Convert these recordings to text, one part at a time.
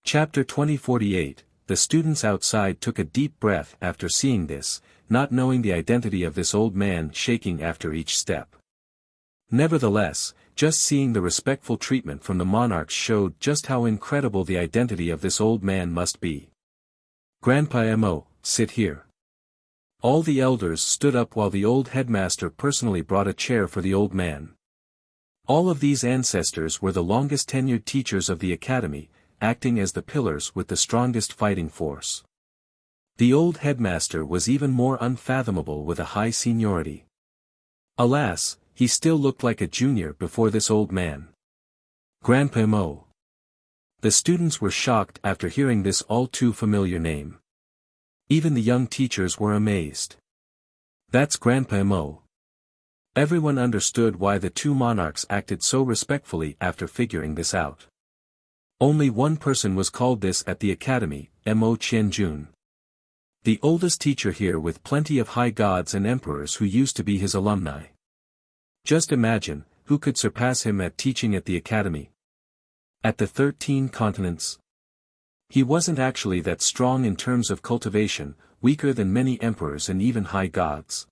Chapter 2048. The students outside took a deep breath after seeing this, not knowing the identity of this old man shaking after each step. Nevertheless, just seeing the respectful treatment from the monarchs showed just how incredible the identity of this old man must be. Grandpa Mo, sit here. All the elders stood up while the old headmaster personally brought a chair for the old man. All of these ancestors were the longest tenured teachers of the academy, acting as the pillars with the strongest fighting force. The old headmaster was even more unfathomable with a high seniority. Alas, he still looked like a junior before this old man. Grandpa Mo. The students were shocked after hearing this all too familiar name. Even the young teachers were amazed. That's Grandpa Mo. Everyone understood why the two monarchs acted so respectfully after figuring this out. Only one person was called this at the academy, Mo Qianjun. The oldest teacher here with plenty of high gods and emperors who used to be his alumni. Just imagine, who could surpass him at teaching at the academy? At the 13 continents? He wasn't actually that strong in terms of cultivation, weaker than many emperors and even high gods.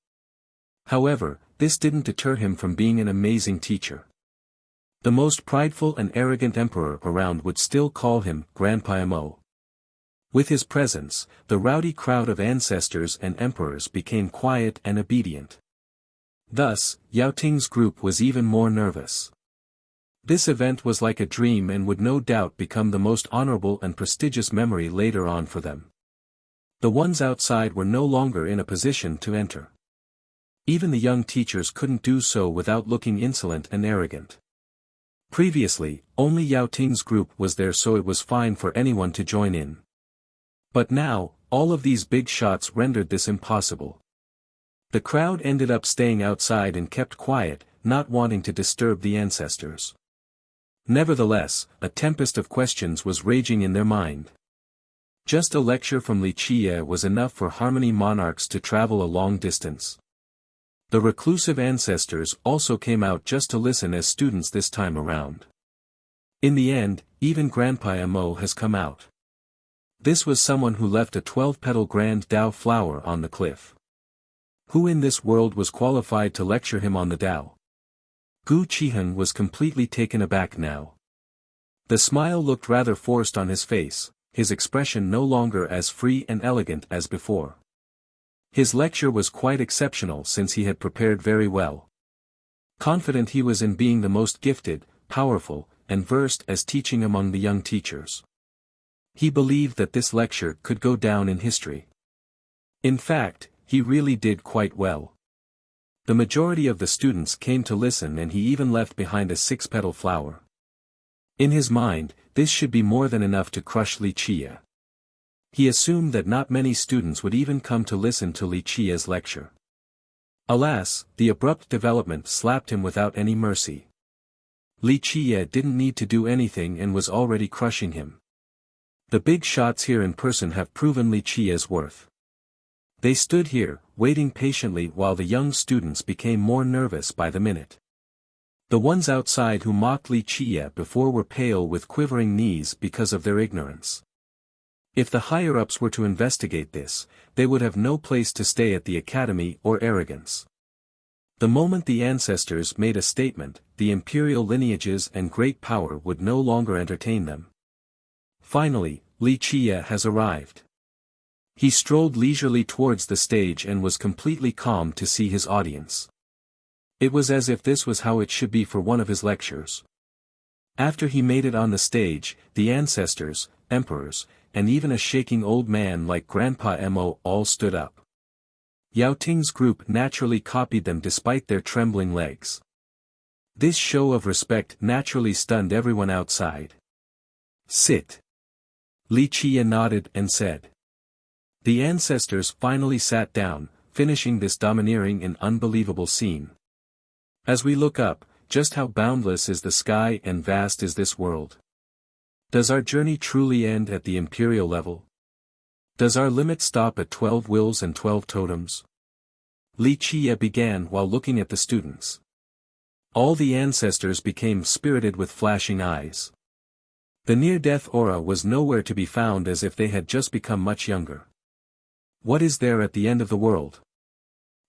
However, this didn't deter him from being an amazing teacher. The most prideful and arrogant emperor around would still call him Grandpa Mo. With his presence, the rowdy crowd of ancestors and emperors became quiet and obedient. Thus, Yao Ting's group was even more nervous. This event was like a dream and would no doubt become the most honorable and prestigious memory later on for them. The ones outside were no longer in a position to enter. Even the young teachers couldn't do so without looking insolent and arrogant. Previously, only Yao Ting's group was there, so it was fine for anyone to join in. But now, all of these big shots rendered this impossible. The crowd ended up staying outside and kept quiet, not wanting to disturb the ancestors. Nevertheless, a tempest of questions was raging in their mind. Just a lecture from Li Qie was enough for Harmony monarchs to travel a long distance. The reclusive ancestors also came out just to listen as students this time around. In the end, even Grandpa Mo has come out. This was someone who left a 12-petal grand Dao flower on the cliff. Who in this world was qualified to lecture him on the Dao? Gu Qiheng was completely taken aback now. The smile looked rather forced on his face, his expression no longer as free and elegant as before. His lecture was quite exceptional since he had prepared very well. Confident he was in being the most gifted, powerful, and versed as teaching among the young teachers. He believed that this lecture could go down in history. In fact, he really did quite well. The majority of the students came to listen and he even left behind a 6-petal flower. In his mind, this should be more than enough to crush Li Qie. He assumed that not many students would even come to listen to Li Qie's lecture. Alas, the abrupt development slapped him without any mercy. Li Qie didn't need to do anything and was already crushing him. The big shots here in person have proven Li Qie's worth. They stood here, waiting patiently while the young students became more nervous by the minute. The ones outside who mocked Li Qie before were pale with quivering knees because of their ignorance. If the higher-ups were to investigate this, they would have no place to stay at the academy or arrogance. The moment the ancestors made a statement, the imperial lineages and great power would no longer entertain them. Finally, Li Qie has arrived. He strolled leisurely towards the stage and was completely calm to see his audience. It was as if this was how it should be for one of his lectures. After he made it on the stage, the ancestors, emperors, and even a shaking old man like Grandpa Mo all stood up. Yao Ting's group naturally copied them despite their trembling legs. This show of respect naturally stunned everyone outside. Sit. Li Qie nodded and said. The ancestors finally sat down, finishing this domineering and unbelievable scene. As we look up, just how boundless is the sky and vast is this world. Does our journey truly end at the imperial level? Does our limit stop at 12 wills and 12 totems? Li Qie began while looking at the students. All the ancestors became spirited with flashing eyes. The near-death aura was nowhere to be found, as if they had just become much younger. What is there at the end of the world?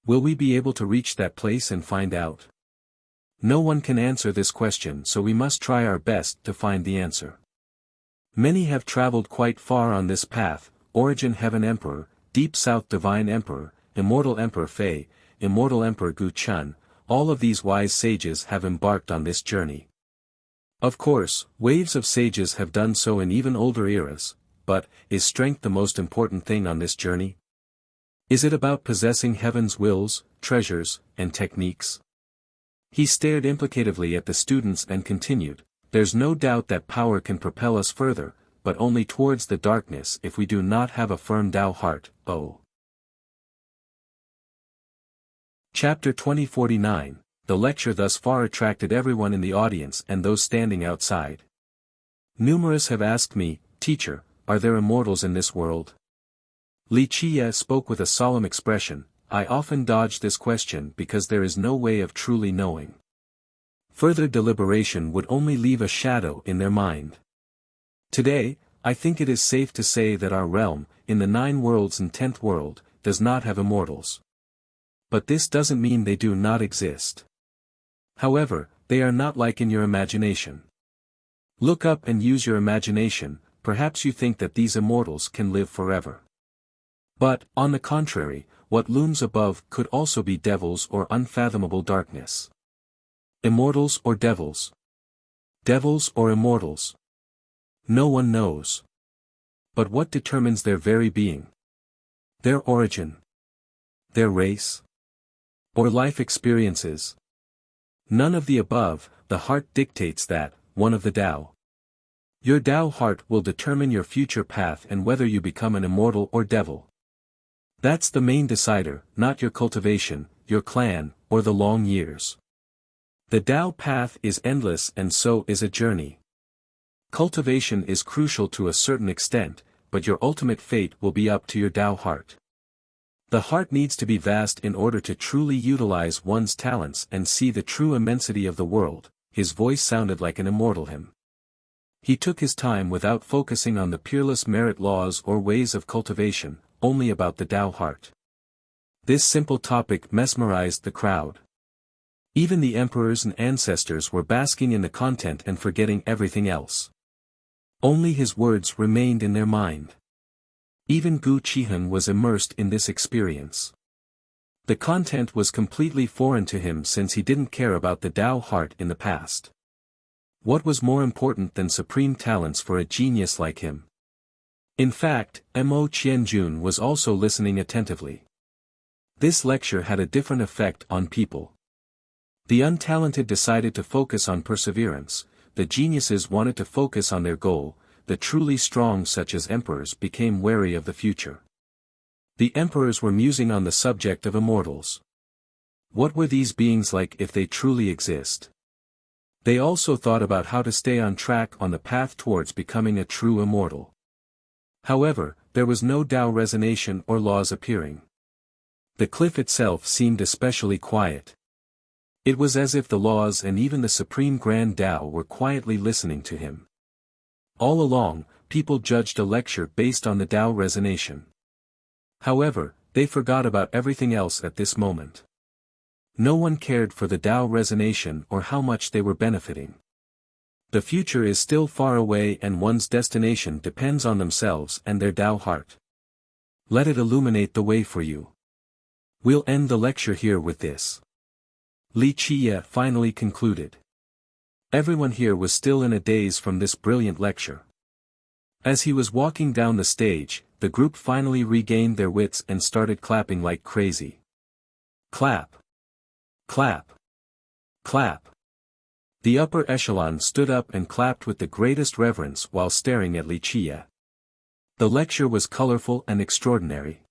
Will we be able to reach that place and find out? No one can answer this question, so we must try our best to find the answer. Many have traveled quite far on this path: Origin Heaven Emperor, Deep South Divine Emperor, Immortal Emperor Fei, Immortal Emperor Gu Chun. All of these wise sages have embarked on this journey. Of course, waves of sages have done so in even older eras, but, is strength the most important thing on this journey? Is it about possessing heaven's wills, treasures, and techniques? He stared implicatively at the students and continued, "There's no doubt that power can propel us further, but only towards the darkness if we do not have a firm Tao heart." Chapter 2049. The lecture thus far attracted everyone in the audience and those standing outside. Numerous have asked me, "Teacher, are there immortals in this world?" Li Qie spoke with a solemn expression. "I often dodge this question because there is no way of truly knowing. Further deliberation would only leave a shadow in their mind. Today, I think it is safe to say that our realm, in the 9 worlds and 10th world, does not have immortals. But this doesn't mean they do not exist. However, they are not like in your imagination. Look up and use your imagination, perhaps you think that these immortals can live forever. But, on the contrary, what looms above could also be devils or unfathomable darkness. Immortals or devils? Devils or immortals? No one knows. But what determines their very being? Their origin? Their race? Or life experiences? None of the above. The heart dictates that, one of the Tao. Your Tao heart will determine your future path and whether you become an immortal or devil. That's the main decider, not your cultivation, your clan, or the long years. The Tao path is endless, and so is a journey. Cultivation is crucial to a certain extent, but your ultimate fate will be up to your Tao heart. The heart needs to be vast in order to truly utilize one's talents and see the true immensity of the world. His voice sounded like an immortal hymn. He took his time without focusing on the peerless merit laws or ways of cultivation, only about the Tao heart. This simple topic mesmerized the crowd. Even the emperors and ancestors were basking in the content and forgetting everything else. Only his words remained in their mind. Even Gu Qiheng was immersed in this experience. The content was completely foreign to him since he didn't care about the Tao heart in the past. What was more important than supreme talents for a genius like him? In fact, Mo Qianjun was also listening attentively. This lecture had a different effect on people. The untalented decided to focus on perseverance, the geniuses wanted to focus on their goal, the truly strong such as emperors became wary of the future. The emperors were musing on the subject of immortals. What were these beings like if they truly exist? They also thought about how to stay on track on the path towards becoming a true immortal. However, there was no Tao resonation or laws appearing. The cliff itself seemed especially quiet. It was as if the laws and even the supreme grand Tao were quietly listening to him. All along, people judged a lecture based on the Tao resonation. However, they forgot about everything else at this moment. No one cared for the Tao resonation or how much they were benefiting. The future is still far away and one's destination depends on themselves and their Tao heart. Let it illuminate the way for you. We'll end the lecture here with this. Li Qie finally concluded. Everyone here was still in a daze from this brilliant lecture. As he was walking down the stage, the group finally regained their wits and started clapping like crazy. Clap. Clap. Clap. The upper echelon stood up and clapped with the greatest reverence while staring at Li Qie. The lecture was colorful and extraordinary.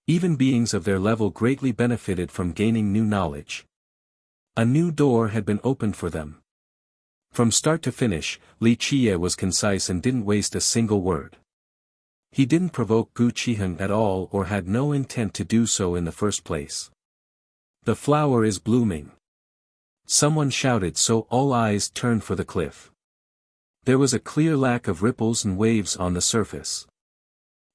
Even beings of their level greatly benefited from gaining new knowledge. A new door had been opened for them. From start to finish, Li Qie was concise and didn't waste a single word. He didn't provoke Gu Qiheng at all or had no intent to do so in the first place. The flower is blooming. Someone shouted, so all eyes turned for the cliff. There was a clear lack of ripples and waves on the surface.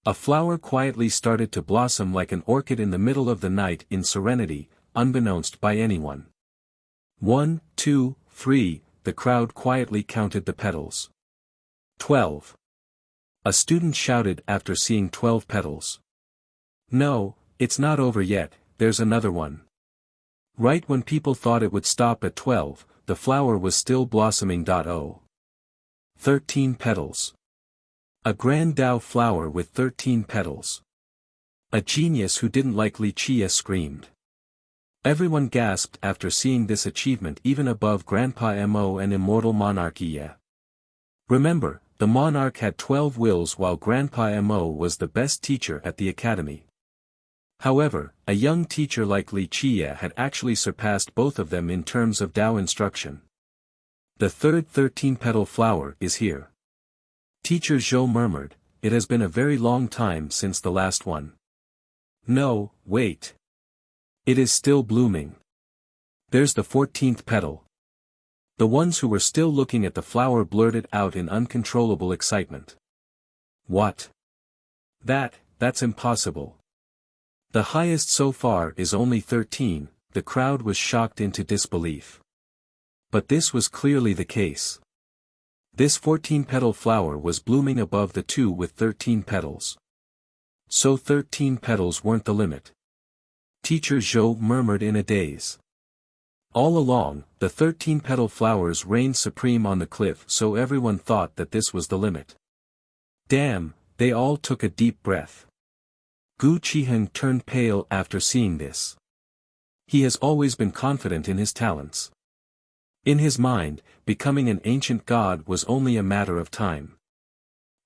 A flower quietly started to blossom like an orchid in the middle of the night in serenity, unbeknownst by anyone. 1, 2, 3, the crowd quietly counted the petals. 12. A student shouted after seeing 12 petals. No, it's not over yet, there's another one. Right when people thought it would stop at 12, the flower was still blossoming. 13 petals. A grand Dao flower with 13 petals. A genius who didn't like Wuxia screamed. Everyone gasped after seeing this achievement even above Grandpa Mo and Immortal Monarchia. Remember, the monarch had 12 wills while Grandpa Mo was the best teacher at the academy. However, a young teacher like Wuxia had actually surpassed both of them in terms of Dao instruction. The third 13-petal flower is here. Teacher Zhou murmured, it has been a very long time since the last one. No, wait. It is still blooming. There's the 14th petal. The ones who were still looking at the flower blurted out in uncontrollable excitement. What? That's impossible. The highest so far is only 13, the crowd was shocked into disbelief. But this was clearly the case. This 14-petal flower was blooming above the two with 13 petals. So 13 petals weren't the limit. Teacher Zhou murmured in a daze. All along, the 13-petal flowers reigned supreme on the cliff, so everyone thought that this was the limit. Damn, they all took a deep breath. Gu Qiheng turned pale after seeing this. He has always been confident in his talents. In his mind, becoming an ancient god was only a matter of time.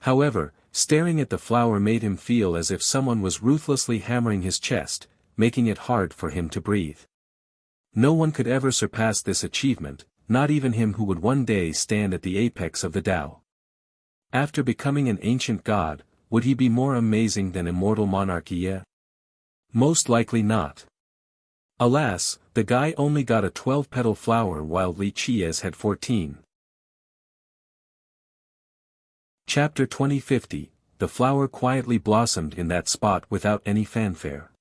However, staring at the flower made him feel as if someone was ruthlessly hammering his chest, making it hard for him to breathe. No one could ever surpass this achievement, not even him who would one day stand at the apex of the Tao. After becoming an ancient god, would he be more amazing than Immortal Monarchia? Most likely not. Alas, the guy only got a 12-petal flower while Wuxia's had 14. Chapter 2050, the flower quietly blossomed in that spot without any fanfare.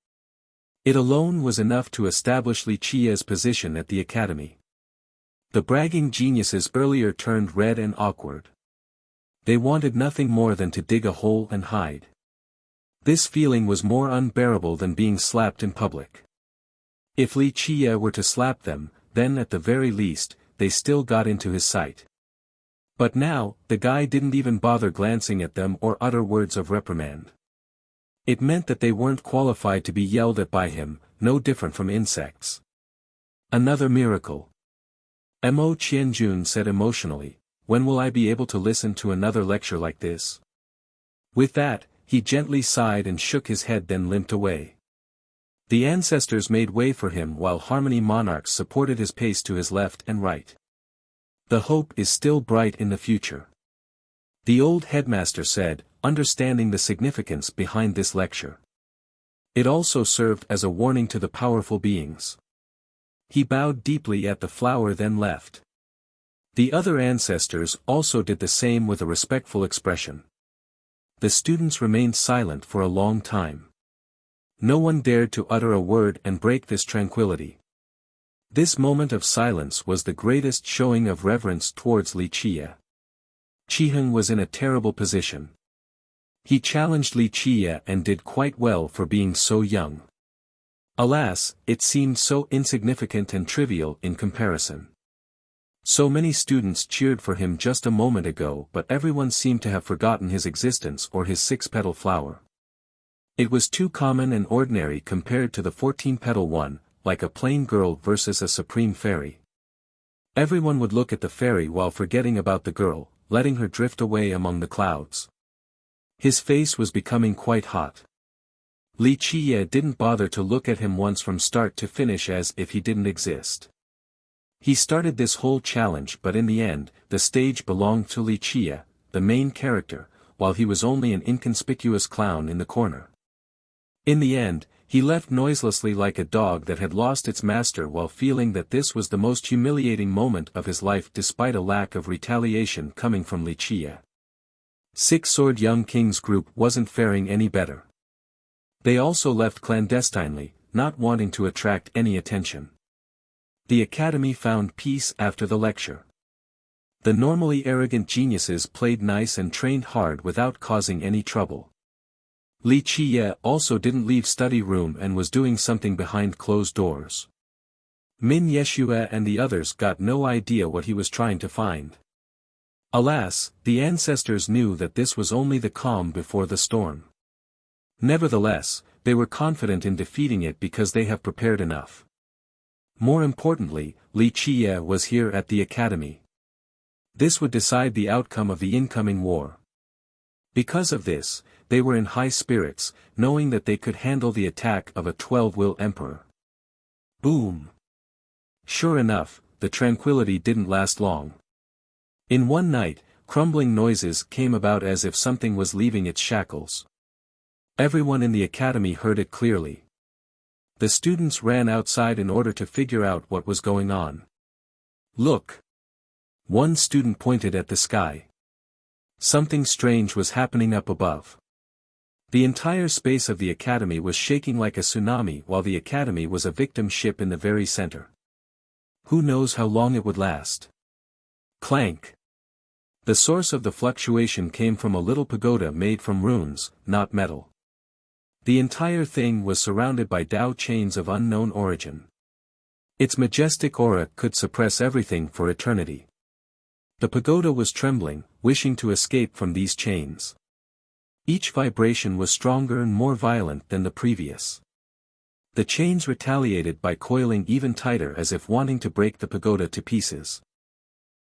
It alone was enough to establish Wuxia's position at the academy. The bragging geniuses earlier turned red and awkward. They wanted nothing more than to dig a hole and hide. This feeling was more unbearable than being slapped in public. If Wuxia were to slap them, then at the very least, they still got into his sight. But now, the guy didn't even bother glancing at them or utter words of reprimand. It meant that they weren't qualified to be yelled at by him, no different from insects. Another miracle. Mo Qianjun said emotionally, when will I be able to listen to another lecture like this? With that, he gently sighed and shook his head, then limped away. The ancestors made way for him while Harmony monarchs supported his pace to his left and right. The hope is still bright in the future. The old headmaster said, understanding the significance behind this lecture. It also served as a warning to the powerful beings. He bowed deeply at the flower, then left. The other ancestors also did the same with a respectful expression. The students remained silent for a long time. No one dared to utter a word and break this tranquility. This moment of silence was the greatest showing of reverence towards Wuxia. Qiheng was in a terrible position. He challenged Wuxia and did quite well for being so young. Alas, it seemed so insignificant and trivial in comparison. So many students cheered for him just a moment ago, but everyone seemed to have forgotten his existence or his 6-petal flower. It was too common and ordinary compared to the 14-petal one, like a plain girl versus a supreme fairy. Everyone would look at the fairy while forgetting about the girl, letting her drift away among the clouds. His face was becoming quite hot. Wuxia didn't bother to look at him once from start to finish, as if he didn't exist. He started this whole challenge, but in the end, the stage belonged to Wuxia, the main character, while he was only an inconspicuous clown in the corner. In the end, He left noiselessly like a dog that had lost its master while feeling that this was the most humiliating moment of his life despite a lack of retaliation coming from Wuxia. Six-Sword Young King's group wasn't faring any better. They also left clandestinely, not wanting to attract any attention. The academy found peace after the lecture. The normally arrogant geniuses played nice and trained hard without causing any trouble. Li Qiye also didn't leave study room and was doing something behind closed doors. Min Yeshua and the others got no idea what he was trying to find. Alas, the ancestors knew that this was only the calm before the storm. Nevertheless, they were confident in defeating it because they have prepared enough. More importantly, Li Qiye was here at the academy. This would decide the outcome of the incoming war. Because of this, they were in high spirits, knowing that they could handle the attack of a 12-will emperor. Boom! Sure enough, the tranquility didn't last long. In one night, crumbling noises came about as if something was leaving its shackles. Everyone in the academy heard it clearly. The students ran outside in order to figure out what was going on. Look! One student pointed at the sky. Something strange was happening up above. The entire space of the academy was shaking like a tsunami while the academy was a victim ship in the very center. Who knows how long it would last? Clank! The source of the fluctuation came from a little pagoda made from runes, not metal. The entire thing was surrounded by Tao chains of unknown origin. Its majestic aura could suppress everything for eternity. The pagoda was trembling, wishing to escape from these chains. Each vibration was stronger and more violent than the previous. The chains retaliated by coiling even tighter as if wanting to break the pagoda to pieces.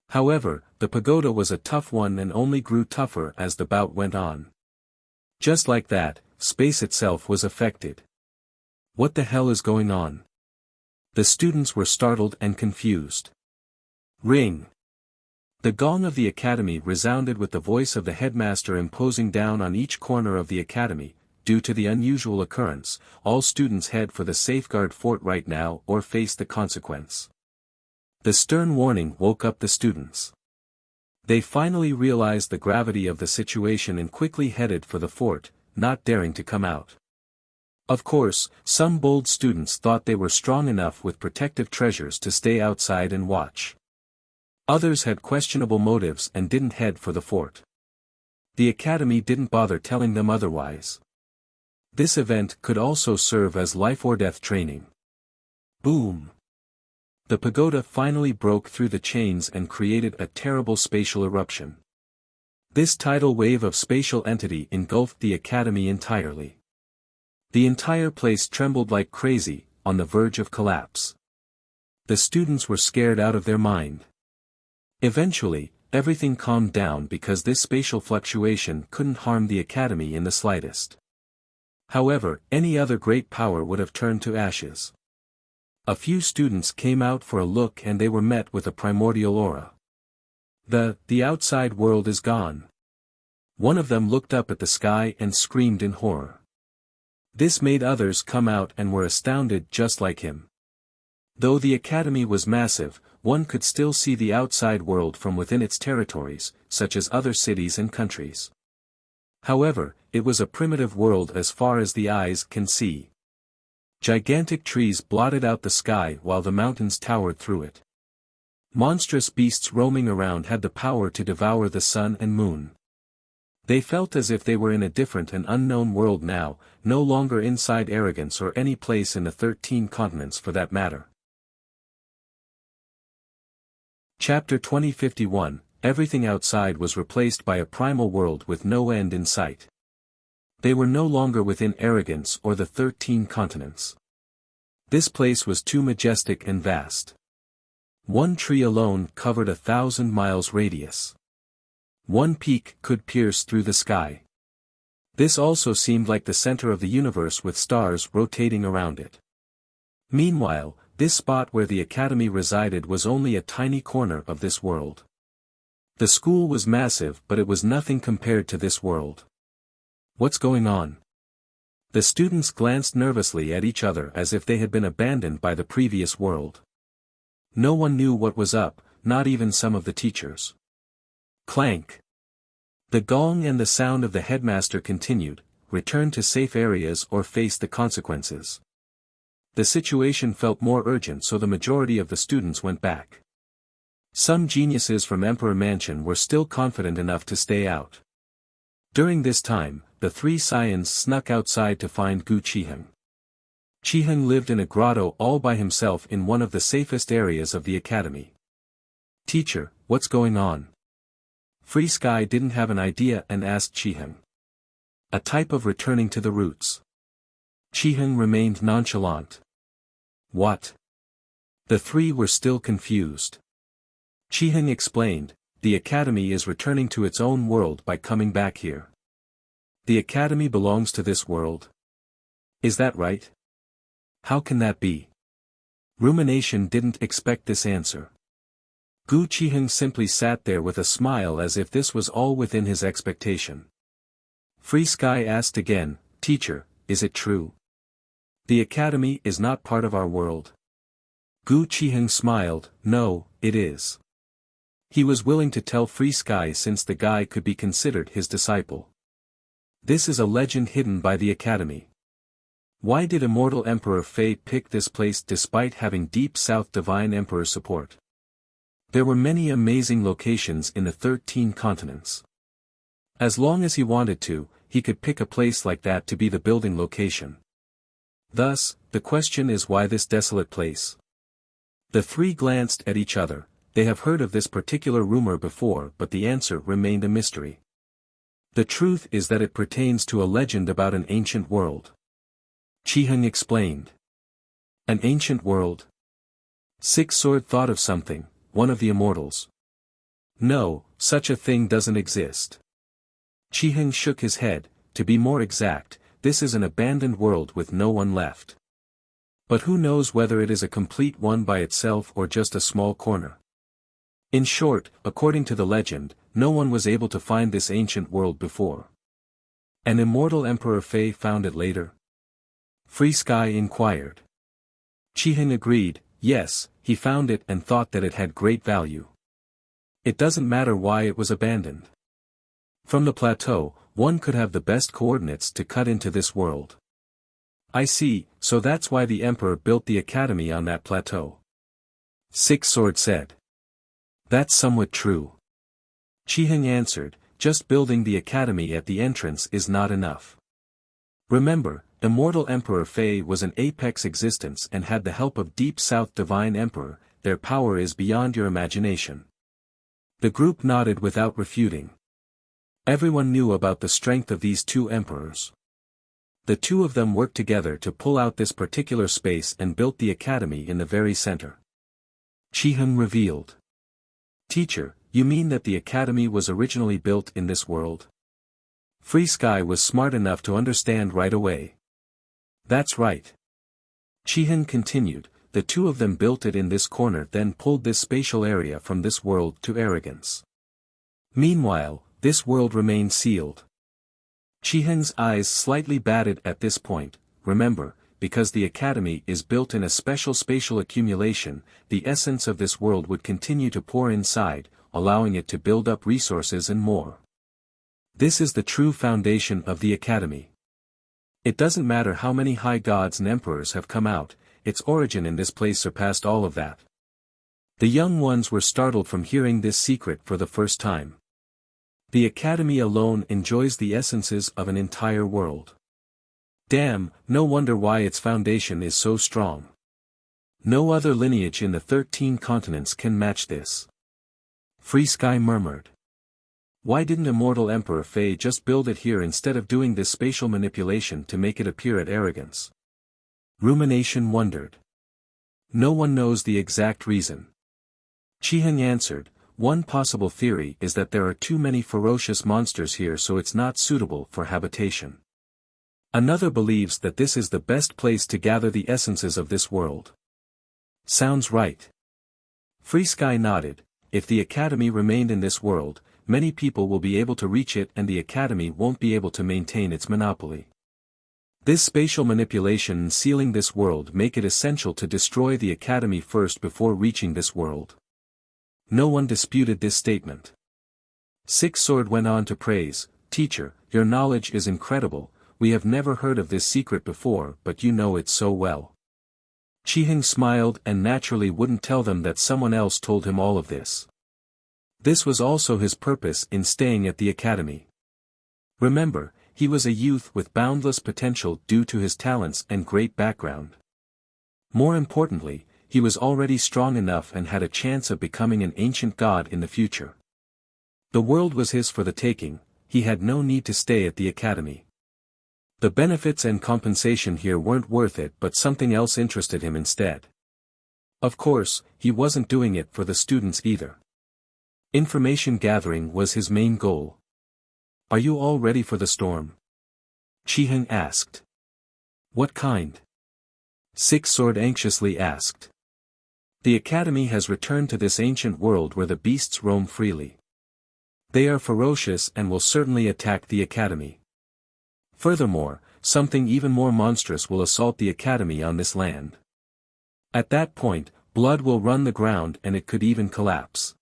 However, the pagoda was a tough one and only grew tougher as the bout went on. Just like that, space itself was affected. What the hell is going on? The students were startled and confused. Ring! The gong of the academy resounded with the voice of the headmaster imposing down on each corner of the academy. Due to the unusual occurrence, all students head for the safeguard fort right now or face the consequence. The stern warning woke up the students. They finally realized the gravity of the situation and quickly headed for the fort, not daring to come out. Of course, some bold students thought they were strong enough with protective treasures to stay outside and watch. Others had questionable motives and didn't head for the fort. The academy didn't bother telling them otherwise. This event could also serve as life-or-death training. Boom! The pagoda finally broke through the chains and created a terrible spatial eruption. This tidal wave of spatial entity engulfed the academy entirely. The entire place trembled like crazy, on the verge of collapse. The students were scared out of their mind. Eventually, everything calmed down because this spatial fluctuation couldn't harm the academy in the slightest. However, any other great power would have turned to ashes. A few students came out for a look and they were met with a primordial aura. The outside world is gone. One of them looked up at the sky and screamed in horror. This made others come out and were astounded just like him. Though the academy was massive, one could still see the outside world from within its territories, such as other cities and countries. However, it was a primitive world as far as the eyes can see. Gigantic trees blotted out the sky while the mountains towered through it. Monstrous beasts roaming around had the power to devour the sun and moon. They felt as if they were in a different and unknown world now, no longer inside arrogance or any place in the 13 continents for that matter. Chapter 2051, Everything outside was replaced by a primal world with no end in sight. They were no longer within arrogance or the 13 continents. This place was too majestic and vast. One tree alone covered 1,000 miles radius. One peak could pierce through the sky. This also seemed like the center of the universe with stars rotating around it. Meanwhile, this spot where the academy resided was only a tiny corner of this world. The school was massive but it was nothing compared to this world. What's going on? The students glanced nervously at each other as if they had been abandoned by the previous world. No one knew what was up, not even some of the teachers. Clank. The gong and the sound of the headmaster continued, return to safe areas or face the consequences. The situation felt more urgent, so the majority of the students went back. Some geniuses from Emperor Mansion were still confident enough to stay out. During this time, the three scions snuck outside to find Gu Qiheng. Qiheng lived in a grotto all by himself in one of the safest areas of the academy. "Teacher, what's going on?" Free Sky didn't have an idea and asked Qiheng. "A type of returning to the roots." Qiheng remained nonchalant. "What?" The three were still confused. Qiheng explained, "The academy is returning to its own world by coming back here." "The academy belongs to this world? Is that right? How can that be?" Rumination didn't expect this answer. Gu Qiheng simply sat there with a smile as if this was all within his expectation. Free Sky asked again, "Teacher, is it true? The academy is not part of our world?" Gu Qiheng smiled, "No, it is." He was willing to tell Free Sky since the guy could be considered his disciple. "This is a legend hidden by the academy. Why did Immortal Emperor Fei pick this place despite having Deep South Divine Emperor support? There were many amazing locations in the 13 continents. As long as he wanted to, he could pick a place like that to be the building location. Thus, the question is, why this desolate place?" The three glanced at each other. They have heard of this particular rumor before, but the answer remained a mystery. "The truth is that it pertains to a legend about an ancient world," Qiheng explained. "An ancient world?" Six Sword thought of something, one of the immortals. "No, such a thing doesn't exist." Qiheng shook his head. "To be more exact, this is an abandoned world with no one left. But who knows whether it is a complete one by itself or just a small corner. In short, according to the legend, no one was able to find this ancient world before." "An Immortal Emperor Fei found it later?" Free Sky inquired. Qiheng agreed, "Yes, he found it and thought that it had great value. It doesn't matter why it was abandoned. From the plateau, one could have the best coordinates to cut into this world." "I see, so that's why the Emperor built the academy on that plateau," Six Sword said. "That's somewhat true," Qiheng answered, "just building the academy at the entrance is not enough. Remember, Immortal Emperor Fei was an apex existence and had the help of Deep South Divine Emperor. Their power is beyond your imagination." The group nodded without refuting. Everyone knew about the strength of these two emperors. The two of them worked together to pull out this particular space and built the academy in the very center. Qiheng revealed. "Teacher, you mean that the academy was originally built in this world?" Free Sky was smart enough to understand right away. "That's right." Qiheng continued, "The two of them built it in this corner, then pulled this spatial area from this world to Arrogance. Meanwhile, this world remained sealed." Qiheng's eyes slightly batted at this point. "Remember, because the academy is built in a special spatial accumulation, the essence of this world would continue to pour inside, allowing it to build up resources and more. This is the true foundation of the academy. It doesn't matter how many high gods and emperors have come out, its origin in this place surpassed all of that." The young ones were startled from hearing this secret for the first time. The academy alone enjoys the essences of an entire world. Damn, no wonder why its foundation is so strong. No other lineage in the 13 continents can match this. Free Sky murmured. Why didn't Immortal Emperor Fei just build it here instead of doing this spatial manipulation to make it appear at Arrogance? Rumination wondered. No one knows the exact reason. Qiheng answered, one possible theory is that there are too many ferocious monsters here, so it's not suitable for habitation. Another believes that this is the best place to gather the essences of this world. Sounds right. Free Sky nodded. If the academy remained in this world, many people will be able to reach it and the academy won't be able to maintain its monopoly. This spatial manipulation and sealing this world make it essential to destroy the academy first before reaching this world. No one disputed this statement. Six Sword went on to praise, "Teacher, your knowledge is incredible, we have never heard of this secret before but you know it so well." Chiheng smiled and naturally wouldn't tell them that someone else told him all of this. This was also his purpose in staying at the academy. Remember, he was a youth with boundless potential due to his talents and great background. More importantly, he was already strong enough and had a chance of becoming an ancient god in the future. The world was his for the taking, he had no need to stay at the academy. The benefits and compensation here weren't worth it but something else interested him instead. Of course, he wasn't doing it for the students either. Information gathering was his main goal. "Are you all ready for the storm?" Chiheng asked. "What kind?" Six Sword anxiously asked. "The academy has returned to this ancient world where the beasts roam freely. They are ferocious and will certainly attack the academy. Furthermore, something even more monstrous will assault the academy on this land. At that point, blood will run the ground and it could even collapse.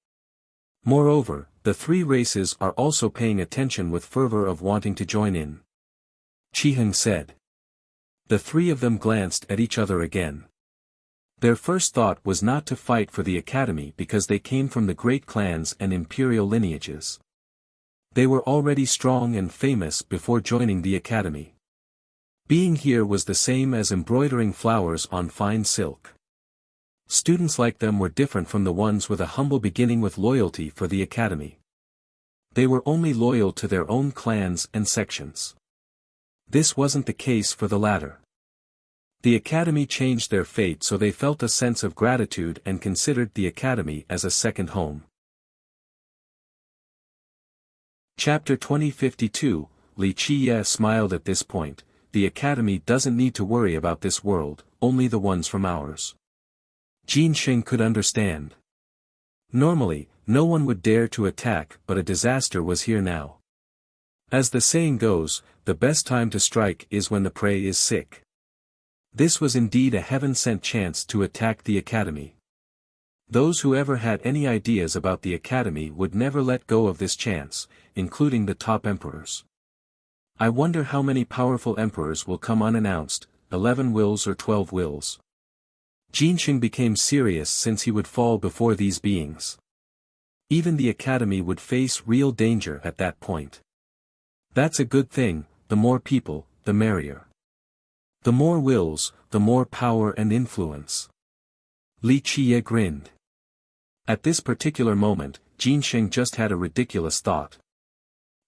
Moreover, the three races are also paying attention with fervor of wanting to join in," Chiheng said. The three of them glanced at each other again. Their first thought was not to fight for the academy because they came from the great clans and imperial lineages. They were already strong and famous before joining the academy. Being here was the same as embroidering flowers on fine silk. Students like them were different from the ones with a humble beginning with loyalty for the academy. They were only loyal to their own clans and sections. This wasn't the case for the latter. The academy changed their fate so they felt a sense of gratitude and considered the academy as a second home. Chapter 2052, Li Qiye smiled at this point. "The academy doesn't need to worry about this world, only the ones from ours." Jin Xing could understand. Normally, no one would dare to attack but a disaster was here now. As the saying goes, the best time to strike is when the prey is sick. This was indeed a heaven-sent chance to attack the academy. Those who ever had any ideas about the academy would never let go of this chance, including the top emperors. I wonder how many powerful emperors will come unannounced, 11 wills or 12 wills. Jinxing became serious since he would fall before these beings. Even the academy would face real danger at that point. That's a good thing, the more people, the merrier. The more wills, the more power and influence. Li Qiye grinned. At this particular moment, Jinxing just had a ridiculous thought.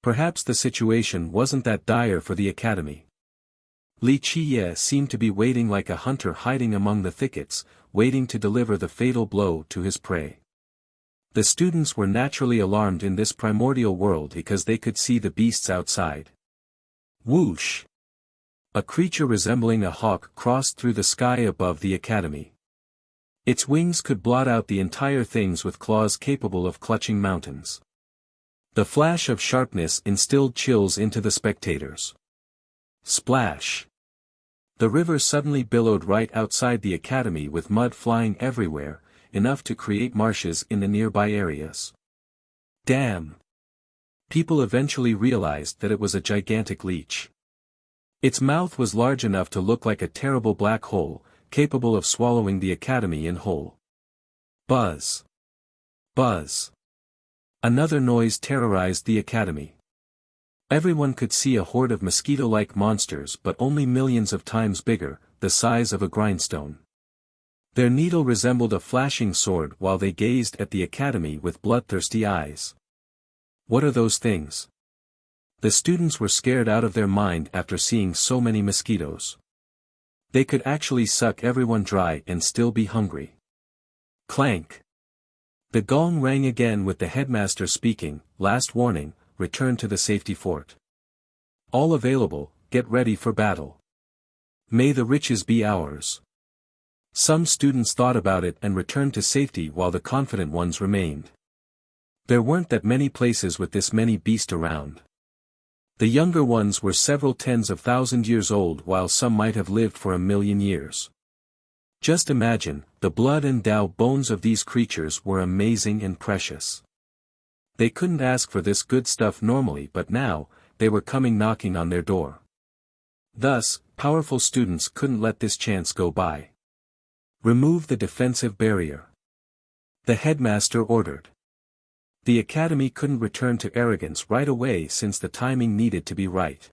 Perhaps the situation wasn't that dire for the academy. Li Qiye seemed to be waiting like a hunter hiding among the thickets, waiting to deliver the fatal blow to his prey. The students were naturally alarmed in this primordial world because they could see the beasts outside. Whoosh! A creature resembling a hawk crossed through the sky above the academy. Its wings could blot out the entire things with claws capable of clutching mountains. The flash of sharpness instilled chills into the spectators. Splash! The river suddenly billowed right outside the academy with mud flying everywhere, enough to create marshes in the nearby areas. Damn! People eventually realized that it was a gigantic leech. Its mouth was large enough to look like a terrible black hole, capable of swallowing the academy in whole. Buzz! Buzz! Another noise terrorized the academy. Everyone could see a horde of mosquito-like monsters but only millions of times bigger, the size of a grindstone. Their needle resembled a flashing sword while they gazed at the academy with bloodthirsty eyes. What are those things? The students were scared out of their mind after seeing so many mosquitoes. They could actually suck everyone dry and still be hungry. Clank! The gong rang again with the headmaster speaking, "Last warning, return to the safety fort. All available, get ready for battle. May the riches be ours." Some students thought about it and returned to safety while the confident ones remained. There weren't that many places with this many beasts around. The younger ones were several tens of thousand years old while some might have lived for 1,000,000 years. Just imagine, the blood and Tao bones of these creatures were amazing and precious. They couldn't ask for this good stuff normally, but now, they were coming knocking on their door. Thus, powerful students couldn't let this chance go by. Remove the defensive barrier. The headmaster ordered. The academy couldn't return to arrogance right away since the timing needed to be right.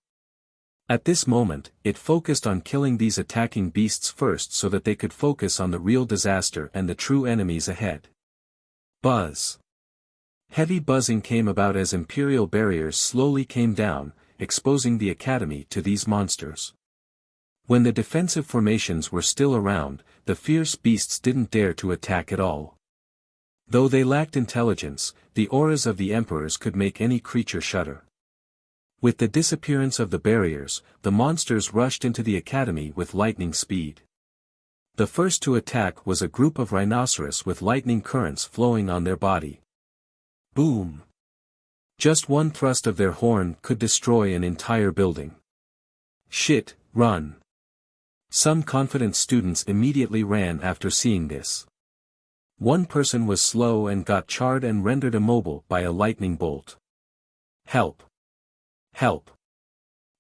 At this moment, it focused on killing these attacking beasts first so that they could focus on the real disaster and the true enemies ahead. Buzz. Heavy buzzing came about as imperial barriers slowly came down, exposing the academy to these monsters. When the defensive formations were still around, the fierce beasts didn't dare to attack at all. Though they lacked intelligence, the auras of the emperors could make any creature shudder. With the disappearance of the barriers, the monsters rushed into the academy with lightning speed. The first to attack was a group of rhinoceros with lightning currents flowing on their body. Boom! Just one thrust of their horn could destroy an entire building. Shit, run! Some confident students immediately ran after seeing this. One person was slow and got charred and rendered immobile by a lightning bolt. Help! Help!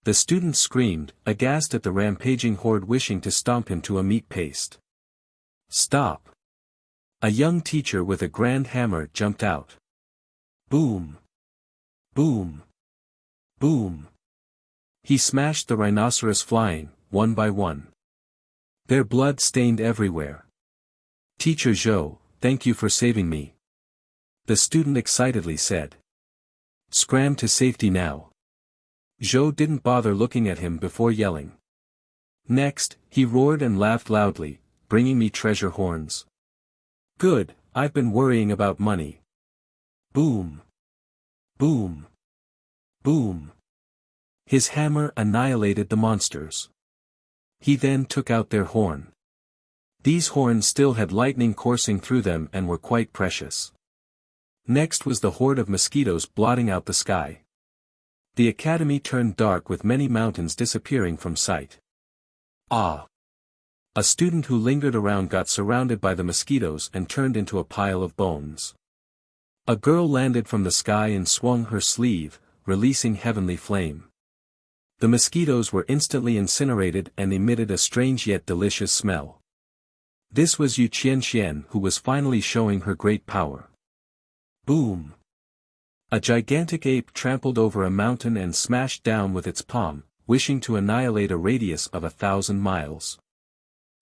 The student screamed, aghast at the rampaging horde wishing to stomp him to a meat paste. Stop! A young teacher with a grand hammer jumped out. Boom! Boom! Boom! He smashed the rhinoceros flying, one by one. Their blood stained everywhere. Teacher Zhou, thank you for saving me. The student excitedly said. Scram to safety now. Zhou didn't bother looking at him before yelling. Next, he roared and laughed loudly, bringing me treasure horns. Good, I've been worrying about money. Boom! Boom! Boom! His hammer annihilated the monsters. He then took out their horn. These horns still had lightning coursing through them and were quite precious. Next was the horde of mosquitoes blotting out the sky. The academy turned dark with many mountains disappearing from sight. Ah! A student who lingered around got surrounded by the mosquitoes and turned into a pile of bones. A girl landed from the sky and swung her sleeve, releasing heavenly flame. The mosquitoes were instantly incinerated and emitted a strange yet delicious smell. This was Yu Qianxian, who was finally showing her great power. Boom! A gigantic ape trampled over a mountain and smashed down with its palm, wishing to annihilate a radius of 1,000 miles.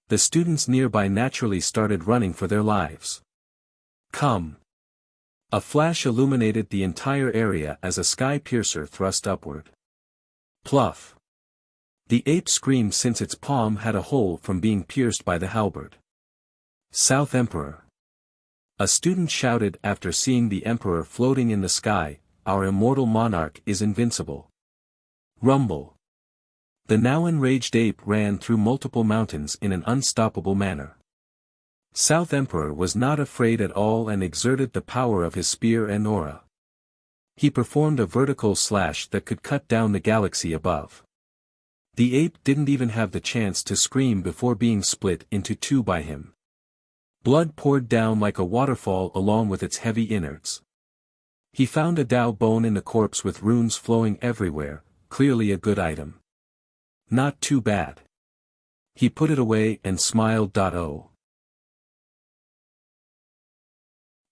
The students nearby naturally started running for their lives. Come! A flash illuminated the entire area as a sky piercer thrust upward. Pluff! The ape screamed since its palm had a hole from being pierced by the halberd. South Emperor! A student shouted after seeing the emperor floating in the sky, our immortal monarch is invincible. Rumble! The now enraged ape ran through multiple mountains in an unstoppable manner. South Emperor was not afraid at all and exerted the power of his spear and aura. He performed a vertical slash that could cut down the galaxy above. The ape didn't even have the chance to scream before being split into two by him. Blood poured down like a waterfall along with its heavy innards. He found a Dao bone in the corpse with runes flowing everywhere, clearly a good item. Not too bad. He put it away and smiled.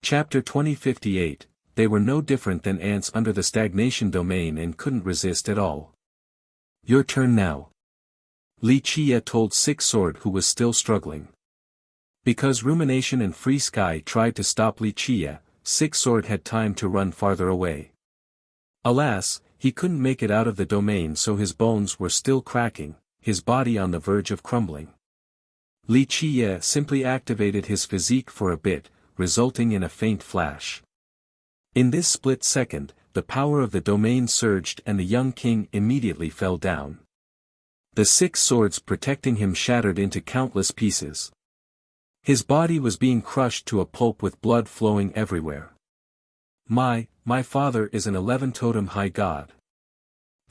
Chapter 2058, They were no different than ants under the stagnation domain and couldn't resist at all. Your turn now. Li Qie told Six Sword, who was still struggling. Because Rumination and Free Sky tried to stop Li Qie, Six Sword had time to run farther away. Alas, he couldn't make it out of the domain, so his bones were still cracking, his body on the verge of crumbling. Li Qie simply activated his physique for a bit, resulting in a faint flash. In this split second, the power of the domain surged and the young king immediately fell down. The 6 swords protecting him shattered into countless pieces. His body was being crushed to a pulp with blood flowing everywhere. My father is an 11 totem high god.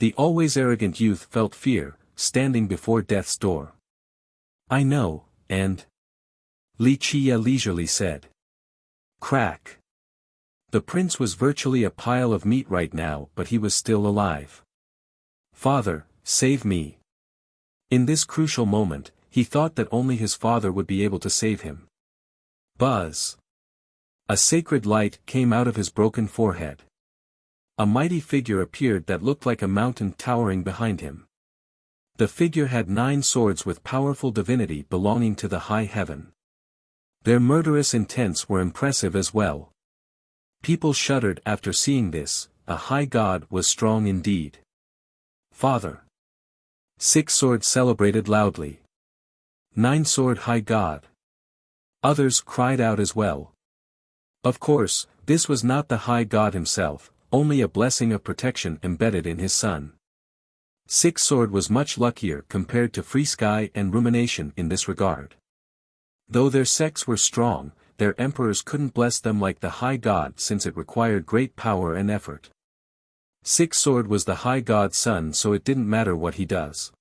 The always arrogant youth felt fear, standing before death's door. I know, and... Li Qie leisurely said. Crack. The prince was virtually a pile of meat right now, but he was still alive. Father, save me. In this crucial moment, he thought that only his father would be able to save him. Buzz. A sacred light came out of his broken forehead. A mighty figure appeared that looked like a mountain towering behind him. The figure had 9 swords with powerful divinity belonging to the high heaven. Their murderous intents were impressive as well. People shuddered after seeing this. A high god was strong indeed. Father. 6 swords celebrated loudly. 9 sword high god. Others cried out as well. Of course, this was not the high god himself, only a blessing of protection embedded in his son. 6 sword was much luckier compared to Free Sky and Rumination in this regard. Though their sects were strong, their emperors couldn't bless them like the high god since it required great power and effort. 6 sword was the high god's son, so it didn't matter what he does.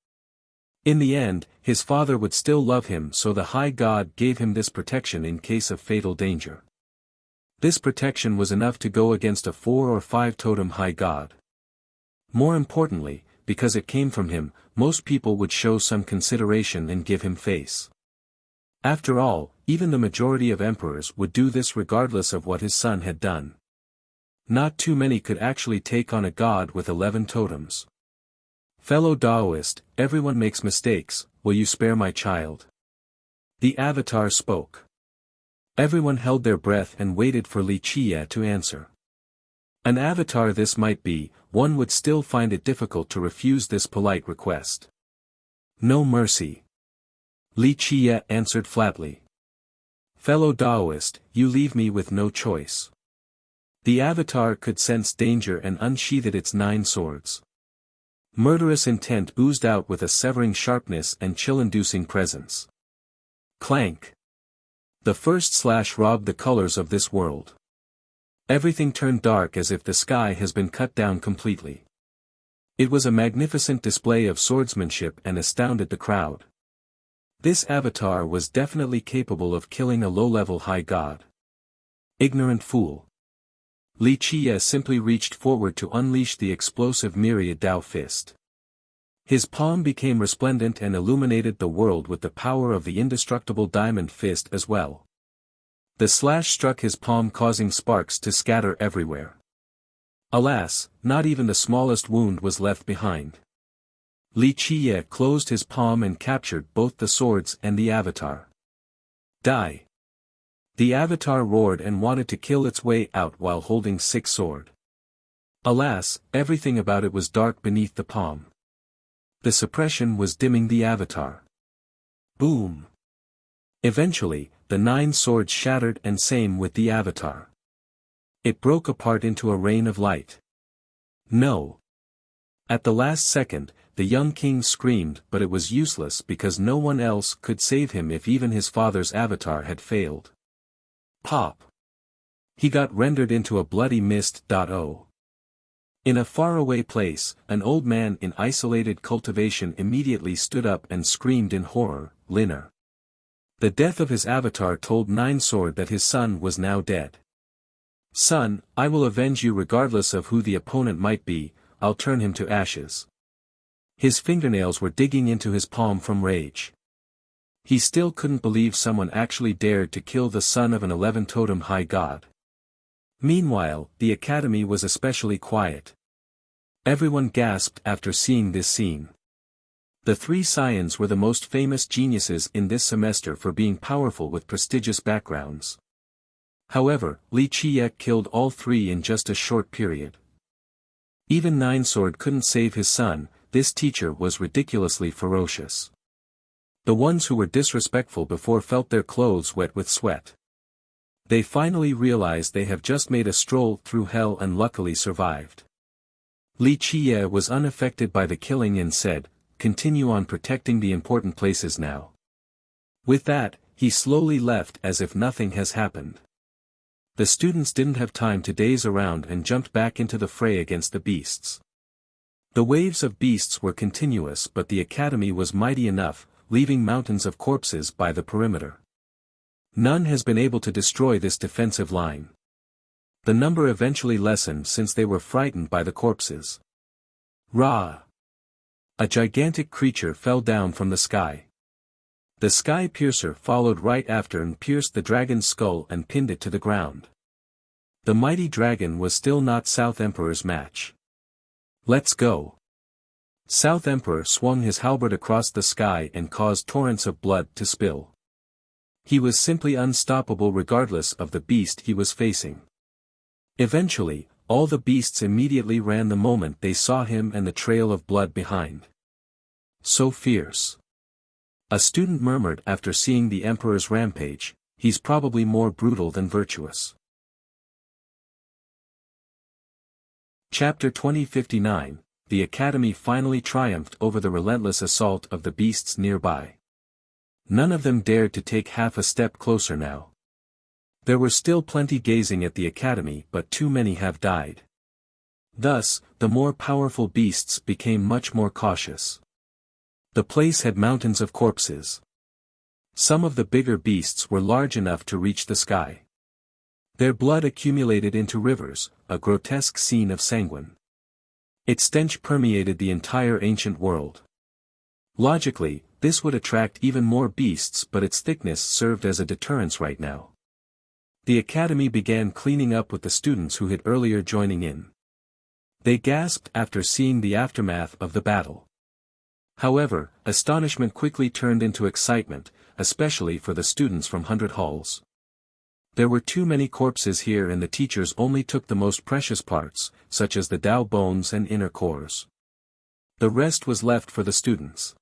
In the end, his father would still love him, so the high god gave him this protection in case of fatal danger. This protection was enough to go against a 4 or 5 totem high god. More importantly, because it came from him, most people would show some consideration and give him face. After all, even the majority of emperors would do this regardless of what his son had done. Not too many could actually take on a god with 11 totems. Fellow Daoist, everyone makes mistakes, will you spare my child? The avatar spoke. Everyone held their breath and waited for Li Qie to answer. An avatar this might be, one would still find it difficult to refuse this polite request. No mercy. Li Qie answered flatly. Fellow Daoist, you leave me with no choice. The avatar could sense danger and unsheathed its 9 swords. Murderous intent oozed out with a severing sharpness and chill-inducing presence. Clank. The first slash robbed the colors of this world. Everything turned dark as if the sky has been cut down completely. It was a magnificent display of swordsmanship and astounded the crowd. This avatar was definitely capable of killing a low-level high god. Ignorant fool. Li Qie simply reached forward to unleash the explosive myriad Dao fist. His palm became resplendent and illuminated the world with the power of the indestructible diamond fist as well. The slash struck his palm, causing sparks to scatter everywhere. Alas, not even the smallest wound was left behind. Li Qie closed his palm and captured both the swords and the avatar. Die! The avatar roared and wanted to kill its way out while holding 6 sword. Alas, everything about it was dark beneath the palm. The suppression was dimming the avatar. Boom! Eventually, the 9 swords shattered, and same with the avatar. It broke apart into a rain of light. No! At the last second, the young king screamed, but it was useless because no one else could save him if even his father's avatar had failed. Pop! He got rendered into a bloody mist. In a faraway place, an old man in isolated cultivation immediately stood up and screamed in horror, Linner. The death of his avatar told 9 sword that his son was now dead. Son, I will avenge you regardless of who the opponent might be, I'll turn him to ashes. His fingernails were digging into his palm from rage. He still couldn't believe someone actually dared to kill the son of an 11 totem high god. Meanwhile, the academy was especially quiet. Everyone gasped after seeing this scene. The 3 scions were the most famous geniuses in this semester for being powerful with prestigious backgrounds. However, Li Qie killed all 3 in just a short period. Even 9 sword couldn't save his son. This teacher was ridiculously ferocious. The ones who were disrespectful before felt their clothes wet with sweat. They finally realized they have just made a stroll through hell and luckily survived. Li Qie was unaffected by the killing and said, "Continue on protecting the important places now." With that, he slowly left as if nothing has happened. The students didn't have time to daze around and jumped back into the fray against the beasts. The waves of beasts were continuous, but the academy was mighty enough, leaving mountains of corpses by the perimeter. None has been able to destroy this defensive line. The number eventually lessened since they were frightened by the corpses. Rah! A gigantic creature fell down from the sky. The sky piercer followed right after and pierced the dragon's skull and pinned it to the ground. The mighty dragon was still not South Emperor's match. Let's go. South Emperor swung his halberd across the sky and caused torrents of blood to spill. He was simply unstoppable regardless of the beast he was facing. Eventually, all the beasts immediately ran the moment they saw him and the trail of blood behind. So fierce. A student murmured after seeing the Emperor's rampage, he's probably more brutal than virtuous. Chapter 2059, The Academy finally triumphed over the relentless assault of the beasts nearby. None of them dared to take half a step closer now. There were still plenty gazing at the academy, but too many have died. Thus, the more powerful beasts became much more cautious. The place had mountains of corpses. Some of the bigger beasts were large enough to reach the sky. Their blood accumulated into rivers, a grotesque scene of sanguine. Its stench permeated the entire ancient world. Logically, this would attract even more beasts, but its thickness served as a deterrence right now. The academy began cleaning up with the students who had earlier joining in. They gasped after seeing the aftermath of the battle. However, astonishment quickly turned into excitement, especially for the students from 100 halls. There were too many corpses here and the teachers only took the most precious parts, such as the Dao bones and inner cores. The rest was left for the students.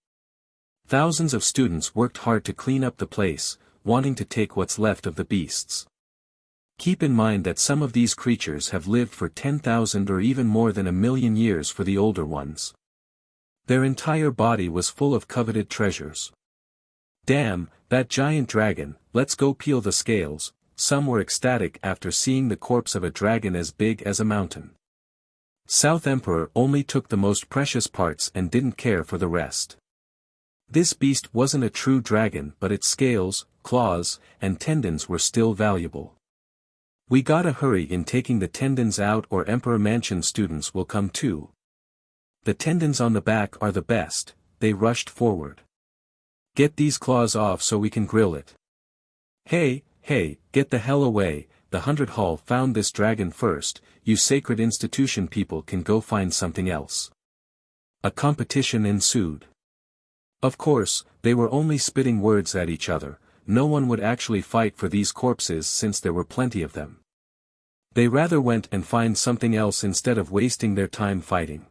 Thousands of students worked hard to clean up the place, wanting to take what's left of the beasts. Keep in mind that some of these creatures have lived for 10,000 or even more than 1,000,000 years for the older ones. Their entire body was full of coveted treasures. Damn, that giant dragon, let's go peel the scales. Some were ecstatic after seeing the corpse of a dragon as big as a mountain. South Emperor only took the most precious parts and didn't care for the rest. This beast wasn't a true dragon, but its scales, claws, and tendons were still valuable. We gotta hurry in taking the tendons out or Emperor Mansion students will come too. The tendons on the back are the best, they rushed forward. Get these claws off so we can grill it. Hey, get the hell away, the 100 Hall found this dragon first, you sacred institution people can go find something else. A competition ensued. Of course, they were only spitting words at each other, no one would actually fight for these corpses since there were plenty of them. They rather went and find something else instead of wasting their time fighting.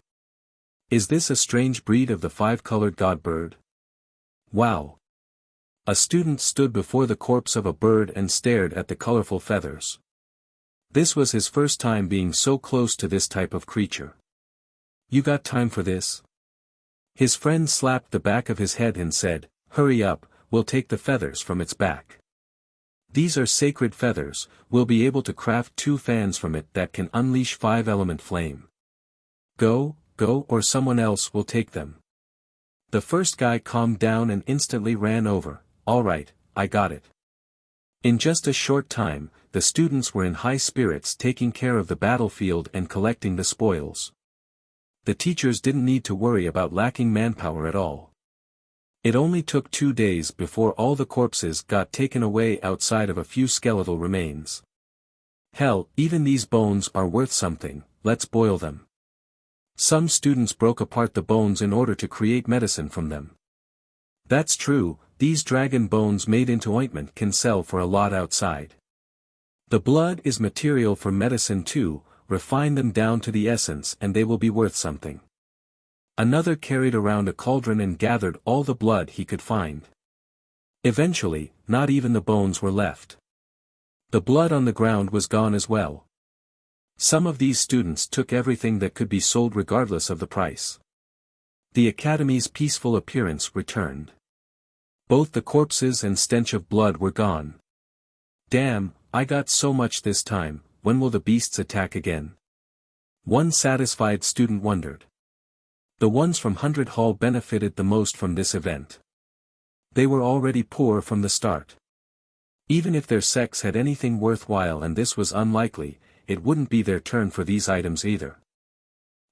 Is this a strange breed of the five-colored god bird? Wow! A student stood before the corpse of a bird and stared at the colorful feathers. This was his first time being so close to this type of creature. You got time for this? His friend slapped the back of his head and said, hurry up, we'll take the feathers from its back. These are sacred feathers, we'll be able to craft 2 fans from it that can unleash 5-element flame. Go, or someone else will take them. The first guy calmed down and instantly ran over. Alright, I got it. In just a short time, the students were in high spirits taking care of the battlefield and collecting the spoils. The teachers didn't need to worry about lacking manpower at all. It only took 2 days before all the corpses got taken away outside of a few skeletal remains. Hell, even these bones are worth something, let's boil them. Some students broke apart the bones in order to create medicine from them. That's true, these dragon bones made into ointment can sell for a lot outside. The blood is material for medicine too, refine them down to the essence and they will be worth something. Another carried around a cauldron and gathered all the blood he could find. Eventually, not even the bones were left. The blood on the ground was gone as well. Some of these students took everything that could be sold regardless of the price. The academy's peaceful appearance returned. Both the corpses and stench of blood were gone. Damn, I got so much this time, when will the beasts attack again? One satisfied student wondered. The ones from 100 Hall benefited the most from this event. They were already poor from the start. Even if their sex had anything worthwhile, and this was unlikely, it wouldn't be their turn for these items either.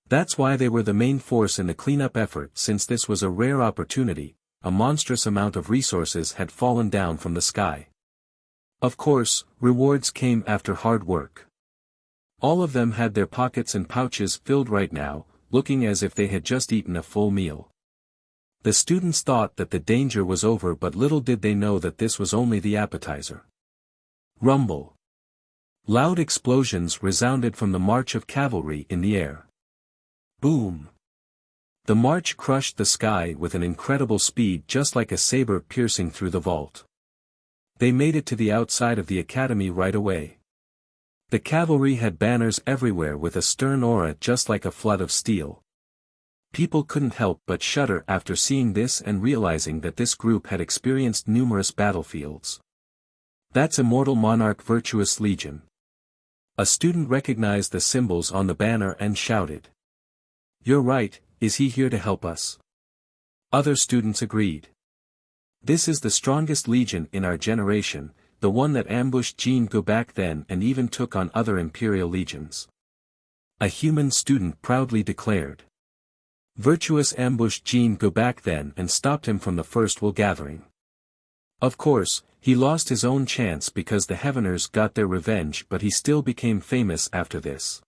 That's why they were the main force in the cleanup effort. Since this was a rare opportunity, a monstrous amount of resources had fallen down from the sky. Of course, rewards came after hard work. All of them had their pockets and pouches filled right now, looking as if they had just eaten a full meal. The students thought that the danger was over, but little did they know that this was only the appetizer. Rumble. Loud explosions resounded from the march of cavalry in the air. Boom. The march crushed the sky with an incredible speed, just like a saber piercing through the vault. They made it to the outside of the academy right away. The cavalry had banners everywhere with a stern aura, just like a flood of steel. People couldn't help but shudder after seeing this and realizing that this group had experienced numerous battlefields. That's Immortal Monarch Virtuous Legion. A student recognized the symbols on the banner and shouted. You're right, is he here to help us? Other students agreed. This is the strongest legion in our generation, the one that ambushed Jean Go back then and even took on other imperial legions. A human student proudly declared. Virtuous ambushed Jean Go back then and stopped him from the first wool gathering. Of course, he lost his own chance because the Heaveners got their revenge, but he still became famous after this.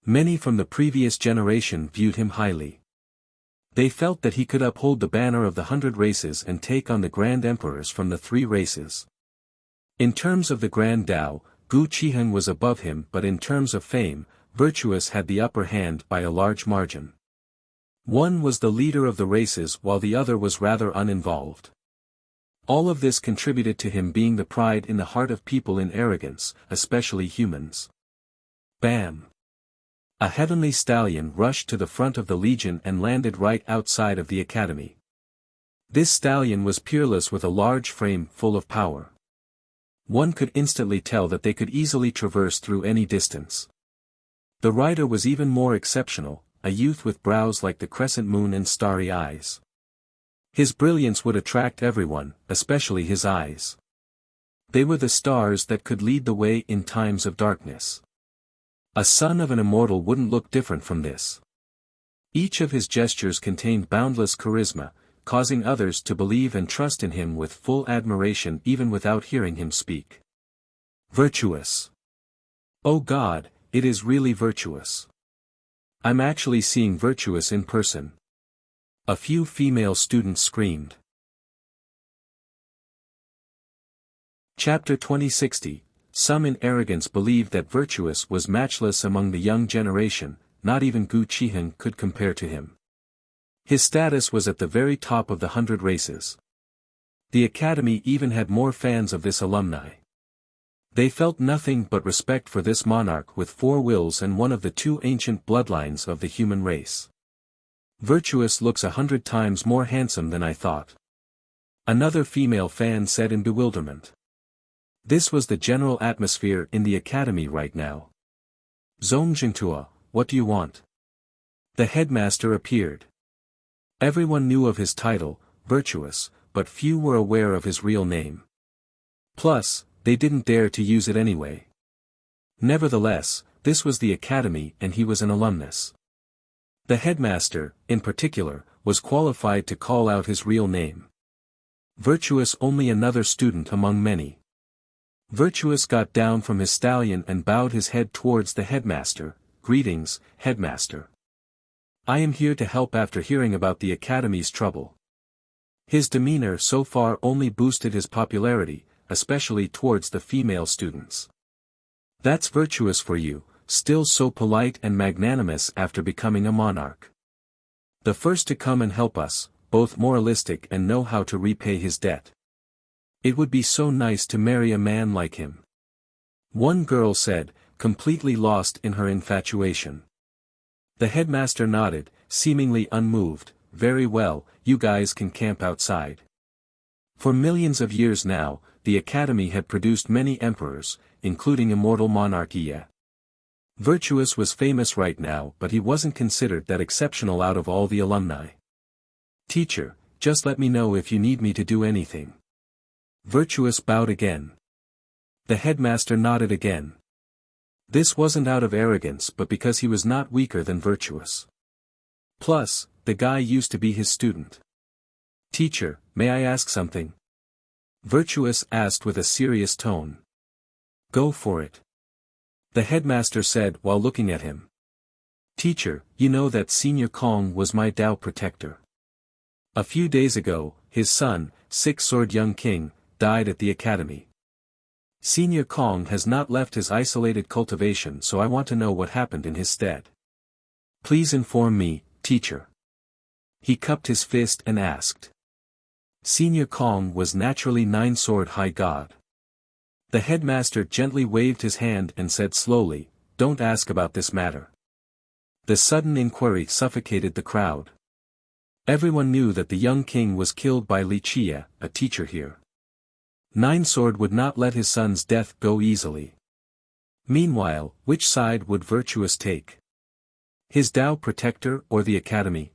Many from the previous generation viewed him highly. They felt that he could uphold the banner of the 100 races and take on the Grand Emperors from the 3 races. In terms of the Grand Tao, Gu Qiheng was above him, but in terms of fame, Virtuous had the upper hand by a large margin. One was the leader of the races while the other was rather uninvolved. All of this contributed to him being the pride in the heart of people in arrogance, especially humans. Bam! A heavenly stallion rushed to the front of the legion and landed right outside of the academy. This stallion was peerless with a large frame full of power. One could instantly tell that they could easily traverse through any distance. The rider was even more exceptional, a youth with brows like the crescent moon and starry eyes. His brilliance would attract everyone, especially his eyes. They were the stars that could lead the way in times of darkness. A son of an immortal wouldn't look different from this. Each of his gestures contained boundless charisma, causing others to believe and trust in him with full admiration even without hearing him speak. Virtuous. Oh God, it is really Virtuous. I'm actually seeing Virtuous in person. A few female students screamed. Chapter 2060. Some in arrogance believed that Virtuous was matchless among the young generation, not even Gu Qiheng could compare to him. His status was at the very top of the 100 races. The academy even had more fans of this alumni. They felt nothing but respect for this monarch with 4 wills and one of the 2 ancient bloodlines of the human race. Virtuous looks 100 times more handsome than I thought. Another female fan said in bewilderment. This was the general atmosphere in the academy right now. Zongjingtua, what do you want? The headmaster appeared. Everyone knew of his title, Virtuous, but few were aware of his real name. Plus, they didn't dare to use it anyway. Nevertheless, this was the academy and he was an alumnus. The headmaster, in particular, was qualified to call out his real name. Virtuous, only another student among many. Virtuous got down from his stallion and bowed his head towards the headmaster. Greetings, headmaster. I am here to help after hearing about the academy's trouble. His demeanor so far only boosted his popularity, especially towards the female students. That's Virtuous for you, still so polite and magnanimous after becoming a monarch. The first to come and help us, both moralistic and know how to repay his debt. It would be so nice to marry a man like him. One girl said, completely lost in her infatuation. The headmaster nodded, seemingly unmoved. Very well, you guys can camp outside. For millions of years now, the academy had produced many emperors, including immortal monarch Yi. Virtuous was famous right now, but he wasn't considered that exceptional out of all the alumni. Teacher, just let me know if you need me to do anything. Virtuous bowed again. The headmaster nodded again. This wasn't out of arrogance but because he was not weaker than Virtuous. Plus, the guy used to be his student. Teacher, may I ask something? Virtuous asked with a serious tone. Go for it. The headmaster said while looking at him. Teacher, you know that Senior Kong was my Tao protector. A few days ago, his son, Six-Sword Young King, died at the academy. Senior Kong has not left his isolated cultivation, so I want to know what happened in his stead. Please inform me, teacher. He cupped his fist and asked. Senior Kong was naturally 9-sword high god. The headmaster gently waved his hand and said slowly, don't ask about this matter. The sudden inquiry suffocated the crowd. Everyone knew that the young king was killed by Wuxia, a teacher here. 9-sword would not let his son's death go easily. Meanwhile, which side would Virtuous take? His Tao protector or the academy?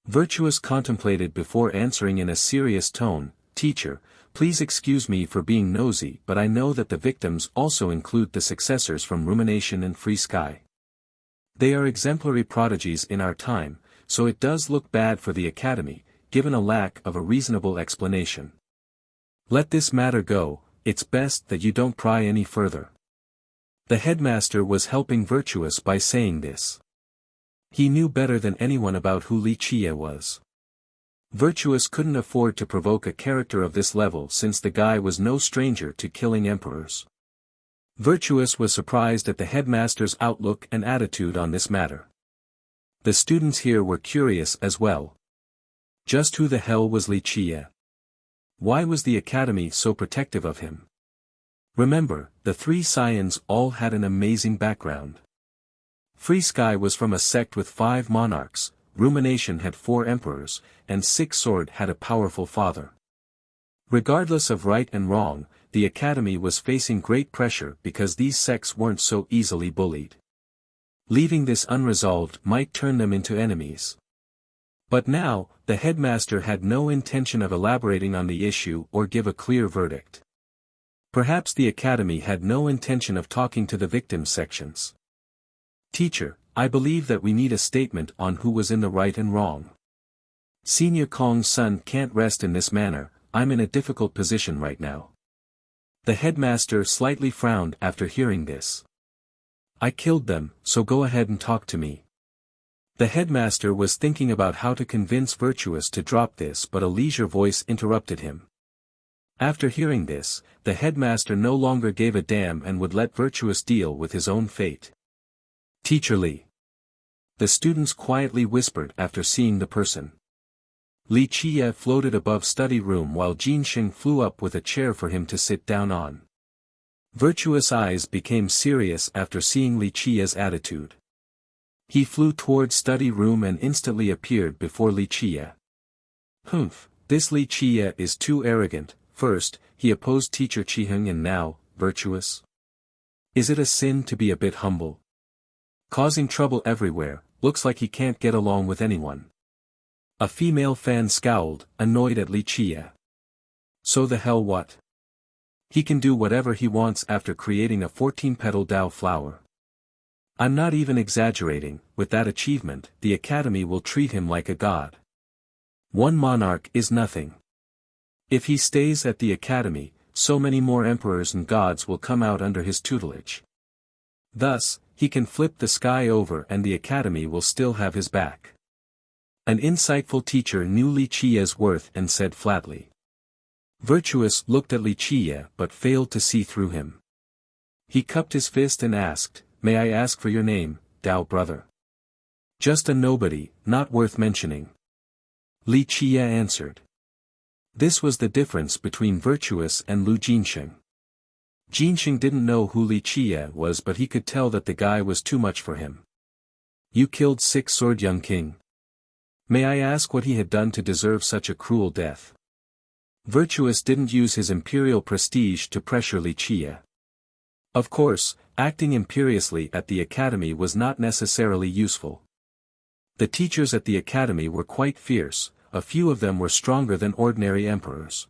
Virtuous contemplated before answering in a serious tone, Teacher, please excuse me for being nosy, but I know that the victims also include the successors from Rumination and Free Sky. They are exemplary prodigies in our time, so it does look bad for the academy, given a lack of a reasonable explanation. Let this matter go, it's best that you don't pry any further. The headmaster was helping Virtuous by saying this. He knew better than anyone about who Wuxia was. Virtuous couldn't afford to provoke a character of this level since the guy was no stranger to killing emperors. Virtuous was surprised at the headmaster's outlook and attitude on this matter. The students here were curious as well. Just who the hell was Wuxia? Why was the academy so protective of him? Remember, the 3 scions all had an amazing background. Free Sky was from a sect with 5 monarchs, Rumination had 4 emperors, and Six-Sword had a powerful father. Regardless of right and wrong, the academy was facing great pressure because these sects weren't so easily bullied. Leaving this unresolved might turn them into enemies. But now, the headmaster had no intention of elaborating on the issue or give a clear verdict. Perhaps the academy had no intention of talking to the victim sections. Teacher, I believe that we need a statement on who was in the right and wrong. Senior Kong's son can't rest in this manner, I'm in a difficult position right now. The headmaster slightly frowned after hearing this. I killed them, so go ahead and talk to me. The headmaster was thinking about how to convince Virtuous to drop this, but a leisure voice interrupted him. After hearing this, the headmaster no longer gave a damn and would let Virtuous deal with his own fate. Teacher Li. The students quietly whispered after seeing the person. Wuxia floated above study room while Jinxing flew up with a chair for him to sit down on. Virtuous' eyes became serious after seeing Wuxia's attitude. He flew toward study room and instantly appeared before Wuxia. Humph, this Wuxia is too arrogant. First, he opposed Teacher Qiheng and now, Virtuous. Is it a sin to be a bit humble? Causing trouble everywhere, looks like he can't get along with anyone. A female fan scowled, annoyed at Wuxia. So the hell what? He can do whatever he wants after creating a 14-petal Tao flower. I'm not even exaggerating, with that achievement, the academy will treat him like a god. One monarch is nothing. If he stays at the academy, so many more emperors and gods will come out under his tutelage. Thus, he can flip the sky over and the academy will still have his back. An insightful teacher knew Wuxia's worth and said flatly. Virtuous looked at Wuxia but failed to see through him. He cupped his fist and asked, May I ask for your name, Tao brother? Just a nobody, not worth mentioning. Wuxia answered. This was the difference between Virtuous and Lu Jinxing. Jinxing didn't know who Wuxia was, but he could tell that the guy was too much for him. You killed Six-Sword Young King. May I ask what he had done to deserve such a cruel death? Virtuous didn't use his imperial prestige to pressure Wuxia. Of course, acting imperiously at the academy was not necessarily useful. The teachers at the academy were quite fierce, a few of them were stronger than ordinary emperors.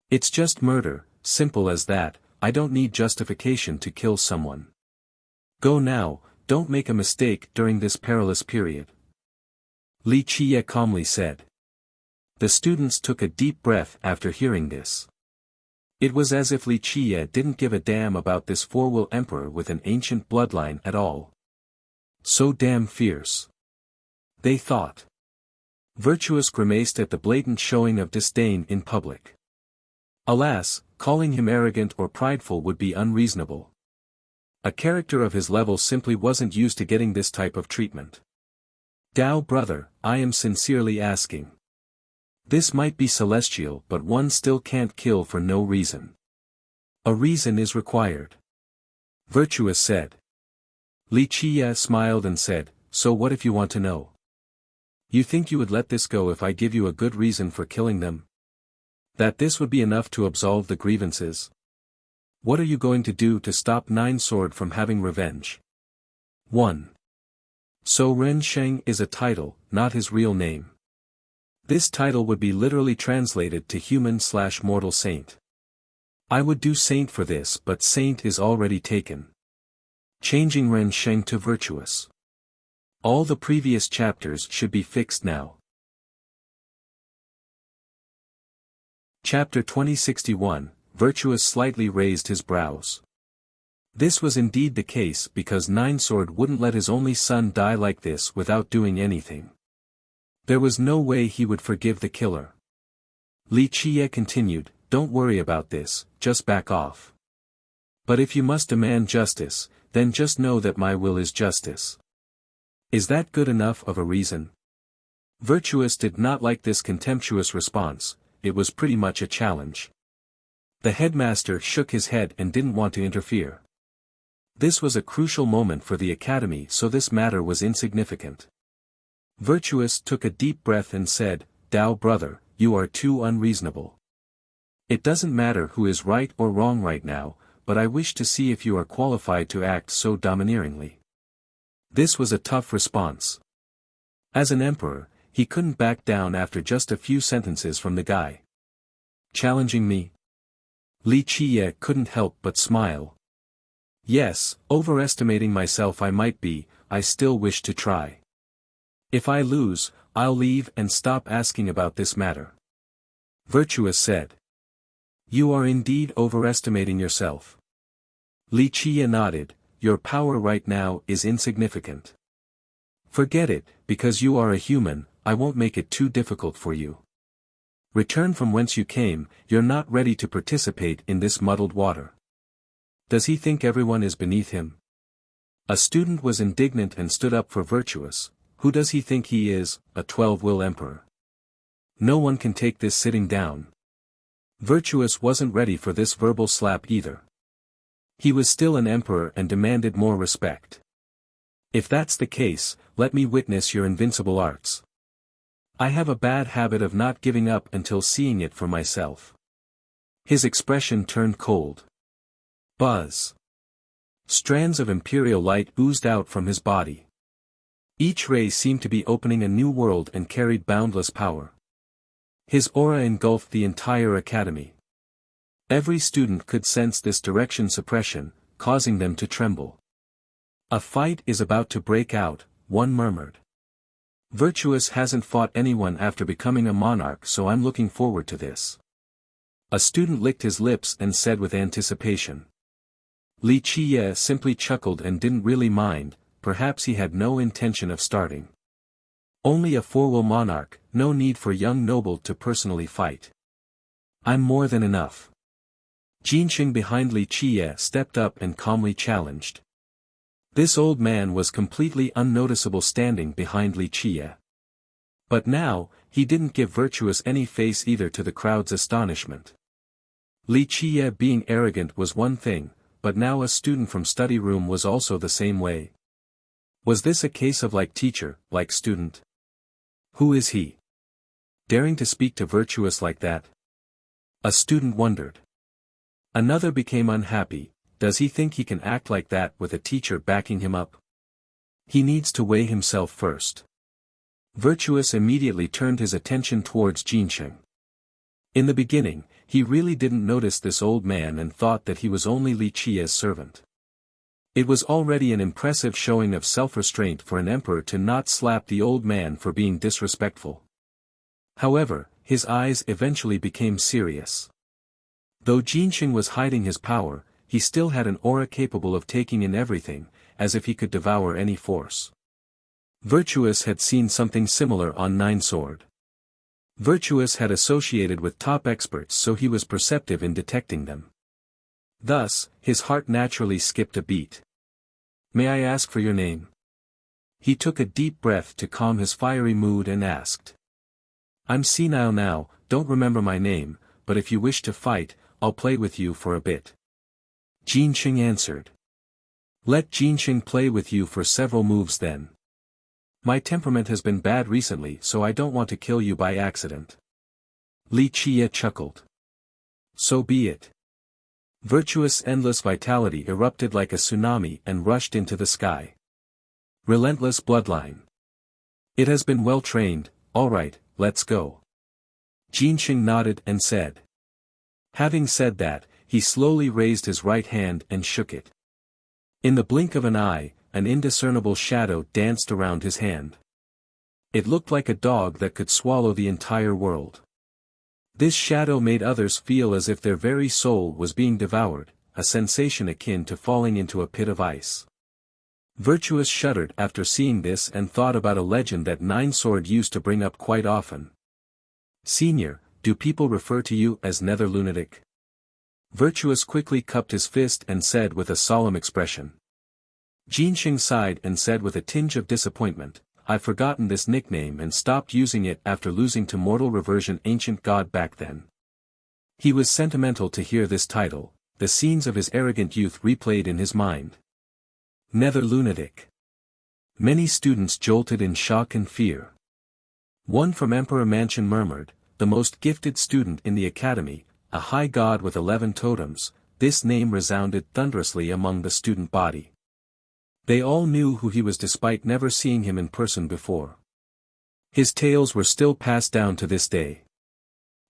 It's just murder, simple as that, I don't need justification to kill someone. Go now, don't make a mistake during this perilous period. Li Qiye calmly said. The students took a deep breath after hearing this. It was as if Li Qiye didn't give a damn about this four-will emperor with an ancient bloodline at all. So damn fierce. They thought. Virtuous grimaced at the blatant showing of disdain in public. Alas, calling him arrogant or prideful would be unreasonable. A character of his level simply wasn't used to getting this type of treatment. Dao brother, I am sincerely asking. This might be celestial but one still can't kill for no reason. A reason is required. Virtuous said. Li Qiye smiled and said, so what if you want to know? You think you would let this go if I give you a good reason for killing them? That this would be enough to absolve the grievances? What are you going to do to stop Nine Sword from having revenge? 1. So Ren Sheng is a title, not his real name. This title would be literally translated to human/mortal saint. I would do saint for this but saint is already taken. Changing Ren Sheng to virtuous. All the previous chapters should be fixed now. Chapter 2061, Virtuous slightly raised his brows. This was indeed the case because Nine Sword wouldn't let his only son die like this without doing anything. There was no way he would forgive the killer. Li Qiye continued, don't worry about this, just back off. But if you must demand justice, then just know that my will is justice. Is that good enough of a reason? Virtuous did not like this contemptuous response, it was pretty much a challenge. The headmaster shook his head and didn't want to interfere. This was a crucial moment for the academy, so this matter was insignificant. Virtuous took a deep breath and said, Dao brother, you are too unreasonable. It doesn't matter who is right or wrong right now, but I wish to see if you are qualified to act so domineeringly. This was a tough response. As an emperor, he couldn't back down after just a few sentences from the guy. Challenging me? Li Qiye couldn't help but smile. Yes, overestimating myself I might be, I still wish to try. If I lose, I'll leave and stop asking about this matter. Virtuous said. You are indeed overestimating yourself. Li Qiye nodded, your power right now is insignificant. Forget it, because you are a human, I won't make it too difficult for you. Return from whence you came, you're not ready to participate in this muddled water. Does he think everyone is beneath him? A student was indignant and stood up for Virtuous. Who does he think he is, a 12-will emperor? No one can take this sitting down. Virtuous wasn't ready for this verbal slap either. He was still an emperor and demanded more respect. If that's the case, let me witness your invincible arts. I have a bad habit of not giving up until seeing it for myself. His expression turned cold. Buzz. Strands of imperial light oozed out from his body. Each ray seemed to be opening a new world and carried boundless power. His aura engulfed the entire academy. Every student could sense this direction suppression, causing them to tremble. A fight is about to break out, one murmured. Virtuous hasn't fought anyone after becoming a monarch, so I'm looking forward to this. A student licked his lips and said with anticipation. Li Qiye simply chuckled and didn't really mind, perhaps he had no intention of starting. Only a 4-will monarch, no need for young noble to personally fight. I'm more than enough. Jinxing behind Li Qiye stepped up and calmly challenged. This old man was completely unnoticeable standing behind Li Qiye. But now, he didn't give Virtuous any face either to the crowd's astonishment. Li Qiye being arrogant was one thing, but now a student from study room was also the same way. Was this a case of like teacher, like student? Who is he? Daring to speak to Virtuous like that? A student wondered. Another became unhappy, does he think he can act like that with a teacher backing him up? He needs to weigh himself first. Virtuous immediately turned his attention towards Jinsheng. In the beginning, he really didn't notice this old man and thought that he was only Li Qia's servant. It was already an impressive showing of self-restraint for an emperor to not slap the old man for being disrespectful. However, his eyes eventually became serious. Though Jinsheng was hiding his power, he still had an aura capable of taking in everything, as if he could devour any force. Virtuous had seen something similar on Nine Sword. Virtuous had associated with top experts, so he was perceptive in detecting them. Thus, his heart naturally skipped a beat. "May I ask for your name?" He took a deep breath to calm his fiery mood and asked. "I'm senile now, don't remember my name, but if you wish to fight, I'll play with you for a bit." Jinsheng answered. "Let Jinsheng play with you for several moves then. My temperament has been bad recently, so I don't want to kill you by accident." Li Qia chuckled. "So be it." Virtuous' endless vitality erupted like a tsunami and rushed into the sky. Relentless bloodline. "It has been well trained, all right, let's go." Jinsheng nodded and said. Having said that, he slowly raised his right hand and shook it. In the blink of an eye, an indiscernible shadow danced around his hand. It looked like a dog that could swallow the entire world. This shadow made others feel as if their very soul was being devoured, a sensation akin to falling into a pit of ice. Virtuous shuddered after seeing this and thought about a legend that Nine Sword used to bring up quite often. "Senior, do people refer to you as Nether Lunatic?" Virtuous quickly cupped his fist and said with a solemn expression. Jinsheng sighed and said with a tinge of disappointment, "I've forgotten this nickname and stopped using it after losing to mortal reversion ancient god back then." He was sentimental to hear this title, the scenes of his arrogant youth replayed in his mind. Nether Lunatic. Many students jolted in shock and fear. One from Emperor Mansion murmured, "The most gifted student in the academy, a high god with 11 totems," this name resounded thunderously among the student body. They all knew who he was despite never seeing him in person before. His tales were still passed down to this day.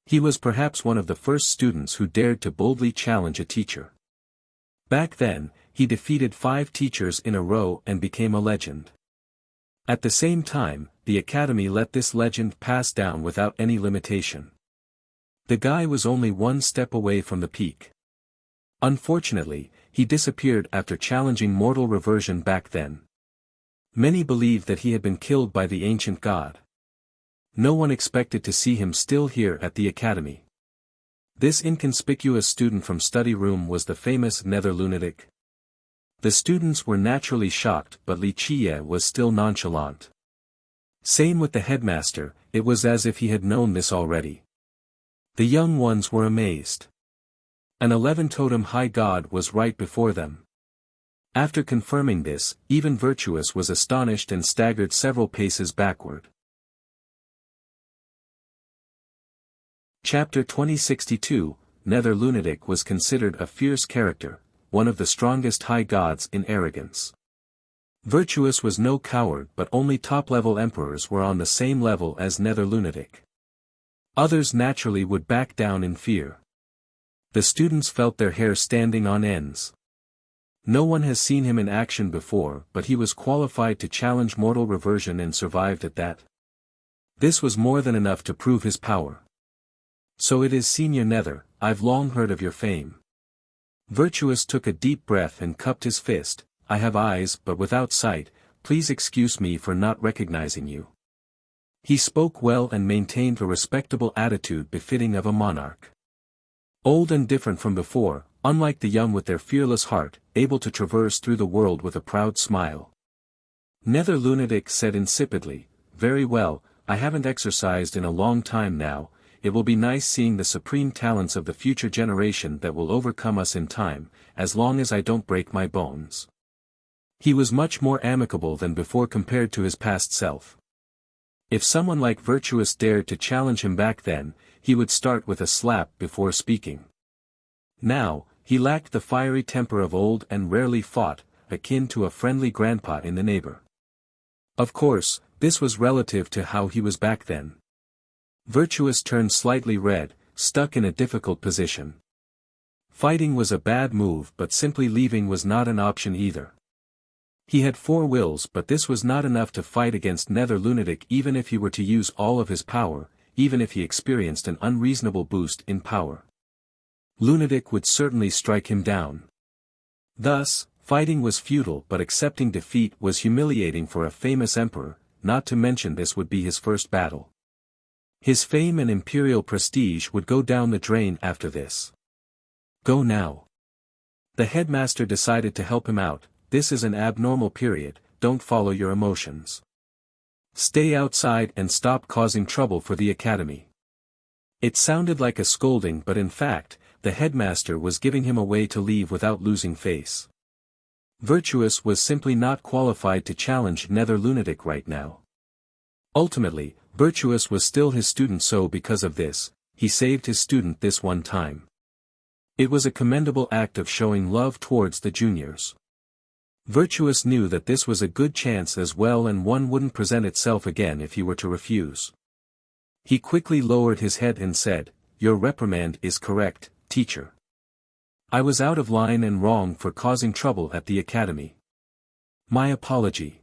He was perhaps one of the first students who dared to boldly challenge a teacher. Back then, he defeated 5 teachers in a row and became a legend. At the same time, the academy let this legend pass down without any limitation. The guy was only one step away from the peak. Unfortunately, he disappeared after challenging mortal reversion back then. Many believed that he had been killed by the ancient god. No one expected to see him still here at the academy. This inconspicuous student from study room was the famous Nether Lunatic. The students were naturally shocked, but Li Qia was still nonchalant. Same with the headmaster, it was as if he had known this already. The young ones were amazed. An 11-totem high god was right before them. After confirming this, even Virtuous was astonished and staggered several paces backward. Chapter 2062, Nether Lunatic was considered a fierce character, one of the strongest high gods in arrogance. Virtuous was no coward, but only top-level emperors were on the same level as Nether Lunatic. Others naturally would back down in fear. The students felt their hair standing on ends. No one has seen him in action before, but he was qualified to challenge mortal reversion and survived at that. This was more than enough to prove his power. "So it is Senior Nether, I've long heard of your fame." Virtuous took a deep breath and cupped his fist. "I have eyes but without sight, please excuse me for not recognizing you." He spoke well and maintained a respectable attitude befitting of a monarch. Old and different from before, unlike the young with their fearless heart, able to traverse through the world with a proud smile. Nether Lunatic said insipidly, "Very well, I haven't exercised in a long time now, it will be nice seeing the supreme talents of the future generation that will overcome us in time, as long as I don't break my bones." He was much more amicable than before compared to his past self. If someone like Virtuous dared to challenge him back then, he would start with a slap before speaking. Now, he lacked the fiery temper of old and rarely fought, akin to a friendly grandpa in the neighbor. Of course, this was relative to how he was back then. Virtuous turned slightly red, stuck in a difficult position. Fighting was a bad move, but simply leaving was not an option either. He had 4 wills, but this was not enough to fight against Nether Lunatic even if he were to use all of his power, even if he experienced an unreasonable boost in power. Lunatic would certainly strike him down. Thus, fighting was futile, but accepting defeat was humiliating for a famous emperor, not to mention this would be his first battle. His fame and imperial prestige would go down the drain after this. Go now. The headmaster decided to help him out. This is an abnormal period, don't follow your emotions. Stay outside and stop causing trouble for the academy. It sounded like a scolding, but in fact, the headmaster was giving him a way to leave without losing face. Virtuous was simply not qualified to challenge Nether Lunatic right now. Ultimately, Virtuous was still his student, so because of this, he saved his student this one time. It was a commendable act of showing love towards the juniors. Virtuous knew that this was a good chance as well, and one wouldn't present itself again if he were to refuse. He quickly lowered his head and said, "Your reprimand is correct, teacher. I was out of line and wrong for causing trouble at the academy. My apology."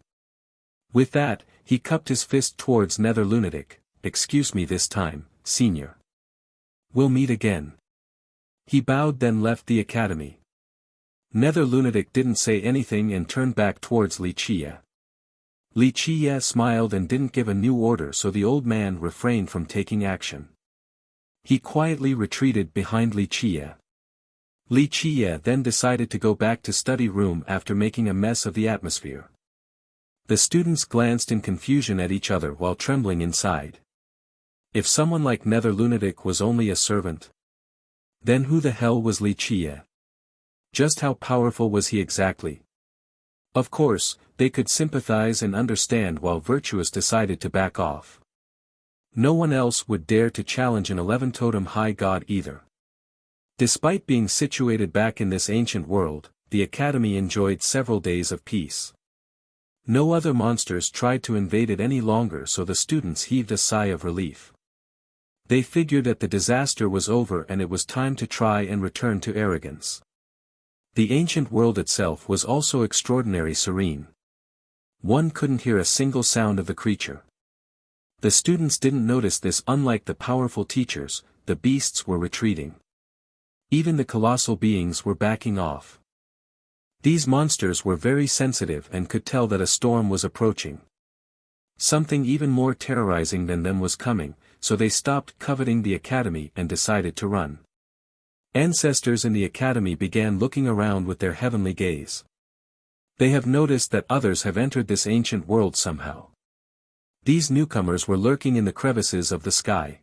With that, he cupped his fist towards Nether Lunatic. "Excuse me this time, senior. We'll meet again." He bowed, then left the academy. Nether Lunatic didn't say anything and turned back towards Wuxia. Wuxia smiled and didn't give a new order, so the old man refrained from taking action. He quietly retreated behind Wuxia. Wuxia then decided to go back to study room after making a mess of the atmosphere. The students glanced in confusion at each other while trembling inside. If someone like Nether Lunatic was only a servant, then who the hell was Wuxia? Just how powerful was he exactly? Of course, they could sympathize and understand while Virtuous decided to back off. No one else would dare to challenge an 11-totem high god either. Despite being situated back in this ancient world, the academy enjoyed several days of peace. No other monsters tried to invade it any longer, so the students heaved a sigh of relief. They figured that the disaster was over and it was time to try and return to arrogance. The ancient world itself was also extraordinarily serene. One couldn't hear a single sound of the creature. The students didn't notice this. Unlike the powerful teachers, the beasts were retreating. Even the colossal beings were backing off. These monsters were very sensitive and could tell that a storm was approaching. Something even more terrorizing than them was coming, so they stopped coveting the academy and decided to run. Ancestors in the academy began looking around with their heavenly gaze. They have noticed that others have entered this ancient world somehow. These newcomers were lurking in the crevices of the sky.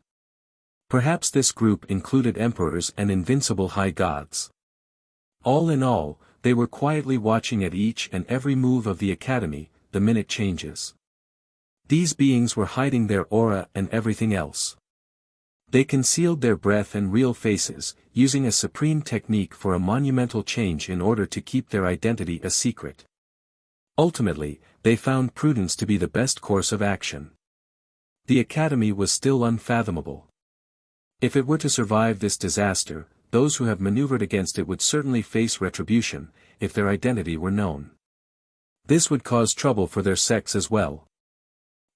Perhaps this group included emperors and invincible high gods. All in all, they were quietly watching at each and every move of the academy, the minute changes. These beings were hiding their aura and everything else. They concealed their breath and real faces, using a supreme technique for a monumental change in order to keep their identity a secret. Ultimately, they found prudence to be the best course of action. The academy was still unfathomable. If it were to survive this disaster, those who have maneuvered against it would certainly face retribution, if their identity were known. This would cause trouble for their sects as well.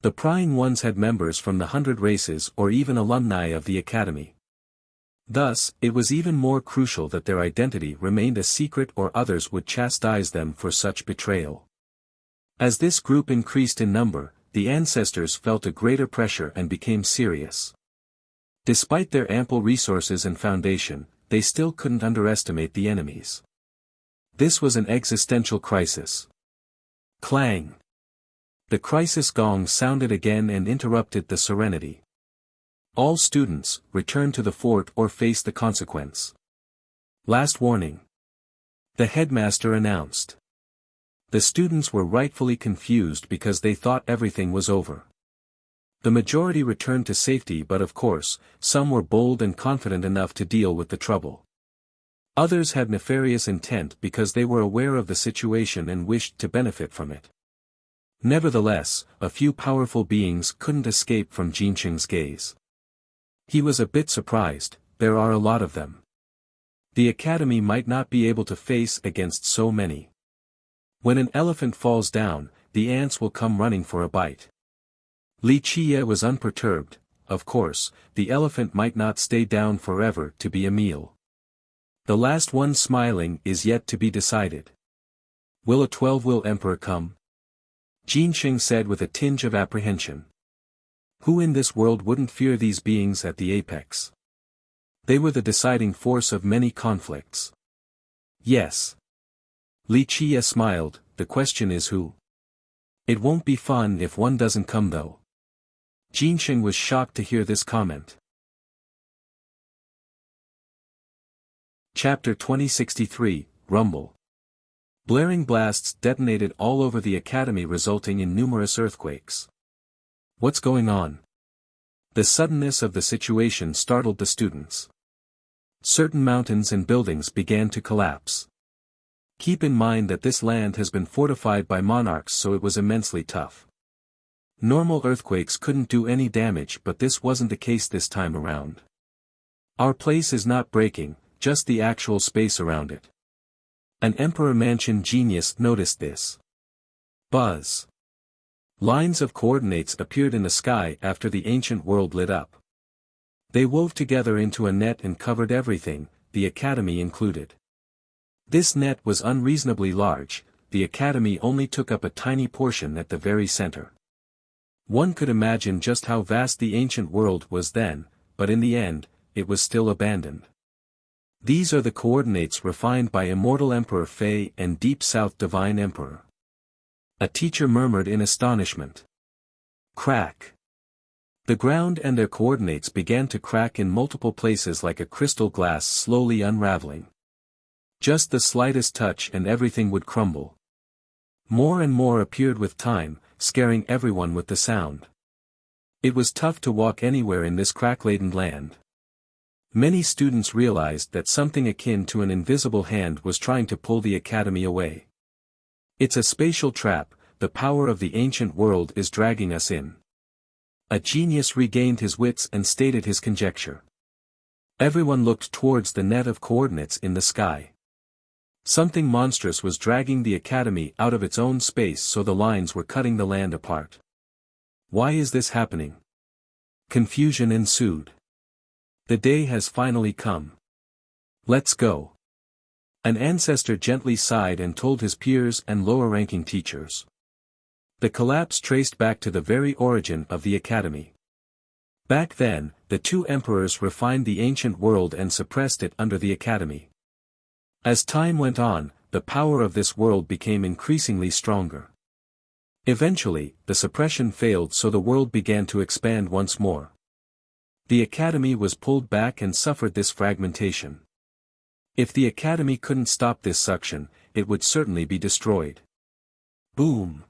The prying ones had members from the 100 races or even alumni of the academy. Thus, it was even more crucial that their identity remained a secret, or others would chastise them for such betrayal. As this group increased in number, the ancestors felt a greater pressure and became serious. Despite their ample resources and foundation, they still couldn't underestimate the enemies. This was an existential crisis. Clang! The crisis gong sounded again and interrupted the serenity. All students, return to the fort or face the consequence. Last warning. The headmaster announced. The students were rightfully confused because they thought everything was over. The majority returned to safety, but of course, some were bold and confident enough to deal with the trouble. Others had nefarious intent because they were aware of the situation and wished to benefit from it. Nevertheless, a few powerful beings couldn't escape from Jinsheng's gaze. He was a bit surprised. There are a lot of them. The academy might not be able to face against so many. When an elephant falls down, the ants will come running for a bite. Li Qie was unperturbed. Of course, the elephant might not stay down forever to be a meal. The last one smiling is yet to be decided. Will a 12-will emperor come? Jinsheng said with a tinge of apprehension. Who in this world wouldn't fear these beings at the apex? They were the deciding force of many conflicts. Yes. Li Qie smiled, the question is who? It won't be fun if one doesn't come though. Jinsheng was shocked to hear this comment. Chapter 2063, Rumble. Blaring blasts detonated all over the academy resulting in numerous earthquakes. What's going on? The suddenness of the situation startled the students. Certain mountains and buildings began to collapse. Keep in mind that this land has been fortified by monarchs, so it was immensely tough. Normal earthquakes couldn't do any damage, but this wasn't the case this time around. Our place is not breaking, just the actual space around it. An Emperor Mansion genius noticed this. Buzz. Lines of coordinates appeared in the sky after the ancient world lit up. They wove together into a net and covered everything, the academy included. This net was unreasonably large, the academy only took up a tiny portion at the very center. One could imagine just how vast the ancient world was then, but in the end, it was still abandoned. These are the coordinates refined by Immortal Emperor Fei and Deep South Divine Emperor. A teacher murmured in astonishment. Crack. The ground and their coordinates began to crack in multiple places like a crystal glass slowly unraveling. Just the slightest touch and everything would crumble. More and more appeared with time, scaring everyone with the sound. It was tough to walk anywhere in this crack-laden land. Many students realized that something akin to an invisible hand was trying to pull the academy away. It's a spatial trap, the power of the ancient world is dragging us in. A genius regained his wits and stated his conjecture. Everyone looked towards the net of coordinates in the sky. Something monstrous was dragging the academy out of its own space, so the lines were cutting the land apart. Why is this happening? Confusion ensued. The day has finally come. Let's go. An ancestor gently sighed and told his peers and lower-ranking teachers. The collapse traced back to the very origin of the academy. Back then, the two emperors refined the ancient world and suppressed it under the academy. As time went on, the power of this world became increasingly stronger. Eventually, the suppression failed, so the world began to expand once more. The academy was pulled back and suffered this fragmentation. If the academy couldn't stop this suction, it would certainly be destroyed. Boom!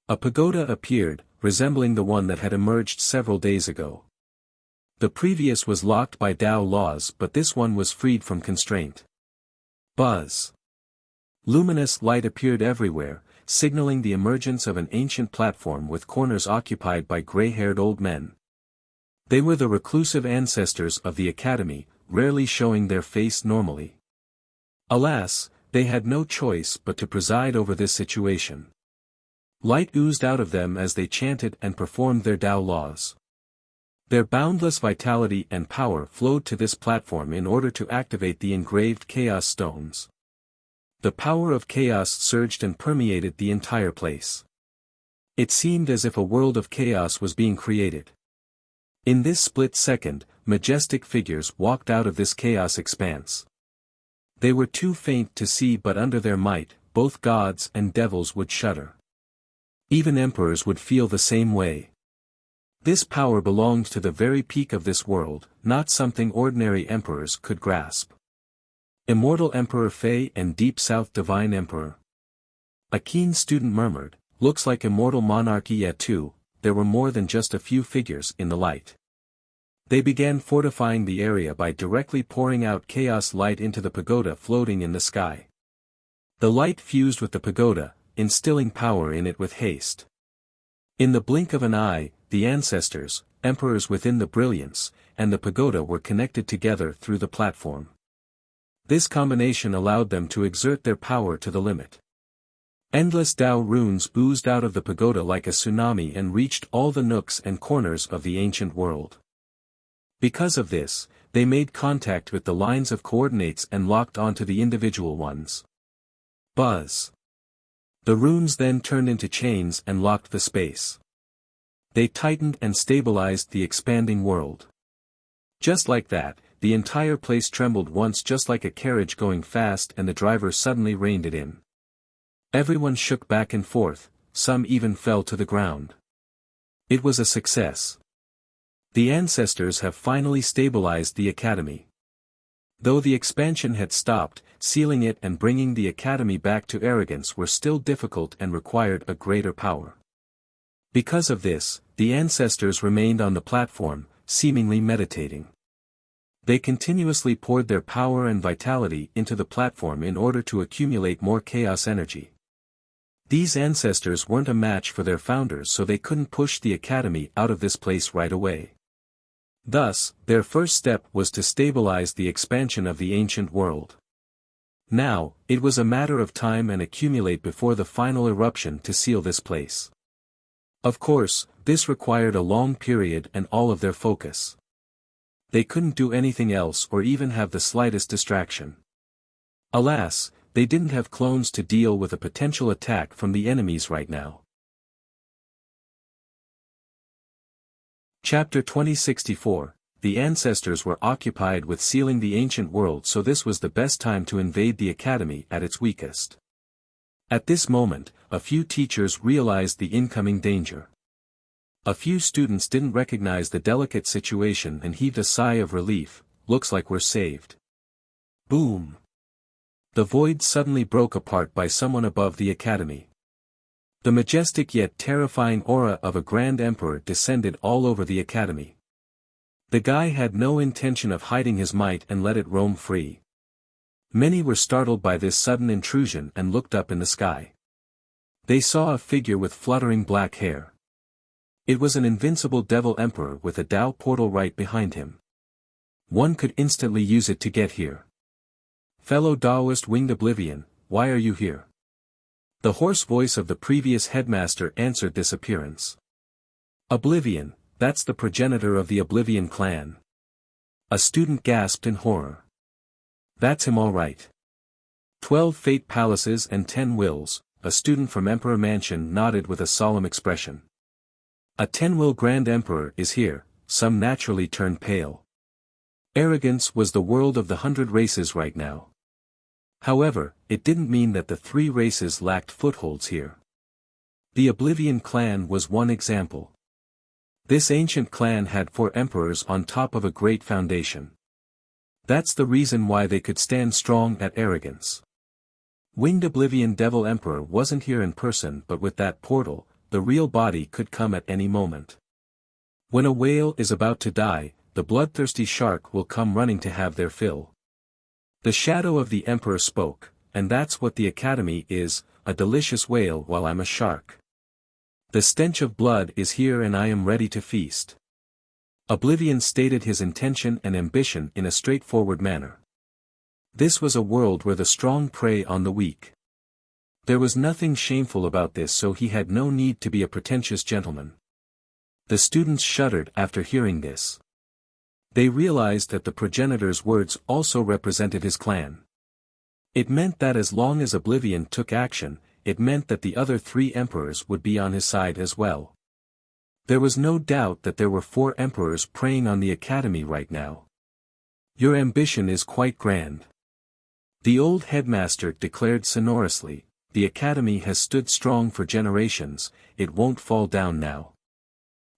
A pagoda appeared, resembling the one that had emerged several days ago. The previous was locked by Tao laws, but this one was freed from constraint. Buzz! Luminous light appeared everywhere, signaling the emergence of an ancient platform with corners occupied by gray-haired old men. They were the reclusive ancestors of the academy, rarely showing their face normally. Alas, they had no choice but to preside over this situation. Light oozed out of them as they chanted and performed their Tao laws. Their boundless vitality and power flowed to this platform in order to activate the engraved chaos stones. The power of chaos surged and permeated the entire place. It seemed as if a world of chaos was being created. In this split second, majestic figures walked out of this chaos expanse. They were too faint to see, but under their might, both gods and devils would shudder. Even emperors would feel the same way. This power belonged to the very peak of this world, not something ordinary emperors could grasp. Immortal Emperor Fei and Deep South Divine Emperor. A keen student murmured, looks like immortal monarchy. Yet too, there were more than just a few figures in the light. They began fortifying the area by directly pouring out chaos light into the pagoda floating in the sky. The light fused with the pagoda, instilling power in it with haste. In the blink of an eye, the ancestors, emperors within the brilliance, and the pagoda were connected together through the platform. This combination allowed them to exert their power to the limit. Endless Tao runes oozed out of the pagoda like a tsunami and reached all the nooks and corners of the ancient world. Because of this, they made contact with the lines of coordinates and locked onto the individual ones. Buzz. The runes then turned into chains and locked the space. They tightened and stabilized the expanding world. Just like that, the entire place trembled once, just like a carriage going fast and the driver suddenly reined it in. Everyone shook back and forth, some even fell to the ground. It was a success. The ancestors have finally stabilized the academy. Though the expansion had stopped, sealing it and bringing the academy back to arrogance were still difficult and required a greater power. Because of this, the ancestors remained on the platform, seemingly meditating. They continuously poured their power and vitality into the platform in order to accumulate more chaos energy. These ancestors weren't a match for their founders, so they couldn't push the academy out of this place right away. Thus, their first step was to stabilize the expansion of the ancient world. Now, it was a matter of time and accumulate before the final eruption to seal this place. Of course, this required a long period and all of their focus. They couldn't do anything else or even have the slightest distraction. Alas, they didn't have clones to deal with a potential attack from the enemies right now. Chapter 2064. The ancestors were occupied with sealing the ancient world, so this was the best time to invade the academy at its weakest. At this moment, a few teachers realized the incoming danger. A few students didn't recognize the delicate situation and heaved a sigh of relief. Looks like we're saved. Boom! The void suddenly broke apart by someone above the academy. The majestic yet terrifying aura of a grand emperor descended all over the academy. The guy had no intention of hiding his might and let it roam free. Many were startled by this sudden intrusion and looked up in the sky. They saw a figure with fluttering black hair. It was an invincible devil emperor with a Tao portal right behind him. One could instantly use it to get here. Fellow Taoist Winged Oblivion, why are you here? The hoarse voice of the previous headmaster answered this appearance. Oblivion, that's the progenitor of the Oblivion clan. A student gasped in horror. That's him all right. 12 Fate Palaces and 10 Wills, a student from Emperor Mansion nodded with a solemn expression. A 10-will Grand Emperor is here, some naturally turned pale. Arrogance was the world of the 100 races right now. However, it didn't mean that the 3 races lacked footholds here. The Oblivion clan was one example. This ancient clan had 4 emperors on top of a great foundation. That's the reason why they could stand strong at arrogance. Winged Oblivion Devil Emperor wasn't here in person, but with that portal, the real body could come at any moment. When a whale is about to die, the bloodthirsty shark will come running to have their fill. The shadow of the emperor spoke, and that's what the academy is, a delicious whale while I'm a shark. The stench of blood is here and I am ready to feast. Oblivion stated his intention and ambition in a straightforward manner. This was a world where the strong prey on the weak. There was nothing shameful about this, so he had no need to be a pretentious gentleman. The students shuddered after hearing this. They realized that the progenitor's words also represented his clan. It meant that as long as Oblivion took action, it meant that the other 3 emperors would be on his side as well. There was no doubt that there were 4 emperors preying on the academy right now. Your ambition is quite grand. The old headmaster declared sonorously, the academy has stood strong for generations, it won't fall down now.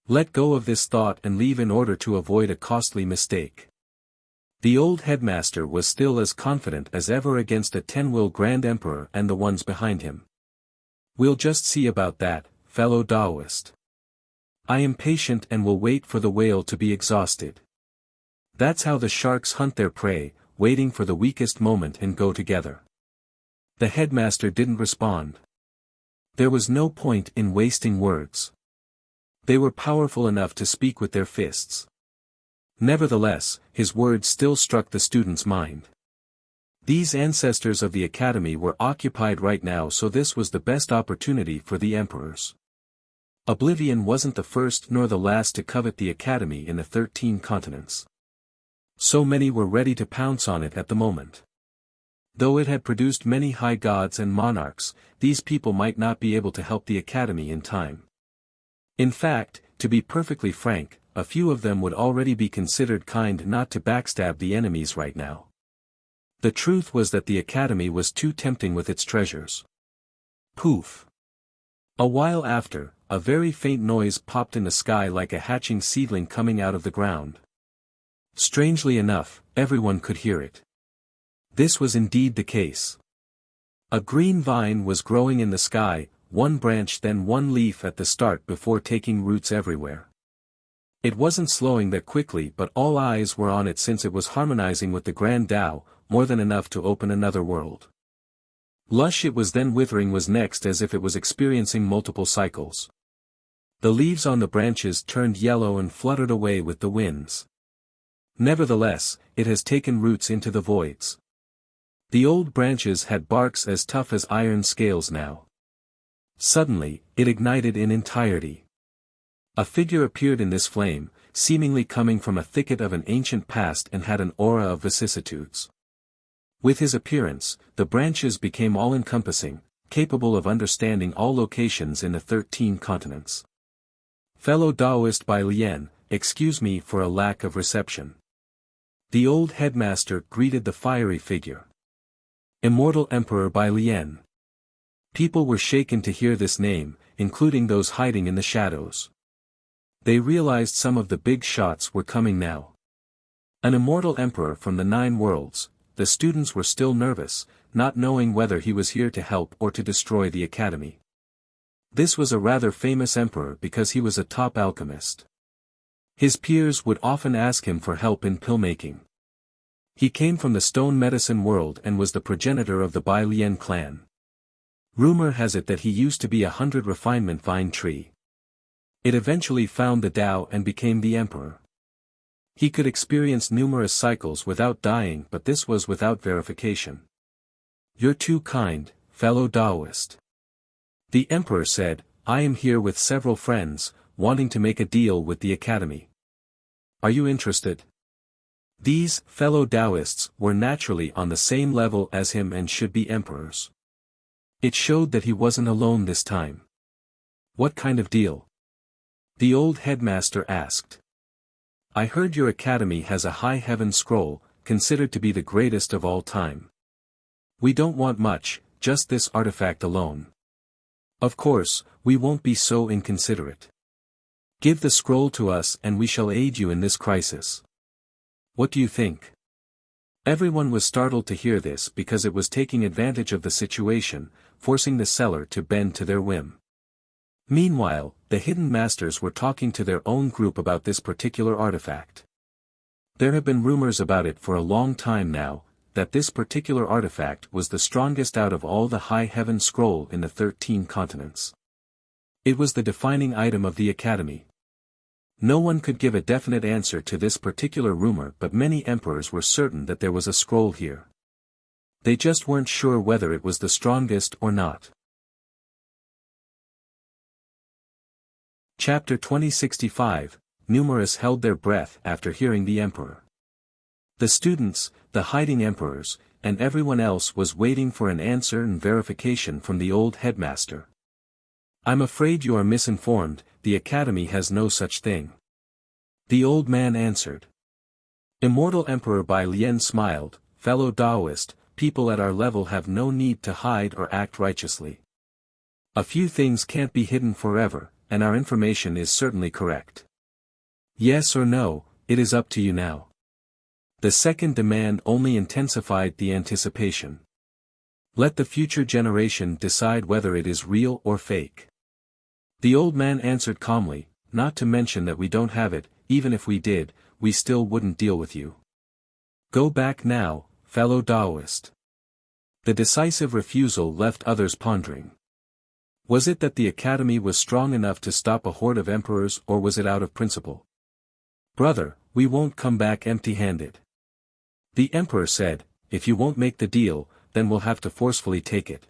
Let go of this thought and leave in order to avoid a costly mistake. The old headmaster was still as confident as ever against a 10-will Grand Emperor and the ones behind him. We'll just see about that, fellow Taoist. I am patient and will wait for the whale to be exhausted. That's how the sharks hunt their prey, waiting for the weakest moment and go together. The headmaster didn't respond. There was no point in wasting words. They were powerful enough to speak with their fists. Nevertheless, his words still struck the student's mind. These ancestors of the academy were occupied right now, so this was the best opportunity for the emperors. Oblivion wasn't the first nor the last to covet the academy in the 13 continents. So many were ready to pounce on it at the moment. Though it had produced many high gods and monarchs, these people might not be able to help the academy in time. In fact, to be perfectly frank, a few of them would already be considered kind not to backstab the enemies right now. The truth was that the academy was too tempting with its treasures. Poof! A while after, a very faint noise popped in the sky like a hatching seedling coming out of the ground. Strangely enough, everyone could hear it. This was indeed the case. A green vine was growing in the sky, one branch then one leaf at the start before taking roots everywhere. It wasn't slowing that quickly, but all eyes were on it since it was harmonizing with the Grand Tao, more than enough to open another world. Lush it was, then withering was next, as if it was experiencing multiple cycles. The leaves on the branches turned yellow and fluttered away with the winds. Nevertheless, it has taken roots into the voids. The old branches had barks as tough as iron scales now. Suddenly, it ignited in entirety. A figure appeared in this flame, seemingly coming from a thicket of an ancient past, and had an aura of vicissitudes. With his appearance, the branches became all-encompassing, capable of understanding all locations in the 13 continents. Fellow Taoist Bai Lian, excuse me for a lack of reception. The old headmaster greeted the fiery figure. Immortal Emperor Bai Lian. People were shaken to hear this name, including those hiding in the shadows. They realized some of the big shots were coming now. An immortal emperor from the 9 worlds. The students were still nervous, not knowing whether he was here to help or to destroy the academy. This was a rather famous emperor because he was a top alchemist. His peers would often ask him for help in pill making. He came from the stone medicine world and was the progenitor of the Bai Lian clan. Rumor has it that he used to be 100 refinement vine tree. It eventually found the Tao and became the emperor. He could experience numerous cycles without dying, but this was without verification. You're too kind, fellow Taoist. The emperor said, I am here with several friends, wanting to make a deal with the academy. Are you interested? These fellow Taoists were naturally on the same level as him and should be emperors. It showed that he wasn't alone this time. What kind of deal? The old headmaster asked. I heard your academy has a high heaven scroll, considered to be the greatest of all time. We don't want much, just this artifact alone. Of course, we won't be so inconsiderate. Give the scroll to us and we shall aid you in this crisis. What do you think? Everyone was startled to hear this because it was taking advantage of the situation, forcing the seller to bend to their whim. Meanwhile, the hidden masters were talking to their own group about this particular artifact. There have been rumors about it for a long time now, that this particular artifact was the strongest out of all the high heaven scroll in the 13 continents. It was the defining item of the academy. No one could give a definite answer to this particular rumor, but many emperors were certain that there was a scroll here. They just weren't sure whether it was the strongest or not. Chapter 2065, Numerous held their breath after hearing the emperor. The students, the hiding emperors, and everyone else was waiting for an answer and verification from the old headmaster. I'm afraid you are misinformed, the academy has no such thing. The old man answered. Immortal Emperor Bai Lian smiled, fellow Taoist, people at our level have no need to hide or act righteously. A few things can't be hidden forever, and our information is certainly correct. Yes or no, it is up to you now. The second demand only intensified the anticipation. Let the future generation decide whether it is real or fake. The old man answered calmly, not to mention that we don't have it, even if we did, we still wouldn't deal with you. Go back now, fellow Taoist. The decisive refusal left others pondering. Was it that the academy was strong enough to stop a horde of emperors, or was it out of principle? Brother, we won't come back empty-handed. The emperor said, if you won't make the deal, then we'll have to forcefully take it.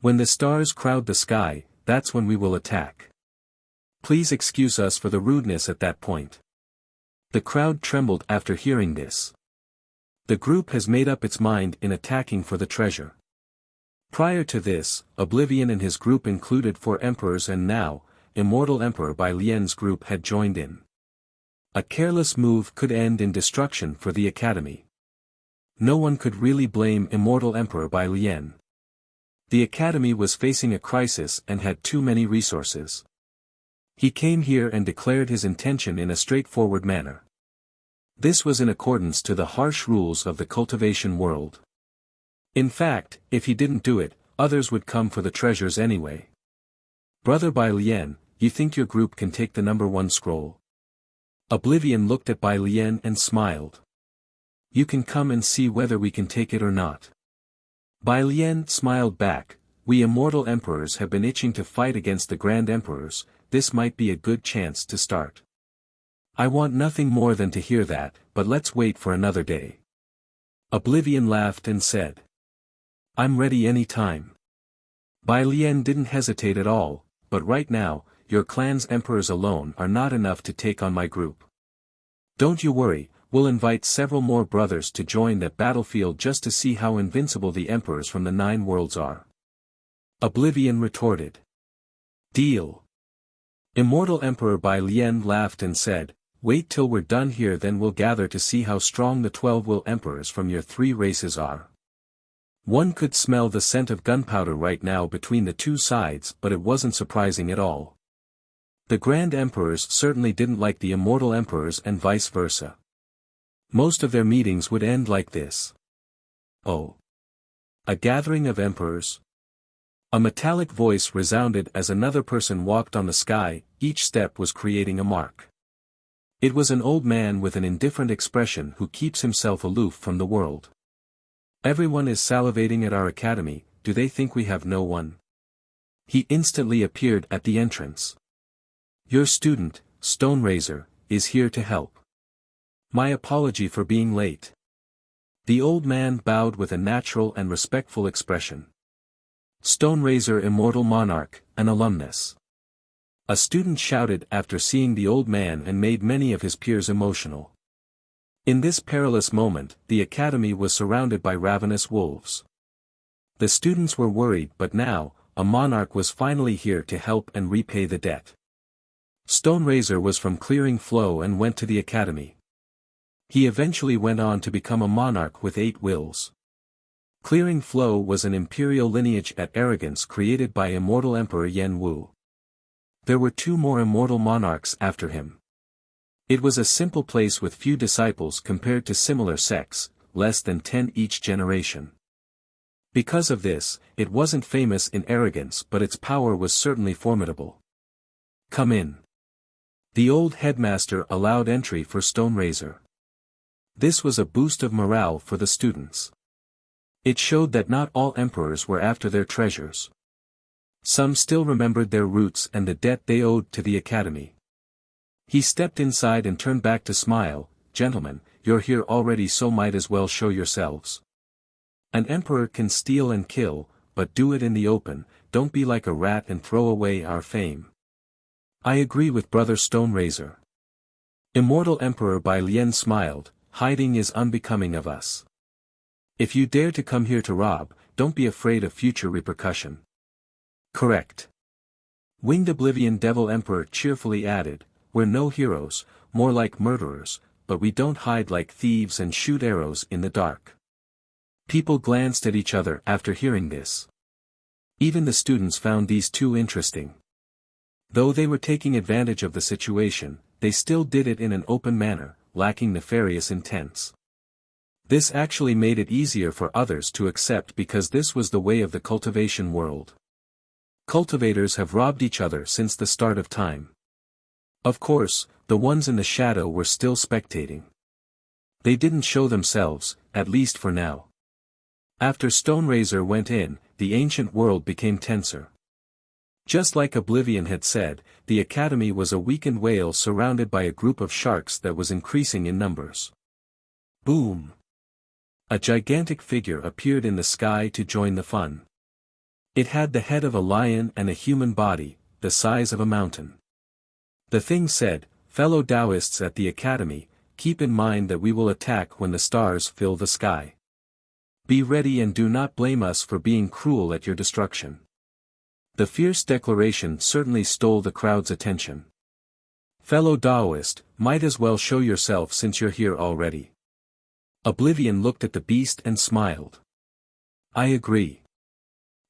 When the stars crowd the sky, that's when we will attack. Please excuse us for the rudeness at that point. The crowd trembled after hearing this. The group has made up its mind in attacking for the treasure. Prior to this, Oblivion and his group included 4 emperors, and now, Immortal Emperor Bai Lian's group had joined in. A careless move could end in destruction for the academy. No one could really blame Immortal Emperor Bai Lian. The academy was facing a crisis and had too many resources. He came here and declared his intention in a straightforward manner. This was in accordance to the harsh rules of the cultivation world. In fact, if he didn't do it, others would come for the treasures anyway. Brother Bai Lian, you think your group can take the number 1 scroll? Oblivion looked at Bai Lian and smiled. You can come and see whether we can take it or not. Bai Lian smiled back, we immortal emperors have been itching to fight against the grand emperors, this might be a good chance to start. I want nothing more than to hear that, but let's wait for another day. Oblivion laughed and said. I'm ready any time. Bai Lian didn't hesitate at all, but right now, your clan's emperors alone are not enough to take on my group. Don't you worry, we'll invite several more brothers to join that battlefield just to see how invincible the emperors from the 9 worlds are. Oblivion retorted. Deal. Immortal Emperor Bai Lian laughed and said, wait till we're done here, then we'll gather to see how strong the 12 will emperors from your 3 races are. One could smell the scent of gunpowder right now between the 2 sides, but it wasn't surprising at all. The Grand Emperors certainly didn't like the Immortal Emperors and vice versa. Most of their meetings would end like this. Oh. A gathering of emperors? A metallic voice resounded as another person walked on the sky, each step was creating a mark. It was an old man with an indifferent expression who keeps himself aloof from the world. Everyone is salivating at our academy, do they think we have no one? He instantly appeared at the entrance. Your student, Stone Razor, is here to help. My apology for being late. The old man bowed with a natural and respectful expression. Stone Razor Immortal Monarch, an alumnus. A student shouted after seeing the old man and made many of his peers emotional. In this perilous moment, the academy was surrounded by ravenous wolves. The students were worried, but now, a monarch was finally here to help and repay the debt. Stone Razor was from Clearing Flow and went to the academy. He eventually went on to become a monarch with 8 wills. Clearing Flow was an imperial lineage at Arrogance created by Immortal Emperor Yen Wu. There were 2 more immortal monarchs after him. It was a simple place with few disciples compared to similar sects, less than 10 each generation. Because of this, it wasn't famous in Arrogance, but its power was certainly formidable. Come in. The old headmaster allowed entry for Stone Razor. This was a boost of morale for the students. It showed that not all emperors were after their treasures. Some still remembered their roots and the debt they owed to the academy. He stepped inside and turned back to smile, gentlemen, you're here already, so might as well show yourselves. An emperor can steal and kill, but do it in the open, don't be like a rat and throw away our fame. I agree with Brother Stone Razor. Immortal Emperor Bai Lian smiled, hiding is unbecoming of us. If you dare to come here to rob, don't be afraid of future repercussion. Correct. Winged Oblivion Devil Emperor cheerfully added, we're no heroes, more like murderers, but we don't hide like thieves and shoot arrows in the dark. People glanced at each other after hearing this. Even the students found these 2 interesting. Though they were taking advantage of the situation, they still did it in an open manner, lacking nefarious intents. This actually made it easier for others to accept because this was the way of the cultivation world. Cultivators have robbed each other since the start of time. Of course, the ones in the shadow were still spectating. They didn't show themselves, at least for now. After Stonerazor went in, the ancient world became tenser. Just like Oblivion had said, the Academy was a weakened whale surrounded by a group of sharks that was increasing in numbers. Boom! A gigantic figure appeared in the sky to join the fun. It had the head of a lion and a human body, the size of a mountain. The thing said, "Fellow Taoists at the Academy, keep in mind that we will attack when the stars fill the sky. Be ready and do not blame us for being cruel at your destruction." The fierce declaration certainly stole the crowd's attention. "Fellow Taoist, might as well show yourself since you're here already." Oblivion looked at the beast and smiled. "I agree.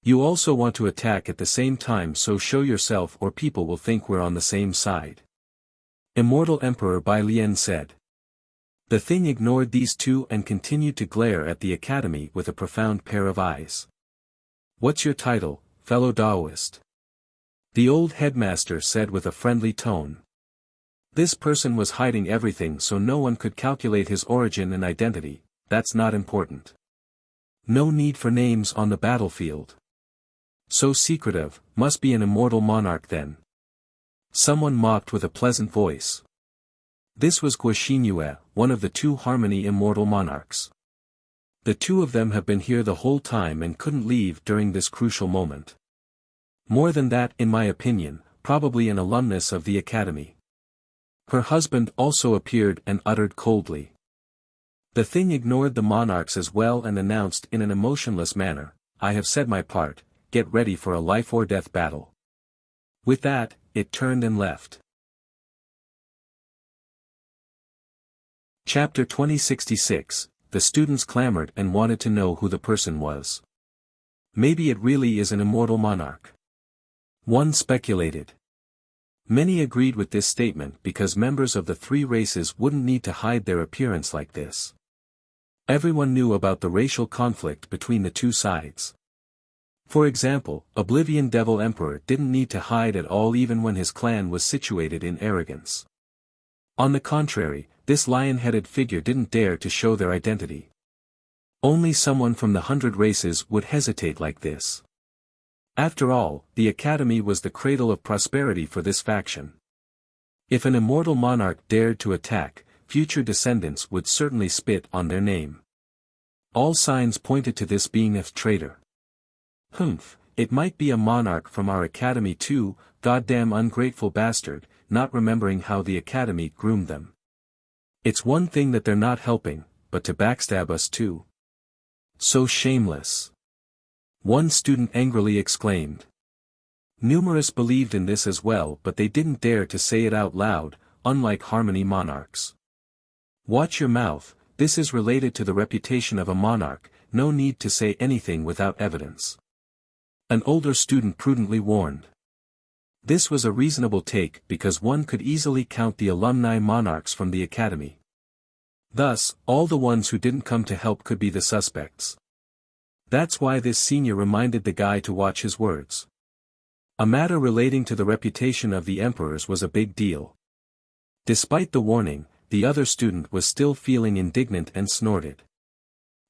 You also want to attack at the same time, so show yourself or people will think we're on the same side." Immortal Emperor Bai Lian said. The thing ignored these two and continued to glare at the Academy with a profound pair of eyes. "What's your title, fellow Taoist?" the old headmaster said with a friendly tone. This person was hiding everything so no one could calculate his origin and identity. That's not important. No need for names on the battlefield. So secretive, must be an immortal monarch then. Someone mocked with a pleasant voice. This was Guoxingyue, one of the two Harmony immortal monarchs. The two of them have been here the whole time and couldn't leave during this crucial moment. More than that, in my opinion, probably an alumnus of the Academy. Her husband also appeared and uttered coldly. The thing ignored the monarchs as well and announced in an emotionless manner, "I have said my part, get ready for a life-or-death battle." With that, it turned and left. Chapter 2066, the students clamored and wanted to know who the person was. Maybe it really is an immortal monarch. One speculated. Many agreed with this statement because members of the three races wouldn't need to hide their appearance like this. Everyone knew about the racial conflict between the two sides. For example, Oblivion Devil Emperor didn't need to hide at all even when his clan was situated in arrogance. On the contrary, this lion-headed figure didn't dare to show their identity. Only someone from the 100 races would hesitate like this. After all, the Academy was the cradle of prosperity for this faction. If an immortal monarch dared to attack, future descendants would certainly spit on their name. All signs pointed to this being a traitor. Humph, it might be a monarch from our Academy too, goddamn ungrateful bastard, not remembering how the Academy groomed them. It's one thing that they're not helping, but to backstab us too. So shameless. One student angrily exclaimed. Numerous believed in this as well, but they didn't dare to say it out loud, unlike Harmony monarchs. Watch your mouth, this is related to the reputation of a monarch, no need to say anything without evidence. An older student prudently warned. This was a reasonable take because one could easily count the alumni monarchs from the Academy. Thus, all the ones who didn't come to help could be the suspects. That's why this senior reminded the guy to watch his words. A matter relating to the reputation of the emperors was a big deal. Despite the warning, the other student was still feeling indignant and snorted.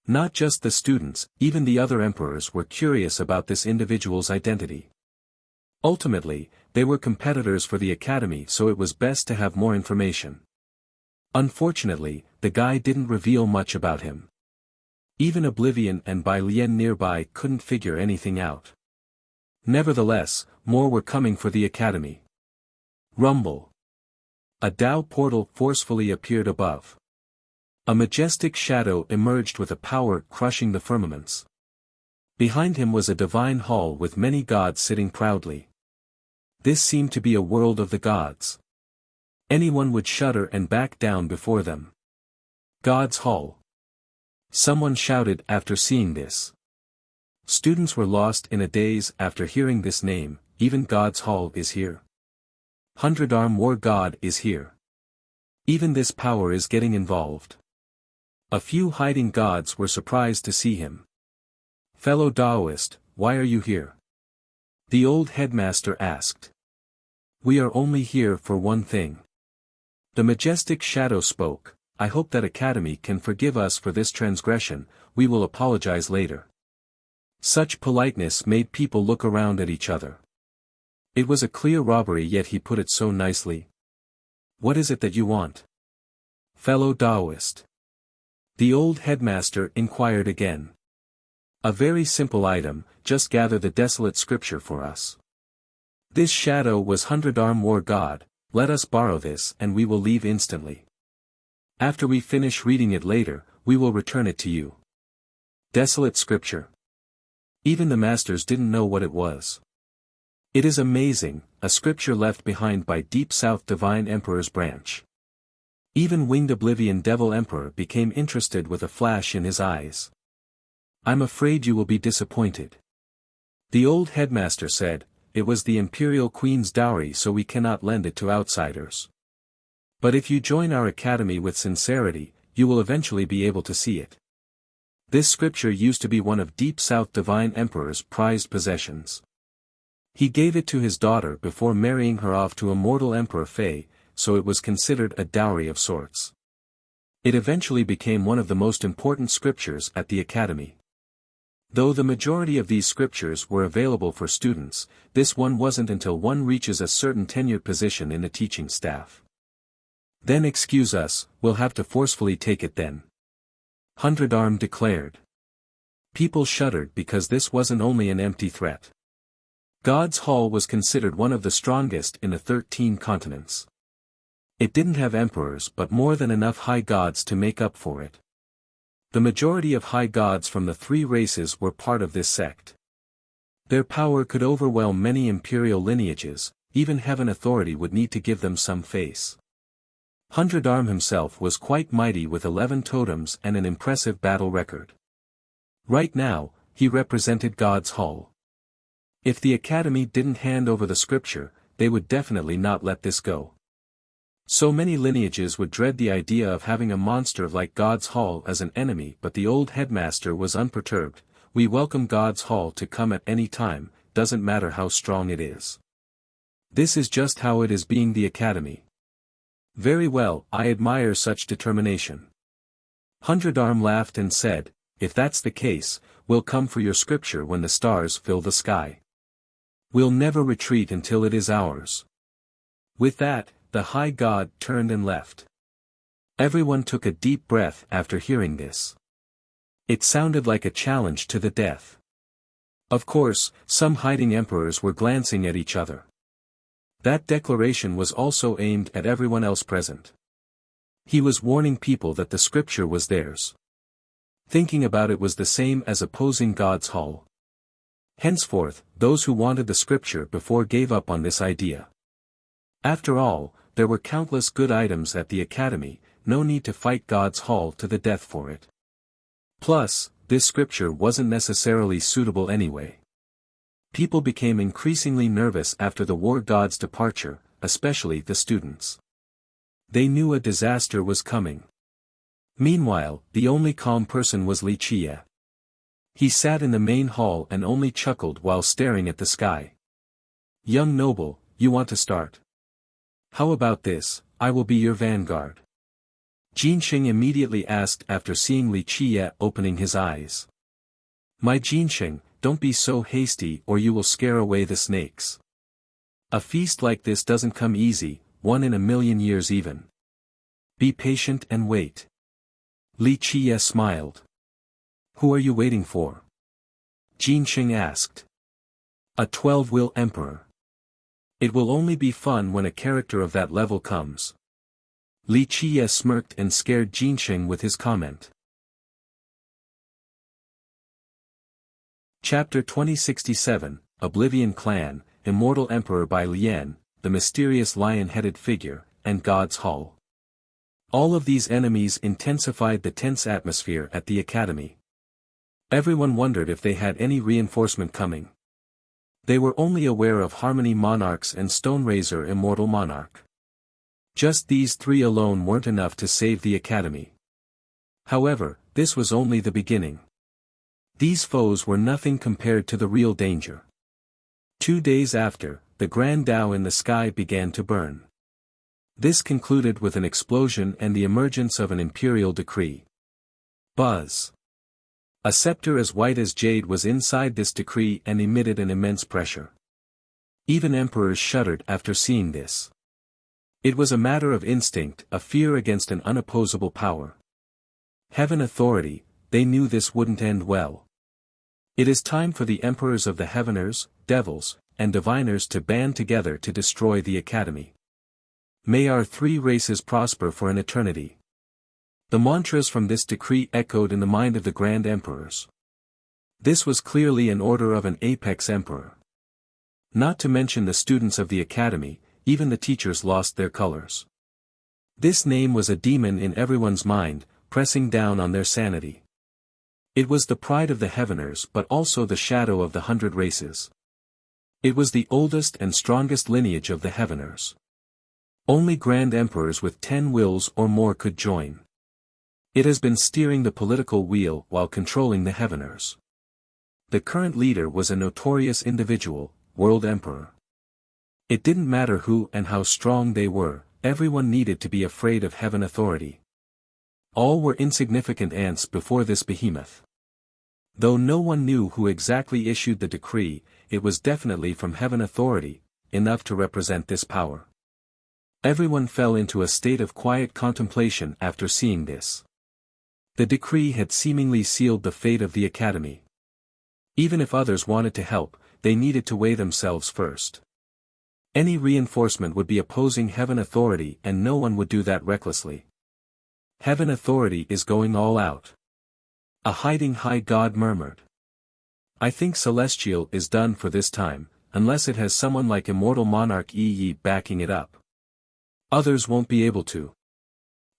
Not just the students, even the other emperors were curious about this individual's identity. Ultimately, they were competitors for the Academy, so it was best to have more information. Unfortunately, the guy didn't reveal much about him. Even Oblivion and Bai Lian nearby couldn't figure anything out. Nevertheless, more were coming for the Academy. Rumble. A Tao portal forcefully appeared above. A majestic shadow emerged with a power crushing the firmaments. Behind him was a divine hall with many gods sitting proudly. This seemed to be a world of the gods. Anyone would shudder and back down before them. God's Hall. Someone shouted after seeing this. Students were lost in a daze after hearing this name. Even God's Hall is here. 100-arm war god is here. Even this power is getting involved. A few hiding gods were surprised to see him. Fellow Taoist, why are you here? The old headmaster asked. We are only here for one thing. The majestic shadow spoke. I hope that Academy can forgive us for this transgression, we will apologize later. Such politeness made people look around at each other. It was a clear robbery, yet he put it so nicely. What is it that you want? Fellow Taoist. The old headmaster inquired again. A very simple item, just gather the desolate scripture for us. This shadow was 100-arm war god, let us borrow this and we will leave instantly. After we finish reading it later, we will return it to you. Desolate scripture. Even the masters didn't know what it was. It is amazing, a scripture left behind by Deep South Divine Emperor's branch. Even Winged Oblivion Devil Emperor became interested with a flash in his eyes. I'm afraid you will be disappointed. The old headmaster said, it was the Imperial Queen's dowry, so we cannot lend it to outsiders. But if you join our academy with sincerity, you will eventually be able to see it. This scripture used to be one of Deep South Divine Emperor's prized possessions. He gave it to his daughter before marrying her off to Immortal Emperor Fei, so it was considered a dowry of sorts. It eventually became one of the most important scriptures at the academy. Though the majority of these scriptures were available for students, this one wasn't until one reaches a certain tenured position in the teaching staff. Then excuse us, we'll have to forcefully take it then. 100-arm declared. People shuddered because this wasn't only an empty threat. God's Hall was considered one of the strongest in the 13 continents. It didn't have emperors but more than enough high gods to make up for it. The majority of high gods from the 3 races were part of this sect. Their power could overwhelm many imperial lineages, even heaven authority would need to give them some face. 100-arm himself was quite mighty with 11 totems and an impressive battle record. Right now, he represented God's Hall. If the academy didn't hand over the scripture, they would definitely not let this go. So many lineages would dread the idea of having a monster like God's Hall as an enemy, but the old headmaster was unperturbed. We welcome God's Hall to come at any time, doesn't matter how strong it is. This is just how it is being the academy. Very well, I admire such determination. 100-arm laughed and said, if that's the case, we'll come for your scripture when the stars fill the sky. We'll never retreat until it is ours. With that, the high god turned and left. Everyone took a deep breath after hearing this. It sounded like a challenge to the death. Of course, some hiding emperors were glancing at each other. That declaration was also aimed at everyone else present. He was warning people that the scripture was theirs. Thinking about it was the same as opposing God's Hall. Henceforth, those who wanted the scripture before gave up on this idea. After all, there were countless good items at the academy, no need to fight God's Hall to the death for it. Plus, this scripture wasn't necessarily suitable anyway. People became increasingly nervous after the war god's departure, especially the students. They knew a disaster was coming. Meanwhile, the only calm person was Li Qie. He sat in the main hall and only chuckled while staring at the sky. Young noble, you want to start? How about this, I will be your vanguard. Jinxing immediately asked after seeing Li Qie opening his eyes. My Jinxing, don't be so hasty or you will scare away the snakes. A feast like this doesn't come easy, one in a million years even. Be patient and wait. Li Qie smiled. Who are you waiting for? Jinxing asked. A 12-wheel emperor. It will only be fun when a character of that level comes. Li Qie smirked and scared Jinxing with his comment. Chapter 2067, Oblivion Clan, Immortal Emperor by Lien, the mysterious lion-headed figure, and God's Hall. All of these enemies intensified the tense atmosphere at the academy. Everyone wondered if they had any reinforcement coming. They were only aware of Harmony Monarchs and Stoneraiser Immortal Monarch. Just these 3 alone weren't enough to save the academy. However, this was only the beginning. These foes were nothing compared to the real danger. 2 days after, the grand Tao in the sky began to burn. This concluded with an explosion and the emergence of an imperial decree. Buzz. A scepter as white as jade was inside this decree and emitted an immense pressure. Even emperors shuddered after seeing this. It was a matter of instinct, a fear against an unopposable power. Heaven authority, they knew this wouldn't end well. It is time for the emperors of the heaveners, devils, and diviners to band together to destroy the academy. May our three races prosper for an eternity. The mantras from this decree echoed in the mind of the grand emperors. This was clearly an order of an apex emperor. Not to mention the students of the academy, even the teachers lost their colors. This name was a demon in everyone's mind, pressing down on their sanity. It was the pride of the heaveners but also the shadow of the 100 races. It was the oldest and strongest lineage of the heaveners. Only grand emperors with 10 wills or more could join. It has been steering the political wheel while controlling the heaveners. The current leader was a notorious individual, World Emperor. It didn't matter who and how strong they were, everyone needed to be afraid of heaven authority. All were insignificant ants before this behemoth. Though no one knew who exactly issued the decree, it was definitely from heaven authority, enough to represent this power. Everyone fell into a state of quiet contemplation after seeing this. The decree had seemingly sealed the fate of the academy. Even if others wanted to help, they needed to weigh themselves first. Any reinforcement would be opposing heaven authority and no one would do that recklessly. Heaven authority is going all out. A hiding high god murmured. I think Celestial is done for this time, unless it has someone like Immortal Monarch Yi backing it up. Others won't be able to.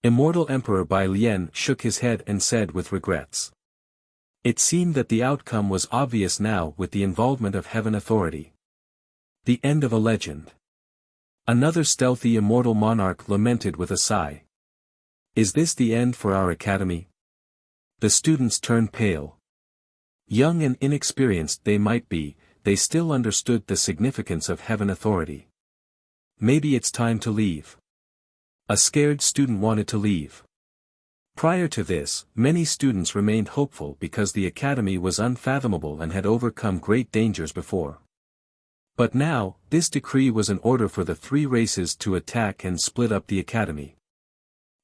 Immortal Emperor Bai Lian shook his head and said with regrets. It seemed that the outcome was obvious now with the involvement of heaven authority. The end of a legend. Another stealthy immortal monarch lamented with a sigh. Is this the end for our academy? The students turned pale. Young and inexperienced they might be, they still understood the significance of heaven authority. Maybe it's time to leave. A scared student wanted to leave. Prior to this, many students remained hopeful because the academy was unfathomable and had overcome great dangers before. But now, this decree was an order for the 3 races to attack and split up the academy.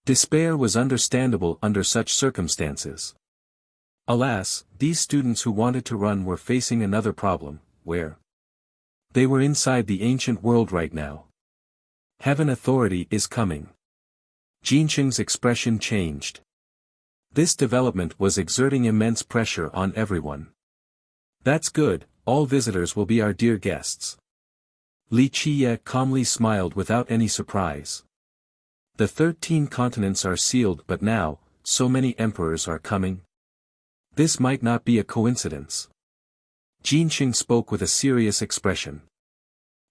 Despair was understandable under such circumstances. Alas, these students who wanted to run were facing another problem, where? They were inside the ancient world right now. Heaven authority is coming. Jinsheng's expression changed. This development was exerting immense pressure on everyone. That's good, all visitors will be our dear guests. Li Qiye calmly smiled without any surprise. The 13 continents are sealed but now, so many emperors are coming. This might not be a coincidence. Jinsheng spoke with a serious expression.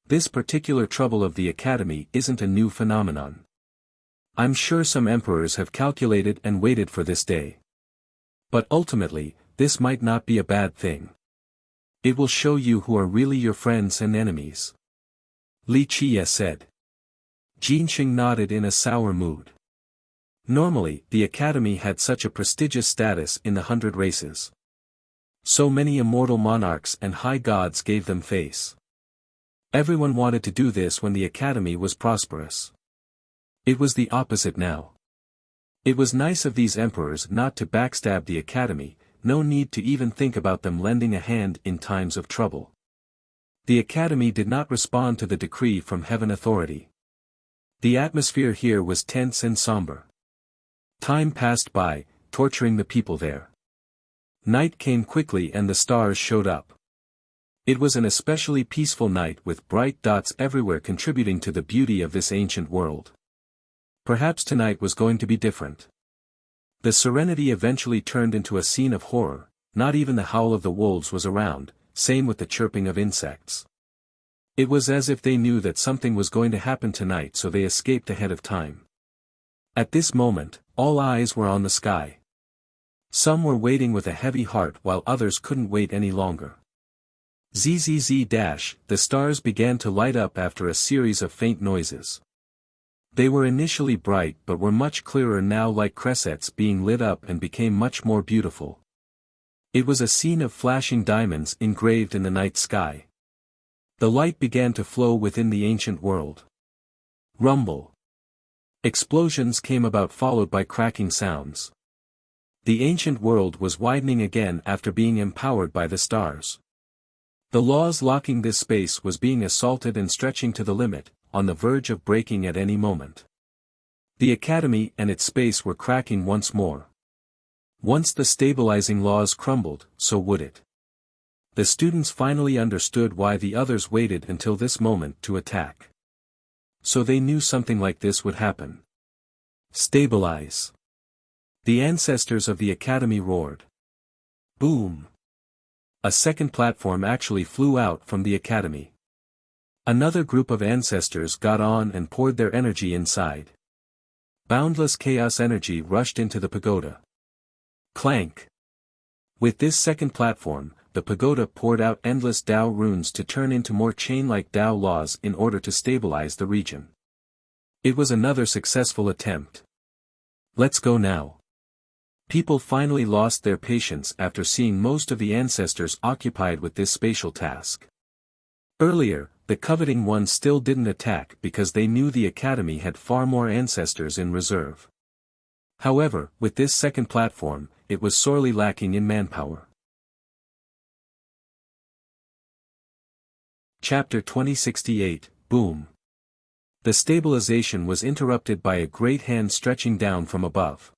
This particular trouble of the academy isn't a new phenomenon. I'm sure some emperors have calculated and waited for this day. But ultimately, this might not be a bad thing. It will show you who are really your friends and enemies. Li Qiye said. Jinsheng nodded in a sour mood. Normally, the academy had such a prestigious status in the 100 races. So many immortal monarchs and high gods gave them face. Everyone wanted to do this when the academy was prosperous. It was the opposite now. It was nice of these emperors not to backstab the academy, no need to even think about them lending a hand in times of trouble. The academy did not respond to the decree from heaven authority. The atmosphere here was tense and somber. Time passed by, torturing the people there. Night came quickly and the stars showed up. It was an especially peaceful night with bright dots everywhere contributing to the beauty of this ancient world. Perhaps tonight was going to be different. The serenity eventually turned into a scene of horror, not even the howl of the wolves was around, same with the chirping of insects. It was as if they knew that something was going to happen tonight so they escaped ahead of time. At this moment, all eyes were on the sky. Some were waiting with a heavy heart while others couldn't wait any longer. Zzz. The stars began to light up after a series of faint noises. They were initially bright but were much clearer now, like cressets being lit up, and became much more beautiful. It was a scene of flashing diamonds engraved in the night sky. The light began to flow within the ancient world. Rumble. Explosions came about, followed by cracking sounds. The ancient world was widening again after being empowered by the stars. The laws locking this space was being assaulted and stretching to the limit, on the verge of breaking at any moment. The academy and its space were cracking once more. Once the stabilizing laws crumbled, so would it. The students finally understood why the others waited until this moment to attack. So they knew something like this would happen. Stabilize. The ancestors of the academy roared. Boom. A second platform actually flew out from the academy. Another group of ancestors got on and poured their energy inside. Boundless chaos energy rushed into the pagoda. Clank. With this second platform, the pagoda poured out endless Tao runes to turn into more chain-like Tao laws in order to stabilize the region. It was another successful attempt. Let's go now. People finally lost their patience after seeing most of the ancestors occupied with this spatial task. Earlier, the coveting ones still didn't attack because they knew the academy had far more ancestors in reserve. However, with this second platform, it was sorely lacking in manpower. Chapter 2068, Boom. The stabilization was interrupted by a great hand stretching down from above.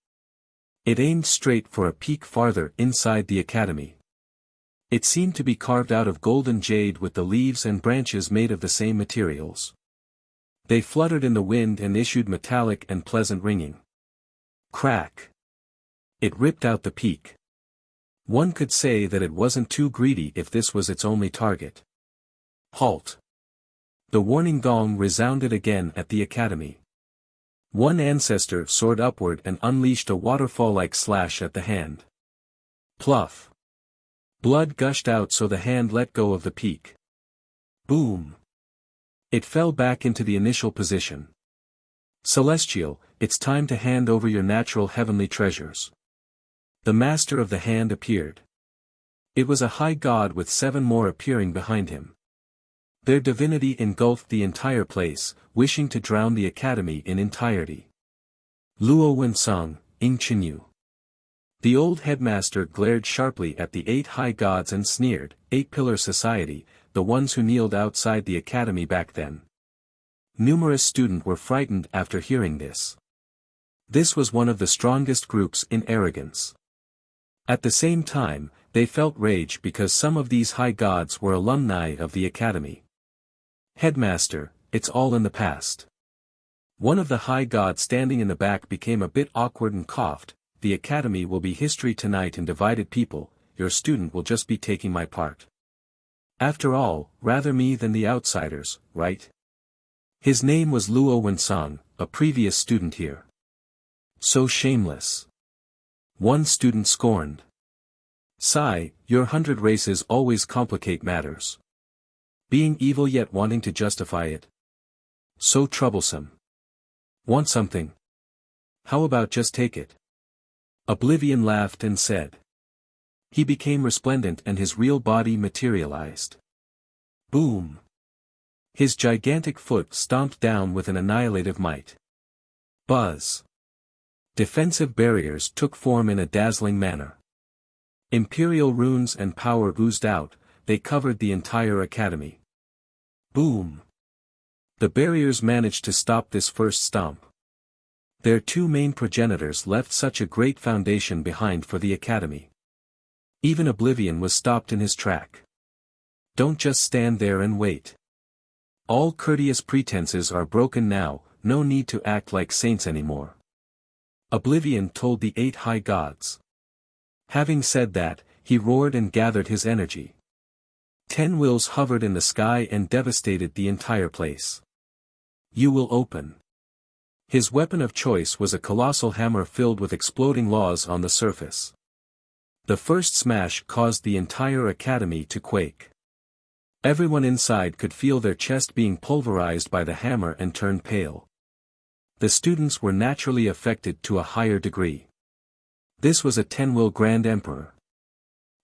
It aimed straight for a peak farther inside the academy. It seemed to be carved out of golden jade with the leaves and branches made of the same materials. They fluttered in the wind and issued metallic and pleasant ringing. Crack. It ripped out the peak. One could say that it wasn't too greedy if this was its only target. Halt. The warning gong resounded again at the academy. One ancestor soared upward and unleashed a waterfall-like slash at the hand. Pluff. Blood gushed out, so the hand let go of the peak. Boom. It fell back into the initial position. Celestial, it's time to hand over your natural heavenly treasures. The master of the hand appeared. It was a high god with 7 more appearing behind him. Their divinity engulfed the entire place, wishing to drown the academy in entirety. Luo Wensung, Ing Chinyu. The old headmaster glared sharply at the 8 high gods and sneered, 8-pillar society, the ones who kneeled outside the academy back then. Numerous students were frightened after hearing this. This was one of the strongest groups in arrogance. At the same time, they felt rage because some of these high gods were alumni of the academy. Headmaster, it's all in the past. One of the high gods standing in the back became a bit awkward and coughed. The academy will be history tonight and divided people, your student will just be taking my part. After all, rather me than the outsiders, right? His name was Luo Wensung, a previous student here. So shameless. One student scorned. Sigh, your 100 races always complicate matters. Being evil yet wanting to justify it. So troublesome. Want something? How about just take it? Oblivion laughed and said. He became resplendent and his real body materialized. Boom. His gigantic foot stomped down with an annihilative might. Buzz. Defensive barriers took form in a dazzling manner. Imperial runes and power oozed out, they covered the entire academy. Boom. The barriers managed to stop this first stomp. Their 2 main progenitors left such a great foundation behind for the academy. Even Oblivion was stopped in his track. Don't just stand there and wait. All courteous pretenses are broken now, no need to act like saints anymore. Oblivion told the 8 high gods. Having said that, he roared and gathered his energy. 10 wills hovered in the sky and devastated the entire place. You will open. His weapon of choice was a colossal hammer filled with exploding laws on the surface. The first smash caused the entire academy to quake. Everyone inside could feel their chest being pulverized by the hammer and turned pale. The students were naturally affected to a higher degree. This was a Tenwil Grand Emperor.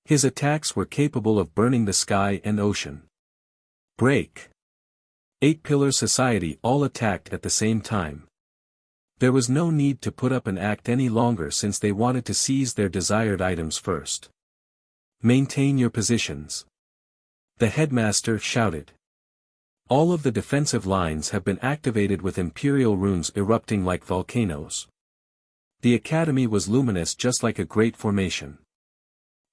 His attacks were capable of burning the sky and ocean. Break. 8-Pillar Society all attacked at the same time. There was no need to put up an act any longer since they wanted to seize their desired items first. Maintain your positions. The headmaster shouted. All of the defensive lines have been activated with imperial runes erupting like volcanoes. The academy was luminous just like a great formation.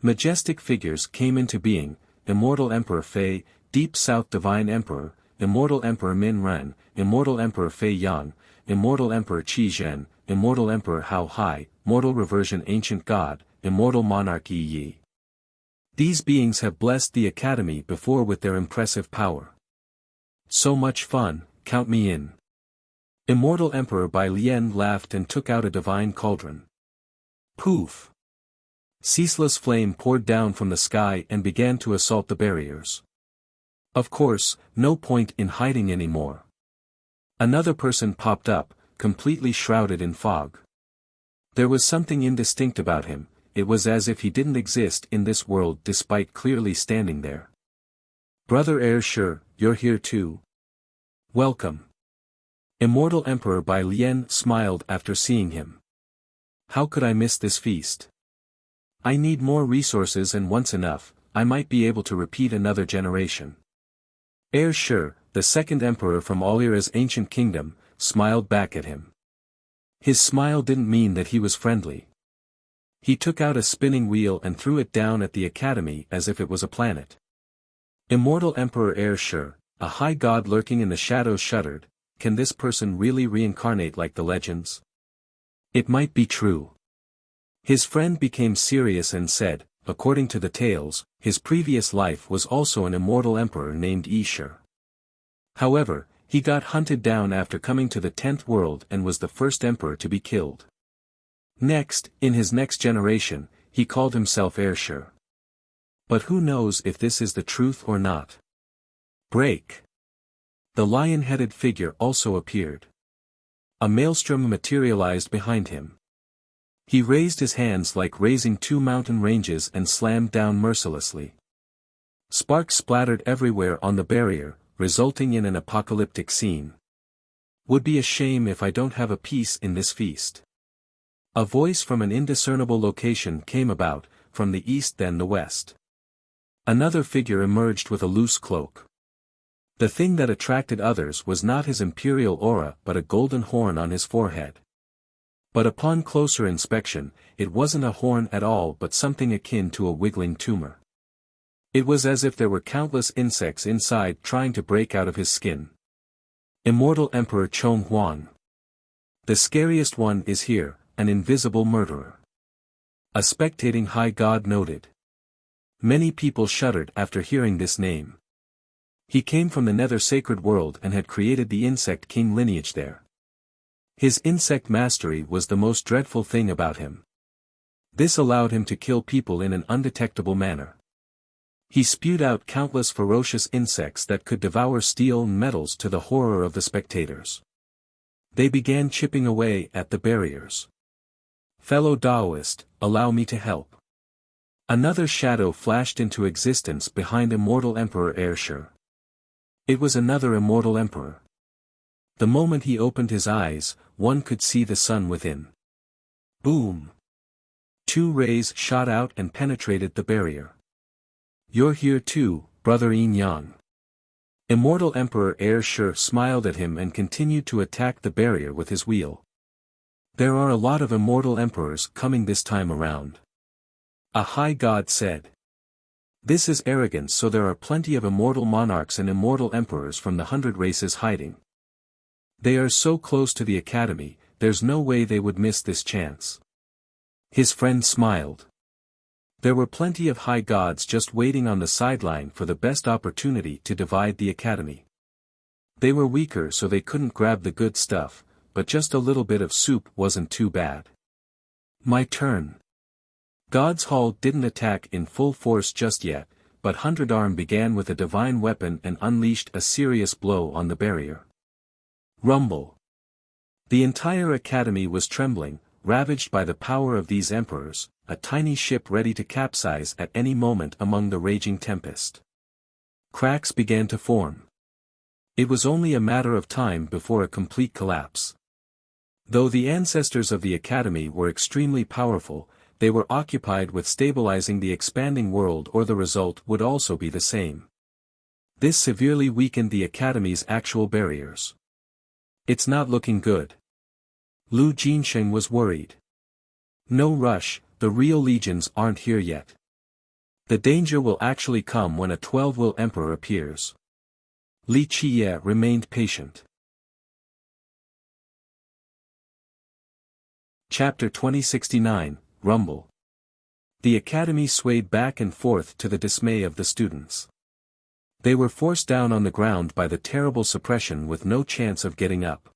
Majestic figures came into being: Immortal Emperor Fei, Deep South Divine Emperor, Immortal Emperor Min Ren, Immortal Emperor Fei Yang, Immortal Emperor Qi Zhen, Immortal Emperor Hao Hai, Mortal Reversion Ancient God, Immortal Monarch Yi Yi. These beings have blessed the academy before with their impressive power. So much fun, count me in. Immortal Emperor Bai Lian laughed and took out a divine cauldron. Poof! Ceaseless flame poured down from the sky and began to assault the barriers. Of course, no point in hiding anymore. Another person popped up, completely shrouded in fog. There was something indistinct about him. It was as if he didn't exist in this world despite clearly standing there. Brother Air, you're here too. Welcome. Immortal Emperor Bai Lian smiled after seeing him. How could I miss this feast? I need more resources, and once enough, I might be able to repeat another generation. Air, the second emperor from Alira's ancient kingdom, smiled back at him. His smile didn't mean that he was friendly. He took out a spinning wheel and threw it down at the academy as if it was a planet. Immortal Emperor Air, a high god lurking in the shadows, shuddered. Can this person really reincarnate like the legends? It might be true. His friend became serious and said, according to the tales, his previous life was also an immortal emperor named Ishur. However, he got hunted down after coming to the 10th world and was the first emperor to be killed. Next, in his next generation, he called himself Airshur. But who knows if this is the truth or not? Break. The lion-headed figure also appeared. A maelstrom materialized behind him. He raised his hands like raising 2 mountain ranges and slammed down mercilessly. Sparks splattered everywhere on the barrier, resulting in an apocalyptic scene. Would be a shame if I don't have a piece in this feast. A voice from an indiscernible location came about, from the east then the west. Another figure emerged with a loose cloak. The thing that attracted others was not his imperial aura but a golden horn on his forehead. But upon closer inspection, it wasn't a horn at all but something akin to a wiggling tumor. It was as if there were countless insects inside trying to break out of his skin. Immortal Emperor Chong Huang. The scariest one is here, an invisible murderer. A spectating high god noted. Many people shuddered after hearing this name. He came from the nether sacred world and had created the insect king lineage there. His insect mastery was the most dreadful thing about him. This allowed him to kill people in an undetectable manner. He spewed out countless ferocious insects that could devour steel and metals to the horror of the spectators. They began chipping away at the barriers. Fellow Taoist, allow me to help. Another shadow flashed into existence behind Immortal Emperor Airshur. It was another Immortal Emperor. The moment he opened his eyes, one could see the sun within. Boom! 2 rays shot out and penetrated the barrier. You're here too, brother Yin Yang. Immortal Emperor Airshur smiled at him and continued to attack the barrier with his wheel. There are a lot of immortal emperors coming this time around. A high god said. This is arrogance, so there are plenty of immortal monarchs and immortal emperors from the 100 races hiding. They are so close to the academy, there's no way they would miss this chance. His friend smiled. There were plenty of high gods just waiting on the sideline for the best opportunity to divide the academy. They were weaker so they couldn't grab the good stuff, but just a little bit of soup wasn't too bad. My turn. God's Hall didn't attack in full force just yet, but 100 Arm began with a divine weapon and unleashed a serious blow on the barrier. Rumble. The entire academy was trembling, ravaged by the power of these emperors, a tiny ship ready to capsize at any moment among the raging tempest. Cracks began to form. It was only a matter of time before a complete collapse. Though the ancestors of the academy were extremely powerful, they were occupied with stabilizing the expanding world, or the result would also be the same. This severely weakened the academy's actual barriers. It's not looking good. Lu Jinsheng was worried. No rush, the real legions aren't here yet. The danger will actually come when a 12-will emperor appears. Li Qiye remained patient. Chapter 2069, Rumble. The academy swayed back and forth to the dismay of the students. They were forced down on the ground by the terrible suppression with no chance of getting up.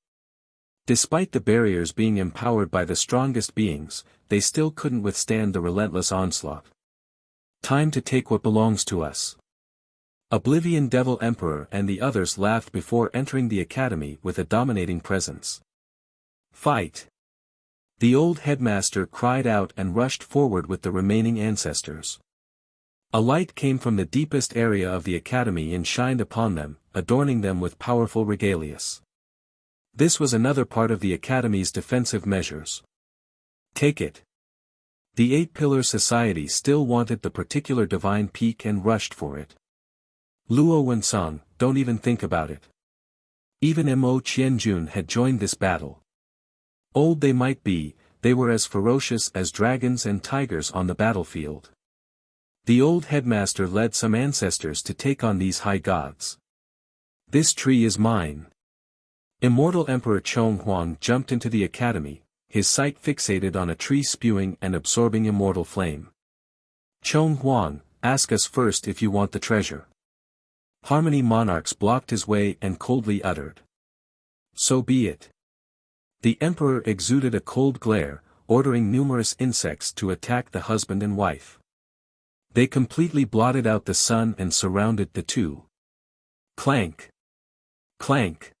Despite the barriers being empowered by the strongest beings, they still couldn't withstand the relentless onslaught. Time to take what belongs to us. Oblivion Devil Emperor and the others laughed before entering the academy with a dominating presence. Fight! The old headmaster cried out and rushed forward with the remaining ancestors. A light came from the deepest area of the academy and shined upon them, adorning them with powerful regalias. This was another part of the academy's defensive measures. Take it. The Eight-Pillar Society still wanted the particular divine peak and rushed for it. Luo Wensong, don't even think about it. Even Mo Qianjun had joined this battle. Old they might be, they were as ferocious as dragons and tigers on the battlefield. The old headmaster led some ancestors to take on these high gods. This tree is mine. Immortal Emperor Chong Huang jumped into the academy, his sight fixated on a tree spewing and absorbing immortal flame. Chong Huang, ask us first if you want the treasure. Harmony Monarchs blocked his way and coldly uttered. So be it. The emperor exuded a cold glare, ordering numerous insects to attack the husband and wife. They completely blotted out the sun and surrounded the two. Clank! Clank!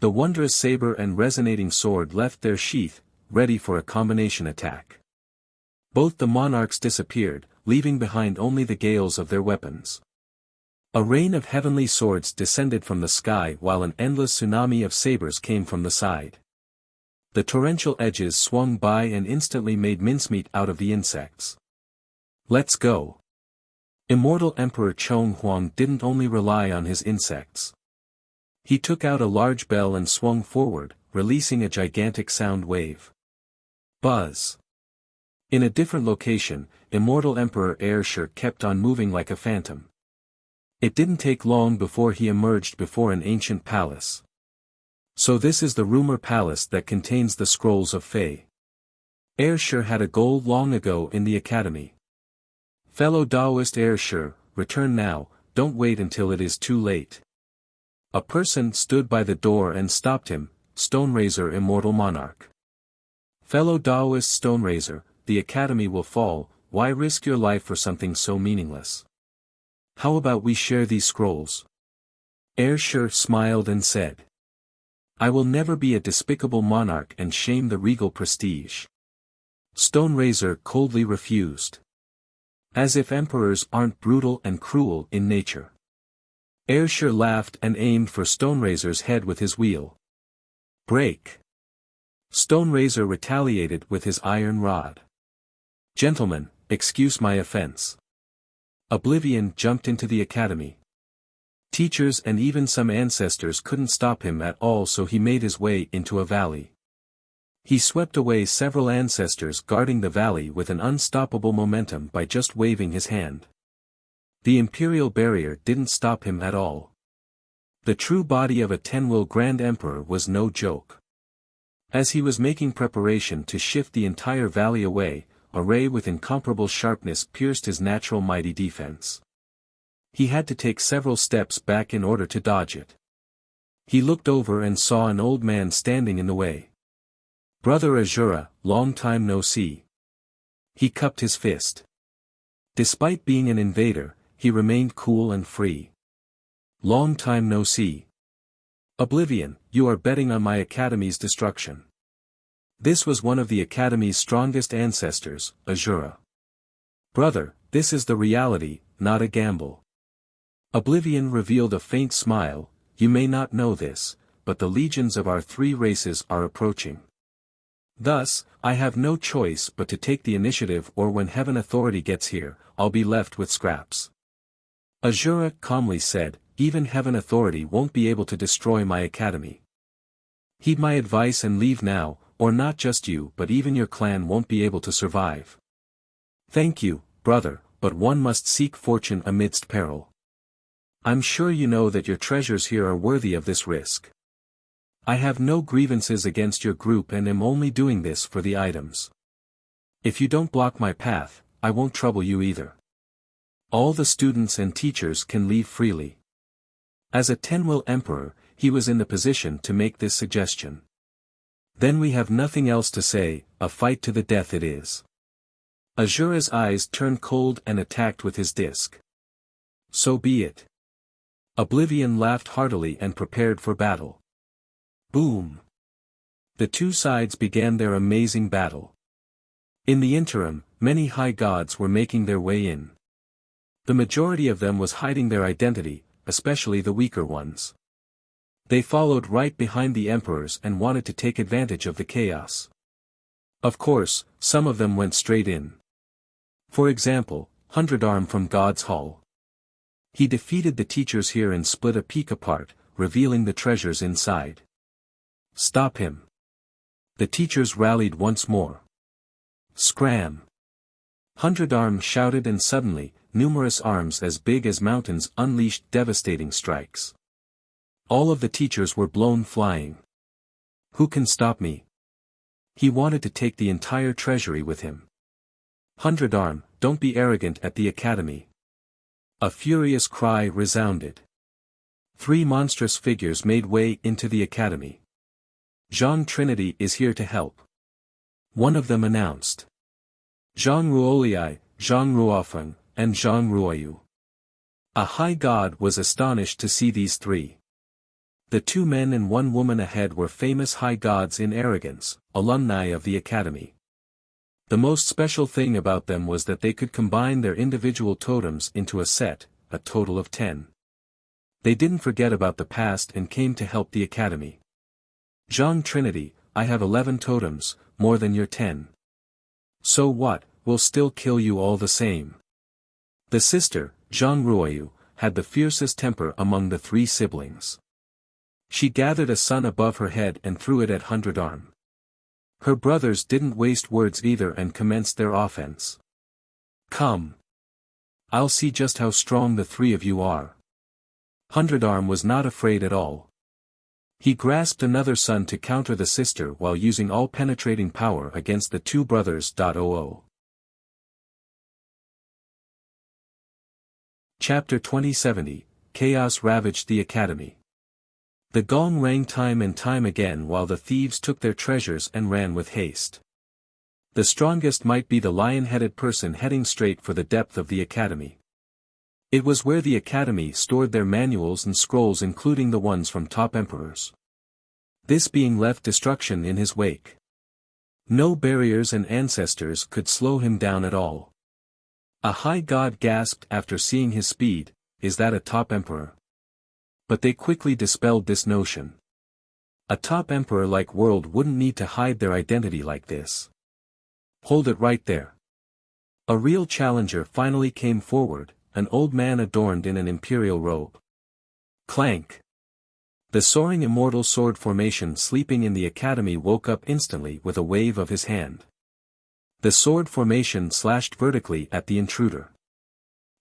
The wondrous saber and resonating sword left their sheath, ready for a combination attack. Both the monarchs disappeared, leaving behind only the gales of their weapons. A rain of heavenly swords descended from the sky while an endless tsunami of sabers came from the side. The torrential edges swung by and instantly made mincemeat out of the insects. Let's go. Immortal Emperor Chong Huang didn't only rely on his insects. He took out a large bell and swung forward, releasing a gigantic sound wave. Buzz. In a different location, Immortal Emperor Airshur kept on moving like a phantom. It didn't take long before he emerged before an ancient palace. So this is the rumor palace that contains the scrolls of Fei. Airshur had a goal long ago in the academy. Fellow Taoist Airshur, return now, don't wait until it is too late. A person stood by the door and stopped him, Stoneraiser Immortal Monarch. Fellow Taoist Stoneraiser, the academy will fall, why risk your life for something so meaningless? How about we share these scrolls? Airshur smiled and said. I will never be a despicable monarch and shame the regal prestige. Stoneraiser coldly refused. As if emperors aren't brutal and cruel in nature. Airshur laughed and aimed for Stoneraiser's head with his wheel. Break. Stoneraiser retaliated with his iron rod. Gentlemen, excuse my offense. Oblivion jumped into the academy. Teachers and even some ancestors couldn't stop him at all, so he made his way into a valley. He swept away several ancestors guarding the valley with an unstoppable momentum by just waving his hand. The Imperial Barrier didn't stop him at all. The true body of a 10-will Grand Emperor was no joke. As he was making preparation to shift the entire valley away, a ray with incomparable sharpness pierced his natural mighty defense. He had to take several steps back in order to dodge it. He looked over and saw an old man standing in the way. Brother Azura, long time no see. He cupped his fist. Despite being an invader, he remained cool and free. Long time no see. Oblivion, you are betting on my academy's destruction. This was one of the academy's strongest ancestors, Azura. Brother, this is the reality, not a gamble. Oblivion revealed a faint smile. You may not know this, but the legions of our three races are approaching. Thus, I have no choice but to take the initiative, or when Heaven Authority gets here, I'll be left with scraps. Azura calmly said, even Heaven Authority won't be able to destroy my academy. Heed my advice and leave now, or not just you but even your clan won't be able to survive. Thank you, brother, but one must seek fortune amidst peril. I'm sure you know that your treasures here are worthy of this risk. I have no grievances against your group and am only doing this for the items. If you don't block my path, I won't trouble you either. All the students and teachers can leave freely. As a Tenwil Emperor, he was in the position to make this suggestion. Then we have nothing else to say, a fight to the death it is. Azura's eyes turned cold and attacked with his disc. So be it. Oblivion laughed heartily and prepared for battle. Boom! The two sides began their amazing battle. In the interim, many high gods were making their way in. The majority of them was hiding their identity, especially the weaker ones. They followed right behind the emperors and wanted to take advantage of the chaos. Of course, some of them went straight in. For example, Hundredarm from God's Hall. He defeated the teachers here and split a peak apart, revealing the treasures inside. Stop him. The teachers rallied once more. Scram! Hundredarm shouted, and suddenly, numerous arms as big as mountains unleashed devastating strikes. All of the teachers were blown flying. Who can stop me? He wanted to take the entire treasury with him. Hundredarm, don't be arrogant at the academy. A furious cry resounded. Three monstrous figures made way into the academy. Zhang Trinity is here to help. One of them announced. Zhang Ruoliai, Zhang Ruofeng, and Zhang Ruoyu. A high god was astonished to see these three. The two men and one woman ahead were famous high gods in arrogance, alumni of the academy. The most special thing about them was that they could combine their individual totems into a set, a total of 10. They didn't forget about the past and came to help the academy. Zhang Trinity, I have 11 totems, more than your 10. So what, we'll still kill you all the same. The sister, Zhang Ruoyu, had the fiercest temper among the three siblings. She gathered a sun above her head and threw it at Hundredarm. Her brothers didn't waste words either and commenced their offense. Come. I'll see just how strong the three of you are. Hundredarm was not afraid at all. He grasped another sun to counter the sister while using all-penetrating power against the two brothers. Chapter 2070, Chaos ravaged the academy. The gong rang time and time again while the thieves took their treasures and ran with haste. The strongest might be the lion-headed person heading straight for the depth of the academy. It was where the academy stored their manuals and scrolls, including the ones from top emperors. This being left destruction in his wake. No barriers and ancestors could slow him down at all. A high god gasped after seeing his speed, is that a top emperor? But they quickly dispelled this notion. A top emperor like World wouldn't need to hide their identity like this. Hold it right there. A real challenger finally came forward, an old man adorned in an imperial robe. Clank! The soaring immortal sword formation sleeping in the academy woke up instantly with a wave of his hand. The sword formation slashed vertically at the intruder.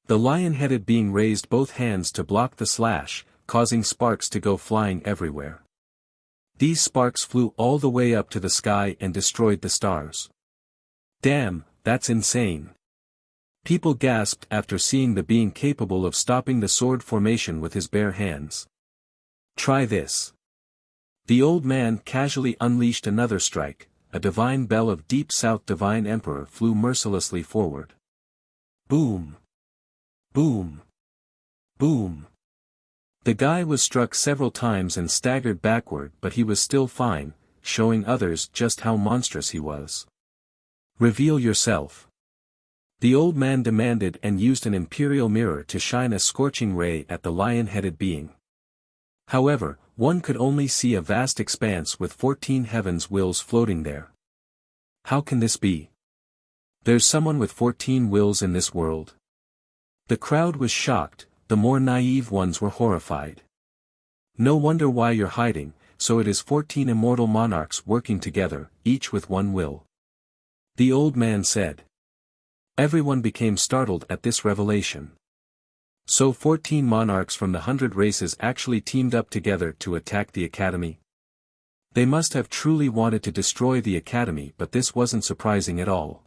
The lion-headed being raised both hands to block the slash, causing sparks to go flying everywhere. These sparks flew all the way up to the sky and destroyed the stars. Damn, that's insane. People gasped after seeing the being capable of stopping the sword formation with his bare hands. Try this. The old man casually unleashed another strike, a divine bell of Deep South Divine Emperor flew mercilessly forward. Boom! Boom! Boom! The guy was struck several times and staggered backward, but he was still fine, showing others just how monstrous he was. Reveal yourself. The old man demanded and used an imperial mirror to shine a scorching ray at the lion-headed being. However, one could only see a vast expanse with 14 heavens' wills floating there. How can this be? There's someone with 14 wills in this world. The crowd was shocked, the more naive ones were horrified. No wonder why you're hiding, so it is 14 immortal monarchs working together, each with one will. The old man said. Everyone became startled at this revelation. So 14 monarchs from the 100 races actually teamed up together to attack the academy? They must have truly wanted to destroy the academy, but this wasn't surprising at all.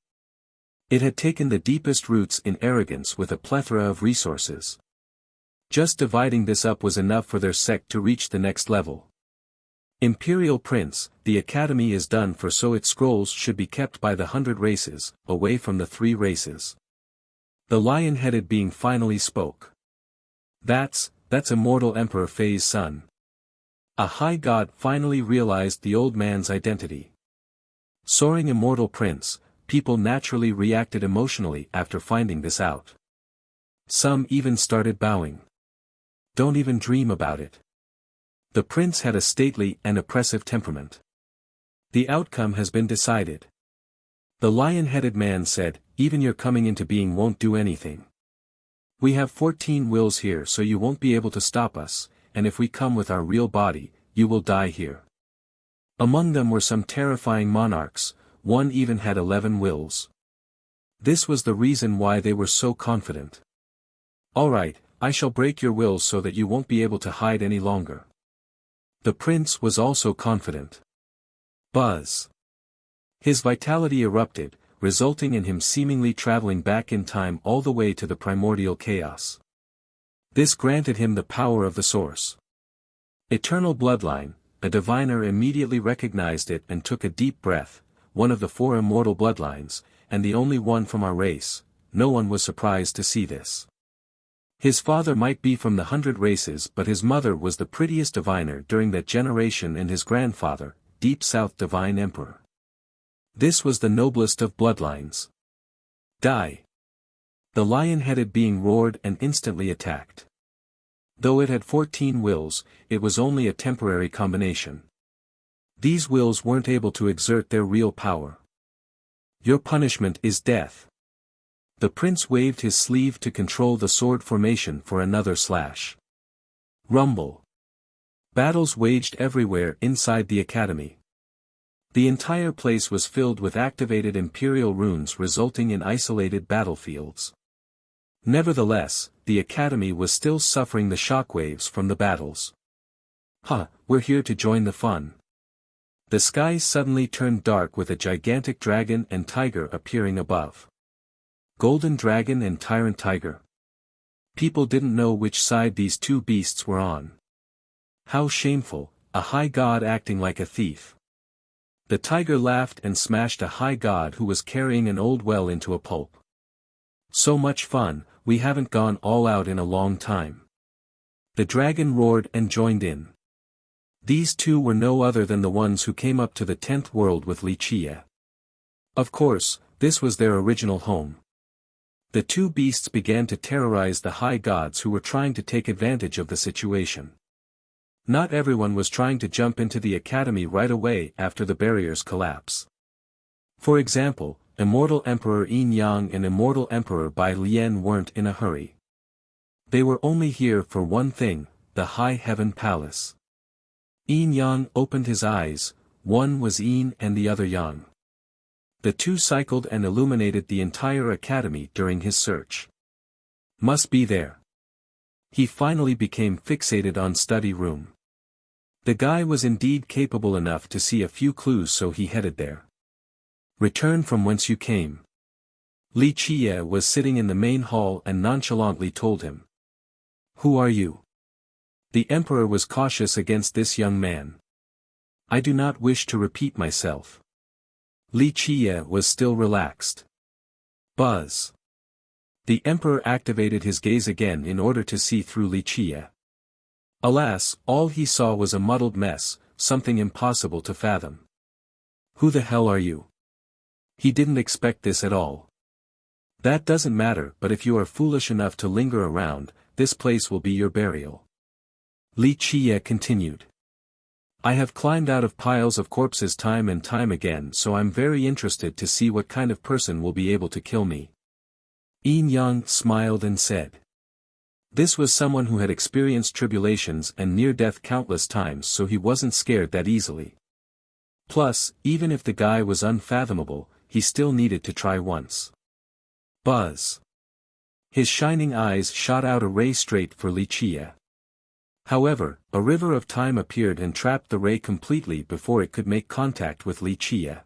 It had taken the deepest roots in arrogance with a plethora of resources. Just dividing this up was enough for their sect to reach the next level. Imperial Prince, the academy is done for, so its scrolls should be kept by the 100 races, away from the 3 races. The lion-headed being finally spoke. That's immortal Emperor Fei's son. A high god finally realized the old man's identity. Soaring immortal prince, people naturally reacted emotionally after finding this out. Some even started bowing. Don't even dream about it. The prince had a stately and oppressive temperament. The outcome has been decided. The lion-headed man said, even your coming into being won't do anything. We have 14 wills here, so you won't be able to stop us, and if we come with our real body, you will die here. Among them were some terrifying monarchs, one even had 11 wills. This was the reason why they were so confident. Alright, I shall break your wills so that you won't be able to hide any longer. The prince was also confident. Buzz. His vitality erupted, resulting in him seemingly traveling back in time all the way to the primordial chaos. This granted him the power of the source. Eternal bloodline, a diviner immediately recognized it and took a deep breath, one of the 4 immortal bloodlines, and the only one from our race. No one was surprised to see this. His father might be from the 100 races, but his mother was the prettiest diviner during that generation, and his grandfather, Deep South Divine Emperor. This was the noblest of bloodlines. Die! The lion-headed being roared and instantly attacked. Though it had 14 wills, it was only a temporary combination. These wills weren't able to exert their real power. Your punishment is death. The prince waved his sleeve to control the sword formation for another slash. Rumble. Battles waged everywhere inside the academy. The entire place was filled with activated imperial runes, resulting in isolated battlefields. Nevertheless, the academy was still suffering the shockwaves from the battles. We're here to join the fun. The skies suddenly turned dark with a gigantic dragon and tiger appearing above. Golden dragon and tyrant tiger. People didn't know which side these 2 beasts were on. How shameful, a high god acting like a thief. The tiger laughed and smashed a high god who was carrying an old well into a pulp. So much fun, we haven't gone all out in a long time. The dragon roared and joined in. These 2 were no other than the ones who came up to the 10th world with Wuxia. Of course, this was their original home. The 2 beasts began to terrorize the high gods who were trying to take advantage of the situation. Not everyone was trying to jump into the academy right away after the barrier's collapse. For example, Immortal Emperor Yin Yang and Immortal Emperor Bai Lian weren't in a hurry. They were only here for one thing, the High Heaven Palace. Yin Yang opened his eyes, one was Yin and the other Yang. The 2 cycled and illuminated the entire academy during his search. Must be there. He finally became fixated on study room. The guy was indeed capable enough to see a few clues, so he headed there. Return from whence you came. Li Qie was sitting in the main hall and nonchalantly told him. Who are you? The emperor was cautious against this young man. I do not wish to repeat myself. Li Qie was still relaxed. Buzz. The emperor activated his gaze again in order to see through Li Qie. Alas, all he saw was a muddled mess, something impossible to fathom. Who the hell are you? He didn't expect this at all. That doesn't matter, but if you are foolish enough to linger around, this place will be your burial. Li Qie continued. I have climbed out of piles of corpses time and time again, so I'm very interested to see what kind of person will be able to kill me. Yin Yang smiled and said. This was someone who had experienced tribulations and near-death countless times, so he wasn't scared that easily. Plus, even if the guy was unfathomable, he still needed to try once. Buzz. His shining eyes shot out a ray straight for Li Qie. However, a river of time appeared and trapped the ray completely before it could make contact with Li Qie.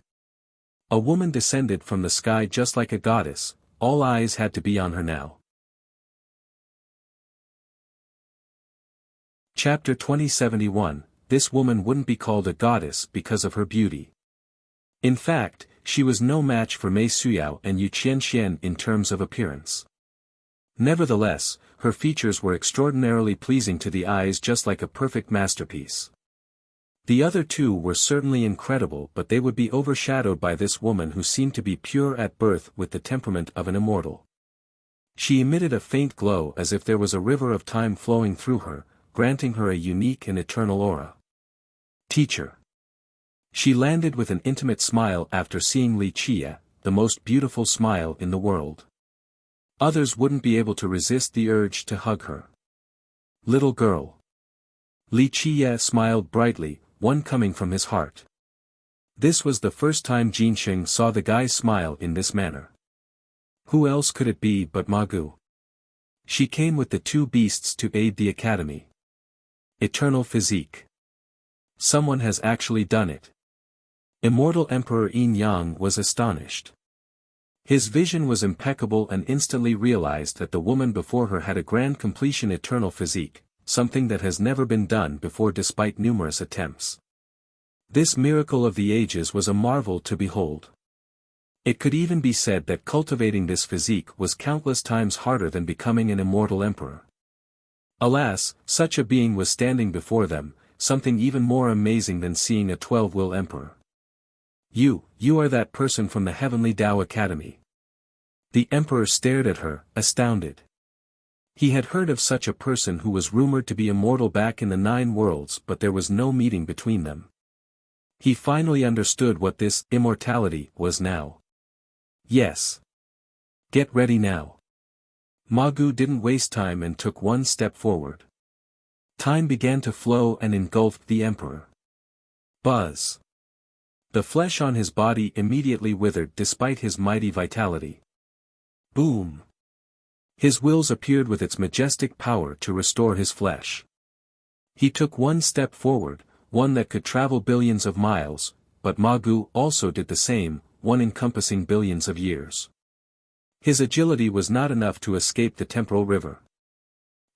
A woman descended from the sky just like a goddess, all eyes had to be on her now. Chapter 2071, This woman wouldn't be called a goddess because of her beauty. In fact, she was no match for Mei Suyao and Yu Qianxian in terms of appearance. Nevertheless, her features were extraordinarily pleasing to the eyes, just like a perfect masterpiece. The other two were certainly incredible, but they would be overshadowed by this woman who seemed to be pure at birth with the temperament of an immortal. She emitted a faint glow as if there was a river of time flowing through her, granting her a unique and eternal aura. Teacher. She landed with an intimate smile after seeing Li Qie, the most beautiful smile in the world. Others wouldn't be able to resist the urge to hug her. Little girl. Li Qie smiled brightly, one coming from his heart. This was the first time Jinsheng saw the guy smile in this manner. Who else could it be but Ma Gu? She came with the two beasts to aid the academy. Eternal physique. Someone has actually done it. Immortal Emperor Yin Yang was astonished. His vision was impeccable and instantly realized that the woman before her had a grand completion eternal physique, something that has never been done before despite numerous attempts. This miracle of the ages was a marvel to behold. It could even be said that cultivating this physique was countless times harder than becoming an immortal emperor. Alas, such a being was standing before them, something even more amazing than seeing a 12-will emperor. You are that person from the Heavenly Tao Academy. The emperor stared at her, astounded. He had heard of such a person who was rumored to be immortal back in the 9 worlds, but there was no meeting between them. He finally understood what this immortality was now. Yes. Get ready now. Ma Gu didn't waste time and took one step forward. Time began to flow and engulfed the emperor. Buzz. The flesh on his body immediately withered despite his mighty vitality. Boom. His wills appeared with its majestic power to restore his flesh. He took one step forward, one that could travel billions of miles, but Ma Gu also did the same, one encompassing billions of years. His agility was not enough to escape the temporal river.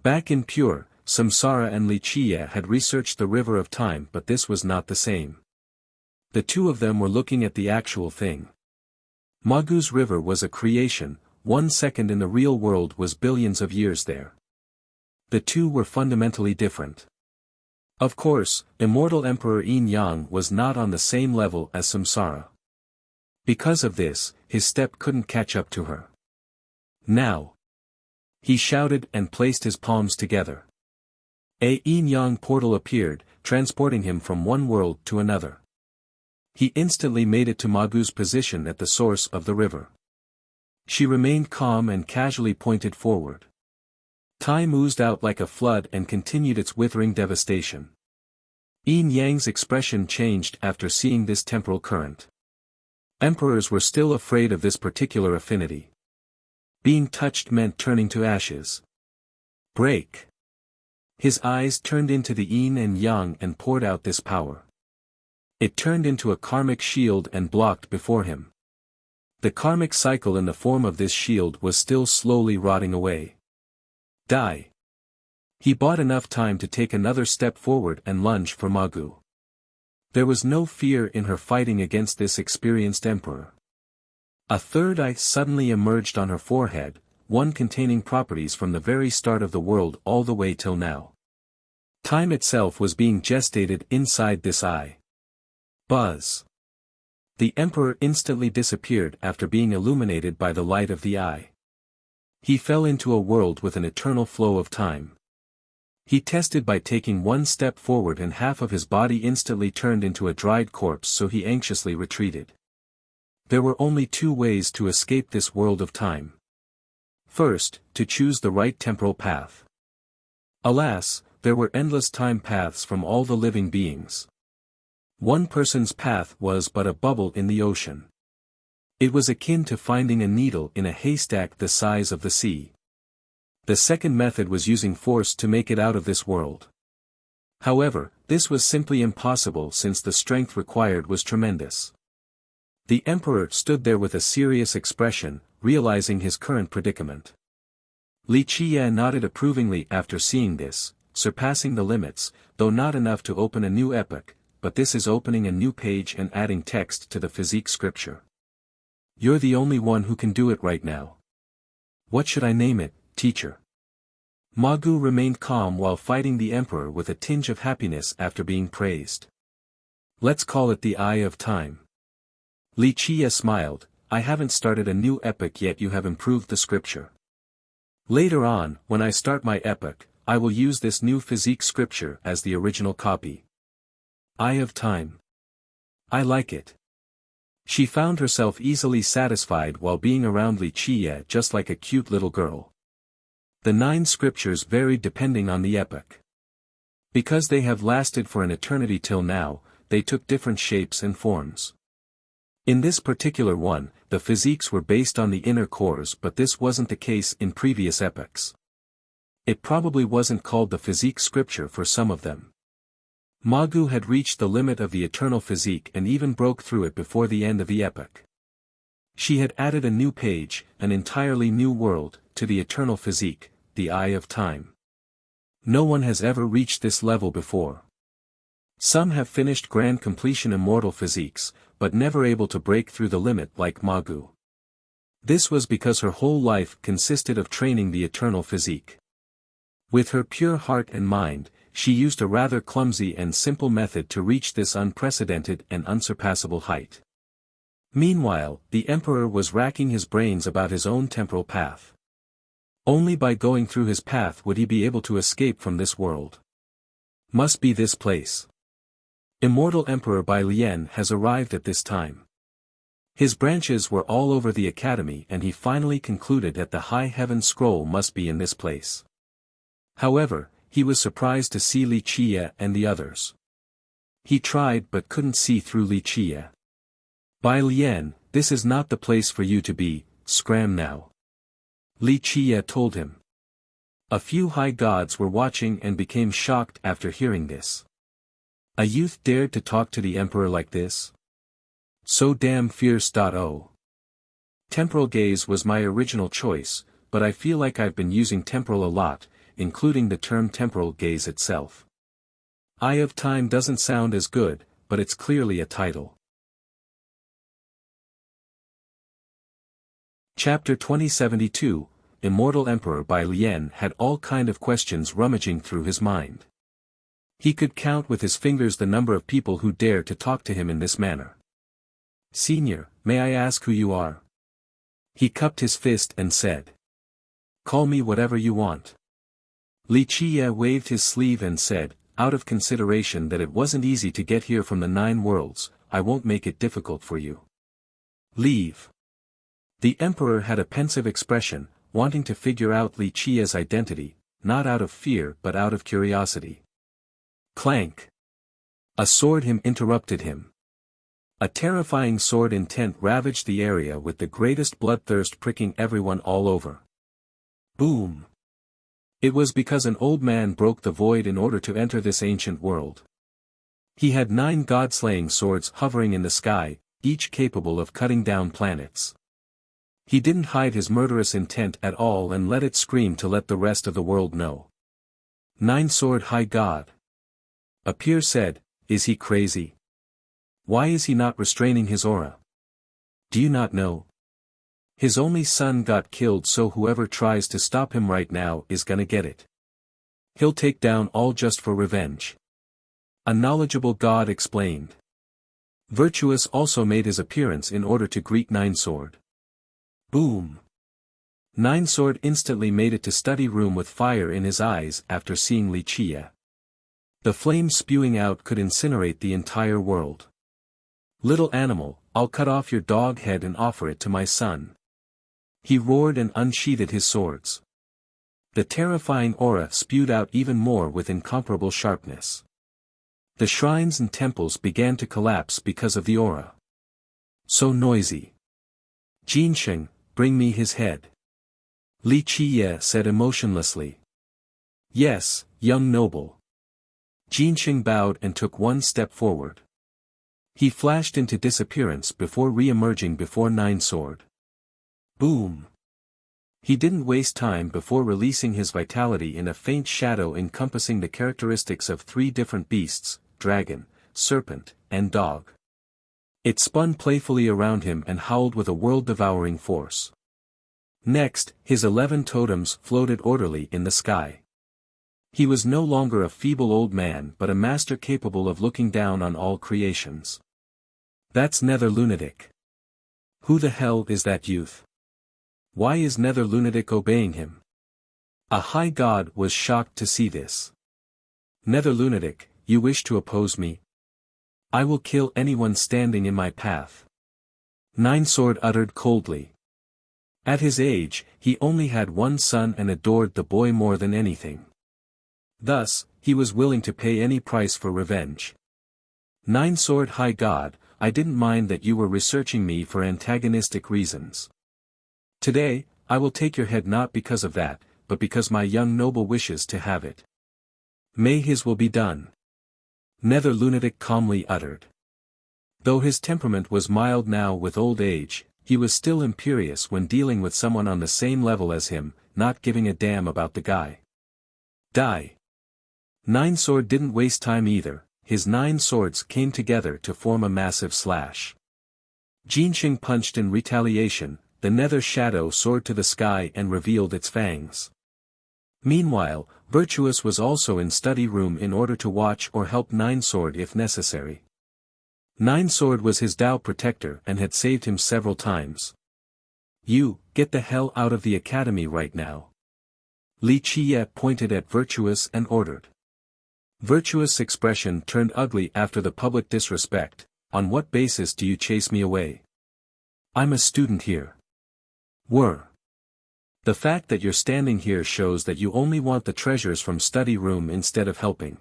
Back in Pure, Samsara and Li Qie had researched the river of time, but this was not the same. The two of them were looking at the actual thing. Ma Gu's river was a creation, 1 second in the real world was billions of years there. The two were fundamentally different. Of course, immortal Emperor Yin Yang was not on the same level as Samsara. Because of this, his step couldn't catch up to her. Now. He shouted and placed his palms together. A Yin Yang portal appeared, transporting him from one world to another. He instantly made it to Ma Gu's position at the source of the river. She remained calm and casually pointed forward. Time oozed out like a flood and continued its withering devastation. Yin Yang's expression changed after seeing this temporal current. Emperors were still afraid of this particular affinity. Being touched meant turning to ashes. Break. His eyes turned into the yin and yang and poured out this power. It turned into a karmic shield and blocked before him. The karmic cycle in the form of this shield was still slowly rotting away. Die. He bought enough time to take another step forward and lunge for Ma Gu. There was no fear in her fighting against this experienced emperor. A third eye suddenly emerged on her forehead, one containing properties from the very start of the world all the way till now. Time itself was being gestated inside this eye. Buzz. The Emperor instantly disappeared after being illuminated by the light of the eye. He fell into a world with an eternal flow of time. He tested by taking one step forward and half of his body instantly turned into a dried corpse, so he anxiously retreated. There were only two ways to escape this world of time. First, to choose the right temporal path. Alas, there were endless time paths from all the living beings. One person's path was but a bubble in the ocean. It was akin to finding a needle in a haystack the size of the sea. The second method was using force to make it out of this world. However, this was simply impossible since the strength required was tremendous. The Emperor stood there with a serious expression, realizing his current predicament. Li Qiye nodded approvingly after seeing this, surpassing the limits, though not enough to open a new epoch, but this is opening a new page and adding text to the physique scripture. You're the only one who can do it right now. What should I name it, teacher? Ma Gu remained calm while fighting the Emperor with a tinge of happiness after being praised. Let's call it the Eye of Time. Li Qiye smiled, I haven't started a new epoch yet, you have improved the scripture. Later on, when I start my epoch, I will use this new physique scripture as the original copy. Eye of Time. I like it. She found herself easily satisfied while being around Li Qiye, just like a cute little girl. The 9 scriptures varied depending on the epoch. Because they have lasted for an eternity till now, they took different shapes and forms. In this particular one, the physiques were based on the inner cores, but this wasn't the case in previous epochs. It probably wasn't called the physique scripture for some of them. Ma Gu had reached the limit of the eternal physique and even broke through it before the end of the epoch. She had added a new page, an entirely new world, to the eternal physique, the Eye of Time. No one has ever reached this level before. Some have finished grand completion immortal physiques, but never able to break through the limit like Ma Gu. This was because her whole life consisted of training the eternal physique. With her pure heart and mind, she used a rather clumsy and simple method to reach this unprecedented and unsurpassable height. Meanwhile, the Emperor was racking his brains about his own temporal path. Only by going through his path would he be able to escape from this world. Must be this place. Immortal Emperor Bai Lian has arrived at this time. His branches were all over the academy and he finally concluded that the High Heaven Scroll must be in this place. However, he was surprised to see Li Qiye and the others. He tried but couldn't see through Li Qiye. Bai Lian, this is not the place for you to be, scram now. Li Qiye told him. A few high gods were watching and became shocked after hearing this. A youth dared to talk to the Emperor like this? So damn fierce. Oh. Temporal gaze was my original choice, but I feel like I've been using temporal a lot, including the term temporal gaze itself. Eye of Time doesn't sound as good, but it's clearly a title. Chapter 2072, Immortal Emperor Bai Lian had all kind of questions rummaging through his mind. He could count with his fingers the number of people who dared to talk to him in this manner. Senior, may I ask who you are? He cupped his fist and said. Call me whatever you want. Li Qiye waved his sleeve and said, out of consideration that it wasn't easy to get here from the 9 worlds, I won't make it difficult for you. Leave. The Emperor had a pensive expression, wanting to figure out Li Qiye's identity, not out of fear but out of curiosity. Clank. A sword interrupted him. A terrifying sword intent ravaged the area with the greatest bloodthirst pricking everyone all over. Boom. It was because an old man broke the void in order to enter this ancient world. He had 9 god-slaying swords hovering in the sky, each capable of cutting down planets. He didn't hide his murderous intent at all and let it scream to let the rest of the world know. 9-sword high god. A peer said, is he crazy? Why is he not restraining his aura? Do you not know? His only son got killed, so whoever tries to stop him right now is gonna get it. He'll take down all just for revenge. A knowledgeable god explained. Virtuous also made his appearance in order to greet Ninesword. Boom! Ninesword instantly made it to study room with fire in his eyes after seeing Wuxia. The flame spewing out could incinerate the entire world. Little animal, I'll cut off your dog head and offer it to my son. He roared and unsheathed his swords. The terrifying aura spewed out even more with incomparable sharpness. The shrines and temples began to collapse because of the aura. So noisy. Jinsheng, bring me his head. Wuxia said emotionlessly. Yes, young noble. Jinsheng bowed and took one step forward. He flashed into disappearance before re-emerging before Ninesword. Boom! He didn't waste time before releasing his vitality in a faint shadow encompassing the characteristics of 3 different beasts, dragon, serpent, and dog. It spun playfully around him and howled with a world-devouring force. Next, his 11 totems floated orderly in the sky. He was no longer a feeble old man but a master capable of looking down on all creations. That's Nether Lunatic. Who the hell is that youth? Why is Nether Lunatic obeying him? A high god was shocked to see this. Nether Lunatic, you wish to oppose me? I will kill anyone standing in my path. Ninesword uttered coldly. At his age, he only had one son and adored the boy more than anything. Thus, he was willing to pay any price for revenge. Ninesword High God, I didn't mind that you were researching me for antagonistic reasons. Today, I will take your head not because of that, but because my young noble wishes to have it. May his will be done. Nether Lunatic calmly uttered. Though his temperament was mild now with old age, he was still imperious when dealing with someone on the same level as him, not giving a damn about the guy. Die. Ninesword didn't waste time either, his 9 swords came together to form a massive slash. Jinsheng punched in retaliation, the nether shadow soared to the sky and revealed its fangs. Meanwhile, Virtuous was also in study room in order to watch or help Ninesword if necessary. Ninesword was his Tao protector and had saved him several times. You, get the hell out of the academy right now. Wuxia pointed at Virtuous and ordered. Virtuous' expression turned ugly after the public disrespect. On what basis do you chase me away? I'm a student here. The fact that you're standing here shows that you only want the treasures from study room instead of helping.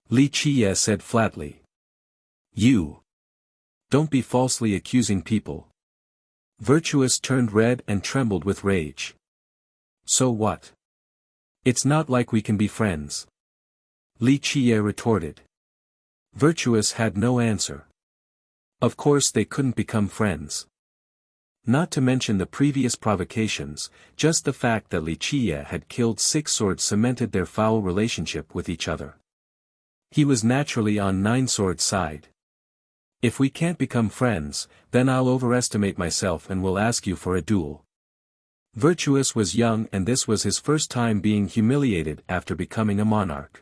Wuxia said flatly. You. Don't be falsely accusing people. Virtuous turned red and trembled with rage. So what? It's not like we can be friends. Wuxia retorted. Virtuous had no answer. Of course they couldn't become friends. Not to mention the previous provocations, just the fact that Wuxia had killed 6 swords cemented their foul relationship with each other. He was naturally on Ninesword's side. If we can't become friends, then I'll overestimate myself and will ask you for a duel. Virtuous was young and this was his first time being humiliated after becoming a monarch.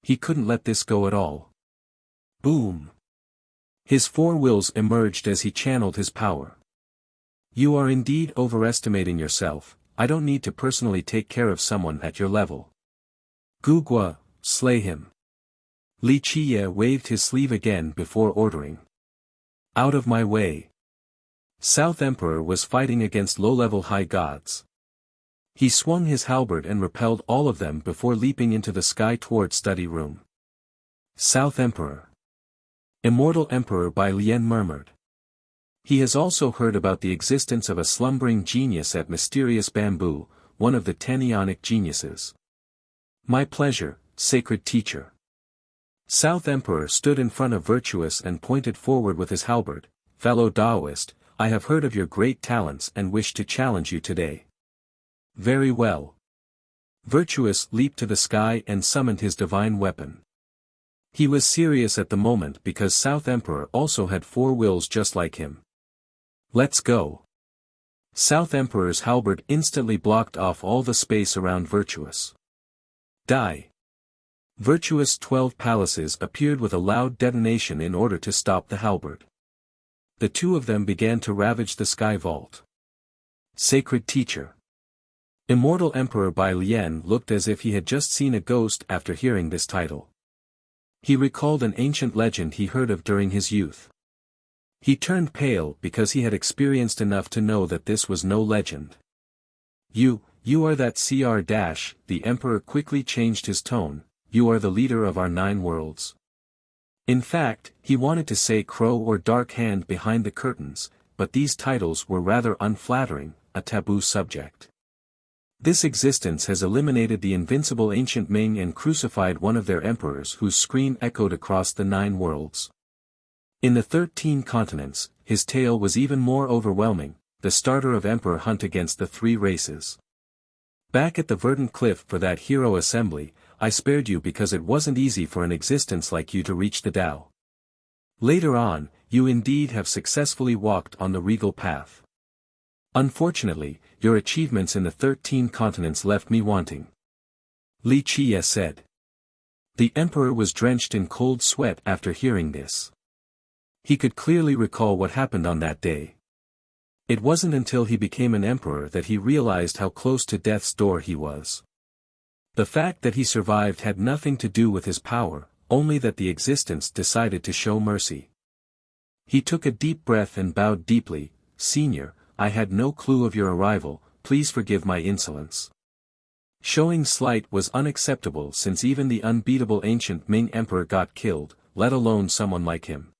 He couldn't let this go at all. Boom! His 4 wills emerged as he channeled his power. You are indeed overestimating yourself. I don't need to personally take care of someone at your level. Gugwa, slay him. Wuxia waved his sleeve again before ordering. Out of my way. South Emperor was fighting against low-level high gods. He swung his halberd and repelled all of them before leaping into the sky toward study room. South Emperor. Immortal Emperor Bai Lian murmured. He has also heard about the existence of a slumbering genius at Mysterious Bamboo, one of the 10 Ionic geniuses. My pleasure, sacred teacher. South Emperor stood in front of Virtuous and pointed forward with his halberd. Fellow Taoist, I have heard of your great talents and wish to challenge you today. Very well. Virtuous leaped to the sky and summoned his divine weapon. He was serious at the moment because South Emperor also had 4 wills just like him. Let's go. South Emperor's halberd instantly blocked off all the space around Virtuous. Die! Virtuous' 12 palaces appeared with a loud detonation in order to stop the halberd. The two of them began to ravage the sky vault. Sacred Teacher. Immortal Emperor Bai Lian looked as if he had just seen a ghost after hearing this title. He recalled an ancient legend he heard of during his youth. He turned pale because he had experienced enough to know that this was no legend. You are that Cr-. The Emperor quickly changed his tone, you are the leader of our 9 worlds. In fact, he wanted to say Crow or Dark Hand behind the curtains, but these titles were rather unflattering, a taboo subject. This existence has eliminated the invincible ancient Ming and crucified one of their emperors whose scream echoed across the 9 worlds. In the 13 continents, his tale was even more overwhelming, the starter of Emperor Hunt against the 3 races. Back at the verdant cliff for that hero assembly, I spared you because it wasn't easy for an existence like you to reach the Tao. Later on, you indeed have successfully walked on the regal path. Unfortunately, your achievements in the 13 continents left me wanting. Li Qie said. The Emperor was drenched in cold sweat after hearing this. He could clearly recall what happened on that day. It wasn't until he became an emperor that he realized how close to death's door he was. The fact that he survived had nothing to do with his power, only that the existence decided to show mercy. He took a deep breath and bowed deeply. Senior, I had no clue of your arrival, please forgive my insolence. Showing slight was unacceptable since even the unbeatable ancient Ming Emperor got killed, let alone someone like him.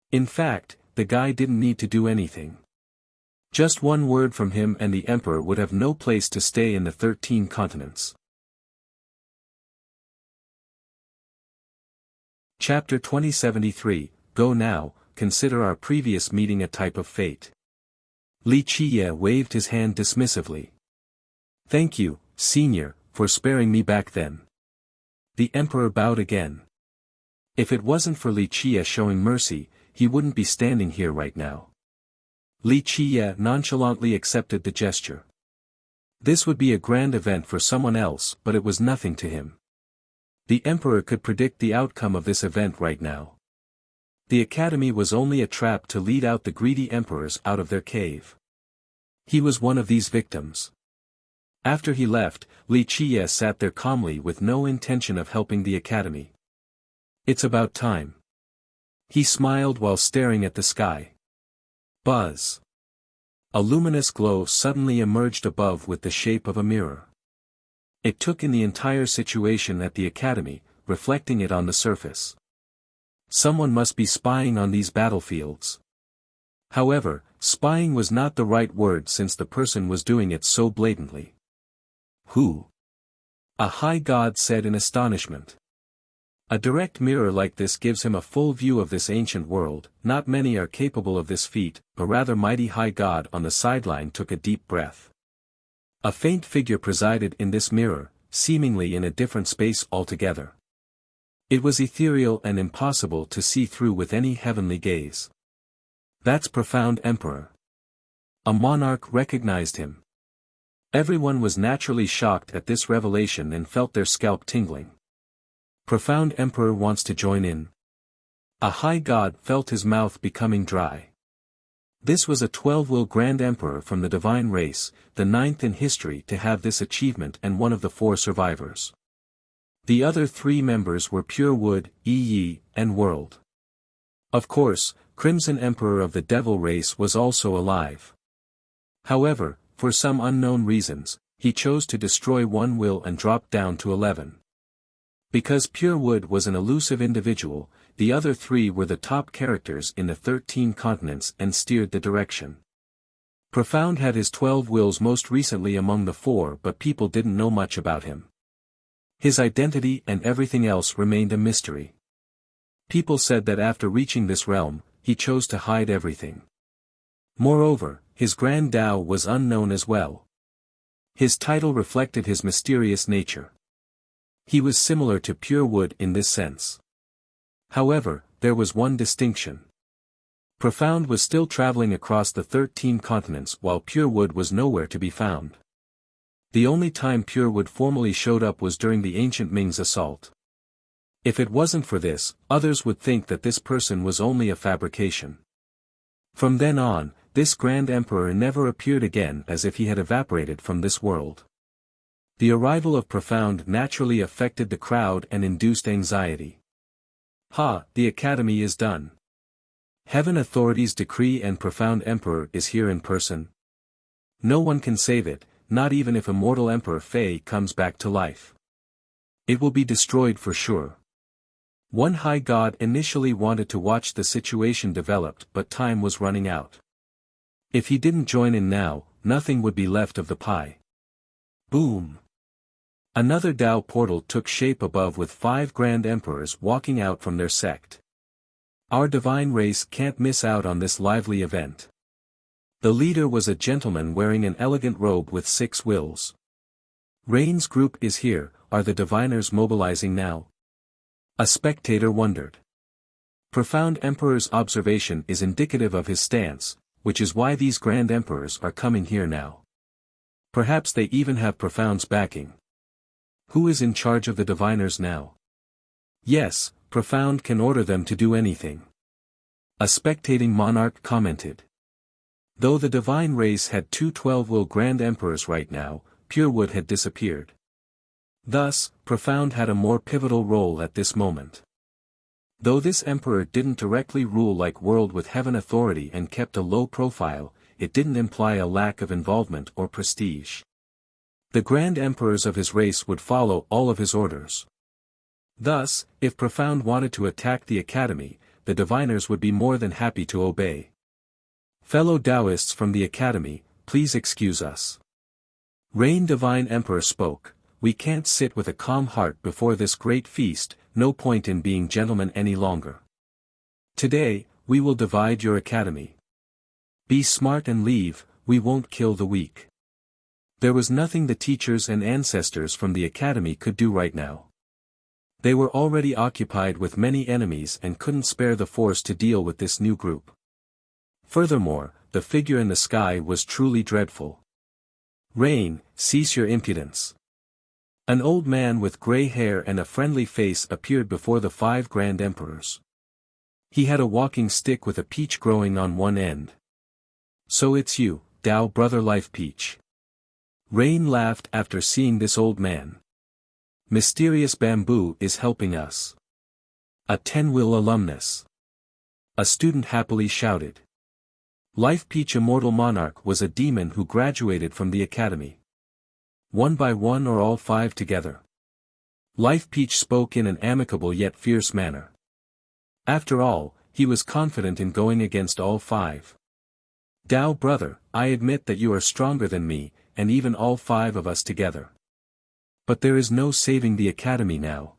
In fact, the guy didn't need to do anything. Just one word from him and the Emperor would have no place to stay in the 13 continents. Chapter 2073, Go now, consider our previous meeting a type of fate. Li Qie waved his hand dismissively. Thank you, Senior, for sparing me back then. The Emperor bowed again. If it wasn't for Li Qie showing mercy, he wouldn't be standing here right now. Li Qie nonchalantly accepted the gesture. This would be a grand event for someone else, but it was nothing to him. The Emperor could predict the outcome of this event right now. The Academy was only a trap to lead out the greedy emperors out of their cave. He was one of these victims. After he left, Li Qie sat there calmly with no intention of helping the Academy. It's about time. He smiled while staring at the sky. Buzz. A luminous glow suddenly emerged above with the shape of a mirror. It took in the entire situation at the Academy, reflecting it on the surface. Someone must be spying on these battlefields. However, spying was not the right word since the person was doing it so blatantly. Who? A high god said in astonishment. A direct mirror like this gives him a full view of this ancient world. Not many are capable of this feat. A rather mighty high god on the sideline took a deep breath. A faint figure presided in this mirror, seemingly in a different space altogether. It was ethereal and impossible to see through with any heavenly gaze. That's Profound Emperor. A monarch recognized him. Everyone was naturally shocked at this revelation and felt their scalp tingling. Profound Emperor wants to join in. A high god felt his mouth becoming dry. This was a 12-will Grand Emperor from the divine race, the 9th in history to have this achievement and one of the 4 survivors. The other 3 members were Pure Wood, Yi, and World. Of course, Crimson Emperor of the Devil race was also alive. However, for some unknown reasons, he chose to destroy 1 will and drop down to 11. Because Pure Wood was an elusive individual, the other 3 were the top characters in the 13 continents and steered the direction. Profound had his 12 wills most recently among the 4, but people didn't know much about him. His identity and everything else remained a mystery. People said that after reaching this realm, he chose to hide everything. Moreover, his Grand Tao was unknown as well. His title reflected his mysterious nature. He was similar to Pure Wood in this sense. However, there was one distinction. Profound was still traveling across the 13 continents while Purewood was nowhere to be found. The only time Purewood formally showed up was during the ancient Ming's assault. If it wasn't for this, others would think that this person was only a fabrication. From then on, this Grand Emperor never appeared again, as if he had evaporated from this world. The arrival of Profound naturally affected the crowd and induced anxiety. The Academy is done. Heaven authorities decree and Profound Emperor is here in person. No one can save it, not even if immortal Emperor Fei comes back to life. It will be destroyed for sure. One high god initially wanted to watch the situation develop, but time was running out. If he didn't join in now, nothing would be left of the pie. Boom! Another Tao portal took shape above with 5 Grand Emperors walking out from their sect. Our divine race can't miss out on this lively event. The leader was a gentleman wearing an elegant robe with 6 wheels. Rain's group is here, are the diviners mobilizing now? A spectator wondered. Profound Emperor's observation is indicative of his stance, which is why these Grand Emperors are coming here now. Perhaps they even have Profound's backing. Who is in charge of the diviners now? Yes, Profound can order them to do anything. A spectating monarch commented. Though the divine race had 2 12-will Grand Emperors right now, Purewood had disappeared. Thus, Profound had a more pivotal role at this moment. Though this emperor didn't directly rule like world with heaven authority and kept a low profile, it didn't imply a lack of involvement or prestige. The Grand Emperors of his race would follow all of his orders. Thus, if Profound wanted to attack the Academy, the diviners would be more than happy to obey. Fellow Taoists from the Academy, please excuse us. Rain Divine Emperor spoke. We can't sit with a calm heart before this great feast, no point in being gentlemen any longer. Today, we will divide your academy. Be smart and leave, we won't kill the weak. There was nothing the teachers and ancestors from the academy could do right now. They were already occupied with many enemies and couldn't spare the force to deal with this new group. Furthermore, the figure in the sky was truly dreadful. Rain, cease your impudence. An old man with gray hair and a friendly face appeared before the 5 Grand Emperors. He had a walking stick with a peach growing on one end. So it's you, Tao Brother Life Peach. Rain laughed after seeing this old man. Mysterious Bamboo is helping us. A 10-will alumnus. A student happily shouted. Life Peach Immortal Monarch was a demon who graduated from the academy. One by one or all 5 together. Life Peach spoke in an amicable yet fierce manner. After all, he was confident in going against all 5. Tao brother, I admit that you are stronger than me, and even all 5 of us together. But there is no saving the academy now.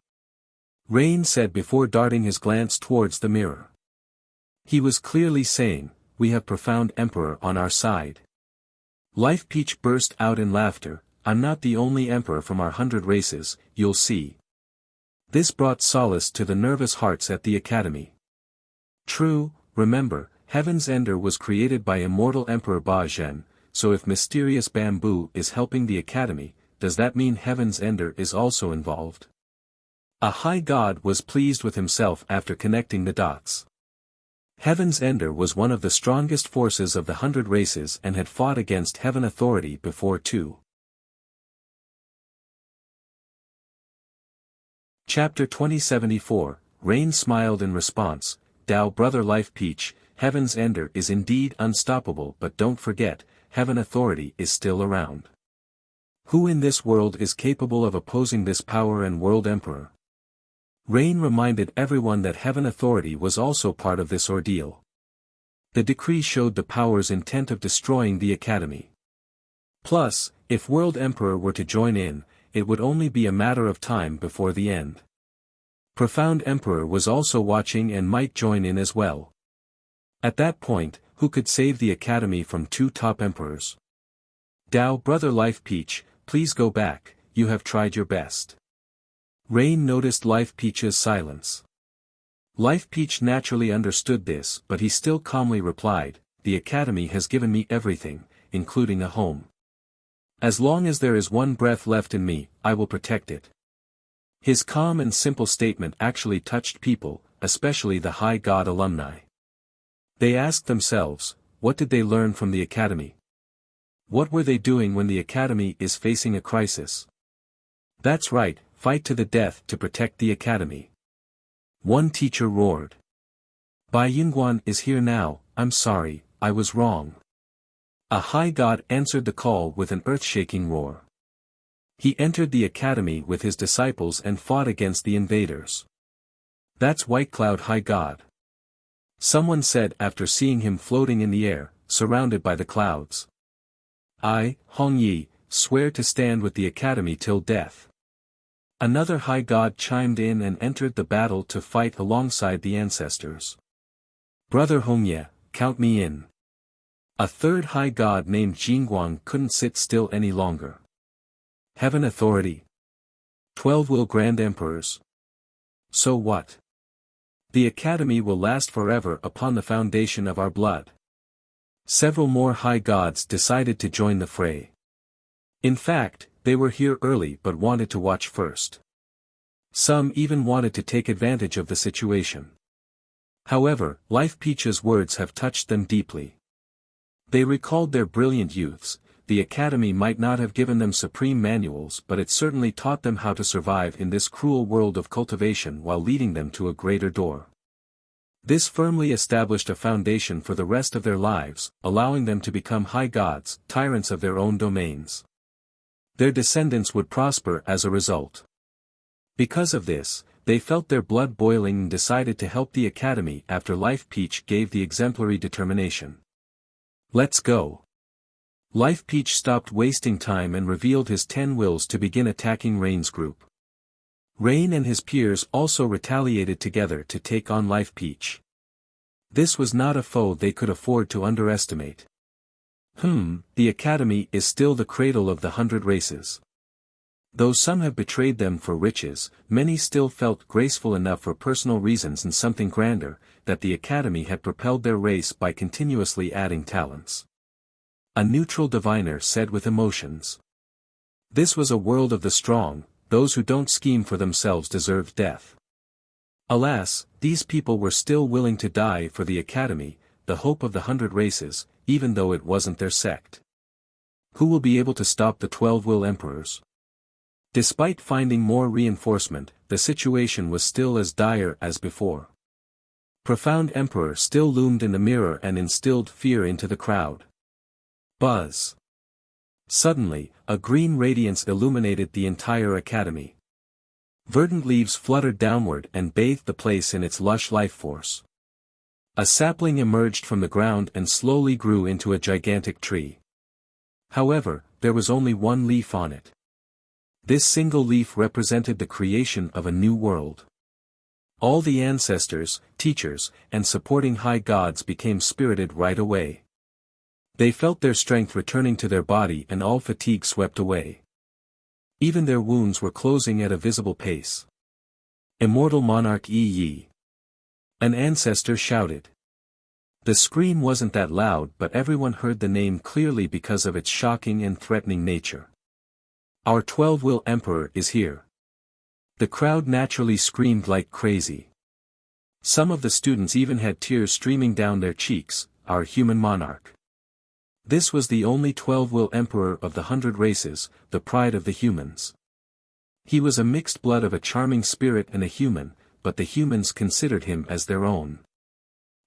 Rain said before darting his glance towards the mirror. He was clearly saying, we have Profound Emperor on our side. Life Peach burst out in laughter. I'm not the only emperor from our 100 races, you'll see. This brought solace to the nervous hearts at the academy. True, remember, Heaven's Ender was created by immortal Emperor Ba Zhen, so if Mysterious Bamboo is helping the academy, does that mean Heaven's Ender is also involved? A high god was pleased with himself after connecting the dots. Heaven's Ender was one of the strongest forces of the 100 races and had fought against Heaven Authority before too. Chapter 2074, Rain smiled in response, Tao Brother Life Peach, Heaven's Ender is indeed unstoppable, but don't forget, Heaven Authority is still around. Who in this world is capable of opposing this power and World Emperor? Rain reminded everyone that Heaven Authority was also part of this ordeal. The decree showed the power's intent of destroying the academy. Plus, if World Emperor were to join in, it would only be a matter of time before the end. Profound Emperor was also watching and might join in as well. At that point, who could save the academy from 2 top emperors? Tao Brother Life Peach, please go back, you have tried your best. Rain noticed Life Peach's silence. Life Peach naturally understood this, but he still calmly replied, "The Academy has given me everything, including a home. As long as there is one breath left in me, I will protect it." His calm and simple statement actually touched people, especially the High God alumni. They asked themselves, what did they learn from the Academy? What were they doing when the Academy is facing a crisis? That's right, fight to the death to protect the Academy. One teacher roared. Bai Yunguan is here now, I'm sorry, I was wrong. A high god answered the call with an earth-shaking roar. He entered the academy with his disciples and fought against the invaders. That's White Cloud High God. Someone said after seeing him floating in the air, surrounded by the clouds. I, Hong Yi, swear to stand with the academy till death. Another high god chimed in and entered the battle to fight alongside the ancestors. Brother Hongye, count me in. A third high god named Jingguang couldn't sit still any longer. Heaven authority. 12 will grand emperors. So what? The academy will last forever upon the foundation of our blood. Several more high gods decided to join the fray. In fact, they were here early but wanted to watch first. Some even wanted to take advantage of the situation. However, Life Peach's words have touched them deeply. They recalled their brilliant youths. The academy might not have given them supreme manuals, but it certainly taught them how to survive in this cruel world of cultivation while leading them to a greater door. This firmly established a foundation for the rest of their lives, allowing them to become high gods, tyrants of their own domains. Their descendants would prosper as a result. Because of this, they felt their blood boiling and decided to help the academy after Life Peach gave the exemplary determination. Let's go. Life Peach stopped wasting time and revealed his 10 wills to begin attacking Rain's group. Rain and his peers also retaliated together to take on Life Peach. This was not a foe they could afford to underestimate. The academy is still the cradle of the 100 races. Though some have betrayed them for riches, many still felt graceful enough for personal reasons and something grander, that the academy had propelled their race by continuously adding talents. A neutral diviner said with emotions. This was a world of the strong, those who don't scheme for themselves deserved death. Alas, these people were still willing to die for the academy, the hope of the 100 races, even though it wasn't their sect. Who will be able to stop the 12 will emperors? Despite finding more reinforcement, the situation was still as dire as before. Profound Emperor still loomed in the mirror and instilled fear into the crowd. Buzz. Suddenly, a green radiance illuminated the entire academy. Verdant leaves fluttered downward and bathed the place in its lush life force. A sapling emerged from the ground and slowly grew into a gigantic tree. However, there was only one leaf on it. This single leaf represented the creation of a new world. All the ancestors, teachers, and supporting high gods became spirited right away. They felt their strength returning to their body and all fatigue swept away. Even their wounds were closing at a visible pace. Immortal Monarch Yi. An ancestor shouted. The scream wasn't that loud, but everyone heard the name clearly because of its shocking and threatening nature. Our 12 will emperor is here. The crowd naturally screamed like crazy. Some of the students even had tears streaming down their cheeks. Our human monarch. This was the only 12 will emperor of the 100 races, the pride of the humans. He was a mixed blood of a charming spirit and a human, but the humans considered him as their own.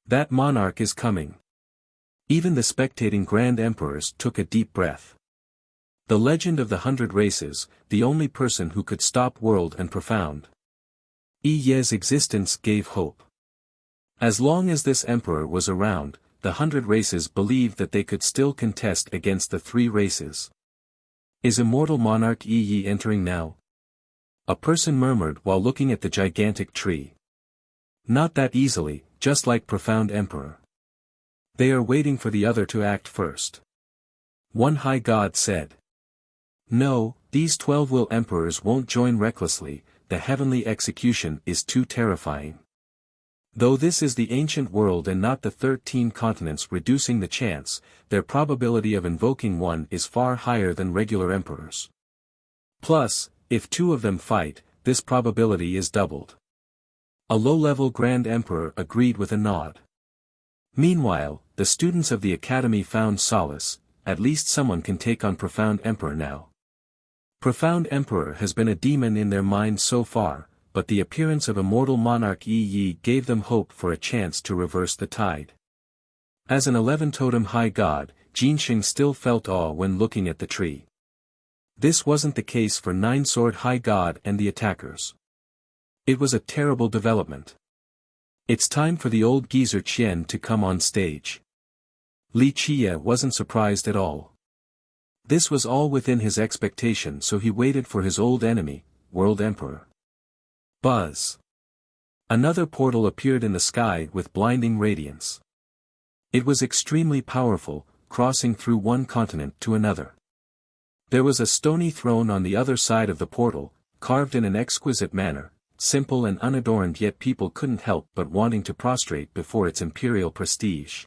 That monarch is coming. Even the spectating grand emperors took a deep breath. The legend of the 100 races, the only person who could stop world and profound. Yi Ye's existence gave hope. As long as this emperor was around, the 100 races believed that they could still contest against the 3 races. Is immortal monarch Yi entering now? A person murmured while looking at the gigantic tree. Not that easily, just like profound emperor. They are waiting for the other to act first. One high god said. No, these 12 will emperors won't join recklessly, the heavenly execution is too terrifying. Though this is the ancient world and not the 13 continents, reducing the chance, their probability of invoking one is far higher than regular emperors. Plus, if two of them fight, this probability is doubled. A low-level Grand Emperor agreed with a nod. Meanwhile, the students of the academy found solace. At least someone can take on Profound Emperor now. Profound Emperor has been a demon in their minds so far, but the appearance of immortal monarch Yi gave them hope for a chance to reverse the tide. As an 11-totem high god, Jinxing still felt awe when looking at the tree. This wasn't the case for 9-sword high god and the attackers. It was a terrible development. It's time for the old geezer Qian to come on stage. Li Qie wasn't surprised at all. This was all within his expectation, so he waited for his old enemy, World Emperor. Buzz. Another portal appeared in the sky with blinding radiance. It was extremely powerful, crossing through one continent to another. There was a stony throne on the other side of the portal, carved in an exquisite manner, simple and unadorned, yet people couldn't help but wanting to prostrate before its imperial prestige.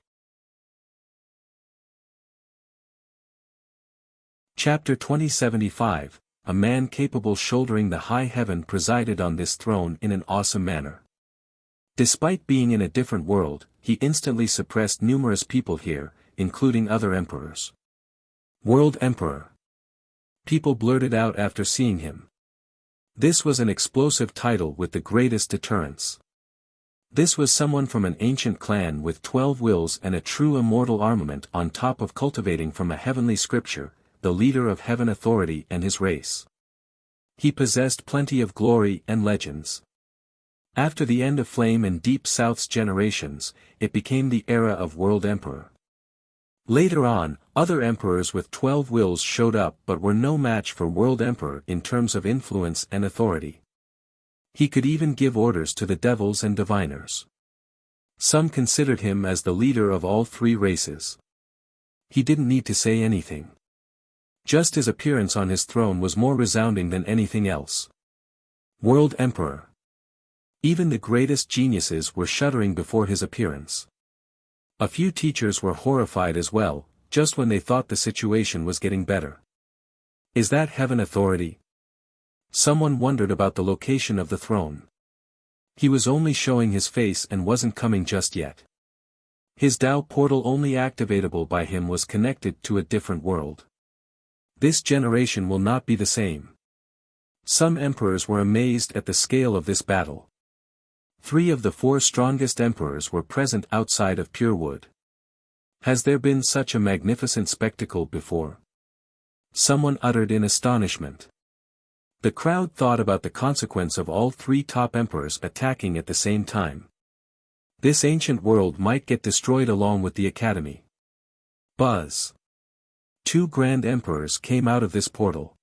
Chapter 2075. A man capable shouldering the high heaven presided on this throne in an awesome manner. Despite being in a different world, he instantly suppressed numerous people here, including other emperors. World Emperor. People blurted out after seeing him. This was an explosive title with the greatest deterrence. This was someone from an ancient clan with 12 wills and a true immortal armament, on top of cultivating from a heavenly scripture, the leader of heaven authority and his race. He possessed plenty of glory and legends. After the end of Flame and Deep South's generations, it became the era of World Emperor. Later on, other emperors with 12 wills showed up but were no match for World Emperor in terms of influence and authority. He could even give orders to the devils and diviners. Some considered him as the leader of all three races. He didn't need to say anything. Just his appearance on his throne was more resounding than anything else. World Emperor. Even the greatest geniuses were shuddering before his appearance. A few teachers were horrified as well, just when they thought the situation was getting better. Is that heaven authority? Someone wondered about the location of the throne. He was only showing his face and wasn't coming just yet. His Dao portal, only activatable by him, was connected to a different world. This generation will not be the same. Some emperors were amazed at the scale of this battle. 3 of the 4 strongest emperors were present outside of Pure Wood. Has there been such a magnificent spectacle before? Someone uttered in astonishment. The crowd thought about the consequence of all 3 top emperors attacking at the same time. This ancient world might get destroyed along with the academy. Buzz. 2 grand emperors came out of this portal.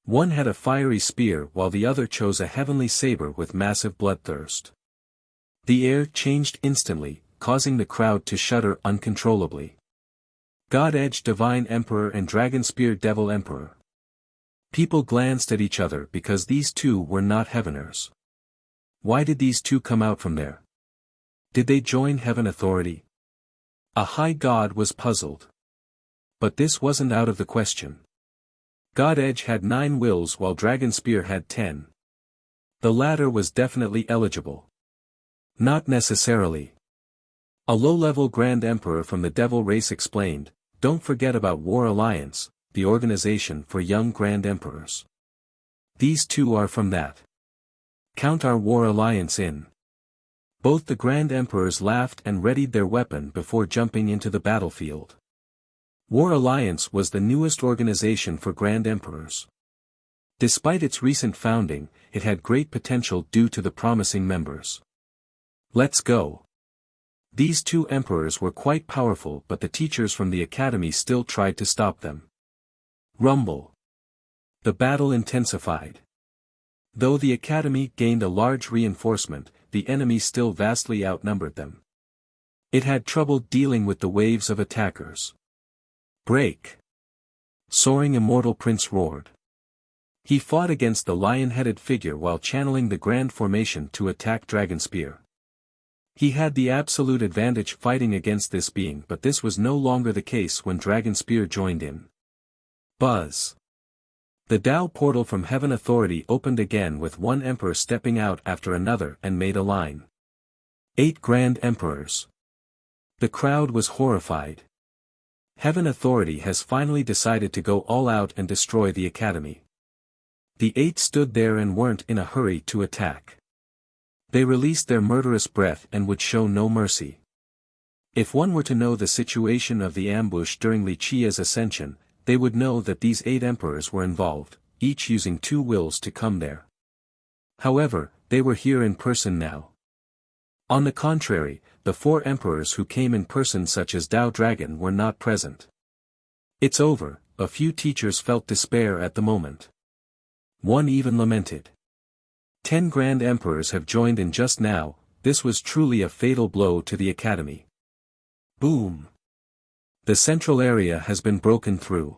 One had a fiery spear while the other chose a heavenly saber with massive bloodthirst. The air changed instantly, causing the crowd to shudder uncontrollably. God Edge Divine Emperor and Dragon Spear Devil Emperor. People glanced at each other because these 2 were not heaveners. Why did these 2 come out from there? Did they join heaven authority? A high god was puzzled. But this wasn't out of the question. God Edge had 9 wills while Dragon Spear had 10. The latter was definitely eligible. Not necessarily. A low-level Grand Emperor from the Devil race explained, "Don't forget about War Alliance, the organization for young Grand Emperors. These 2 are from that. Count our War Alliance in." Both the Grand Emperors laughed and readied their weapon before jumping into the battlefield. War Alliance was the newest organization for Grand Emperors. Despite its recent founding, it had great potential due to the promising members. Let's go. These 2 emperors were quite powerful, but the teachers from the academy still tried to stop them. Rumble. The battle intensified. Though the academy gained a large reinforcement, the enemy still vastly outnumbered them. It had trouble dealing with the waves of attackers. Break. Soaring Immortal Prince roared. He fought against the lion-headed figure while channeling the Grand Formation to attack Dragon Spear. He had the absolute advantage fighting against this being, but this was no longer the case when Dragon Spear joined in. Buzz. The Tao portal from Heaven Authority opened again with one emperor stepping out after another and made a line. 8 Grand Emperors. The crowd was horrified. Heaven Authority has finally decided to go all out and destroy the academy. The 8 stood there and weren't in a hurry to attack. They released their murderous breath and would show no mercy. If one were to know the situation of the ambush during Li Qia's ascension, they would know that these 8 emperors were involved, each using 2 wills to come there. However, they were here in person now. On the contrary, the 4 emperors who came in person such as Dao Dragon were not present. It's over, a few teachers felt despair at the moment. One even lamented. 10 Grand Emperors have joined in just now, this was truly a fatal blow to the academy. Boom! The central area has been broken through.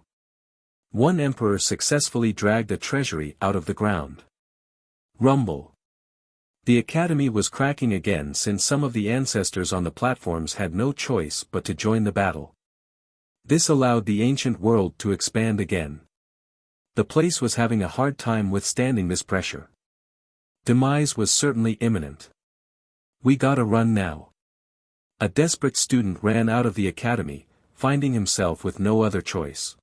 One emperor successfully dragged a treasury out of the ground. Rumble. The academy was cracking again since some of the ancestors on the platforms had no choice but to join the battle. This allowed the ancient world to expand again. The place was having a hard time withstanding this pressure. Demise was certainly imminent. We gotta run now. A desperate student ran out of the academy, finding himself with no other choice.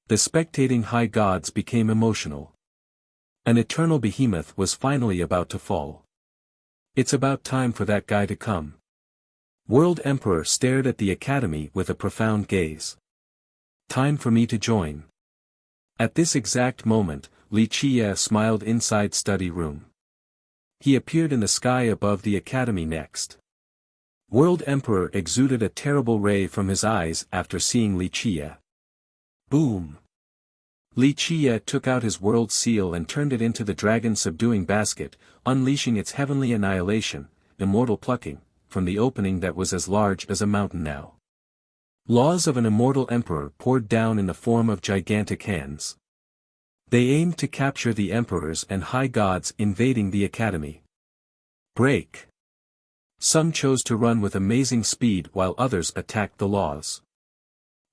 The spectating high gods became emotional. An eternal behemoth was finally about to fall. It's about time for that guy to come. World Emperor stared at the academy with a profound gaze. Time for me to join. At this exact moment, Li Qia smiled inside study room. He appeared in the sky above the academy next. World Emperor exuded a terrible ray from his eyes after seeing Li Qia. Boom! Li Qia took out his world seal and turned it into the dragon subduing basket, unleashing its heavenly annihilation, immortal plucking, from the opening that was as large as a mountain now. Laws of an immortal emperor poured down in the form of gigantic hands. They aimed to capture the emperors and high gods invading the academy. Break! Some chose to run with amazing speed while others attacked the laws.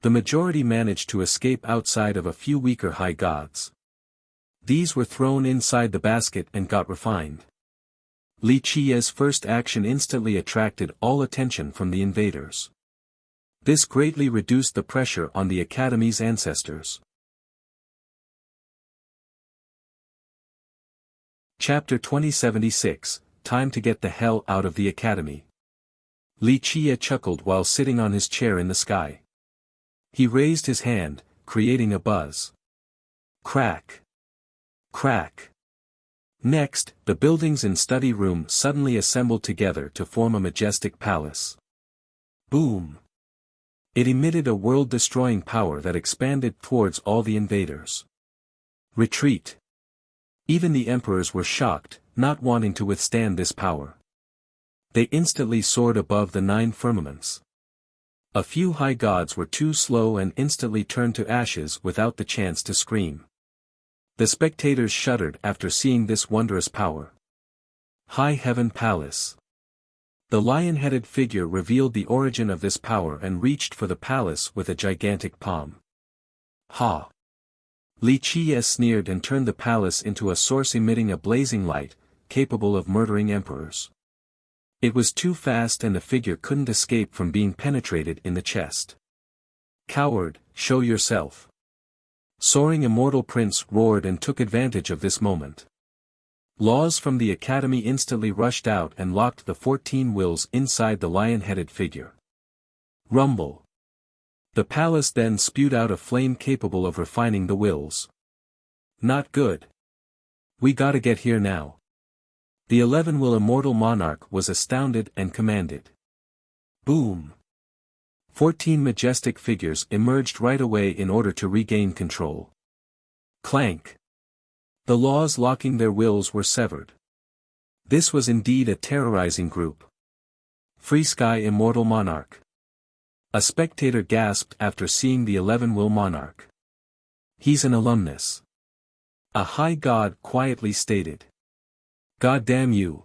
The majority managed to escape outside of a few weaker high gods. These were thrown inside the basket and got refined. Li Qia's first action instantly attracted all attention from the invaders. This greatly reduced the pressure on the academy's ancestors. Chapter 2076, Time to get the hell out of the academy. Li Qia chuckled while sitting on his chair in the sky. He raised his hand, creating a buzz. Crack! Crack! Next, the buildings in study room suddenly assembled together to form a majestic palace. Boom! It emitted a world-destroying power that expanded towards all the invaders. Retreat! Even the emperors were shocked, not wanting to withstand this power. They instantly soared above the 9 firmaments. A few high gods were too slow and instantly turned to ashes without the chance to scream. The spectators shuddered after seeing this wondrous power. High Heaven Palace. The lion-headed figure revealed the origin of this power and reached for the palace with a gigantic palm. Ha! Li Qia sneered and turned the palace into a source emitting a blazing light, capable of murdering emperors. It was too fast and the figure couldn't escape from being penetrated in the chest. Coward, show yourself. Soaring Immortal Prince roared and took advantage of this moment. Laws from the academy instantly rushed out and locked the 14 wills inside the lion-headed figure. Rumble. The palace then spewed out a flame capable of refining the wills. Not good. We gotta get here now. The 11-will immortal monarch was astounded and commanded. Boom! 14 majestic figures emerged right away in order to regain control. Clank! The laws locking their wills were severed. This was indeed a terrorizing group. Free Sky Immortal Monarch. A spectator gasped after seeing the 11-will monarch. He's an alumnus. A high god quietly stated. God damn you.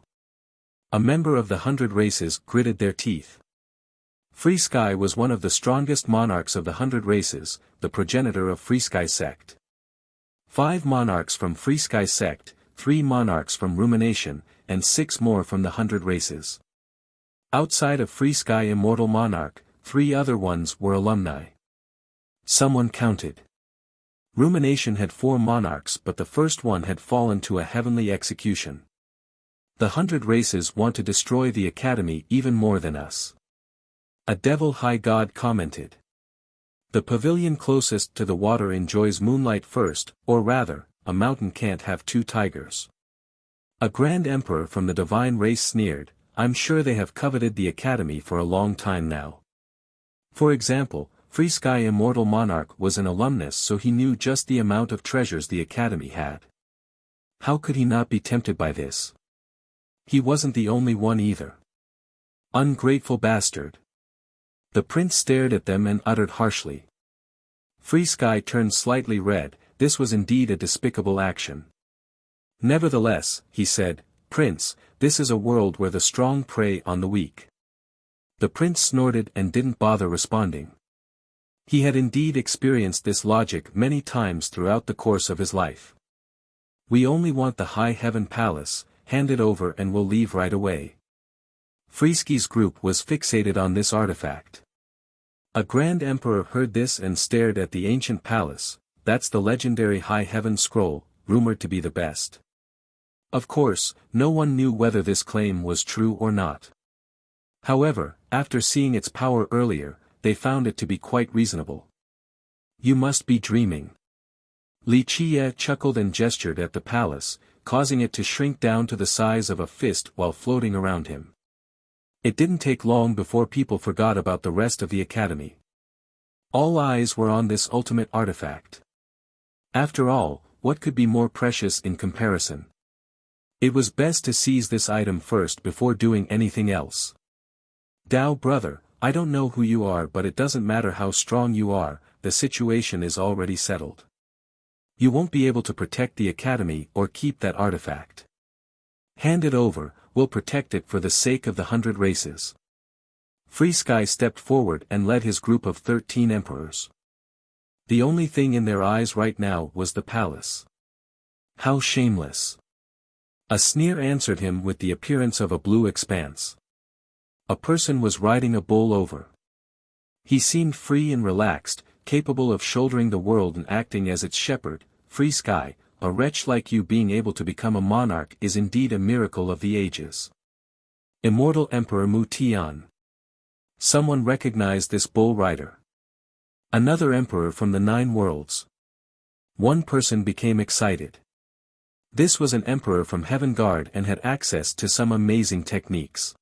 A member of the 100 Races gritted their teeth. Free Sky was one of the strongest monarchs of the 100 Races, the progenitor of Free Sky sect. 5 monarchs from Free Sky sect, 3 monarchs from Rumination, and 6 more from the 100 Races. Outside of Free Sky Immortal Monarch, 3 other ones were alumni. Someone counted. Rumination had 4 monarchs, but the first one had fallen to a heavenly execution. The 100 Races want to destroy the Academy even more than us. A devil high god commented. The pavilion closest to the water enjoys moonlight first, or rather, a mountain can't have 2 tigers. A grand emperor from the divine race sneered, I'm sure they have coveted the Academy for a long time now. For example, Free Sky Immortal Monarch was an alumnus, so he knew just the amount of treasures the Academy had. How could he not be tempted by this? He wasn't the only one either. Ungrateful bastard. The prince stared at them and uttered harshly. Free Sky turned slightly red. This was indeed a despicable action. Nevertheless, he said, Prince, this is a world where the strong prey on the weak. The prince snorted and didn't bother responding. He had indeed experienced this logic many times throughout the course of his life. We only want the High Heaven Palace, hand it over and we'll leave right away. Freesky's group was fixated on this artifact. A grand emperor heard this and stared at the ancient palace. That's the legendary High Heaven Scroll, rumored to be the best. Of course, no one knew whether this claim was true or not. However, after seeing its power earlier, they found it to be quite reasonable. You must be dreaming. Li Qie chuckled and gestured at the palace, causing it to shrink down to the size of a fist while floating around him. It didn't take long before people forgot about the rest of the Academy. All eyes were on this ultimate artifact. After all, what could be more precious in comparison? It was best to seize this item first before doing anything else. Dao brother, I don't know who you are, but it doesn't matter how strong you are, the situation is already settled. You won't be able to protect the Academy or keep that artifact. Hand it over, we'll protect it for the sake of the 100 Races. Free Sky stepped forward and led his group of 13 emperors. The only thing in their eyes right now was the palace. How shameless. A sneer answered him with the appearance of a blue expanse. A person was riding a bull over. He seemed free and relaxed, capable of shouldering the world and acting as its shepherd. Free Sky, a wretch like you being able to become a monarch is indeed a miracle of the ages. Immortal Emperor Mu Tian. Someone recognized this bull rider. Another emperor from the 9 worlds. One person became excited. This was an emperor from Heaven Guard and had access to some amazing techniques.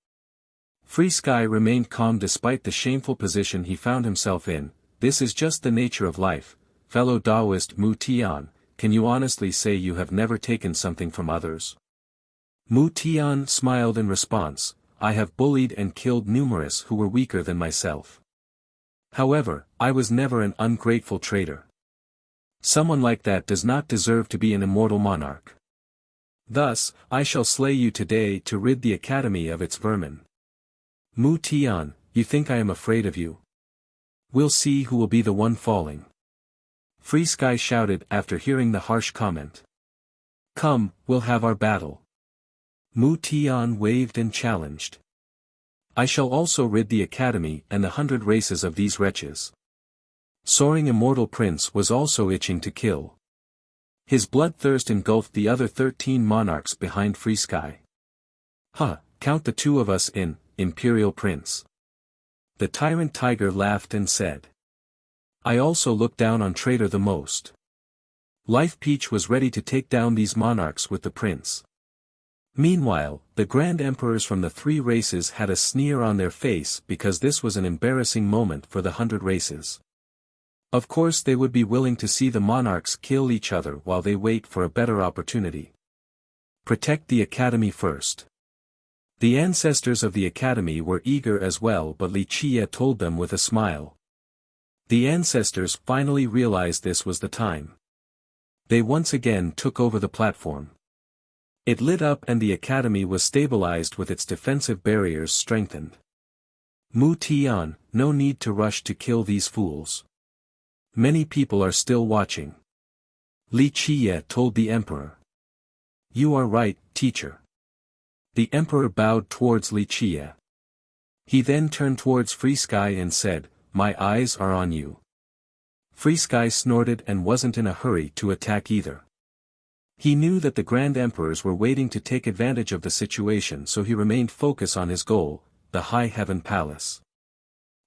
Free Sky remained calm despite the shameful position he found himself in. This is just the nature of life, fellow Taoist Mu Tian. Can you honestly say you have never taken something from others? Mu Tian smiled in response, I have bullied and killed numerous who were weaker than myself. However, I was never an ungrateful traitor. Someone like that does not deserve to be an immortal monarch. Thus, I shall slay you today to rid the Academy of its vermin. Mu Tian, you think I am afraid of you? We'll see who will be the one falling. Free Sky shouted after hearing the harsh comment. Come, we'll have our battle. Mu Tian waved and challenged. I shall also rid the Academy and the 100 Races of these wretches. Soaring Immortal Prince was also itching to kill. His bloodthirst engulfed the other 13 monarchs behind Free Sky. Count the 2 of us in, Imperial Prince. The Tyrant Tiger laughed and said. I also look down on traitor the most. Life Peach was ready to take down these monarchs with the prince. Meanwhile, the Grand Emperors from the 3 races had a sneer on their face because this was an embarrassing moment for the 100 Races. Of course they would be willing to see the monarchs kill each other while they wait for a better opportunity. Protect the Academy first. The ancestors of the Academy were eager as well, but Li Qie told them with a smile. The ancestors finally realized this was the time. They once again took over the platform. It lit up and the academy was stabilized with its defensive barriers strengthened. Mu Tian, no need to rush to kill these fools. Many people are still watching. Li Qiye told the emperor. You are right, teacher. The emperor bowed towards Li Qiye. He then turned towards Free Sky and said, My eyes are on you. Free Sky snorted and wasn't in a hurry to attack either. He knew that the Grand Emperors were waiting to take advantage of the situation, so he remained focused on his goal, the High Heaven Palace.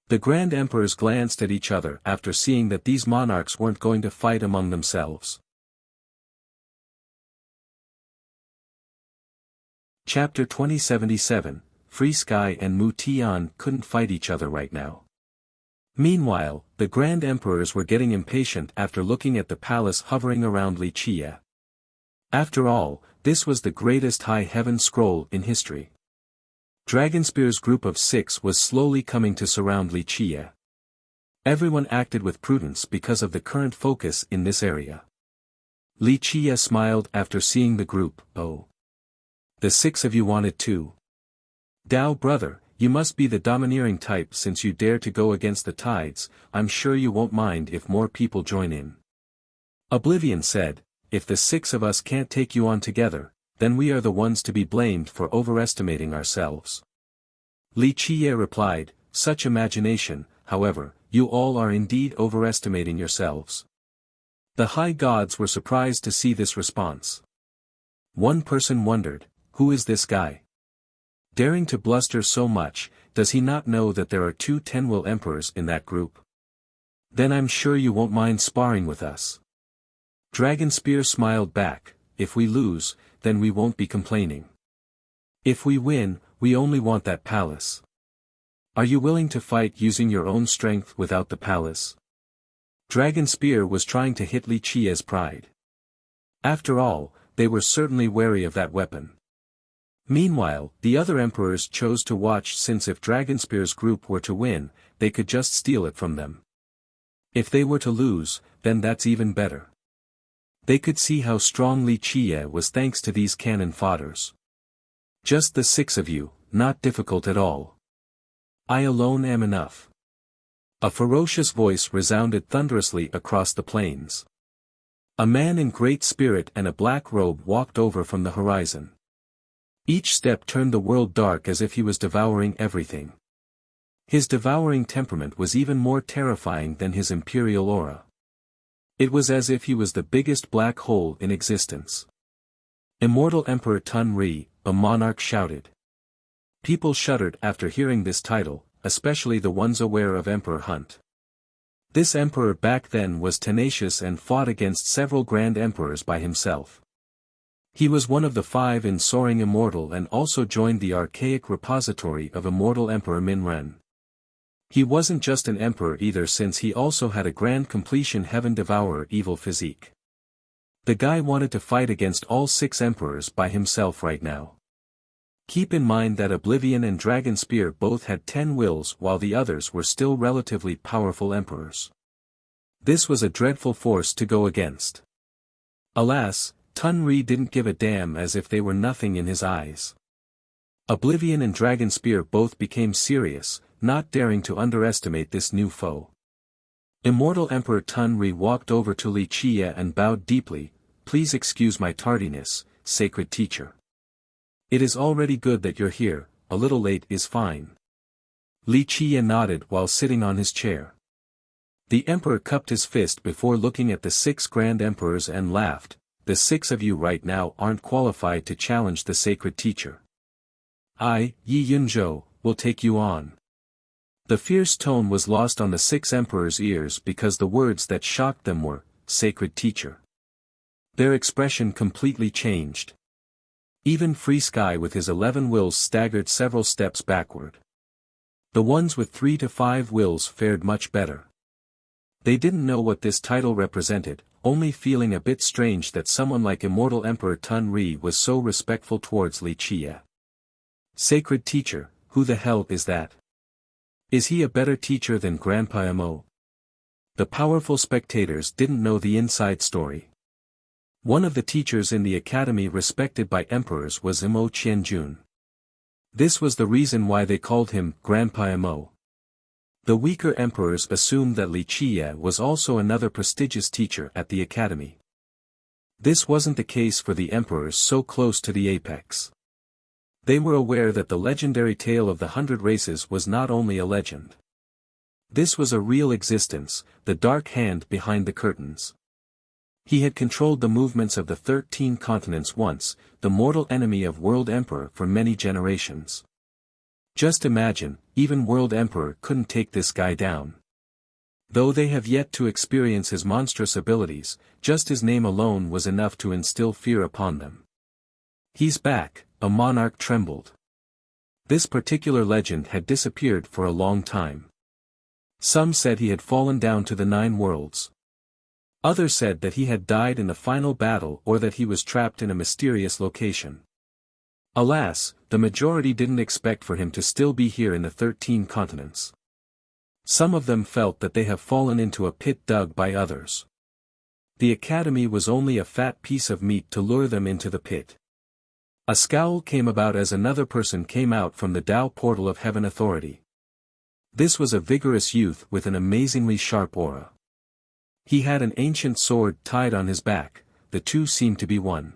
The Grand Emperors glanced at each other after seeing that these monarchs weren't going to fight among themselves. Chapter 2077, Free Sky and Mu Tian couldn't fight each other right now. Meanwhile, the Grand Emperors were getting impatient after looking at the palace hovering around Li Qiye. After all, this was the greatest High Heaven scroll in history. Dragonspear's group of 6 was slowly coming to surround Li Qiye. Everyone acted with prudence because of the current focus in this area. Li Qiye smiled after seeing the group. Oh. The 6 of you wanted to. Dao brother, you must be the domineering type since you dare to go against the tides. I'm sure you won't mind if more people join in. Oblivion said, if the 6 of us can't take you on together, then we are the ones to be blamed for overestimating ourselves. Li Qiye replied, such imagination, however, you all are indeed overestimating yourselves. The high gods were surprised to see this response. One person wondered, who is this guy? Daring to bluster so much, does he not know that there are 2 Tenwil emperors in that group? Then I'm sure you won't mind sparring with us. Dragonspear smiled back, if we lose, then we won't be complaining. If we win, we only want that palace. Are you willing to fight using your own strength without the palace? Dragonspear was trying to hit Li Qiye's pride. After all, they were certainly wary of that weapon. Meanwhile, the other emperors chose to watch since if Dragonspear's group were to win, they could just steal it from them. If they were to lose, then that's even better. They could see how strong Li Qiye was thanks to these cannon fodders. Just the 6 of you, not difficult at all. I alone am enough. A ferocious voice resounded thunderously across the plains. A man in great spirit and a black robe walked over from the horizon. Each step turned the world dark as if he was devouring everything. His devouring temperament was even more terrifying than his imperial aura. It was as if he was the biggest black hole in existence. Immortal Emperor Tun Ri, a monarch shouted. People shuddered after hearing this title, especially the ones aware of Emperor Hunt. This emperor back then was tenacious and fought against several grand emperors by himself. He was one of the 5 in Soaring Immortal and also joined the archaic repository of Immortal Emperor Min Ren. He wasn't just an emperor either since he also had a grand completion Heaven Devourer evil physique. The guy wanted to fight against all 6 emperors by himself right now. Keep in mind that Oblivion and Dragonspear both had 10 wills while the others were still relatively powerful emperors. This was a dreadful force to go against. Alas, Tun Ri didn't give a damn as if they were nothing in his eyes. Oblivion and Dragonspear both became serious, not daring to underestimate this new foe. Immortal Emperor Tun Ri walked over to Li Qiye and bowed deeply, please excuse my tardiness, sacred teacher. It is already good that you're here, a little late is fine. Li Qiye nodded while sitting on his chair. The emperor cupped his fist before looking at the 6 grand emperors and laughed, the 6 of you right now aren't qualified to challenge the sacred teacher. I, Yi Yunzhou, will take you on. The fierce tone was lost on the 6 emperors' ears because the words that shocked them were, sacred teacher. Their expression completely changed. Even Free Sky with his 11 wills staggered several steps backward. The ones with 3 to 5 wills fared much better. They didn't know what this title represented, only feeling a bit strange that someone like Immortal Emperor Tun Ri was so respectful towards Li Qiye. Sacred teacher, who the hell is that? Is he a better teacher than Grandpa Mo? The powerful spectators didn't know the inside story. One of the teachers in the academy respected by emperors was Imo Qianjun. This was the reason why they called him Grandpa Imo. The weaker emperors assumed that Li Qiye was also another prestigious teacher at the academy. This wasn't the case for the emperors so close to the apex. They were aware that the legendary tale of the 100 races was not only a legend. This was a real existence, the dark hand behind the curtains. He had controlled the movements of the 13 continents once, the mortal enemy of World Emperor for many generations. Just imagine, even World Emperor couldn't take this guy down. Though they have yet to experience his monstrous abilities, just his name alone was enough to instill fear upon them. He's back, a monarch trembled. This particular legend had disappeared for a long time. Some said he had fallen down to the 9 worlds. Others said that he had died in the final battle or that he was trapped in a mysterious location. Alas, the majority didn't expect for him to still be here in the 13 continents. Some of them felt that they have fallen into a pit dug by others. The academy was only a fat piece of meat to lure them into the pit. A scowl came about as another person came out from the Tao portal of Heaven Authority. This was a vigorous youth with an amazingly sharp aura. He had an ancient sword tied on his back, the two seemed to be one.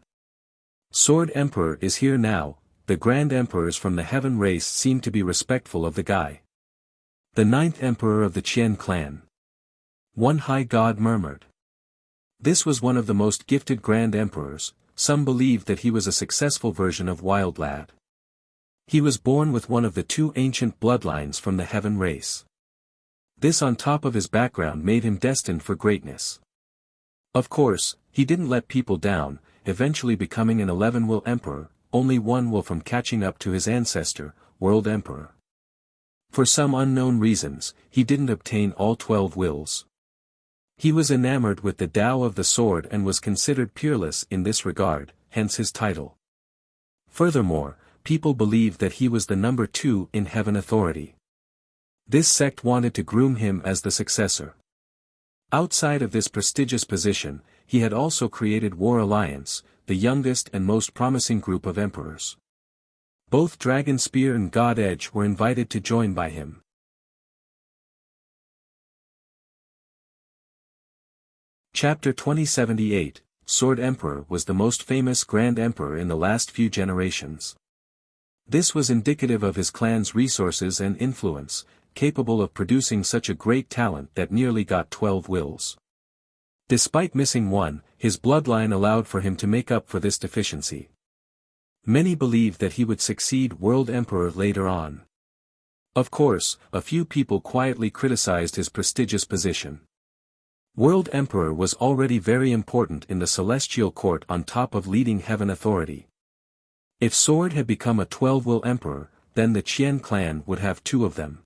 Sword Emperor is here now, the Grand Emperors from the Heaven race seem to be respectful of the guy. The 9th Emperor of the Qian clan. One high god murmured. This was one of the most gifted Grand Emperors, some believed that he was a successful version of Wild Lad. He was born with one of the 2 ancient bloodlines from the Heaven race. This on top of his background made him destined for greatness. Of course, he didn't let people down, eventually becoming an 11-will emperor, only 1 will from catching up to his ancestor, World Emperor. For some unknown reasons, he didn't obtain all 12 wills. He was enamored with the Tao of the sword and was considered peerless in this regard, hence his title. Furthermore, people believed that he was the number 2 in Heaven Authority. This sect wanted to groom him as the successor. Outside of this prestigious position, he had also created War Alliance, the youngest and most promising group of emperors. Both Dragon Spear and God Edge were invited to join by him. Chapter 2078, Sword Emperor was the most famous Grand Emperor in the last few generations. This was indicative of his clan's resources and influence, capable of producing such a great talent that nearly got 12 wills. Despite missing 1, his bloodline allowed for him to make up for this deficiency. Many believed that he would succeed World Emperor later on. Of course, a few people quietly criticized his prestigious position. World Emperor was already very important in the Celestial Court on top of leading Heaven Authority. If Sword had become a 12-will emperor, then the Qian clan would have 2 of them.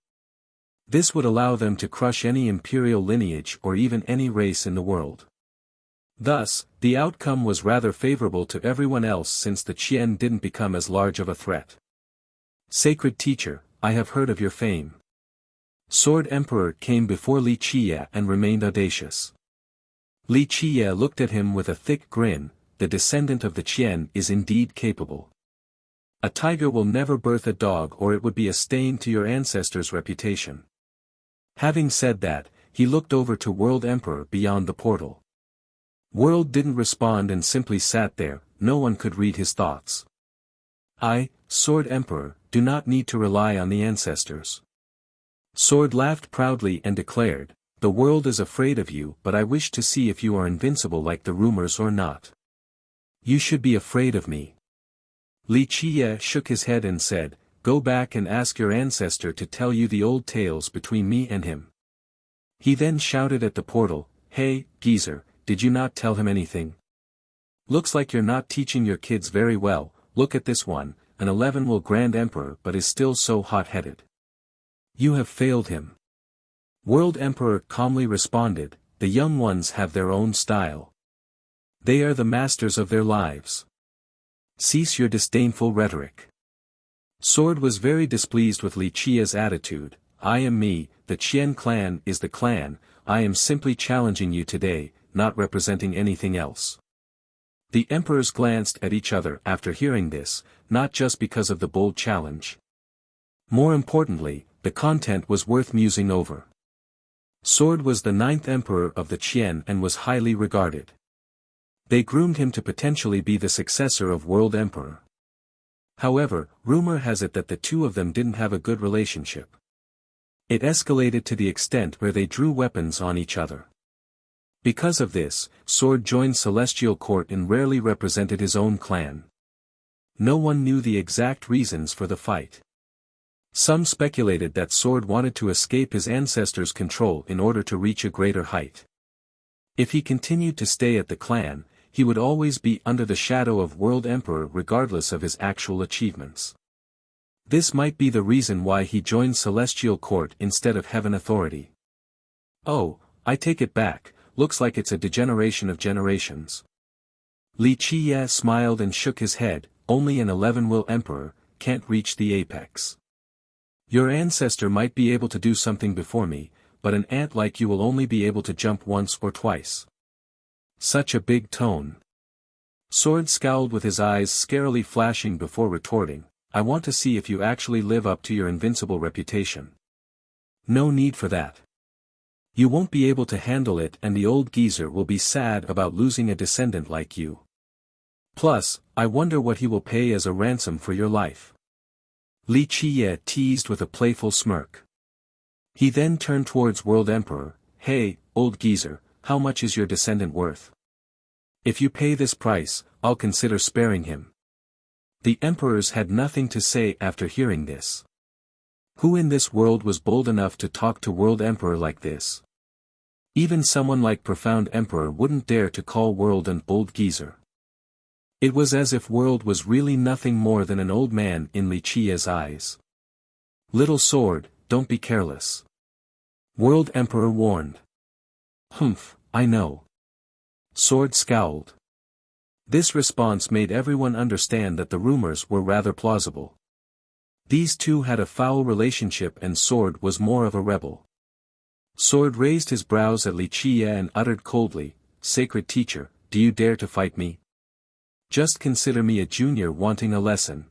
This would allow them to crush any imperial lineage or even any race in the world. Thus, the outcome was rather favorable to everyone else since the Qian didn't become as large of a threat. Sacred teacher, I have heard of your fame. Sword Emperor came before Li Qiye and remained audacious. Li Qiye looked at him with a thick grin, the descendant of the Qian is indeed capable. A tiger will never birth a dog or it would be a stain to your ancestors' reputation. Having said that, he looked over to World Emperor beyond the portal. World didn't respond and simply sat there, no one could read his thoughts. I, Sword Emperor, do not need to rely on the ancestors. Sword laughed proudly and declared, the world is afraid of you but I wish to see if you are invincible like the rumors or not. You should be afraid of me. Li Qiye shook his head and said, go back and ask your ancestor to tell you the old tales between me and him. He then shouted at the portal, hey, geezer, did you not tell him anything? Looks like you're not teaching your kids very well, look at this one, an 11-will Grand Emperor but is still so hot-headed. You have failed him. World Emperor calmly responded, the young ones have their own style. They are the masters of their lives. Cease your disdainful rhetoric. Sword was very displeased with Li Qiye's attitude, I am me, the Qian clan is the clan, I am simply challenging you today, not representing anything else. The emperors glanced at each other after hearing this, not just because of the bold challenge. More importantly, the content was worth musing over. Sword was the 9th emperor of the Qian and was highly regarded. They groomed him to potentially be the successor of World Emperor. However, rumor has it that the two of them didn't have a good relationship. It escalated to the extent where they drew weapons on each other. Because of this, Sword joined Celestial Court and rarely represented his own clan. No one knew the exact reasons for the fight. Some speculated that Sword wanted to escape his ancestors' control in order to reach a greater height. If he continued to stay at the clan, he would always be under the shadow of World Emperor regardless of his actual achievements. This might be the reason why he joined Celestial Court instead of Heaven Authority. Oh, I take it back, looks like it's a degeneration of generations. Li Qiye smiled and shook his head, only an 11-will emperor, can't reach the apex. Your ancestor might be able to do something before me, but an ant like you will only be able to jump once or twice. Such a big tone. Sword scowled with his eyes scarily flashing before retorting, I want to see if you actually live up to your invincible reputation. No need for that. You won't be able to handle it and the old geezer will be sad about losing a descendant like you. Plus, I wonder what he will pay as a ransom for your life. Li Qiye teased with a playful smirk. He then turned towards World Emperor, hey, old geezer, how much is your descendant worth? If you pay this price, I'll consider sparing him. The emperors had nothing to say after hearing this. Who in this world was bold enough to talk to World Emperor like this? Even someone like Profound Emperor wouldn't dare to call World an old geezer. It was as if World was really nothing more than an old man in Li Qiye's eyes. Little Sword, don't be careless. World Emperor warned. Humph, I know. Sword scowled. This response made everyone understand that the rumors were rather plausible. These two had a foul relationship and Sword was more of a rebel. Sword raised his brows at Li Qiye and uttered coldly, Sacred Teacher, do you dare to fight me? Just consider me a junior wanting a lesson.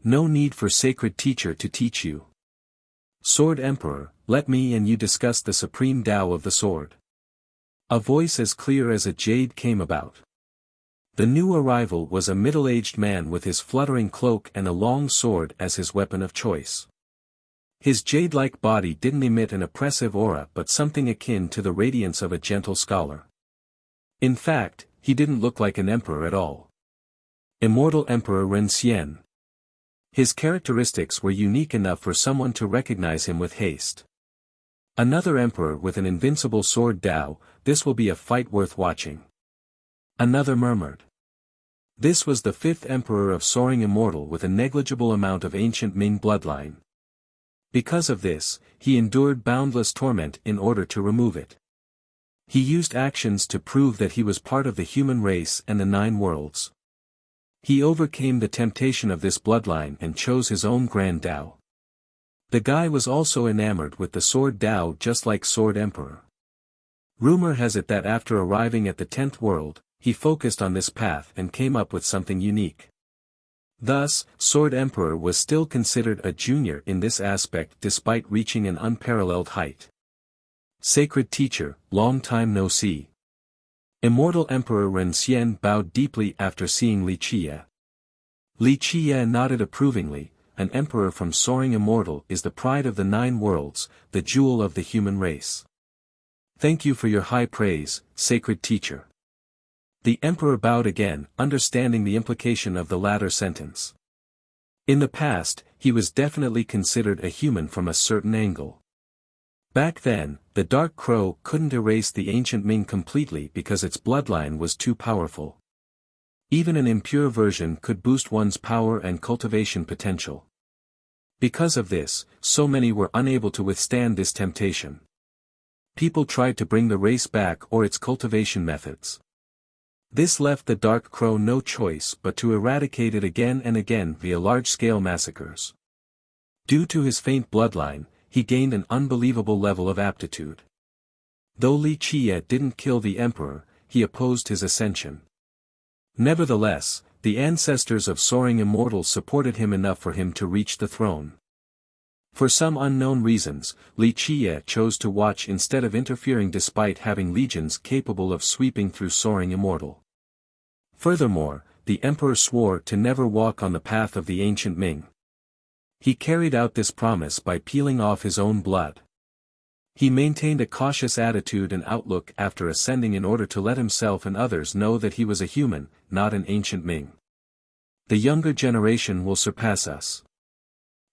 No need for Sacred Teacher to teach you. Sword Emperor, let me and you discuss the supreme Tao of the sword. A voice as clear as a jade came about. The new arrival was a middle-aged man with his fluttering cloak and a long sword as his weapon of choice. His jade-like body didn't emit an oppressive aura but something akin to the radiance of a gentle scholar. In fact, he didn't look like an emperor at all. Immortal Emperor Ren Xian. His characteristics were unique enough for someone to recognize him with haste. Another emperor with an invincible sword Tao, this will be a fight worth watching. Another murmured. This was the 5th emperor of Soaring Immortal with a negligible amount of ancient Ming bloodline. Because of this, he endured boundless torment in order to remove it. He used actions to prove that he was part of the human race and the 9 worlds. He overcame the temptation of this bloodline and chose his own grand Tao. The guy was also enamored with the sword Tao just like Sword Emperor. Rumor has it that after arriving at the 10th world, he focused on this path and came up with something unique. Thus, Sword Emperor was still considered a junior in this aspect despite reaching an unparalleled height. Sacred Teacher, long time no see. Immortal Emperor Ren Xian bowed deeply after seeing Li Qiye. Li Qiye nodded approvingly, an emperor from Soaring Immortal is the pride of the 9 worlds, the jewel of the human race. Thank you for your high praise, Sacred Teacher. The emperor bowed again, understanding the implication of the latter sentence. In the past, he was definitely considered a human from a certain angle. Back then, the Dark Crow couldn't erase the ancient Ming completely because its bloodline was too powerful. Even an impure version could boost one's power and cultivation potential. Because of this, so many were unable to withstand this temptation. People tried to bring the race back or its cultivation methods. This left the Dark Crow no choice but to eradicate it again and again via large-scale massacres. Due to his faint bloodline, he gained an unbelievable level of aptitude. Though Li Qiye didn't kill the emperor, he opposed his ascension. Nevertheless, the ancestors of soaring immortals supported him enough for him to reach the throne. For some unknown reasons, Li Qiye chose to watch instead of interfering despite having legions capable of sweeping through soaring immortal. Furthermore, the emperor swore to never walk on the path of the ancient Ming. He carried out this promise by peeling off his own blood. He maintained a cautious attitude and outlook after ascending in order to let himself and others know that he was a human, not an ancient Ming. The younger generation will surpass us.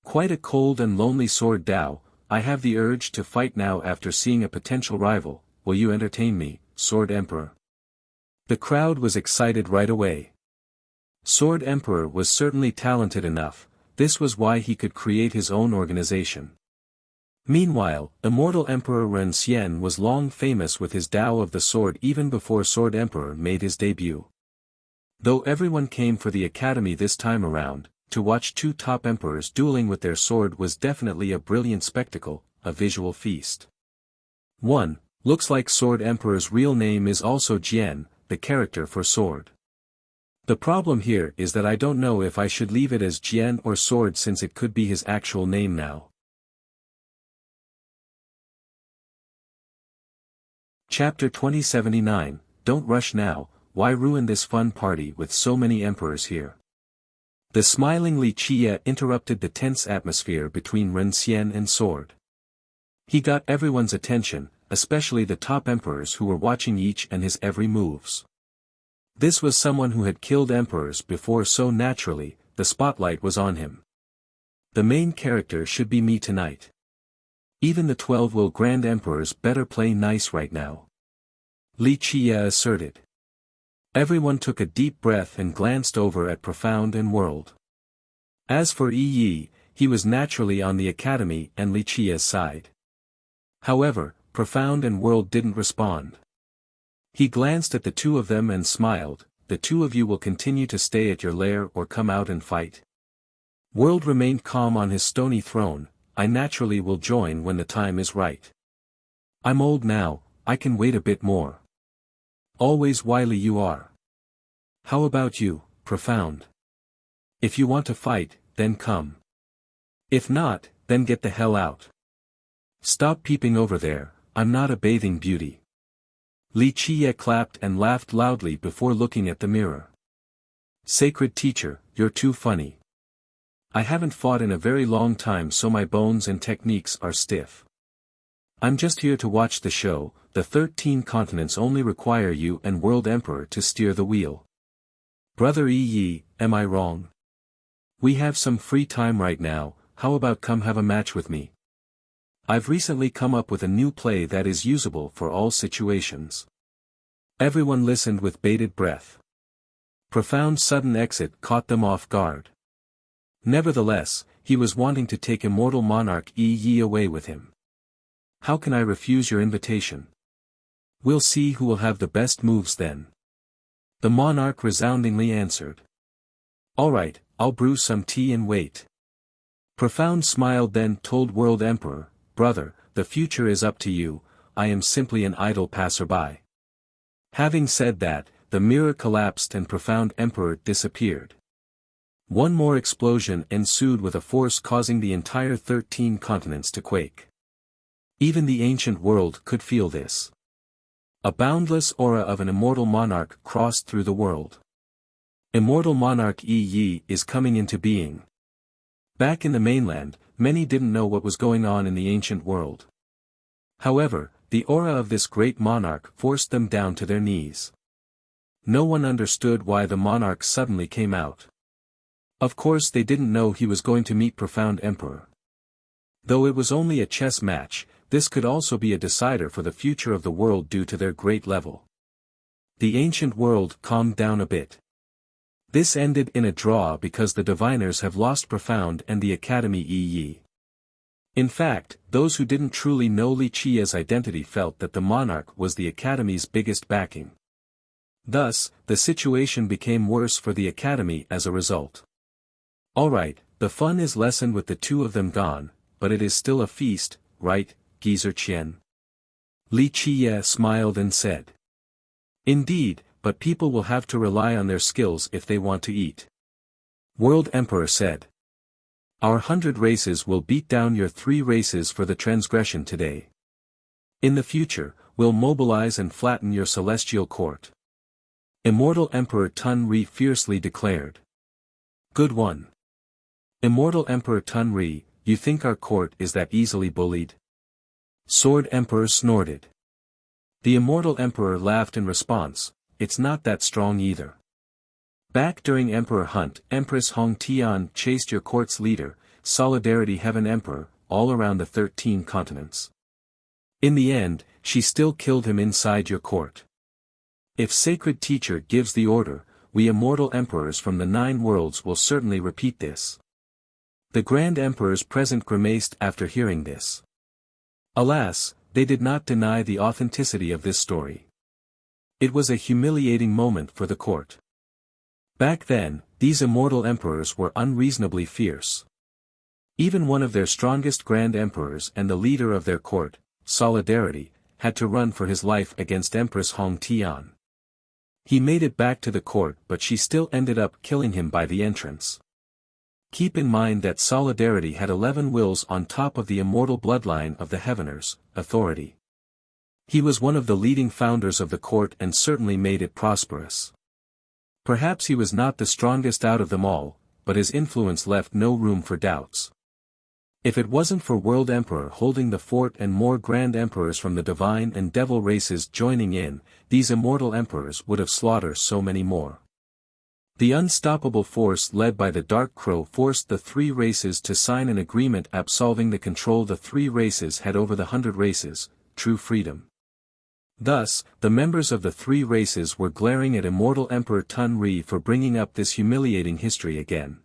Quite a cold and lonely sword Dao, I have the urge to fight now after seeing a potential rival. Will you entertain me, Sword Emperor? The crowd was excited right away. Sword Emperor was certainly talented enough, this was why he could create his own organization. Meanwhile, Immortal Emperor Ren Xian was long famous with his Tao of the Sword even before Sword Emperor made his debut. Though everyone came for the academy this time around, to watch two top emperors dueling with their sword was definitely a brilliant spectacle, a visual feast. 1. Looks like Sword Emperor's real name is also Jian, the character for sword. The problem here is that I don't know if I should leave it as Jian or Sword since it could be his actual name now. Chapter 2079, Don't rush now, why ruin this fun party with so many emperors here? The smiling Li Qiye interrupted the tense atmosphere between Ren Xian and Sword. He got everyone's attention, especially the top emperors who were watching each and his every moves. This was someone who had killed emperors before, so naturally, the spotlight was on him. The main character should be me tonight. Even the 12 will grand emperors better play nice right now. Li Qiye asserted. Everyone took a deep breath and glanced over at Profound and World. As for Yi, he was naturally on the academy and Li Qiye's side. However, Profound and World didn't respond. He glanced at the two of them and smiled, the two of you will continue to stay at your lair or come out and fight. World remained calm on his stony throne, I naturally will join when the time is right. I'm old now, I can wait a bit more. Always wily you are. How about you, Profound? If you want to fight, then come. If not, then get the hell out. Stop peeping over there, I'm not a bathing beauty. Li Qiye clapped and laughed loudly before looking at the mirror. Sacred teacher, you're too funny. I haven't fought in a very long time so my bones and techniques are stiff. I'm just here to watch the show, the 13 continents only require you and World Emperor to steer the wheel. Brother Yi, am I wrong? We have some free time right now, how about come have a match with me? I've recently come up with a new play that is usable for all situations. Everyone listened with bated breath. Profound sudden exit caught them off guard. Nevertheless, he was wanting to take Immortal Monarch Yi away with him. How can I refuse your invitation? We'll see who will have the best moves then. The monarch resoundingly answered. Alright, I'll brew some tea and wait. Profound smiled then told World Emperor, brother, the future is up to you, I am simply an idle passerby. Having said that, the mirror collapsed and Profound Emperor disappeared. One more explosion ensued with a force causing the entire 13 continents to quake. Even the ancient world could feel this. A boundless aura of an immortal monarch crossed through the world. Immortal monarch Yi is coming into being. Back in the mainland, many didn't know what was going on in the ancient world. However, the aura of this great monarch forced them down to their knees. No one understood why the monarch suddenly came out. Of course they didn't know he was going to meet Profound Emperor. Though it was only a chess match, this could also be a decider for the future of the world due to their great level. The ancient world calmed down a bit. This ended in a draw because the diviners have lost Profound and the Academy Yi. In fact, those who didn't truly know Li Qiye's identity felt that the monarch was the Academy's biggest backing. Thus, the situation became worse for the Academy as a result. Alright, the fun is lessened with the two of them gone, but it is still a feast, right, Geezer Qian? Li Qiye smiled and said. Indeed, but people will have to rely on their skills if they want to eat. World Emperor said. Our 100 races will beat down your 3 races for the transgression today. In the future, we'll mobilize and flatten your celestial court. Immortal Emperor Tun Ri fiercely declared. Good one. Immortal Emperor Tun Ri, you think our court is that easily bullied? Sword Emperor snorted. The Immortal Emperor laughed in response, it's not that strong either. Back during Emperor Hunt, Empress Hong Tian chased your court's leader, Solidarity Heaven Emperor, all around the 13 continents. In the end, she still killed him inside your court. If Sacred Teacher gives the order, we immortal emperors from the 9 worlds will certainly repeat this. The Grand Emperors present grimaced after hearing this. Alas, they did not deny the authenticity of this story. It was a humiliating moment for the court. Back then, these immortal emperors were unreasonably fierce. Even one of their strongest Grand Emperors and the leader of their court, Solidarity, had to run for his life against Empress Hong Tian. He made it back to the court, but she still ended up killing him by the entrance. Keep in mind that Solidarity had 11 wills on top of the immortal bloodline of the Heaveners, authority. He was one of the leading founders of the court and certainly made it prosperous. Perhaps he was not the strongest out of them all, but his influence left no room for doubts. If it wasn't for World Emperor holding the fort and more Grand Emperors from the Divine and Devil races joining in, these immortal emperors would have slaughtered so many more. The unstoppable force led by the Dark Crow forced the 3 races to sign an agreement absolving the control the 3 races had over the 100 races, true freedom. Thus, the members of the 3 races were glaring at Immortal Emperor Tun Ri for bringing up this humiliating history again.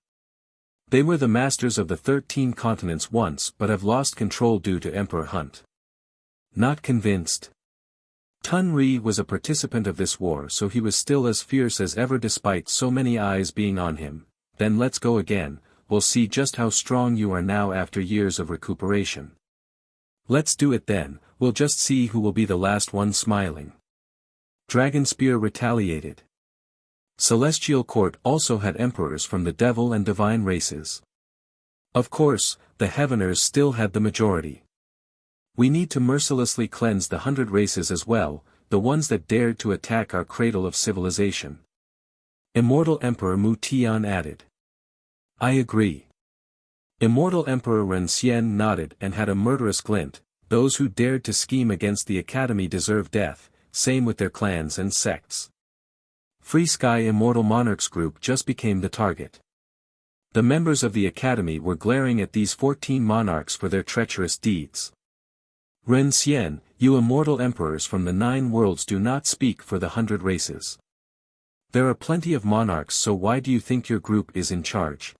They were the masters of the 13 continents once but have lost control due to Emperor Hunt. Not convinced. Tun Ri was a participant of this war, so he was still as fierce as ever despite so many eyes being on him. Then let's go again, we'll see just how strong you are now after years of recuperation. Let's do it then, we'll just see who will be the last one smiling. Dragon Spear retaliated. Celestial Court also had emperors from the Devil and Divine races. Of course, the Heaveners still had the majority. We need to mercilessly cleanse the 100 races as well, the ones that dared to attack our cradle of civilization. Immortal Emperor Mu Tian added. I agree. Immortal Emperor Ren Xian nodded and had a murderous glint. Those who dared to scheme against the Academy deserve death, same with their clans and sects. Free Sky Immortal Monarchs Group just became the target. The members of the Academy were glaring at these 14 monarchs for their treacherous deeds. Ren Xian, you immortal emperors from the 9 worlds do not speak for the 100 races. There are plenty of monarchs, so why do you think your group is in charge?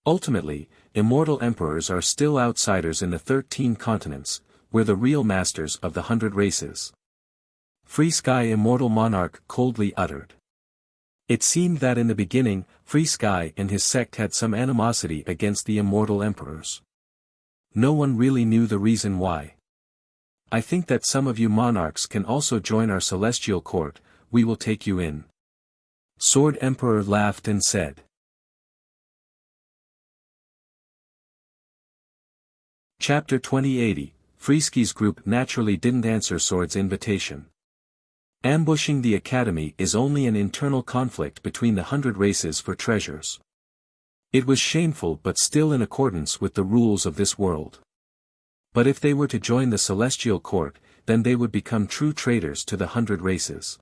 Ultimately, immortal emperors are still outsiders in the 13 continents, we're the real masters of the 100 races. Free Sky Immortal Monarch coldly uttered. It seemed that in the beginning, Free Sky and his sect had some animosity against the immortal emperors. No one really knew the reason why. I think that some of you monarchs can also join our celestial court, we will take you in. Sword Emperor laughed and said. Chapter 2080, Freesky's group naturally didn't answer Sword's invitation. Ambushing the Academy is only an internal conflict between the 100 races for treasures. It was shameful but still in accordance with the rules of this world. But if they were to join the Celestial Court, then they would become true traitors to the 100 races.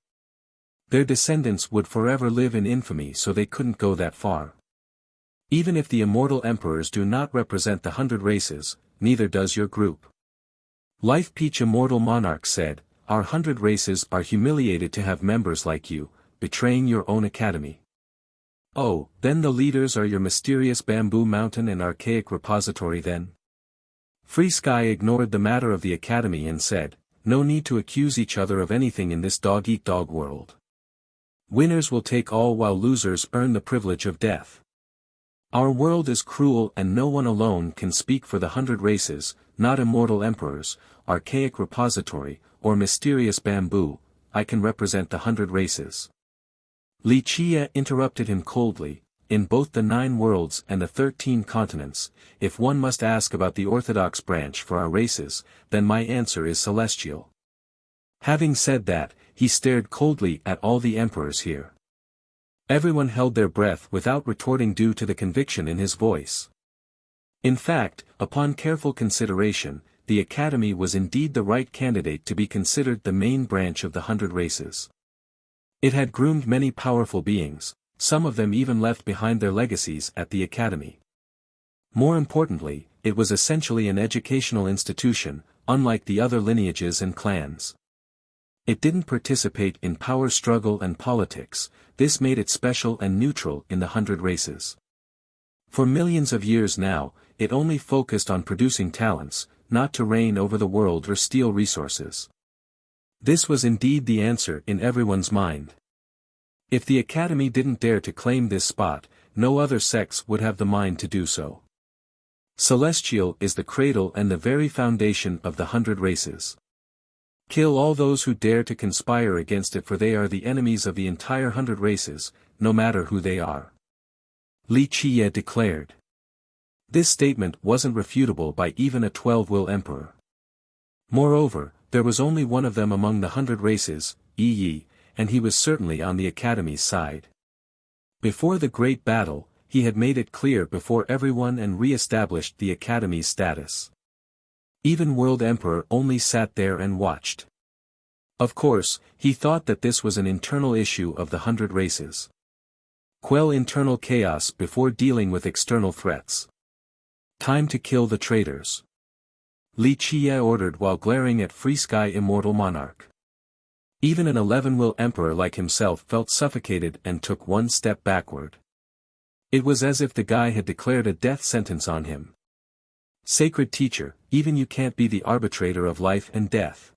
Their descendants would forever live in infamy, so they couldn't go that far. Even if the immortal emperors do not represent the 100 races, neither does your group. Life Peach Immortal Monarch said, our 100 races are humiliated to have members like you, betraying your own academy. Oh, then the leaders are your mysterious Bamboo Mountain and Archaic Repository then? Free Sky ignored the matter of the academy and said, no need to accuse each other of anything in this dog-eat-dog world. Winners will take all while losers earn the privilege of death. Our world is cruel and no one alone can speak for the 100 races, not immortal emperors, Archaic Repository, or mysterious Bamboo. I can represent the 100 races. Li Qie interrupted him coldly, in both the 9 worlds and the 13 continents, if one must ask about the orthodox branch for our races, then my answer is celestial. Having said that, he stared coldly at all the emperors here. Everyone held their breath without retorting due to the conviction in his voice. In fact, upon careful consideration, the Academy was indeed the right candidate to be considered the main branch of the 100 races. It had groomed many powerful beings, some of them even left behind their legacies at the Academy. More importantly, it was essentially an educational institution, unlike the other lineages and clans. It didn't participate in power struggle and politics, this made it special and neutral in the 100 races. For millions of years now, it only focused on producing talents, not to reign over the world or steal resources. This was indeed the answer in everyone's mind. If the Academy didn't dare to claim this spot, no other sects would have the mind to do so. Celestial is the cradle and the very foundation of the 100 races. Kill all those who dare to conspire against it, for they are the enemies of the entire 100 races, no matter who they are. Li Qie declared. This statement wasn't refutable by even a 12-will emperor. Moreover, there was only one of them among the 100 races, Yi, and he was certainly on the Academy's side. Before the great battle, he had made it clear before everyone and re-established the Academy's status. Even World Emperor only sat there and watched. Of course, he thought that this was an internal issue of the 100 races. Quell internal chaos before dealing with external threats. Time to kill the traitors. Li Qie ordered while glaring at Free Sky Immortal Monarch. Even an 11-will emperor like himself felt suffocated and took one step backward. It was as if the guy had declared a death sentence on him. Sacred teacher, even you can't be the arbitrator of life and death.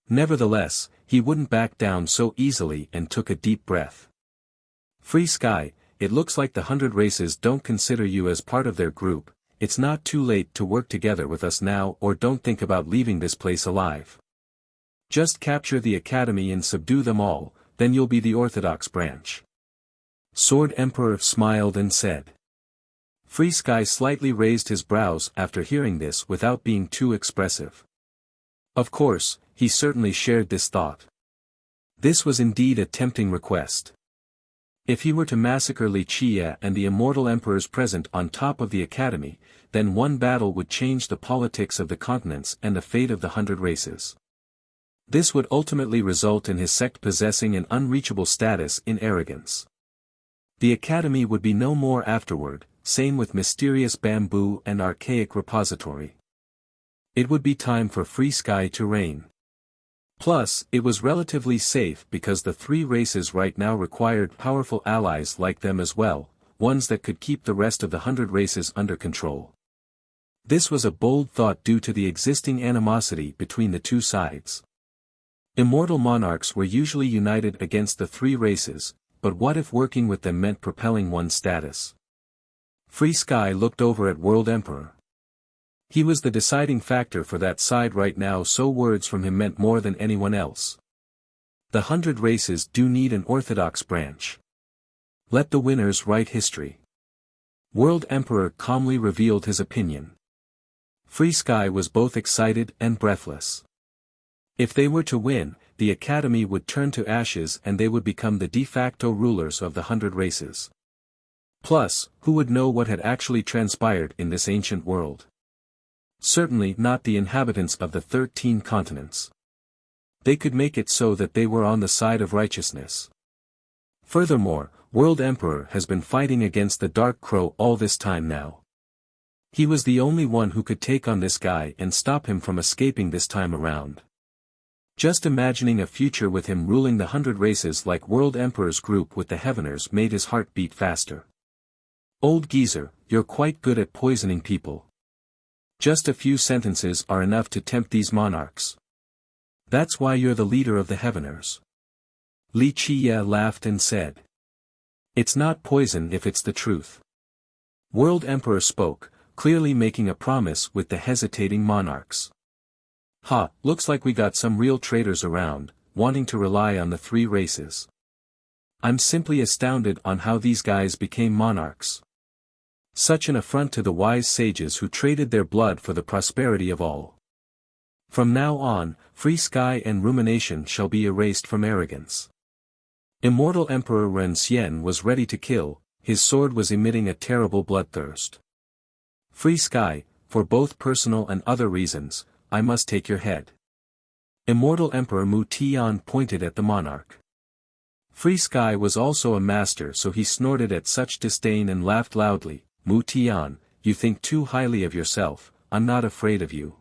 Nevertheless, he wouldn't back down so easily and took a deep breath. Free Sky, it looks like the 100 races don't consider you as part of their group. It's not too late to work together with us now, or don't think about leaving this place alive. Just capture the Academy and subdue them all, then you'll be the Orthodox branch. Sword Emperor smiled and said. Free Sky slightly raised his brows after hearing this without being too expressive. Of course, he certainly shared this thought. This was indeed a tempting request. If he were to massacre Li Qie and the immortal emperors present on top of the Academy, then one battle would change the politics of the continents and the fate of the 100 races. This would ultimately result in his sect possessing an unreachable status in arrogance. The Academy would be no more afterward, same with mysterious bamboo and archaic repository. It would be time for Free Sky to reign. Plus, it was relatively safe because the 3 races right now required powerful allies like them as well, ones that could keep the rest of the 100 races under control. This was a bold thought due to the existing animosity between the two sides. Immortal monarchs were usually united against the 3 races, but what if working with them meant propelling one's status? Free Sky looked over at World Emperor. He was the deciding factor for that side right now, so words from him meant more than anyone else. The 100 races do need an orthodox branch. Let the winners write history. World Emperor calmly revealed his opinion. Free Sky was both excited and breathless. If they were to win, the Academy would turn to ashes and they would become the de facto rulers of the 100 races. Plus, who would know what had actually transpired in this ancient world? Certainly not the inhabitants of the 13 continents. They could make it so that they were on the side of righteousness. Furthermore, World Emperor has been fighting against the Dark Crow all this time now. He was the only one who could take on this guy and stop him from escaping this time around. Just imagining a future with him ruling the 100 races like World Emperor's group with the Heaveners made his heart beat faster. Old geezer, you're quite good at poisoning people. Just a few sentences are enough to tempt these monarchs. That's why you're the leader of the Heaveners. Li Qie laughed and said. It's not poison if it's the truth. World Emperor spoke, clearly making a promise with the hesitating monarchs. Ha, looks like we got some real traitors around, wanting to rely on the three races. I'm simply astounded on how these guys became monarchs. Such an affront to the wise sages who traded their blood for the prosperity of all. From now on, free sky and rumination shall be erased from arrogance. Immortal Emperor Ren Xian was ready to kill, his sword was emitting a terrible bloodthirst. Free sky, for both personal and other reasons, I must take your head. Immortal Emperor Mu Tian pointed at the monarch. Free sky was also a master, so he snorted at such disdain and laughed loudly. Mu Tian, you think too highly of yourself, I'm not afraid of you.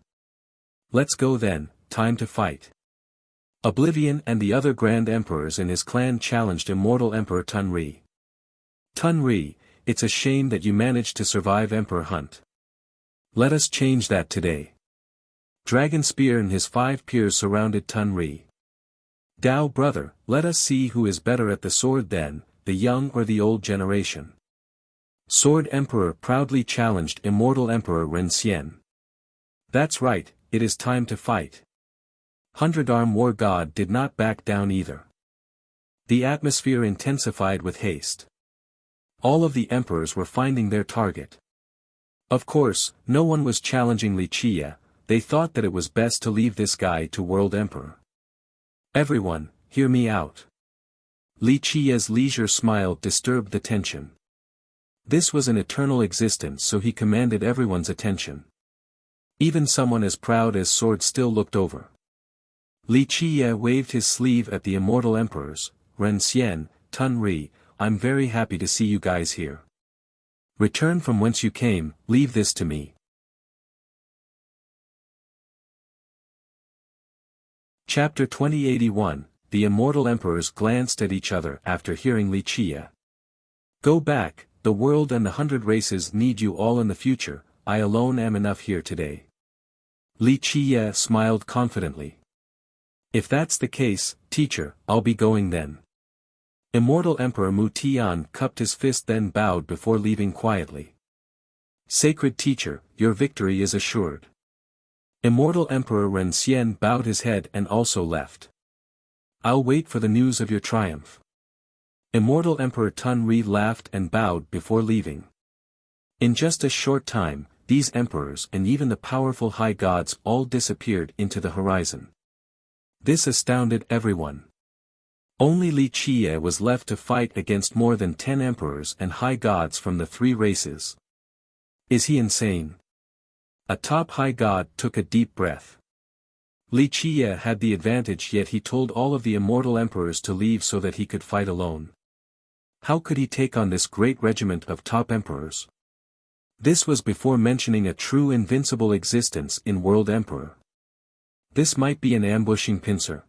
Let's go then, time to fight. Oblivion and the other grand emperors in his clan challenged Immortal Emperor Tun Ri. Tun Ri, it's a shame that you managed to survive Emperor Hunt. Let us change that today. Dragon Spear and his 5 peers surrounded Tun Ri. Dao brother, let us see who is better at the sword then, the young or the old generation. Sword Emperor proudly challenged Immortal Emperor Ren Xian. That's right, it is time to fight. 100-Arm War God did not back down either. The atmosphere intensified with haste. All of the emperors were finding their target. Of course, no one was challenging Li Qie, they thought that it was best to leave this guy to World Emperor. Everyone, hear me out. Li Qie's leisure smile disturbed the tension. This was an eternal existence, so he commanded everyone's attention. Even someone as proud as Sword still looked over. Li Qie waved his sleeve at the immortal emperors, Ren Xian, Tun Ri, I'm very happy to see you guys here. Return from whence you came, leave this to me. Chapter 2081, The Immortal Emperors glanced at each other after hearing Li Qie. Go back, the world and the 100 races need you all in the future, I alone am enough here today. Li Qie smiled confidently. If that's the case, teacher, I'll be going then. Immortal Emperor Mu Tian cupped his fist then bowed before leaving quietly. Sacred teacher, your victory is assured. Immortal Emperor Ren Xian bowed his head and also left. I'll wait for the news of your triumph. Immortal Emperor Tun Ri laughed and bowed before leaving. In just a short time, these emperors and even the powerful high gods all disappeared into the horizon. This astounded everyone. Only Li Qie was left to fight against more than 10 emperors and high gods from the 3 races. Is he insane? A top high god took a deep breath. Li Qie had the advantage, yet he told all of the immortal emperors to leave so that he could fight alone. How could he take on this great regiment of top emperors? This was before mentioning a true invincible existence in World Emperor. This might be an ambushing pincer.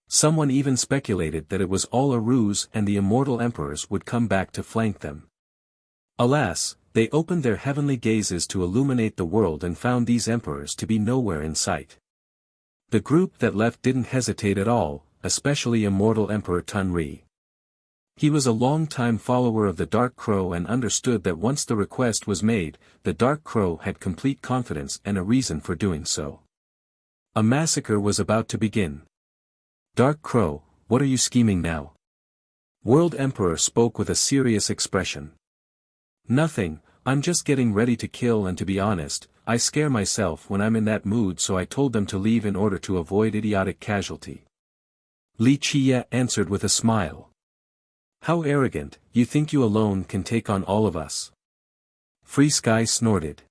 Someone even speculated that it was all a ruse and the immortal emperors would come back to flank them. Alas, they opened their heavenly gazes to illuminate the world and found these emperors to be nowhere in sight. The group that left didn't hesitate at all, especially Immortal Emperor Tun Ri. He was a long-time follower of the Dark Crow and understood that once the request was made, the Dark Crow had complete confidence and a reason for doing so. A massacre was about to begin. Dark Crow, what are you scheming now? World Emperor spoke with a serious expression. Nothing, I'm just getting ready to kill, and to be honest, I scare myself when I'm in that mood, so I told them to leave in order to avoid idiotic casualty. Li Qie answered with a smile. How arrogant, you think you alone can take on all of us? Free Sky snorted.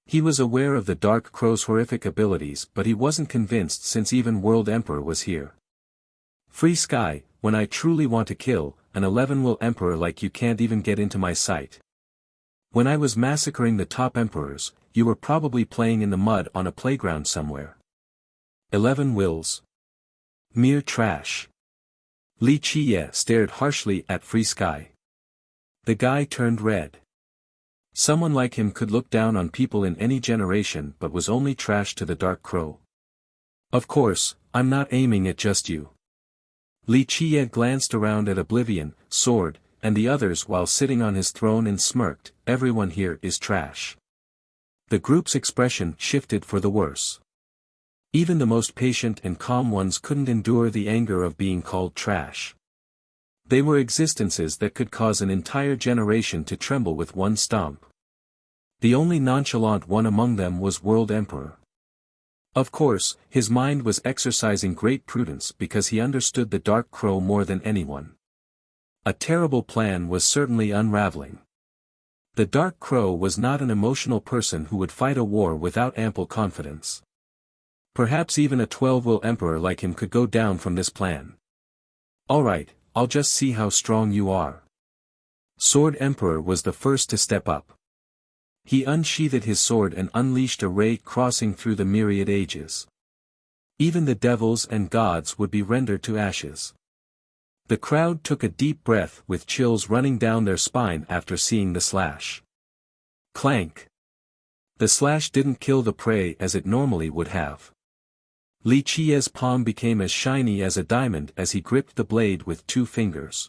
He was aware of the Dark Crow's horrific abilities, but he wasn't convinced since even World Emperor was here. Free Sky, when I truly want to kill, an 11-will Emperor like you can't even get into my sight. When I was massacring the top emperors, you were probably playing in the mud on a playground somewhere. 11 wills. Mere trash. Li Qie stared harshly at Free Sky. The guy turned red. Someone like him could look down on people in any generation but was only trash to the Dark Crow. Of course, I'm not aiming at just you. Li Qie glanced around at Oblivion, Sword, and the others while sitting on his throne and smirked, everyone here is trash. The group's expression shifted for the worse. Even the most patient and calm ones couldn't endure the anger of being called trash. They were existences that could cause an entire generation to tremble with one stomp. The only nonchalant one among them was World Emperor. Of course, his mind was exercising great prudence because he understood the Dark Crow more than anyone. A terrible plan was certainly unraveling. The Dark Crow was not an emotional person who would fight a war without ample confidence. Perhaps even a 12-will emperor like him could go down from this plan. Alright, I'll just see how strong you are. Sword Emperor was the first to step up. He unsheathed his sword and unleashed a ray crossing through the myriad ages. Even the devils and gods would be rendered to ashes. The crowd took a deep breath with chills running down their spine after seeing the slash. Clank! The slash didn't kill the prey as it normally would have. Li Qi's palm became as shiny as a diamond as he gripped the blade with 2 fingers.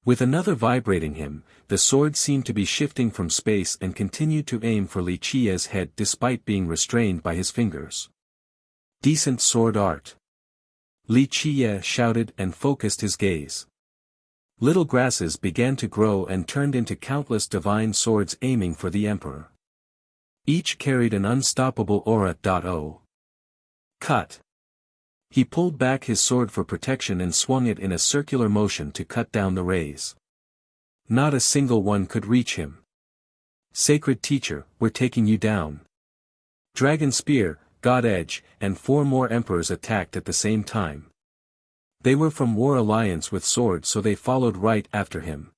With another vibrating him, the sword seemed to be shifting from space and continued to aim for Li Qi's head despite being restrained by his fingers. Decent sword art. Li Qie shouted and focused his gaze. Little grasses began to grow and turned into countless divine swords aiming for the emperor. Each carried an unstoppable aura. Cut. He pulled back his sword for protection and swung it in a circular motion to cut down the rays. Not a single one could reach him. Sacred Teacher, we're taking you down. Dragon Spear, God Edge, and 4 more emperors attacked at the same time. They were from War Alliance with swords, so they followed right after him.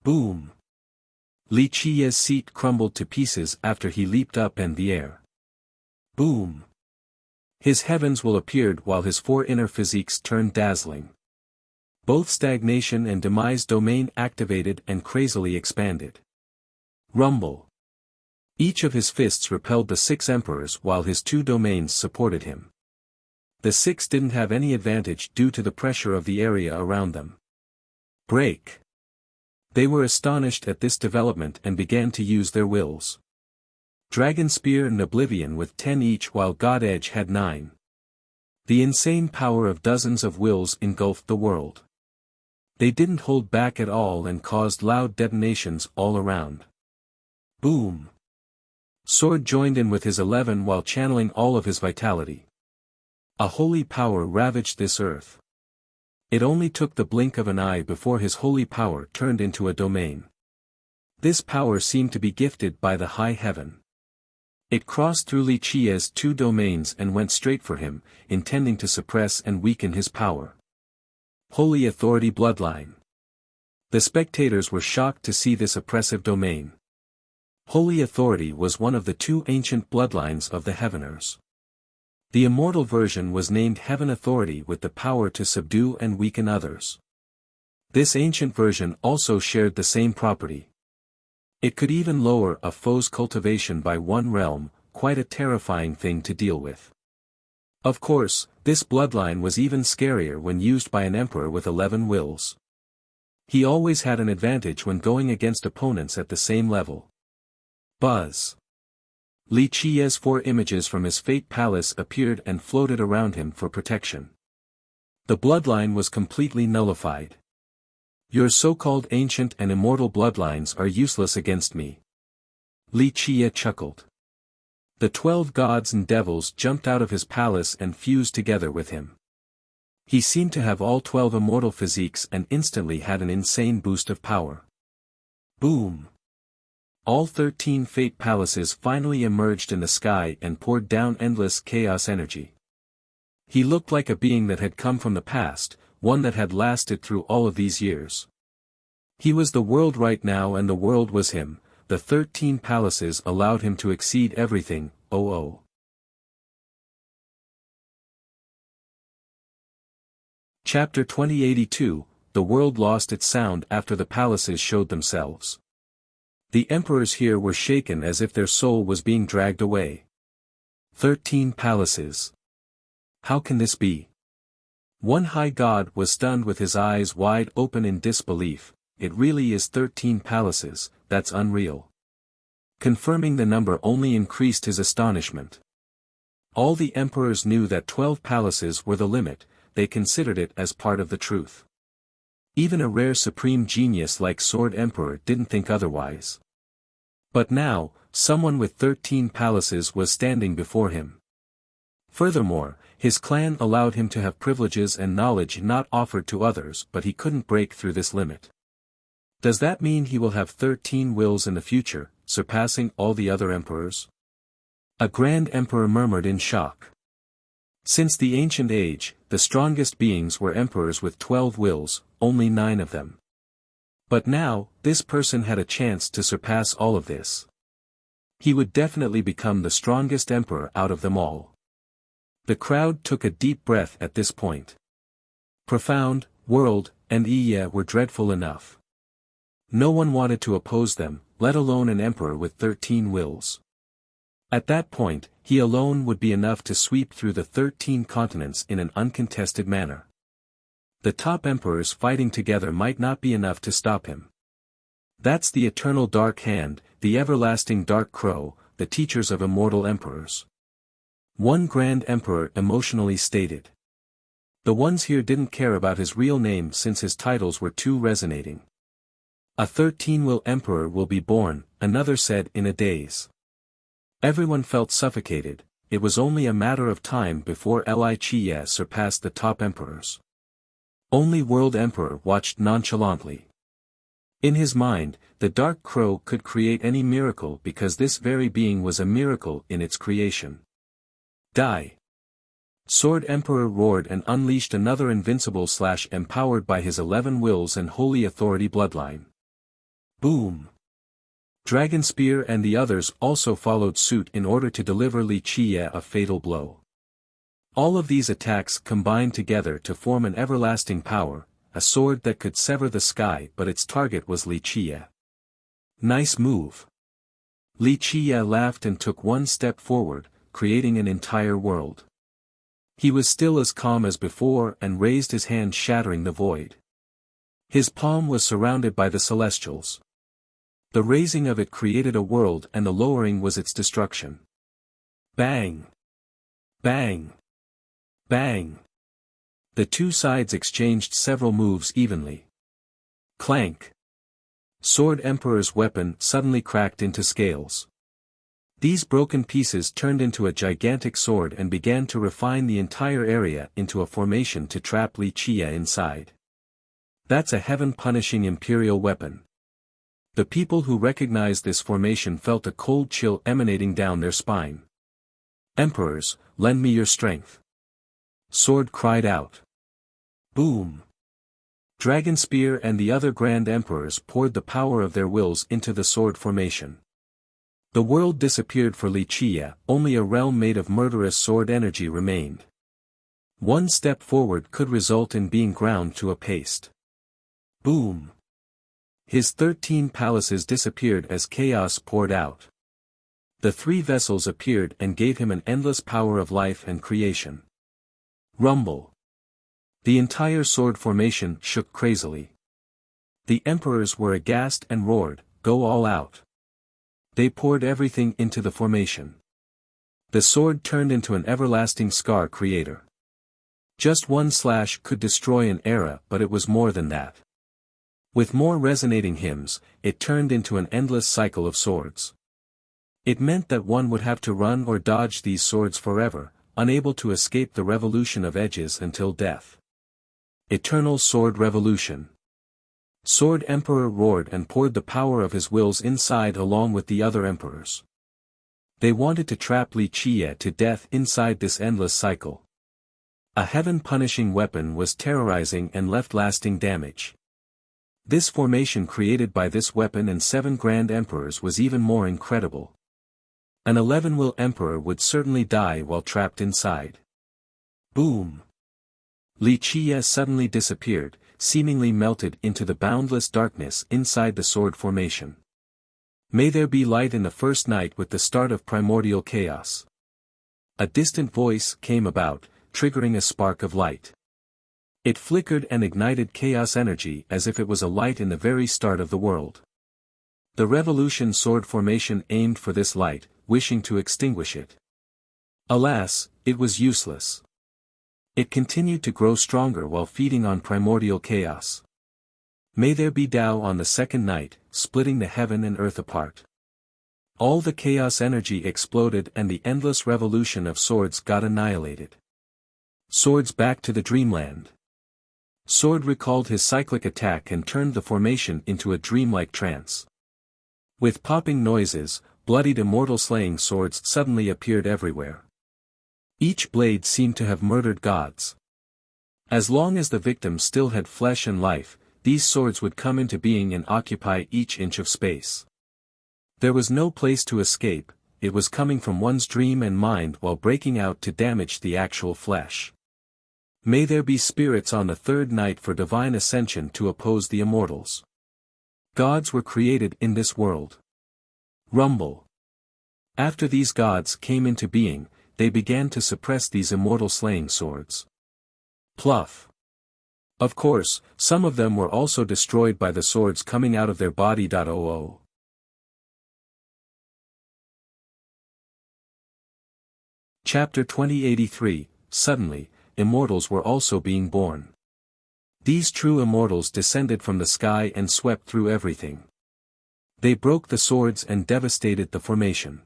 Boom! Li Qi's seat crumbled to pieces after he leaped up in the air. Boom! His heavens will appeared while his 4 inner physiques turned dazzling. Both stagnation and demise domain activated and crazily expanded. Rumble. Each of his fists repelled the 6 emperors while his 2 domains supported him. The 6 didn't have any advantage due to the pressure of the area around them. Break. They were astonished at this development and began to use their wills. Dragon Spear and Oblivion with 10 each while God Edge had 9. The insane power of dozens of wills engulfed the world. They didn't hold back at all and caused loud detonations all around. Boom! Sword joined in with his 11 while channeling all of his vitality. A holy power ravaged this earth. It only took the blink of an eye before his holy power turned into a domain. This power seemed to be gifted by the high heaven. It crossed through Li Qi's 2 domains and went straight for him, intending to suppress and weaken his power. Holy Authority Bloodline. The spectators were shocked to see this oppressive domain. Holy Authority was one of the 2 ancient bloodlines of the Heaveners. The immortal version was named Heaven Authority with the power to subdue and weaken others. This ancient version also shared the same property. It could even lower a foe's cultivation by 1 realm, quite a terrifying thing to deal with. Of course, this bloodline was even scarier when used by an emperor with 11 wills. He always had an advantage when going against opponents at the same level. Buzz. Li Qi's 4 images from his Fate Palace appeared and floated around him for protection. The bloodline was completely nullified. Your so-called ancient and immortal bloodlines are useless against me. Li Qie chuckled. The 12 gods and devils jumped out of his palace and fused together with him. He seemed to have all 12 immortal physiques and instantly had an insane boost of power. Boom! All 13 Fate Palaces finally emerged in the sky and poured down endless chaos energy. He looked like a being that had come from the past, one that had lasted through all of these years. He was the world right now and the world was him. The 13 palaces allowed him to exceed everything. Chapter 2082, The world lost its sound after the palaces showed themselves. The emperors here were shaken as if their soul was being dragged away. 13 palaces. How can this be? One high god was stunned with his eyes wide open in disbelief. It really is 13 palaces, that's unreal. Confirming the number only increased his astonishment. All the emperors knew that 12 palaces were the limit, they considered it as part of the truth. Even a rare supreme genius like Sword Emperor didn't think otherwise. But now, someone with 13 palaces was standing before him. Furthermore, his clan allowed him to have privileges and knowledge not offered to others, but he couldn't break through this limit. Does that mean he will have 13 wills in the future, surpassing all the other emperors? A grand emperor murmured in shock. Since the ancient age, the strongest beings were emperors with 12 wills, only 9 of them. But now, this person had a chance to surpass all of this. He would definitely become the strongest emperor out of them all. The crowd took a deep breath at this point. Profound, World, and Iya were dreadful enough. No one wanted to oppose them, let alone an emperor with 13 wills. At that point, he alone would be enough to sweep through the 13 continents in an uncontested manner. The top emperors fighting together might not be enough to stop him. That's the eternal Dark Hand, the everlasting Dark Crow, the teachers of immortal emperors. One grand emperor emotionally stated. The ones here didn't care about his real name since his titles were too resonating. A 13-will emperor will be born, another said in a daze. Everyone felt suffocated, it was only a matter of time before Li Qie surpassed the top emperors. Only World Emperor watched nonchalantly. In his mind, the Dark Crow could create any miracle because this very being was a miracle in its creation. Die! Sword Emperor roared and unleashed another invincible slash empowered by his 11 wills and holy authority bloodline. Boom! Dragon Spear and the others also followed suit in order to deliver Li Qie a fatal blow. All of these attacks combined together to form an everlasting power, a sword that could sever the sky, but its target was Li Qie. Nice move. Li Qie laughed and took one step forward, creating an entire world. He was still as calm as before and raised his hand, shattering the void. His palm was surrounded by the celestials. The raising of it created a world and the lowering was its destruction. Bang! Bang! Bang! The two sides exchanged several moves evenly. Clank! Sword Emperor's weapon suddenly cracked into scales. These broken pieces turned into a gigantic sword and began to refine the entire area into a formation to trap Li Qie inside. That's a heaven-punishing imperial weapon. The people who recognized this formation felt a cold chill emanating down their spine. Emperors, lend me your strength. Sword cried out. Boom! Dragon Spear and the other grand emperors poured the power of their wills into the sword formation. The world disappeared for Li Qie, only a realm made of murderous sword energy remained. One step forward could result in being ground to a paste. Boom! His 13 palaces disappeared as chaos poured out. The 3 vessels appeared and gave him an endless power of life and creation. Rumble! The entire sword formation shook crazily. The emperors were aghast and roared, "Go all out!" They poured everything into the formation. The sword turned into an everlasting scar creator. Just one slash could destroy an era, but it was more than that. With more resonating hymns, it turned into an endless cycle of swords. It meant that one would have to run or dodge these swords forever, unable to escape the revolution of edges until death. Eternal Sword Revolution. Sword Emperor roared and poured the power of his wills inside along with the other emperors. They wanted to trap Li Qie to death inside this endless cycle. A heaven-punishing weapon was terrorizing and left lasting damage. This formation created by this weapon and 7 grand emperors was even more incredible. An 11-will emperor would certainly die while trapped inside. Boom! Li Qie suddenly disappeared, seemingly melted into the boundless darkness inside the sword formation. May there be light in the first night with the start of primordial chaos. A distant voice came about, triggering a spark of light. It flickered and ignited chaos energy as if it was a light in the very start of the world. The revolution sword formation aimed for this light, wishing to extinguish it. Alas, it was useless. It continued to grow stronger while feeding on primordial chaos. May there be Tao on the second night, splitting the heaven and earth apart. All the chaos energy exploded and the endless revolution of swords got annihilated. Swords back to the dreamland. Sword recalled his cyclic attack and turned the formation into a dreamlike trance. With popping noises, bloodied immortal slaying swords suddenly appeared everywhere. Each blade seemed to have murdered gods. As long as the victim still had flesh and life, these swords would come into being and occupy each inch of space. There was no place to escape, it was coming from one's dream and mind while breaking out to damage the actual flesh. May there be spirits on the third night for divine ascension to oppose the immortals. Gods were created in this world. Rumble. After these gods came into being, they began to suppress these immortal slaying swords. Pluff. Of course, some of them were also destroyed by the swords coming out of their body. Chapter 2083, Suddenly, immortals were also being born. These true immortals descended from the sky and swept through everything. They broke the swords and devastated the formation.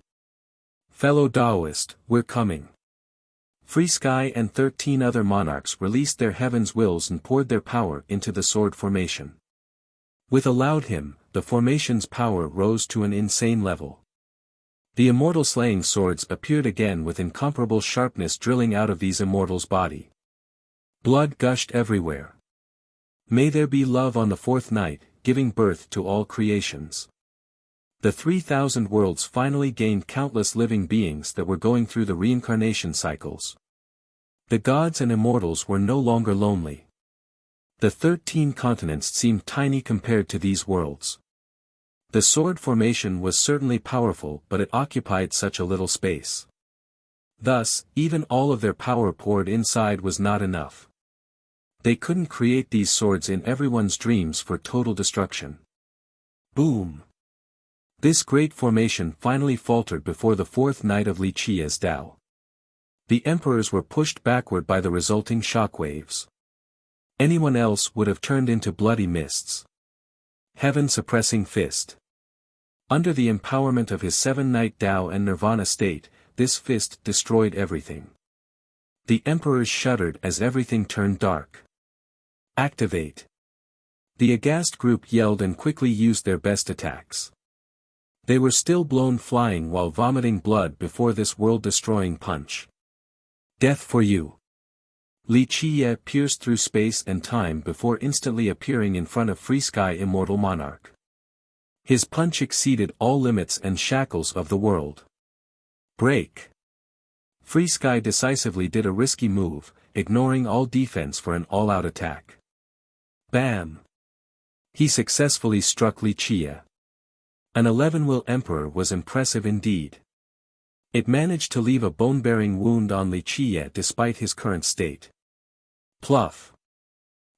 Fellow Taoist, we're coming. Free Sky and 13 other monarchs released their heaven's wills and poured their power into the sword formation. With a loud hymn, the formation's power rose to an insane level. The immortal slaying swords appeared again with incomparable sharpness drilling out of these immortals' body. Blood gushed everywhere. May there be love on the fourth night, giving birth to all creations. The 3,000 worlds finally gained countless living beings that were going through the reincarnation cycles. The gods and immortals were no longer lonely. The 13 continents seemed tiny compared to these worlds. The sword formation was certainly powerful, but it occupied such a little space. Thus, even all of their power poured inside was not enough. They couldn't create these swords in everyone's dreams for total destruction. Boom! This great formation finally faltered before the fourth night of Li Qi's Tao. The emperors were pushed backward by the resulting shockwaves. Anyone else would have turned into bloody mists. Heaven-suppressing fist. Under the empowerment of his seven-night Tao and Nirvana state, this fist destroyed everything. The emperors shuddered as everything turned dark. Activate. The aghast group yelled and quickly used their best attacks. They were still blown flying while vomiting blood before this world-destroying punch. Death for you. Li Qie pierced through space and time before instantly appearing in front of Free Sky Immortal Monarch. His punch exceeded all limits and shackles of the world. Break. Free Sky decisively did a risky move, ignoring all defense for an all-out attack. Bam! He successfully struck Li Qie. An 11-will emperor was impressive indeed. It managed to leave a bone-bearing wound on Li Qie despite his current state. Pluff.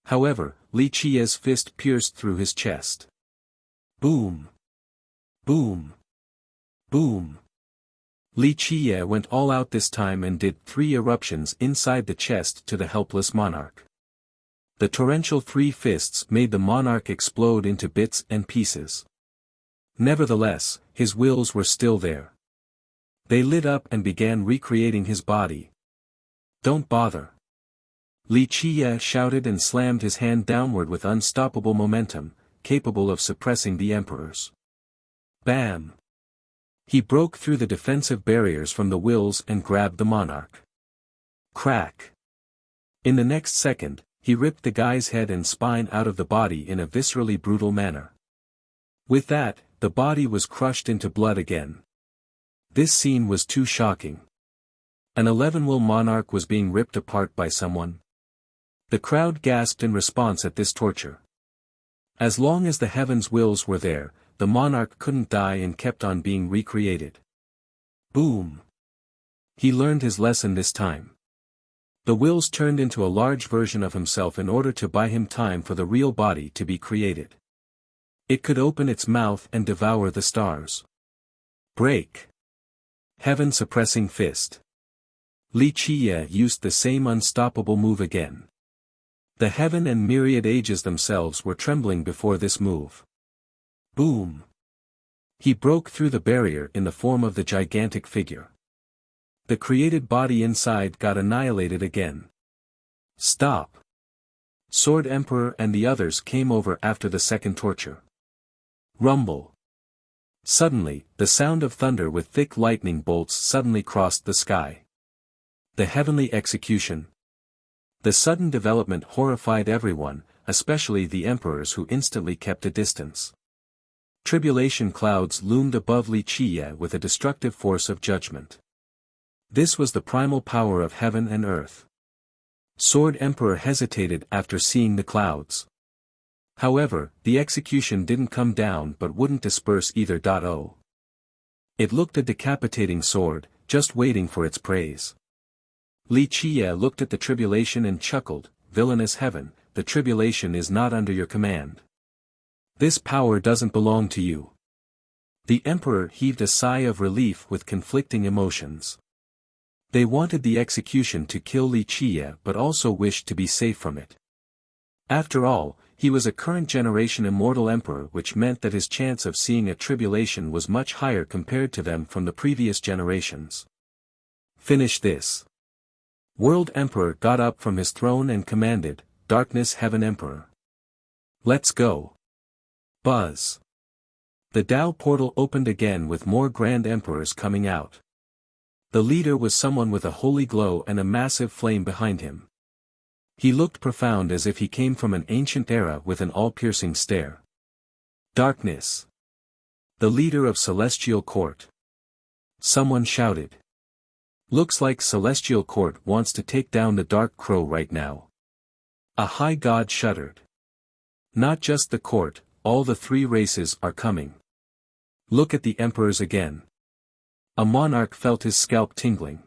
However, Li Qie's fist pierced through his chest. Boom. Boom. Boom. Li Qie went all out this time and did 3 eruptions inside the chest to the helpless monarch. The torrential 3 fists made the monarch explode into bits and pieces. Nevertheless, his wills were still there. They lit up and began recreating his body. Don't bother. Li Qie shouted and slammed his hand downward with unstoppable momentum, capable of suppressing the emperors. Bam! He broke through the defensive barriers from the wills and grabbed the monarch. Crack! In the next second, he ripped the guy's head and spine out of the body in a viscerally brutal manner. With that, the body was crushed into blood again. This scene was too shocking. An 11-will monarch was being ripped apart by someone. The crowd gasped in response at this torture. As long as the heavens' wills were there, the monarch couldn't die and kept on being recreated. Boom! He learned his lesson this time. The wills turned into a large version of himself in order to buy him time for the real body to be created. It could open its mouth and devour the stars. Break. Heaven-suppressing fist. Li Qiye used the same unstoppable move again. The heaven and myriad ages themselves were trembling before this move. Boom! He broke through the barrier in the form of the gigantic figure. The created body inside got annihilated again. Stop! Sword Emperor and the others came over after the second torture. Rumble! Suddenly, the sound of thunder with thick lightning bolts suddenly crossed the sky. The heavenly execution. The sudden development horrified everyone, especially the emperors who instantly kept a distance. Tribulation clouds loomed above Li Qiye with a destructive force of judgment. This was the primal power of heaven and earth. Sword Emperor hesitated after seeing the clouds. However, the execution didn't come down but wouldn't disperse either. It looked a decapitating sword, just waiting for its praise. Li Qiye looked at the tribulation and chuckled, "Villainous heaven, the tribulation is not under your command. This power doesn't belong to you." The emperor heaved a sigh of relief with conflicting emotions. They wanted the execution to kill Li Qiye but also wished to be safe from it. After all, he was a current generation immortal emperor, which meant that his chance of seeing a tribulation was much higher compared to them from the previous generations. Finish this. World Emperor got up from his throne and commanded, "Darkness Heaven Emperor. Let's go." Buzz. The Tao portal opened again with more grand emperors coming out. The leader was someone with a holy glow and a massive flame behind him. He looked profound as if he came from an ancient era with an all-piercing stare. Darkness. The leader of Celestial Court. Someone shouted. Looks like Celestial Court wants to take down the Dark Crow right now. A high god shuddered. Not just the court, all the three races are coming. Look at the emperors again. A monarch felt his scalp tingling.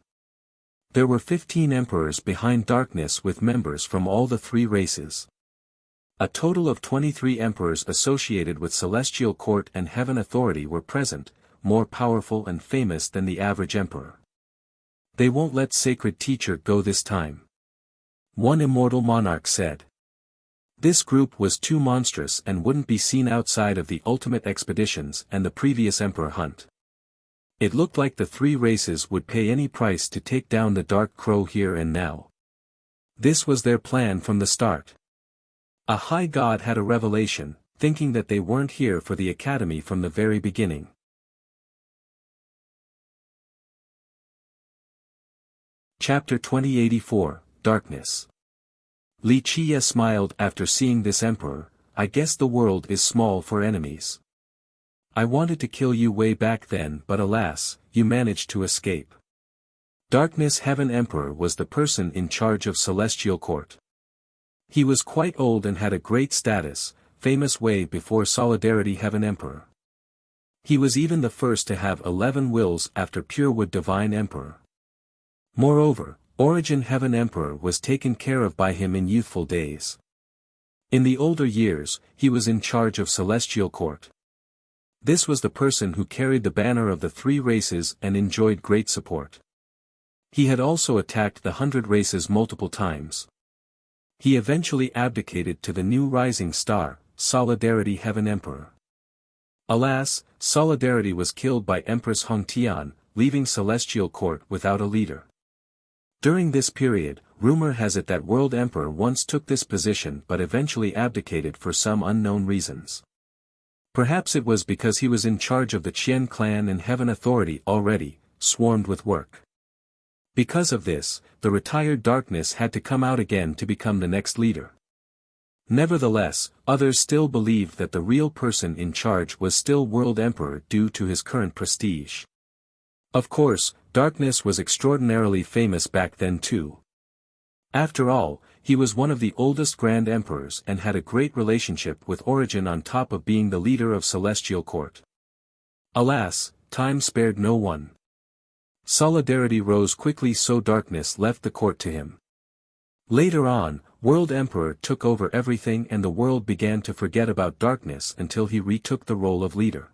There were 15 emperors behind darkness with members from all the three races. A total of 23 emperors associated with Celestial Court and Heaven Authority were present, more powerful and famous than the average emperor. They won't let Sacred Teacher go this time. One immortal monarch said. This group was too monstrous and wouldn't be seen outside of the ultimate expeditions and the previous emperor hunt. It looked like the three races would pay any price to take down the Dark Crow here and now. This was their plan from the start. A high god had a revelation, thinking that they weren't here for the academy from the very beginning. Chapter 2084, Darkness. Li Qiye smiled after seeing this emperor. "I guess the world is small for enemies. I wanted to kill you way back then, but alas, you managed to escape." Darkness Heaven Emperor was the person in charge of Celestial Court. He was quite old and had a great status, famous way before Solidarity Heaven Emperor. He was even the first to have 11 wills after Purewood Divine Emperor. Moreover, Origin Heaven Emperor was taken care of by him in youthful days. In the older years, he was in charge of Celestial Court. This was the person who carried the banner of the three races and enjoyed great support. He had also attacked the 100 races multiple times. He eventually abdicated to the new rising star, Solidarity Heaven Emperor. Alas, Solidarity was killed by Empress Hongtian, leaving Celestial Court without a leader. During this period, rumor has it that World Emperor once took this position but eventually abdicated for some unknown reasons. Perhaps it was because he was in charge of the Qian clan and Heaven Authority already, swarmed with work. Because of this, the retired Darkness had to come out again to become the next leader. Nevertheless, others still believed that the real person in charge was still World Emperor due to his current prestige. Of course, Darkness was extraordinarily famous back then too. After all, he was one of the oldest Grand Emperors and had a great relationship with Origin on top of being the leader of Celestial Court. Alas, time spared no one. Solidarity rose quickly, so Darkness left the court to him. Later on, World Emperor took over everything and the world began to forget about Darkness until he retook the role of leader.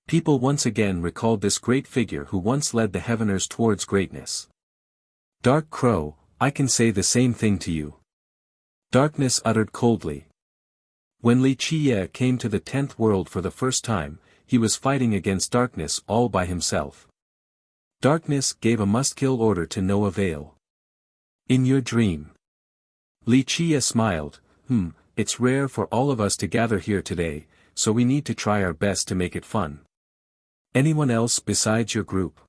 People once again recalled this great figure who once led the Heaveners towards greatness. Dark Crow, I can say the same thing to you. Darkness uttered coldly. When Li Qiye came to the 10th world for the first time, he was fighting against darkness all by himself. Darkness gave a must-kill order to no avail. In your dream. Li Qiye smiled, it's rare for all of us to gather here today, so we need to try our best to make it fun. Anyone else besides your group?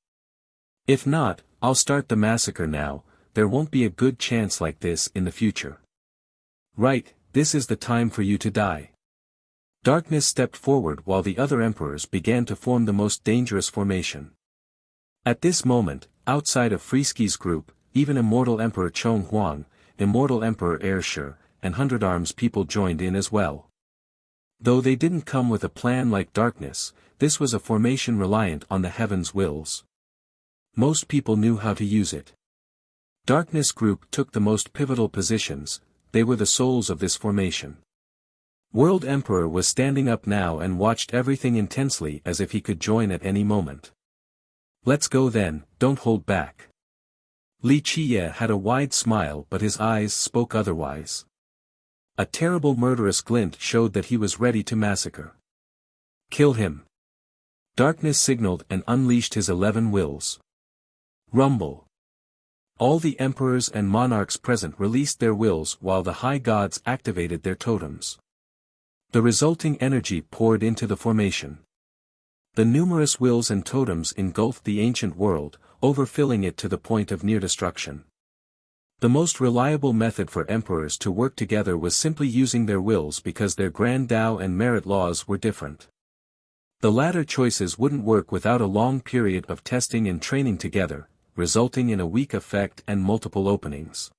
If not, I'll start the massacre now, there won't be a good chance like this in the future. Right, this is the time for you to die. Darkness stepped forward while the other emperors began to form the most dangerous formation. At this moment, outside of Freeski's group, even Immortal Emperor Chong Huang, Immortal Emperor Ershi, and 100 Arms people joined in as well. Though they didn't come with a plan like Darkness, this was a formation reliant on the heavens' wills. Most people knew how to use it. Darkness group took the most pivotal positions, they were the souls of this formation. World Emperor was standing up now and watched everything intensely as if he could join at any moment. Let's go then, don't hold back. Li Qiye had a wide smile but his eyes spoke otherwise. A terrible murderous glint showed that he was ready to massacre. Kill him. Darkness signaled and unleashed his 11 wills. Rumble. All the emperors and monarchs present released their wills while the high gods activated their totems. The resulting energy poured into the formation. The numerous wills and totems engulfed the ancient world, overfilling it to the point of near destruction. The most reliable method for emperors to work together was simply using their wills because their grand Tao and merit laws were different. The latter choices wouldn't work without a long period of testing and training together, resulting in a weak effect and multiple openings.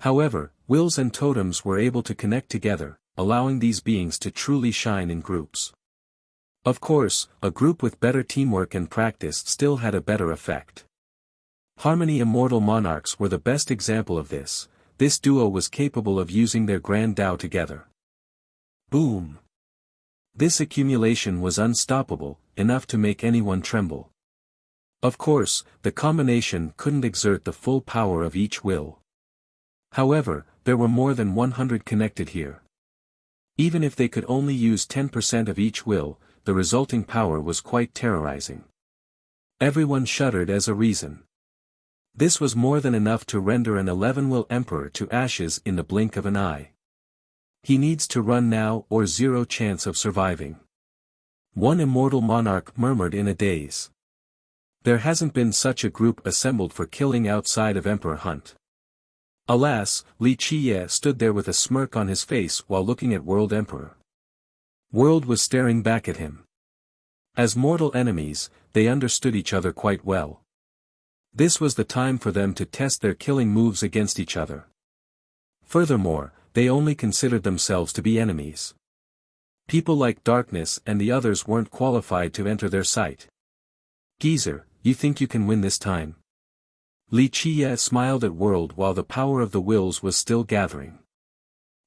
However, wills and totems were able to connect together, allowing these beings to truly shine in groups. Of course, a group with better teamwork and practice still had a better effect. Harmony Immortal Monarchs were the best example of this. This duo was capable of using their grand Tao together. Boom! This accumulation was unstoppable, enough to make anyone tremble. Of course, the combination couldn't exert the full power of each will. However, there were more than 100 connected here. Even if they could only use 10% of each will, the resulting power was quite terrorizing. Everyone shuddered as a reason. This was more than enough to render an 11-will emperor to ashes in the blink of an eye. He needs to run now or zero chance of surviving. One immortal monarch murmured in a daze. There hasn't been such a group assembled for killing outside of Emperor Hunt. Alas, Li Qiye stood there with a smirk on his face while looking at World Emperor. World was staring back at him. As mortal enemies, they understood each other quite well. This was the time for them to test their killing moves against each other. Furthermore, they only considered themselves to be enemies. People like Darkness and the others weren't qualified to enter their sight. Geezer, you think you can win this time? Li Qiye smiled at World while the power of the wills was still gathering.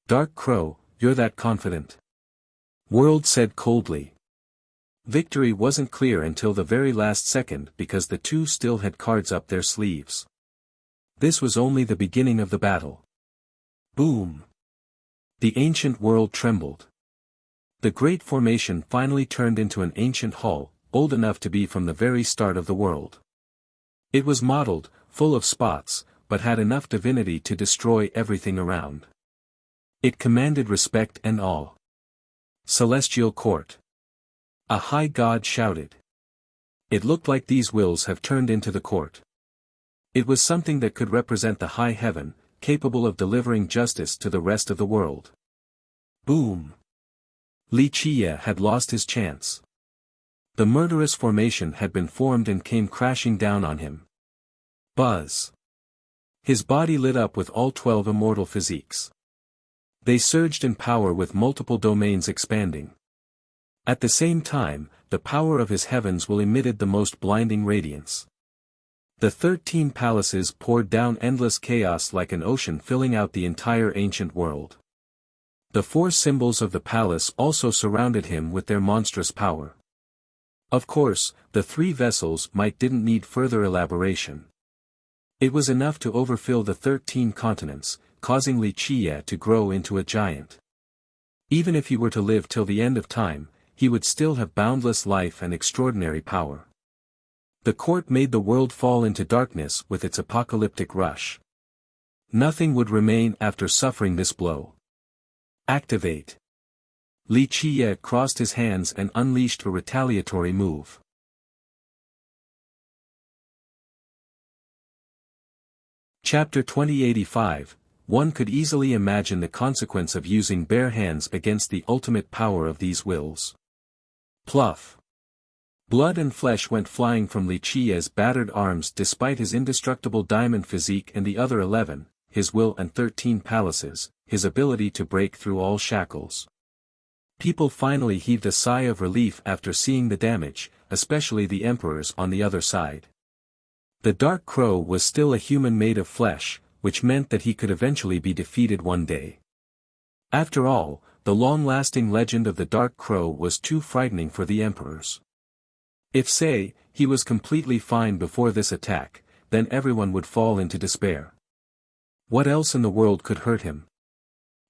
Dark Crow, you're that confident? World said coldly. Victory wasn't clear until the very last second because the two still had cards up their sleeves. This was only the beginning of the battle. Boom! The ancient world trembled. The great formation finally turned into an ancient hall, old enough to be from the very start of the world. It was mottled, full of spots, but had enough divinity to destroy everything around. It commanded respect and awe. Celestial Court. A high god shouted. It looked like these wills have turned into the court. It was something that could represent the high heaven, capable of delivering justice to the rest of the world. Boom! Li Qiye had lost his chance. The murderous formation had been formed and came crashing down on him. Buzz! His body lit up with all 12 immortal physiques. They surged in power with multiple domains expanding. At the same time, the power of his heavens will emitted the most blinding radiance. The 13 palaces poured down endless chaos like an ocean filling out the entire ancient world. The 4 symbols of the palace also surrounded him with their monstrous power. Of course, the 3 vessels didn't need further elaboration. It was enough to overfill the 13 continents, causing Li Qiye to grow into a giant. Even if he were to live till the end of time, he would still have boundless life and extraordinary power. The court made the world fall into darkness with its apocalyptic rush. Nothing would remain after suffering this blow. Activate. Li Qiye crossed his hands and unleashed a retaliatory move. Chapter 2085. One could easily imagine the consequence of using bare hands against the ultimate power of these wills. Pluff. Blood and flesh went flying from Li Qiye's battered arms despite his indestructible diamond physique and the other 11, his will and 13 palaces, his ability to break through all shackles. People finally heaved a sigh of relief after seeing the damage, especially the emperors on the other side. The Dark Crow was still a human made of flesh, which meant that he could eventually be defeated one day. After all, the long-lasting legend of the Dark Crow was too frightening for the emperors. If, say, he was completely fine before this attack, then everyone would fall into despair. What else in the world could hurt him?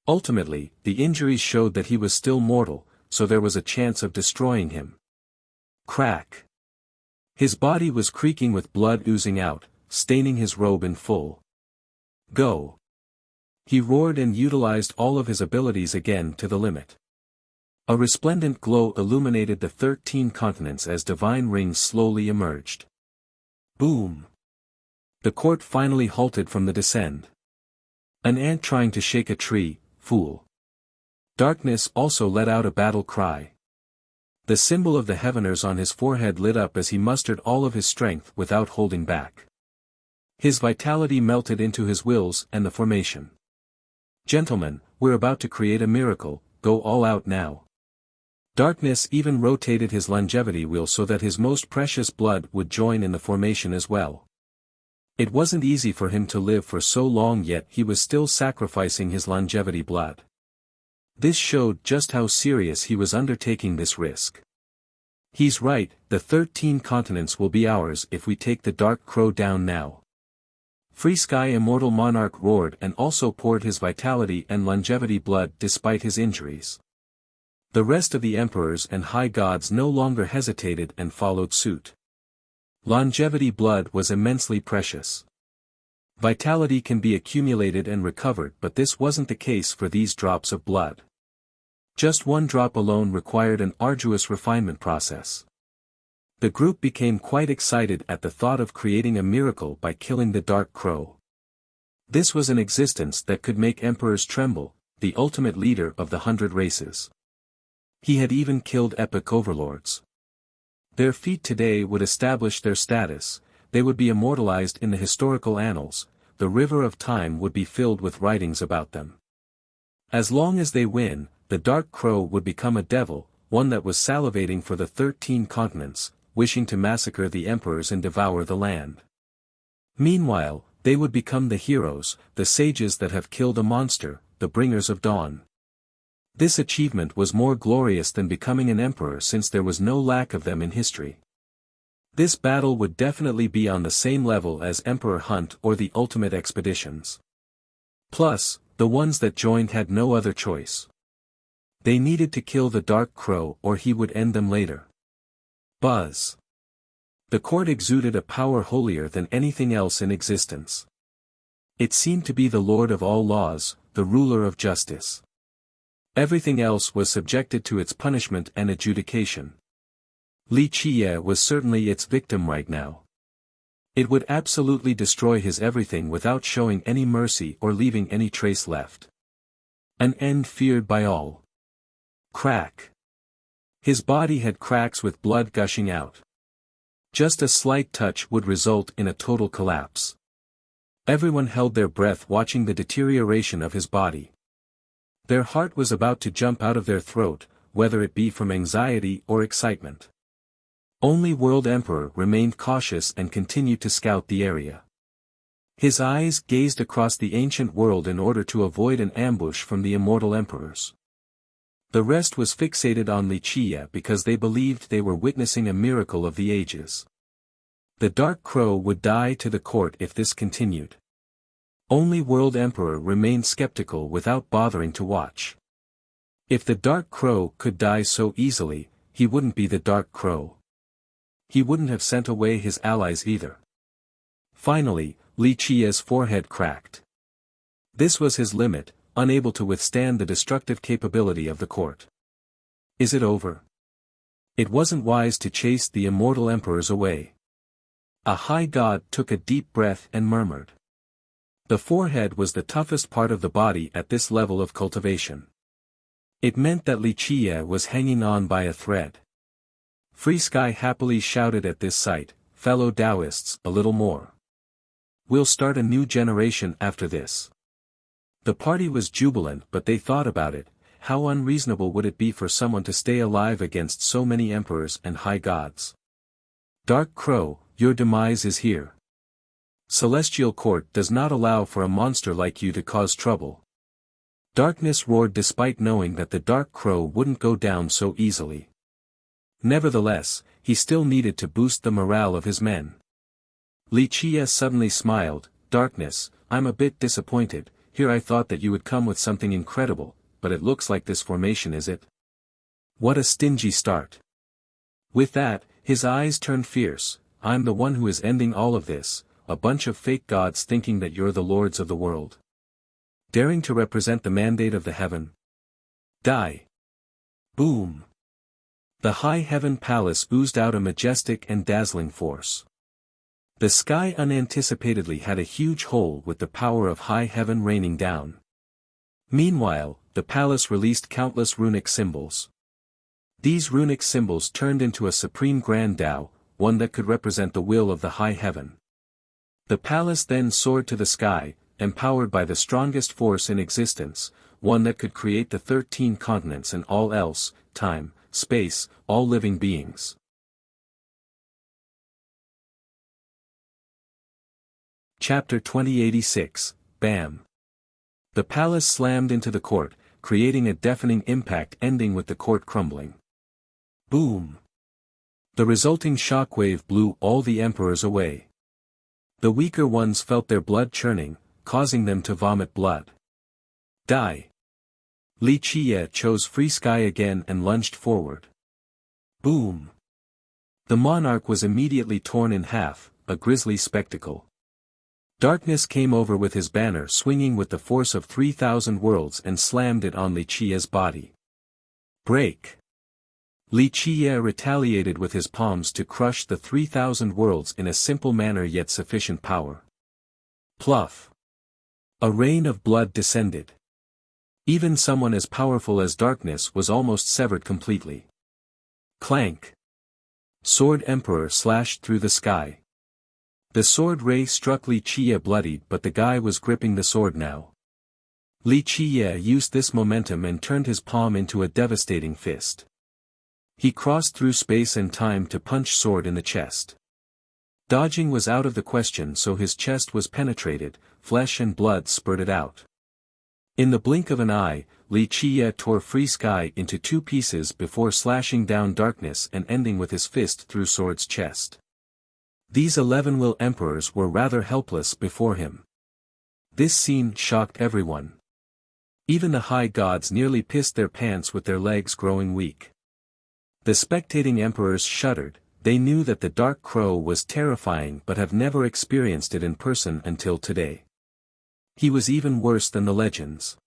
Ultimately, the injuries showed that he was still mortal, so there was a chance of destroying him. Crack. His body was creaking with blood oozing out, staining his robe in full. Go. He roared and utilized all of his abilities again to the limit. A resplendent glow illuminated the 13 continents as divine rings slowly emerged. Boom! The court finally halted from the descent. An ant trying to shake a tree, fool. Darkness also let out a battle cry. The symbol of the Heaveners on his forehead lit up as he mustered all of his strength without holding back. His vitality melted into his wills and the formation. Gentlemen, we're about to create a miracle, go all out now. Darkness even rotated his longevity wheel so that his most precious blood would join in the formation as well. It wasn't easy for him to live for so long, yet he was still sacrificing his longevity blood. This showed just how serious he was undertaking this risk. He's right, the 13 continents will be ours if we take the Dark Crow down now. Free Sky Immortal Monarch roared and also poured his vitality and longevity blood despite his injuries. The rest of the emperors and high gods no longer hesitated and followed suit. Longevity blood was immensely precious. Vitality can be accumulated and recovered, but this wasn't the case for these drops of blood. Just one drop alone required an arduous refinement process. The group became quite excited at the thought of creating a miracle by killing the Dark Crow. This was an existence that could make emperors tremble, the ultimate leader of the 100 races. He had even killed epic overlords. Their feat today would establish their status, they would be immortalized in the historical annals, the river of time would be filled with writings about them. As long as they win, the Dark Crow would become a devil, one that was salivating for the 13 continents, wishing to massacre the emperors and devour the land. Meanwhile, they would become the heroes, the sages that have killed a monster, the bringers of dawn. This achievement was more glorious than becoming an emperor, since there was no lack of them in history. This battle would definitely be on the same level as Emperor Hunt or the Ultimate Expeditions. Plus, the ones that joined had no other choice. They needed to kill the Dark Crow or he would end them later. Buzz. The court exuded a power holier than anything else in existence. It seemed to be the Lord of all laws, the ruler of justice. Everything else was subjected to its punishment and adjudication. Li Qiye was certainly its victim right now. It would absolutely destroy his everything without showing any mercy or leaving any trace left. An end feared by all. Crack. His body had cracks with blood gushing out. Just a slight touch would result in a total collapse. Everyone held their breath watching the deterioration of his body. Their heart was about to jump out of their throat, whether it be from anxiety or excitement. Only World Emperor remained cautious and continued to scout the area. His eyes gazed across the ancient world in order to avoid an ambush from the immortal emperors. The rest was fixated on Li Qiye because they believed they were witnessing a miracle of the ages. The Dark Crow would die to the court if this continued. Only World Emperor remained skeptical without bothering to watch. If the Dark Crow could die so easily, he wouldn't be the Dark Crow. He wouldn't have sent away his allies either. Finally, Li Qia's forehead cracked. This was his limit, unable to withstand the destructive capability of the court. Is it over? It wasn't wise to chase the immortal emperors away. A high god took a deep breath and murmured. The forehead was the toughest part of the body at this level of cultivation. It meant that Li Qia was hanging on by a thread. Free Sky happily shouted at this sight, "Fellow Taoists, a little more. We'll start a new generation after this." The party was jubilant, but they thought about it. How unreasonable would it be for someone to stay alive against so many emperors and high gods? Dark Crow, your demise is here. Celestial Court does not allow for a monster like you to cause trouble. Darkness roared despite knowing that the Dark Crow wouldn't go down so easily. Nevertheless, he still needed to boost the morale of his men. Li Qia suddenly smiled. "Darkness, I'm a bit disappointed. Here I thought that you would come with something incredible, but it looks like this formation, is it? What a stingy start." With that, his eyes turned fierce. "I'm the one who is ending all of this, a bunch of fake gods thinking that you're the lords of the world. Daring to represent the mandate of the heaven? Die." Boom! The high heaven palace oozed out a majestic and dazzling force. The sky unanticipatedly had a huge hole with the power of high heaven raining down. Meanwhile, the palace released countless runic symbols. These runic symbols turned into a supreme grand Tao, one that could represent the will of the high heaven. The palace then soared to the sky, empowered by the strongest force in existence, one that could create the 13 continents and all else, time, space, all living beings. Chapter 2086, Bam! The palace slammed into the court, creating a deafening impact ending with the court crumbling. Boom! The resulting shockwave blew all the emperors away. The weaker ones felt their blood churning, causing them to vomit blood. Die! Li Qia chose Free Sky again and lunged forward. Boom! The monarch was immediately torn in half, a grisly spectacle. Darkness came over with his banner swinging with the force of 3,000 worlds and slammed it on Li Qia's body. Break! Li Qia retaliated with his palms to crush the 3,000 worlds in a simple manner yet sufficient power. Pluff! A rain of blood descended. Even someone as powerful as Darkness was almost severed completely. Clank! Sword Emperor slashed through the sky. The sword ray struck Li Qia bloodied, but the guy was gripping the sword now. Li Qia used this momentum and turned his palm into a devastating fist. He crossed through space and time to punch sword in the chest. Dodging was out of the question, so his chest was penetrated, flesh and blood spurted out. In the blink of an eye, Li Qia tore Free Sky into 2 pieces before slashing down Darkness and ending with his fist through sword's chest. These 11 Will Emperors were rather helpless before him. This scene shocked everyone. Even the high gods nearly pissed their pants with their legs growing weak. The spectating emperors shuddered. They knew that the Dark Crow was terrifying but have never experienced it in person until today. He was even worse than the legends.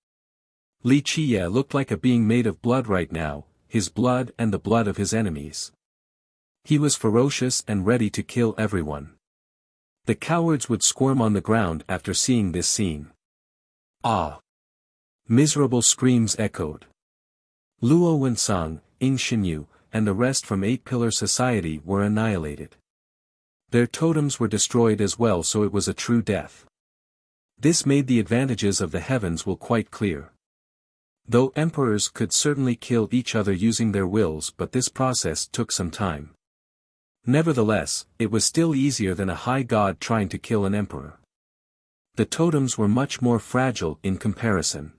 Li Qia looked like a being made of blood right now, his blood and the blood of his enemies. He was ferocious and ready to kill everyone. The cowards would squirm on the ground after seeing this scene. Ah! Miserable screams echoed. Luo Wensang, Ying Xinyu, and the rest from 8-Pillar Society were annihilated. Their totems were destroyed as well, so it was a true death. This made the advantages of the heavens will quite clear. Though emperors could certainly kill each other using their wills, but this process took some time. Nevertheless, it was still easier than a high god trying to kill an emperor. The totems were much more fragile in comparison.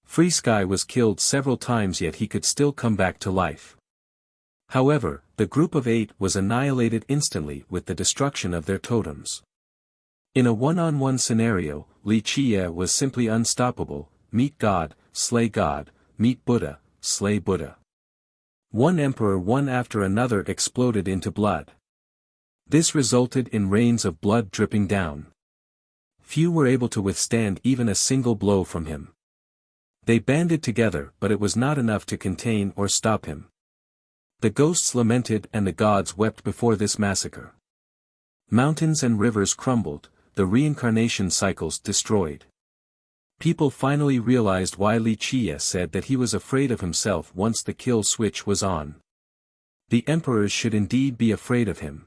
Free Sky was killed several times, yet he could still come back to life. However, the group of 8 was annihilated instantly with the destruction of their totems. In a one-on-one scenario, Li Qie was simply unstoppable: meet God, slay God, meet Buddha, slay Buddha. One emperor one after another exploded into blood. This resulted in rains of blood dripping down. Few were able to withstand even a single blow from him. They banded together, but it was not enough to contain or stop him. The ghosts lamented and the gods wept before this massacre. Mountains and rivers crumbled, the reincarnation cycles destroyed. People finally realized why Li Qie said that he was afraid of himself once the kill switch was on. The emperors should indeed be afraid of him.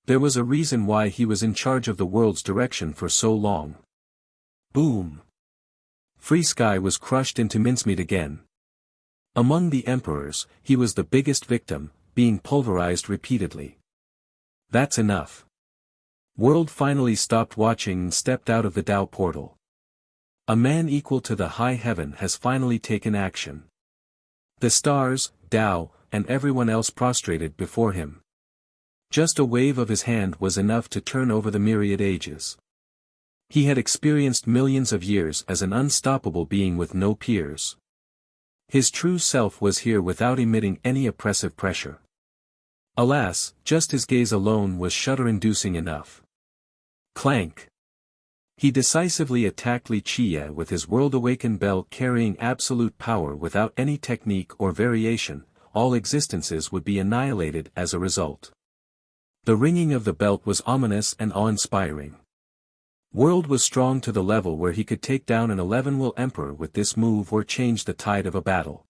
There was a reason why he was in charge of the world's direction for so long. Boom! Free Sky was crushed into mincemeat again. Among the emperors, he was the biggest victim, being pulverized repeatedly. That's enough. World finally stopped watching and stepped out of the Tao portal. A man equal to the high heaven has finally taken action. The stars, Tao, and everyone else prostrated before him. Just a wave of his hand was enough to turn over the myriad ages. He had experienced millions of years as an unstoppable being with no peers. His true self was here without emitting any oppressive pressure. Alas, just his gaze alone was shudder-inducing enough. Clank! He decisively attacked Li Qie with his world-awakened bell carrying absolute power without any technique or variation. All existences would be annihilated as a result. The ringing of the belt was ominous and awe-inspiring. World was strong to the level where he could take down an 11-will emperor with this move or change the tide of a battle.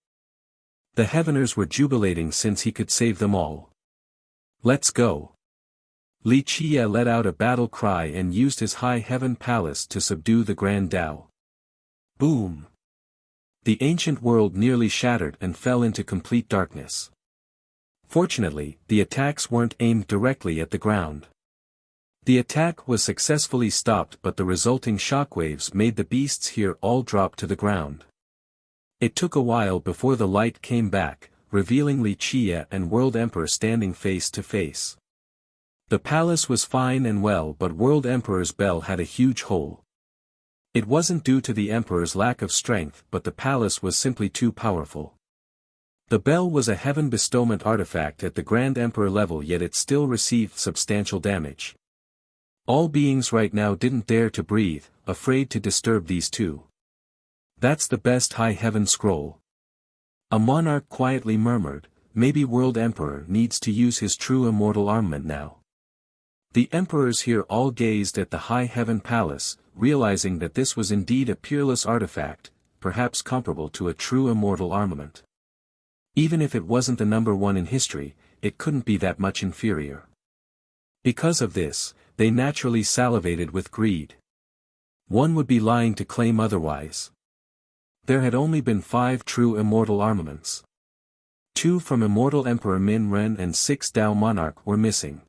The Heaveners were jubilating since he could save them all. Let's go! Li Qie let out a battle cry and used his high heaven palace to subdue the Grand Tao. Boom! The ancient world nearly shattered and fell into complete darkness. Fortunately, the attacks weren't aimed directly at the ground. The attack was successfully stopped, but the resulting shockwaves made the beasts here all drop to the ground. It took a while before the light came back, revealing Li Qie and World Emperor standing face to face. The palace was fine and well, but World Emperor's bell had a huge hole. It wasn't due to the Emperor's lack of strength, but the palace was simply too powerful. The bell was a heaven bestowment artifact at the Grand Emperor level, yet it still received substantial damage. All beings right now didn't dare to breathe, afraid to disturb these two. That's the best high heaven scroll. A monarch quietly murmured, maybe World Emperor needs to use his true immortal armament now. The emperors here all gazed at the high heaven palace, realizing that this was indeed a peerless artifact, perhaps comparable to a true immortal armament. Even if it wasn't the number one in history, it couldn't be that much inferior. Because of this, they naturally salivated with greed. One would be lying to claim otherwise. There had only been 5 true immortal armaments. 2 from Immortal Emperor Min Ren and 6 Tao Monarch were missing.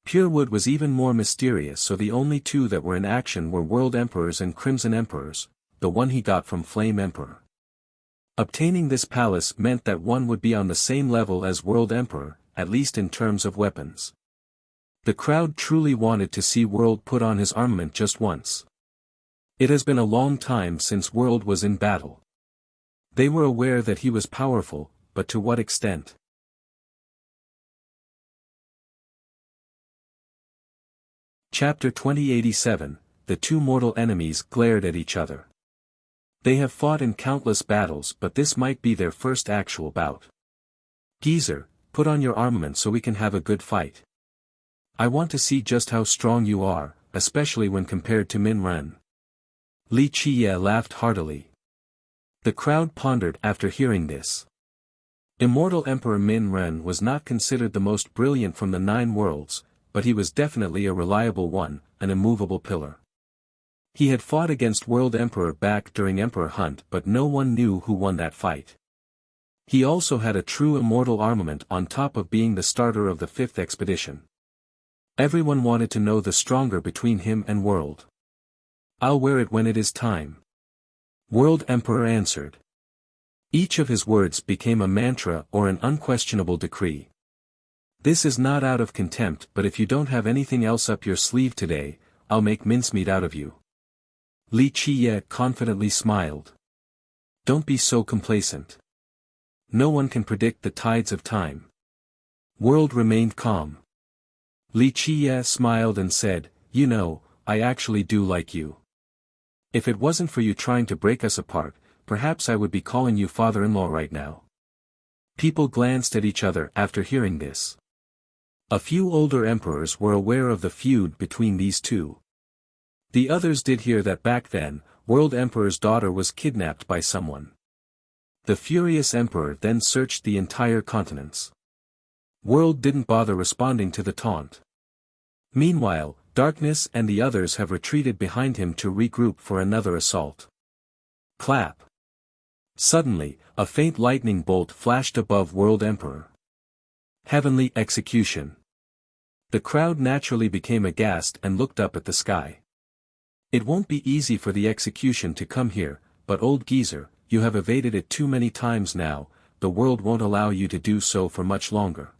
Pure Wood was even more mysterious, so the only 2 that were in action were World Emperors and Crimson Emperors, the one he got from Flame Emperor. Obtaining this palace meant that one would be on the same level as World Emperor, at least in terms of weapons. The crowd truly wanted to see World put on his armament just once. It has been a long time since World was in battle. They were aware that he was powerful, but to what extent? Chapter 2087, The two mortal enemies glared at each other. They have fought in countless battles, but this might be their first actual bout. Geezer, put on your armament so we can have a good fight. I want to see just how strong you are, especially when compared to Min Ren. Li Qie laughed heartily. The crowd pondered after hearing this. Immortal Emperor Min Ren was not considered the most brilliant from the 9 worlds, but he was definitely a reliable one, an immovable pillar. He had fought against World Emperor back during Emperor Hunt, but no one knew who won that fight. He also had a true immortal armament on top of being the starter of the 5th expedition. Everyone wanted to know the stronger between him and World. I'll wear it when it is time. World Emperor answered. Each of his words became a mantra or an unquestionable decree. This is not out of contempt, but if you don't have anything else up your sleeve today, I'll make mincemeat out of you. Li Qiye confidently smiled. Don't be so complacent. No one can predict the tides of time. World remained calm. Li Qiye smiled and said, you know, I actually do like you. If it wasn't for you trying to break us apart, perhaps I would be calling you father-in-law right now. People glanced at each other after hearing this. A few older emperors were aware of the feud between these two. The others did hear that back then, World Emperor's daughter was kidnapped by someone. The furious emperor then searched the entire continents. World didn't bother responding to the taunt. Meanwhile, Darkness and the others have retreated behind him to regroup for another assault. Clap. Suddenly, a faint lightning bolt flashed above World Emperor. Heavenly execution. The crowd naturally became aghast and looked up at the sky. It won't be easy for the execution to come here, but old geezer, you have evaded it too many times now, the world won't allow you to do so for much longer.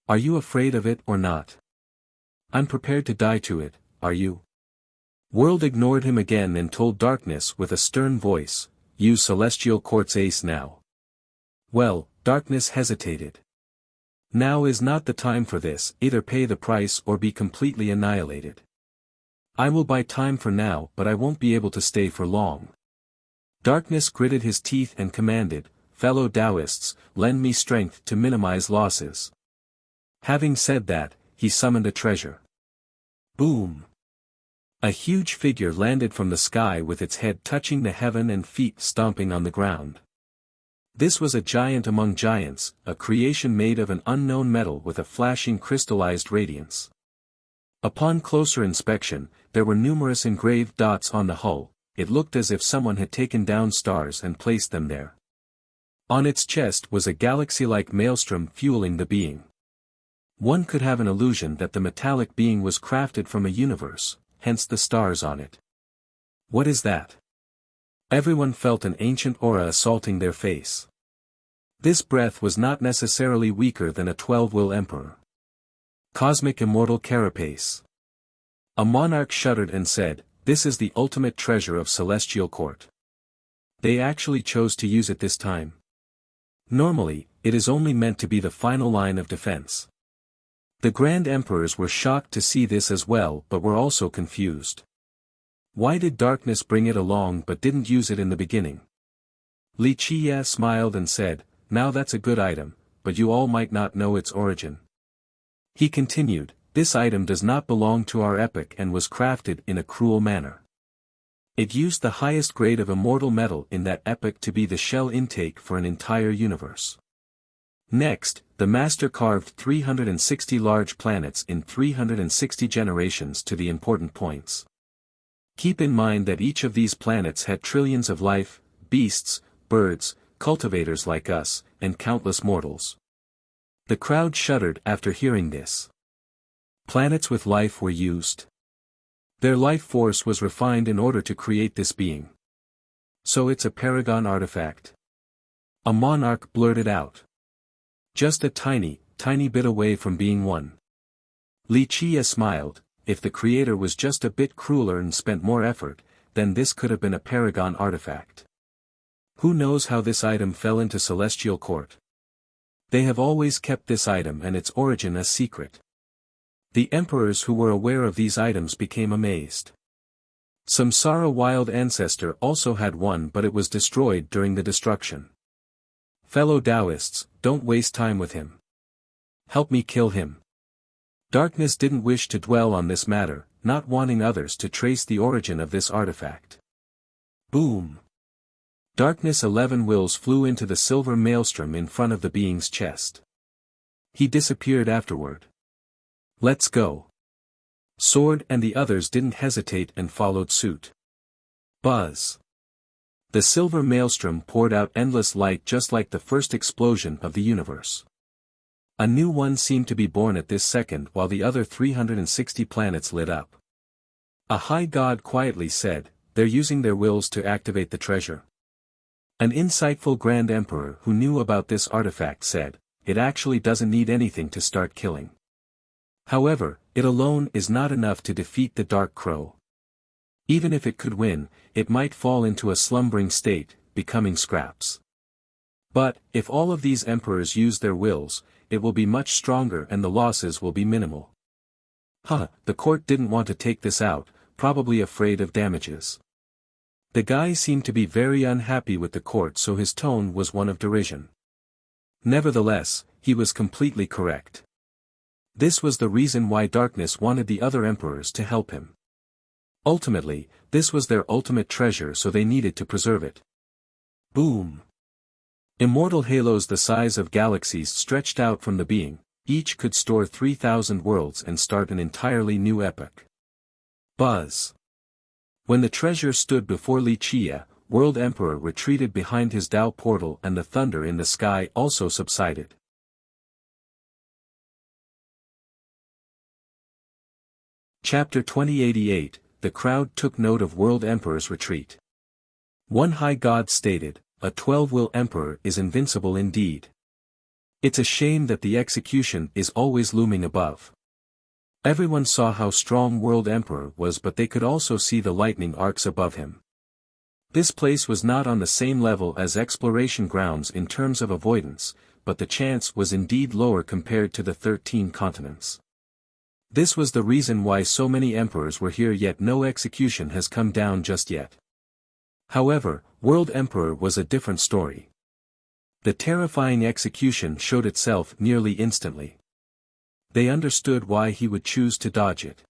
Are you afraid of it or not? I'm prepared to die to it, are you? World ignored him again and told Darkness with a stern voice, use Celestial Court's ace now. Well, Darkness hesitated. Now is not the time for this, either pay the price or be completely annihilated. I will buy time for now, but I won't be able to stay for long. Darkness gritted his teeth and commanded, fellow Taoists, lend me strength to minimize losses. Having said that, he summoned a treasure. Boom! A huge figure landed from the sky with its head touching the heaven and feet stomping on the ground. This was a giant among giants, a creation made of an unknown metal with a flashing crystallized radiance. Upon closer inspection, there were numerous engraved dots on the hull. It looked as if someone had taken down stars and placed them there. On its chest was a galaxy-like maelstrom fueling the being. One could have an illusion that the metallic being was crafted from a universe, hence the stars on it. What is that? Everyone felt an ancient aura assaulting their face. This breath was not necessarily weaker than a 12-will emperor. Cosmic immortal carapace. A monarch shuddered and said, this is the ultimate treasure of Celestial Court. They actually chose to use it this time. Normally, it is only meant to be the final line of defense. The Grand Emperors were shocked to see this as well but were also confused. Why did Darkness bring it along but didn't use it in the beginning? Li Qiye smiled and said, now that's a good item, but you all might not know its origin. He continued, this item does not belong to our epoch and was crafted in a cruel manner. It used the highest grade of immortal metal in that epoch to be the shell intake for an entire universe. Next, the master carved 360 large planets in 360 generations to the important points. Keep in mind that each of these planets had trillions of life, beasts, birds, cultivators like us, and countless mortals. The crowd shuddered after hearing this. Planets with life were used. Their life force was refined in order to create this being. So it's a paragon artifact. A monarch blurted out. Just a tiny, tiny bit away from being one. Li Qiye smiled, if the creator was just a bit crueler and spent more effort, then this could have been a paragon artifact. Who knows how this item fell into Celestial Court? They have always kept this item and its origin a secret. The emperors who were aware of these items became amazed. Samsara Wild Ancestor also had one, but it was destroyed during the destruction. Fellow Taoists, don't waste time with him. Help me kill him. Darkness didn't wish to dwell on this matter, not wanting others to trace the origin of this artifact. Boom! Darkness 11 wills flew into the silver maelstrom in front of the being's chest. He disappeared afterward. Let's go. Sword and the others didn't hesitate and followed suit. Buzz. The silver maelstrom poured out endless light just like the first explosion of the universe. A new one seemed to be born at this second while the other 360 planets lit up. A high god quietly said, they're using their wills to activate the treasure. An insightful Grand Emperor who knew about this artifact said, "It actually doesn't need anything to start killing. However, it alone is not enough to defeat the Dark Crow. Even if it could win, it might fall into a slumbering state, becoming scraps. But, if all of these emperors use their wills, it will be much stronger and the losses will be minimal." The court didn't want to take this out, probably afraid of damages. The guy seemed to be very unhappy with the court, so his tone was one of derision. Nevertheless, he was completely correct. This was the reason why Darkness wanted the other emperors to help him. Ultimately, this was their ultimate treasure, so they needed to preserve it. Boom! Immortal halos the size of galaxies stretched out from the being, each could store 3,000 worlds and start an entirely new epoch. Buzz! When the treasure stood before Li Chia, World Emperor retreated behind his Tao portal and the thunder in the sky also subsided. Chapter 2088, The crowd took note of World Emperor's retreat. One high god stated, "A 12-will emperor is invincible indeed. It's a shame that the execution is always looming above." Everyone saw how strong World Emperor was, but they could also see the lightning arcs above him. This place was not on the same level as exploration grounds in terms of avoidance, but the chance was indeed lower compared to the 13 continents. This was the reason why so many emperors were here, yet no execution has come down just yet. However, World Emperor was a different story. The terrifying execution showed itself nearly instantly. They understood why he would choose to dodge it.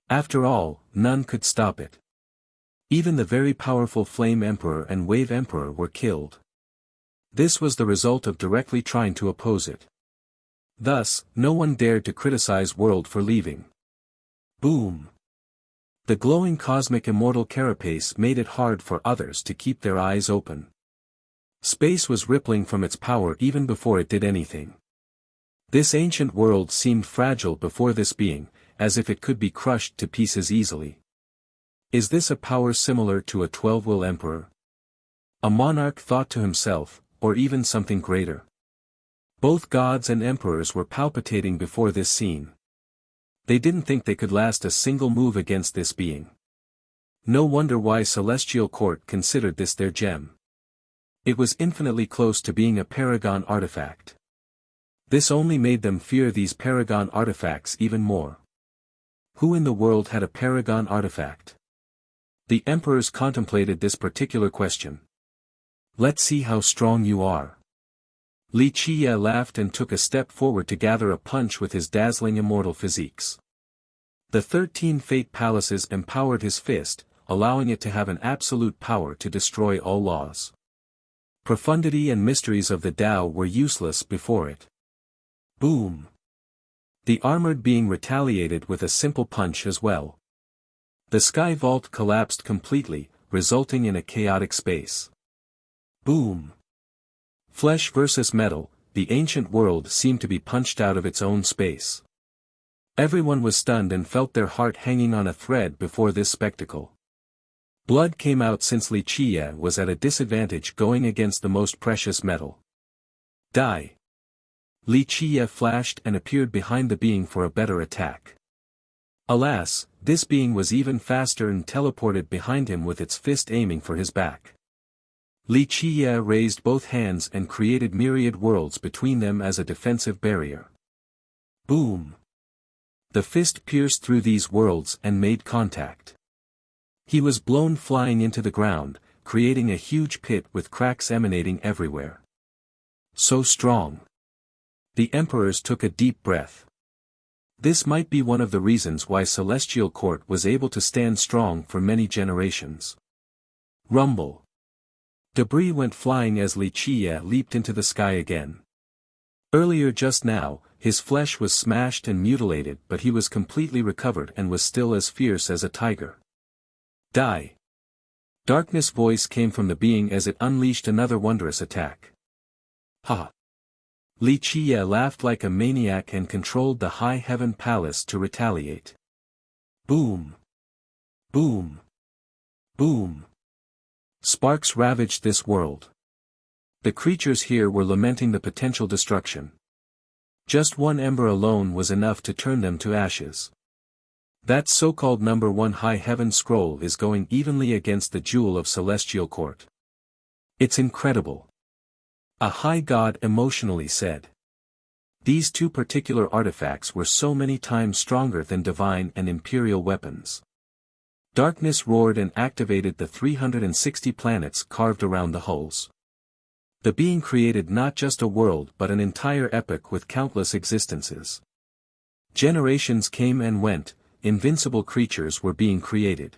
After all, none could stop it. Even the very powerful Flame Emperor and Wave Emperor were killed. This was the result of directly trying to oppose it. Thus, no one dared to criticize World for leaving. Boom! The glowing cosmic immortal carapace made it hard for others to keep their eyes open. Space was rippling from its power even before it did anything. This ancient world seemed fragile before this being, as if it could be crushed to pieces easily. Is this a power similar to a 12-will emperor? A monarch thought to himself, or even something greater? Both gods and emperors were palpitating before this scene. They didn't think they could last a single move against this being. No wonder why Celestial Court considered this their gem. It was infinitely close to being a paragon artifact. This only made them fear these paragon artifacts even more. Who in the world had a paragon artifact? The emperors contemplated this particular question. "Let's see how strong you are." Li Chia laughed and took a step forward to gather a punch with his dazzling immortal physiques. The 13 fate palaces empowered his fist, allowing it to have an absolute power to destroy all laws. Profundity and mysteries of the Tao were useless before it. Boom! The armored being retaliated with a simple punch as well. The sky vault collapsed completely, resulting in a chaotic space. Boom! Flesh versus metal, the ancient world seemed to be punched out of its own space. Everyone was stunned and felt their heart hanging on a thread before this spectacle. Blood came out since Li Chia was at a disadvantage going against the most precious metal. Die! Li Chia flashed and appeared behind the being for a better attack. Alas, this being was even faster and teleported behind him with its fist aiming for his back. Li Chia raised both hands and created myriad worlds between them as a defensive barrier. Boom! The fist pierced through these worlds and made contact. He was blown flying into the ground, creating a huge pit with cracks emanating everywhere. So strong! The emperors took a deep breath. This might be one of the reasons why Celestial Court was able to stand strong for many generations. Rumble! Debris went flying as Li Chia leaped into the sky again. Earlier just now, his flesh was smashed and mutilated, but he was completely recovered and was still as fierce as a tiger. Die! Darkness voice came from the being as it unleashed another wondrous attack. Ha! Li Chia laughed like a maniac and controlled the High Heaven Palace to retaliate. Boom! Boom! Boom! Sparks ravaged this world. The creatures here were lamenting the potential destruction. Just one ember alone was enough to turn them to ashes. That so-called number 1 high heaven scroll is going evenly against the jewel of celestial court. It's incredible. A high god emotionally said. These two particular artifacts were so many times stronger than divine and imperial weapons. Darkness roared and activated the 360 planets carved around the hulls. The being created not just a world but an entire epoch with countless existences. Generations came and went, invincible creatures were being created.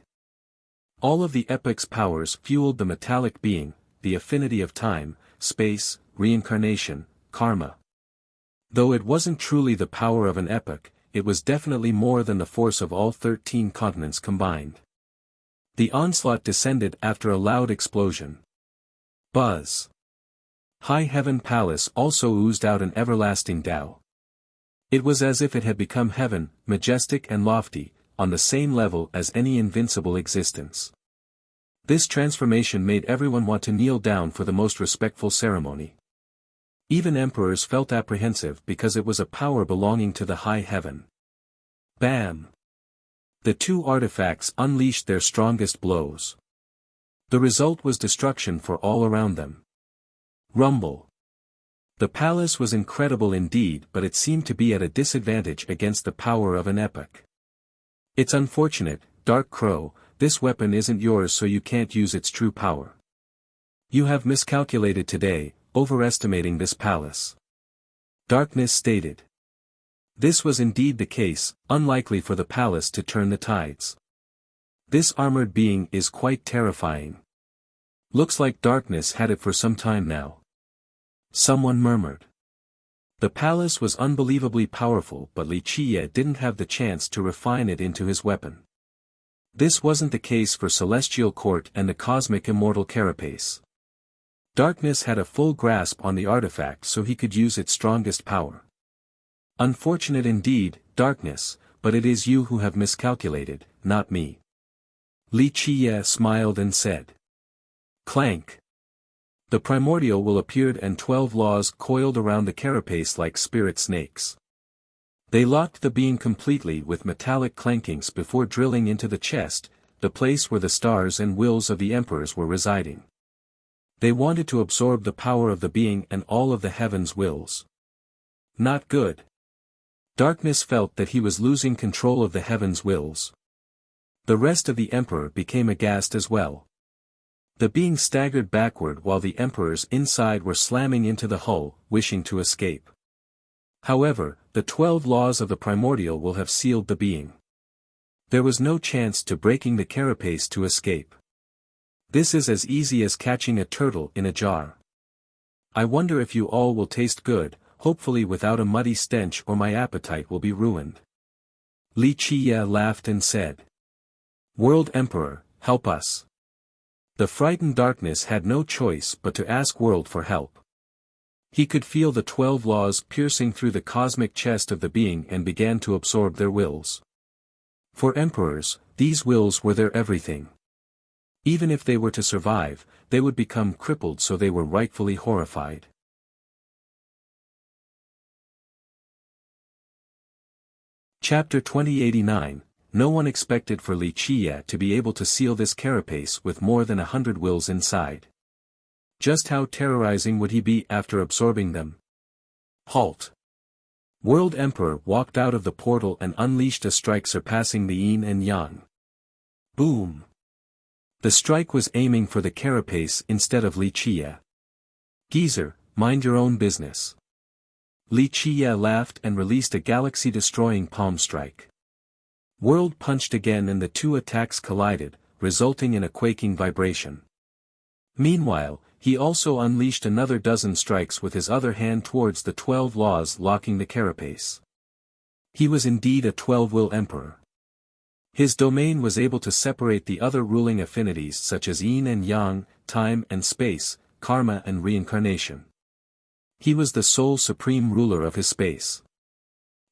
All of the epoch's powers fueled the metallic being, the affinity of time, space, reincarnation, karma. Though it wasn't truly the power of an epoch, it was definitely more than the force of all 13 continents combined. The onslaught descended after a loud explosion. Buzz. High Heaven Palace also oozed out an everlasting Tao. It was as if it had become heaven, majestic and lofty, on the same level as any invincible existence. This transformation made everyone want to kneel down for the most respectful ceremony. Even emperors felt apprehensive because it was a power belonging to the high heaven. Bam! The two artifacts unleashed their strongest blows. The result was destruction for all around them. Rumble. The palace was incredible indeed, but it seemed to be at a disadvantage against the power of an epoch. It's unfortunate, Dark Crow, this weapon isn't yours so you can't use its true power. You have miscalculated today, overestimating this palace. Darkness stated. This was indeed the case, unlikely for the palace to turn the tides. This armored being is quite terrifying. Looks like Darkness had it for some time now. Someone murmured. The palace was unbelievably powerful, but Li Qiye didn't have the chance to refine it into his weapon. This wasn't the case for Celestial Court and the Cosmic Immortal Carapace. Darkness had a full grasp on the artifact so he could use its strongest power. Unfortunate indeed, Darkness, but it is you who have miscalculated, not me. Li Qiye smiled and said. Clank. The primordial will appeared and 12 laws coiled around the carapace like spirit snakes. They locked the being completely with metallic clankings before drilling into the chest, the place where the stars and wills of the emperors were residing. They wanted to absorb the power of the being and all of the heavens' wills. Not good. Darkness felt that he was losing control of the heavens' wills. The rest of the emperor became aghast as well. The being staggered backward while the emperors inside were slamming into the hull, wishing to escape. However, the 12 laws of the primordial will have sealed the being. There was no chance to breaking the carapace to escape. This is as easy as catching a turtle in a jar. I wonder if you all will taste good, hopefully without a muddy stench, or my appetite will be ruined. Li Qiye laughed and said. World Emperor, help us. The frightened Darkness had no choice but to ask World for help. He could feel the 12 laws piercing through the cosmic chest of the being and began to absorb their wills. For emperors, these wills were their everything. Even if they were to survive, they would become crippled, so they were rightfully horrified. Chapter 2089. No one expected for Li Qiye to be able to seal this carapace with more than 100 wills inside. Just how terrorizing would he be after absorbing them? Halt! World Emperor walked out of the portal and unleashed a strike surpassing the yin and yang. Boom! The strike was aiming for the carapace instead of Li Qiye. Geezer, mind your own business. Li Qiye laughed and released a galaxy-destroying palm strike. World punched again and the two attacks collided, resulting in a quaking vibration. Meanwhile, he also unleashed another dozen strikes with his other hand towards the 12 laws locking the carapace. He was indeed a 12-will emperor. His domain was able to separate the other ruling affinities such as yin and yang, time and space, karma and reincarnation. He was the sole supreme ruler of his space.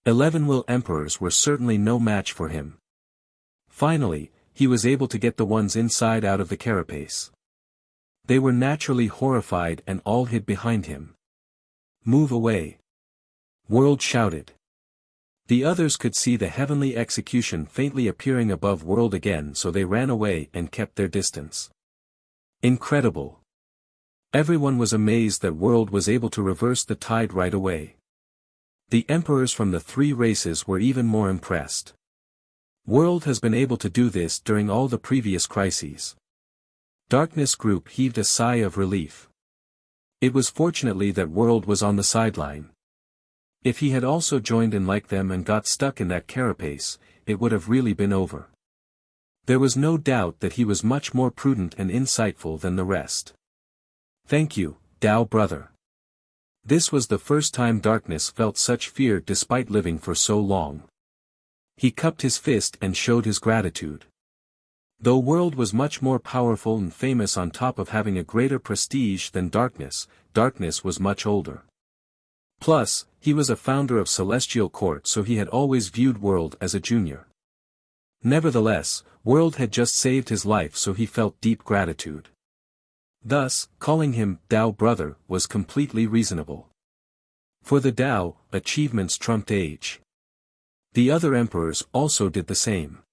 11-will emperors were certainly no match for him. Finally, he was able to get the ones inside out of the carapace. They were naturally horrified and all hid behind him. "Move away!" World shouted. The others could see the heavenly execution faintly appearing above World again, so they ran away and kept their distance. Incredible. Everyone was amazed that World was able to reverse the tide right away. The emperors from the three races were even more impressed. World has been able to do this during all the previous crises. Darkness Group heaved a sigh of relief. It was fortunately that World was on the sideline. If he had also joined in like them and got stuck in that carapace, it would have really been over. There was no doubt that he was much more prudent and insightful than the rest. "Thank you, Dao brother." This was the first time Darkness felt such fear despite living for so long. He cupped his fist and showed his gratitude. Though World was much more powerful and famous on top of having a greater prestige than Darkness, Darkness was much older. Plus, he was a founder of Celestial Court, so he had always viewed World as a junior. Nevertheless, World had just saved his life, so he felt deep gratitude. Thus, calling him Dao brother was completely reasonable. For the Dao, achievements trumped age. The other emperors also did the same.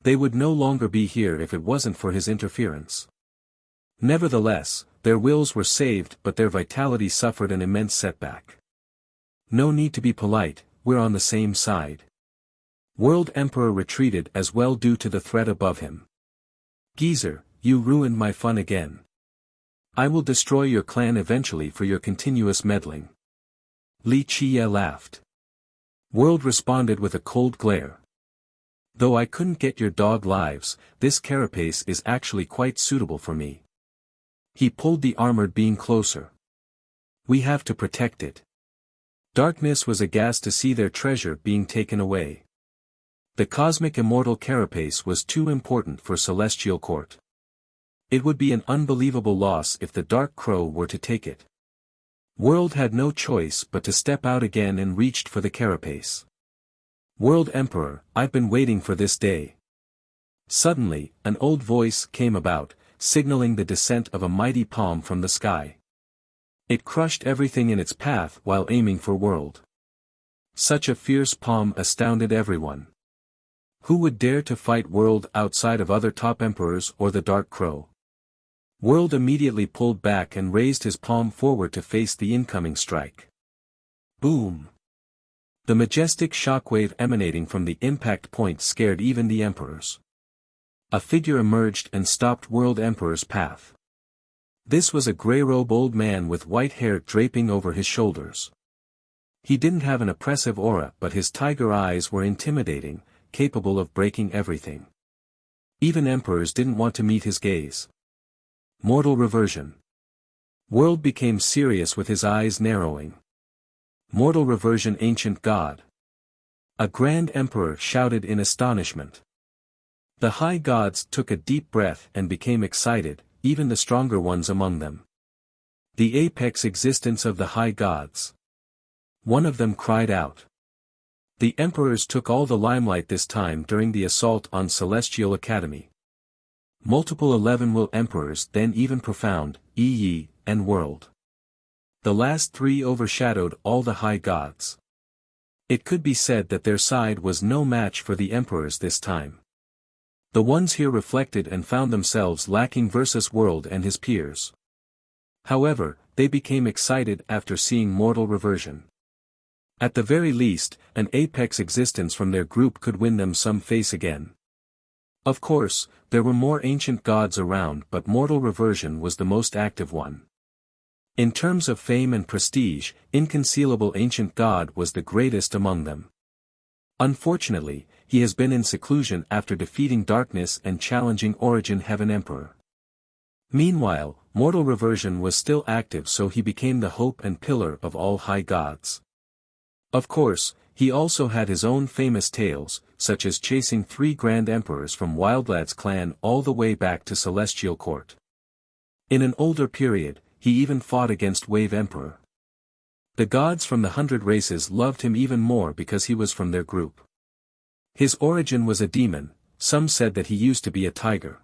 They would no longer be here if it wasn't for his interference. Nevertheless, their wills were saved, but their vitality suffered an immense setback. "No need to be polite, we're on the same side." World Emperor retreated as well due to the threat above him. "Geezer, you ruined my fun again. I will destroy your clan eventually for your continuous meddling." Li Chiye laughed. World responded with a cold glare. "Though I couldn't get your dog lives, this carapace is actually quite suitable for me." He pulled the armored being closer. "We have to protect it." Darkness was aghast to see their treasure being taken away. The cosmic immortal carapace was too important for Celestial Court. It would be an unbelievable loss if the Dark Crow were to take it. World had no choice but to step out again and reached for the carapace. "World Emperor, I've been waiting for this day." Suddenly, an old voice came about, signaling the descent of a mighty palm from the sky. It crushed everything in its path while aiming for World. Such a fierce palm astounded everyone. Who would dare to fight World outside of other top emperors or the Dark Crow? World immediately pulled back and raised his palm forward to face the incoming strike. Boom! The majestic shockwave emanating from the impact point scared even the emperors. A figure emerged and stopped World Emperor's path. This was a grey-robed old man with white hair draping over his shoulders. He didn't have an oppressive aura, but his tiger eyes were intimidating, capable of breaking everything. Even emperors didn't want to meet his gaze. Mortal reversion. World became serious with his eyes narrowing. Mortal reversion, ancient god. A grand emperor shouted in astonishment. The high gods took a deep breath and became excited, even the stronger ones among them. The apex existence of the high gods. One of them cried out. The emperors took all the limelight this time during the assault on Celestial Academy. Multiple 11 will emperors, then even Profound, Yi, and World. The last three overshadowed all the high gods. It could be said that their side was no match for the emperors this time. The ones here reflected and found themselves lacking versus World and his peers. However, they became excited after seeing mortal reversion. At the very least, an apex existence from their group could win them some face again. Of course, there were more ancient gods around, but mortal reversion was the most active one. In terms of fame and prestige, Inconcealable Ancient God was the greatest among them. Unfortunately, he has been in seclusion after defeating Darkness and challenging Origin Heaven Emperor. Meanwhile, mortal reversion was still active, so he became the hope and pillar of all high gods. Of course, he also had his own famous tales, such as chasing 3 grand emperors from Wildlad's clan all the way back to Celestial Court. In an older period, he even fought against Wave Emperor. The gods from the 100 races loved him even more because he was from their group. His origin was a demon, some said that he used to be a tiger.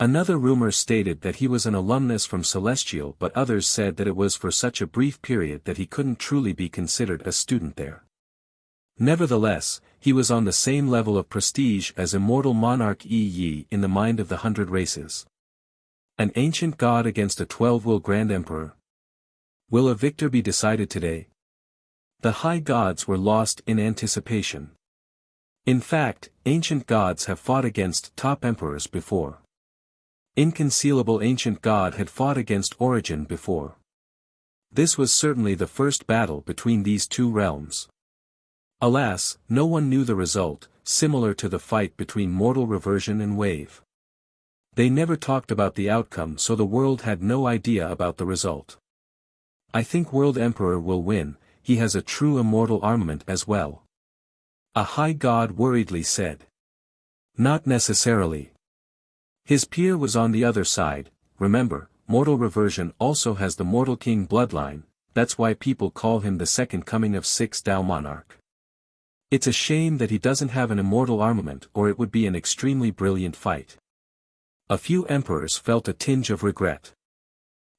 Another rumor stated that he was an alumnus from Celestial, but others said that it was for such a brief period that he couldn't truly be considered a student there. Nevertheless, he was on the same level of prestige as immortal monarch Yi in the mind of the 100 races. An ancient god against a 12-will grand emperor. Will a victor be decided today? The high gods were lost in anticipation. In fact, ancient gods have fought against top emperors before. Inconcealable ancient god had fought against Origin before. This was certainly the first battle between these two realms. Alas, no one knew the result, similar to the fight between Mortal Reversion and Wave. They never talked about the outcome, so the world had no idea about the result. I think World Emperor will win, he has a true immortal armament as well. A high god worriedly said. Not necessarily. His peer was on the other side. Remember, Mortal Reversion also has the Mortal King bloodline, that's why people call him the second coming of Six Dao Monarch. It's a shame that he doesn't have an immortal armament, or it would be an extremely brilliant fight. A few emperors felt a tinge of regret.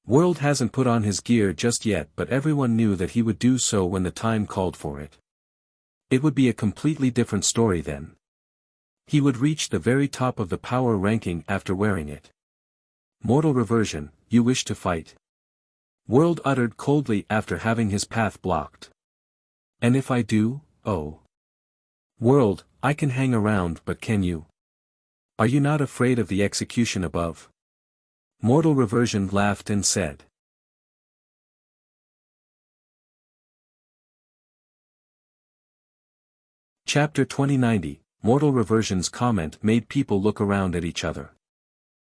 World hasn't put on his gear just yet, but everyone knew that he would do so when the time called for it. It would be a completely different story then. He would reach the very top of the power ranking after wearing it. Mortal Reversion, you wish to fight? World uttered coldly after having his path blocked. And if I do, oh. World, I can hang around, but can you? Are you not afraid of the execution above? Mortal Reversion laughed and said. Chapter 2090. Mortal Reversion's comment made people look around at each other.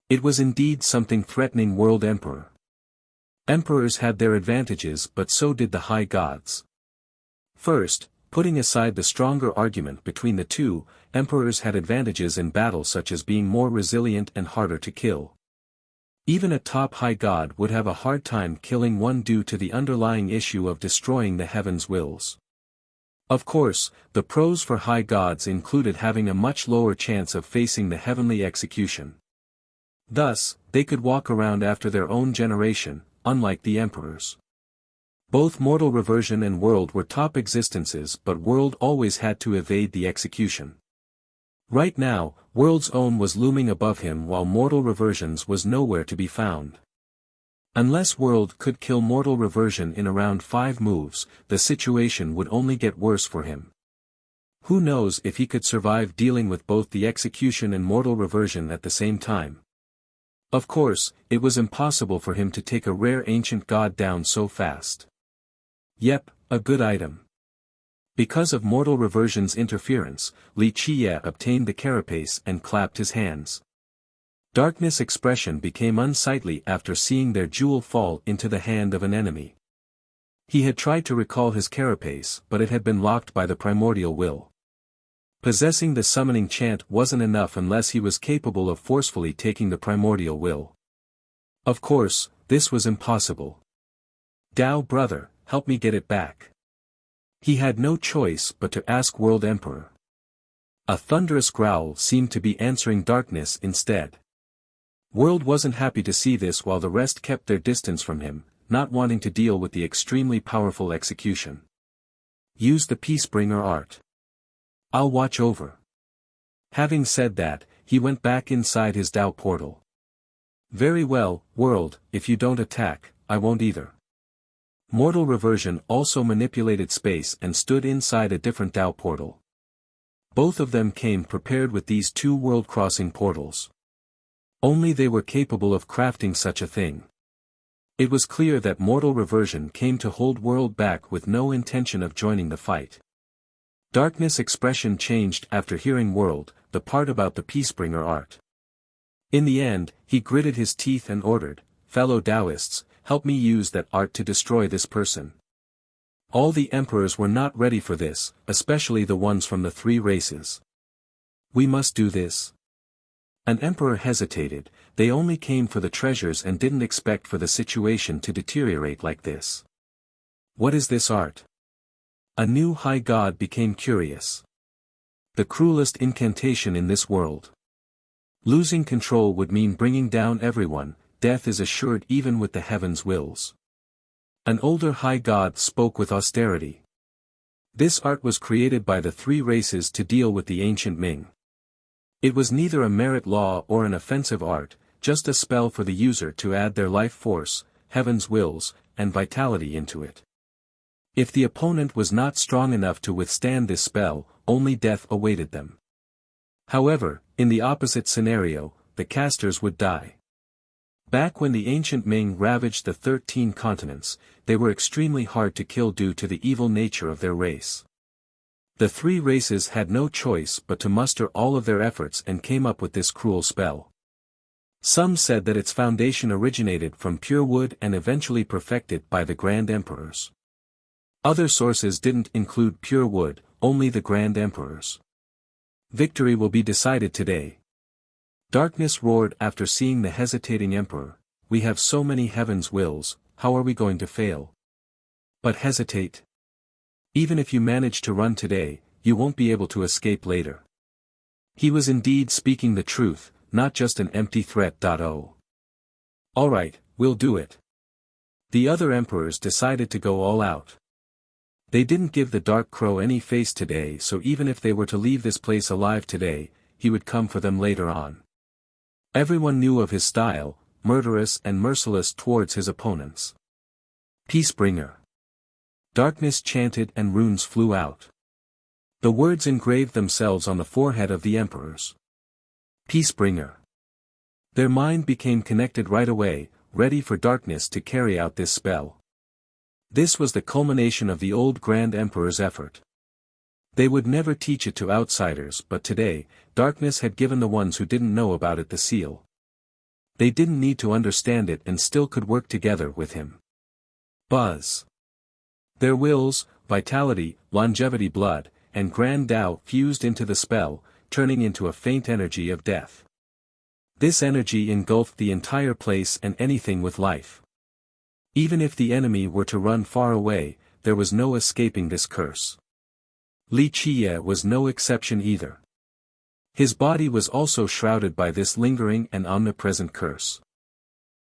It was indeed something threatening World Emperor. Emperors had their advantages, but so did the high gods. First, putting aside the stronger argument between the two, emperors had advantages in battle such as being more resilient and harder to kill. Even a top high god would have a hard time killing one due to the underlying issue of destroying the heavens' wills. Of course, the pros for high gods included having a much lower chance of facing the heavenly execution. Thus, they could walk around after their own generation, unlike the emperors. Both Mortal Reversion and World were top existences, but World always had to evade the execution. Right now, World's own was looming above him while Mortal Reversion's was nowhere to be found. Unless World could kill Mortal Reversion in around 5 moves, the situation would only get worse for him. Who knows if he could survive dealing with both the execution and Mortal Reversion at the same time. Of course, it was impossible for him to take a rare ancient god down so fast. Yep, a good item. Because of Mortal Reversion's interference, Li Qie obtained the carapace and clapped his hands. Darkness expression became unsightly after seeing their jewel fall into the hand of an enemy. He had tried to recall his carapace, but it had been locked by the primordial will. Possessing the summoning chant wasn't enough unless he was capable of forcefully taking the primordial will. Of course, this was impossible. Dao brother, help me get it back. He had no choice but to ask World Emperor. A thunderous growl seemed to be answering darkness instead. World wasn't happy to see this while the rest kept their distance from him, not wanting to deal with the extremely powerful execution. Use the Peacebringer art. I'll watch over. Having said that, he went back inside his Dao portal. Very well, World, if you don't attack, I won't either. Mortal Reversion also manipulated space and stood inside a different Dao portal. Both of them came prepared with these 2 world-crossing portals. Only they were capable of crafting such a thing. It was clear that Mortal Reversion came to hold World back with no intention of joining the fight. Darkness expression changed after hearing World, the part about the Peacebringer art. In the end, he gritted his teeth and ordered, fellow Taoists, help me use that art to destroy this person. All the emperors were not ready for this, especially the ones from the 3 races. We must do this. An emperor hesitated, they only came for the treasures and didn't expect for the situation to deteriorate like this. What is this art? A new high god became curious. The cruelest incantation in this world. Losing control would mean bringing down everyone, death is assured even with the heaven's wills. An older high god spoke with austerity. This art was created by the three races to deal with the ancient Ming. It was neither a merit law or an offensive art, just a spell for the user to add their life force, heaven's wills, and vitality into it. If the opponent was not strong enough to withstand this spell, only death awaited them. However, in the opposite scenario, the casters would die. Back when the ancient Ming ravaged the 13 continents, they were extremely hard to kill due to the evil nature of their race. The three races had no choice but to muster all of their efforts and came up with this cruel spell. Some said that its foundation originated from pure wood and eventually perfected by the Grand Emperors. Other sources didn't include pure wood, only the Grand Emperors. Victory will be decided today. Darkness roared after seeing the hesitating emperor, "We have so many heaven's wills, how are we going to fail? But hesitate. Even if you manage to run today, you won't be able to escape later." He was indeed speaking the truth, not just an empty threat. Alright, we'll do it. The other emperors decided to go all out. They didn't give the Dark Crow any face today, so even if they were to leave this place alive today, he would come for them later on. Everyone knew of his style, murderous and merciless towards his opponents. Peacebringer. Darkness chanted and runes flew out. The words engraved themselves on the forehead of the emperors. Peacebringer. Their mind became connected right away, ready for darkness to carry out this spell. This was the culmination of the old Grand Emperor's effort. They would never teach it to outsiders, but today, darkness had given the ones who didn't know about it the seal. They didn't need to understand it and still could work together with him. Buzz. Their wills, vitality, longevity, blood, and Grand Tao fused into the spell, turning into a faint energy of death. This energy engulfed the entire place and anything with life. Even if the enemy were to run far away, there was no escaping this curse. Li Qie was no exception either. His body was also shrouded by this lingering and omnipresent curse.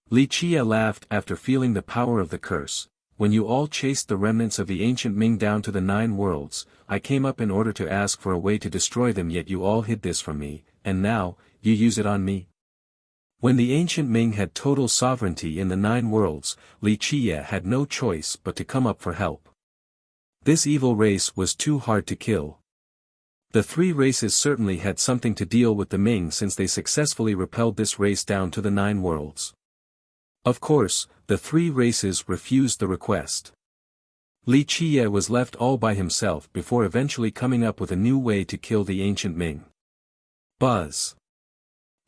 Li Qie laughed after feeling the power of the curse. "When you all chased the remnants of the ancient Ming down to the 9 worlds, I came up in order to ask for a way to destroy them, yet you all hid this from me, and now, you use it on me?" When the ancient Ming had total sovereignty in the 9 worlds, Li Qie had no choice but to come up for help. This evil race was too hard to kill. The three races certainly had something to deal with the Ming since they successfully repelled this race down to the 9 worlds. Of course, the three races refused the request. Li Qie was left all by himself before eventually coming up with a new way to kill the ancient Ming. Buzz.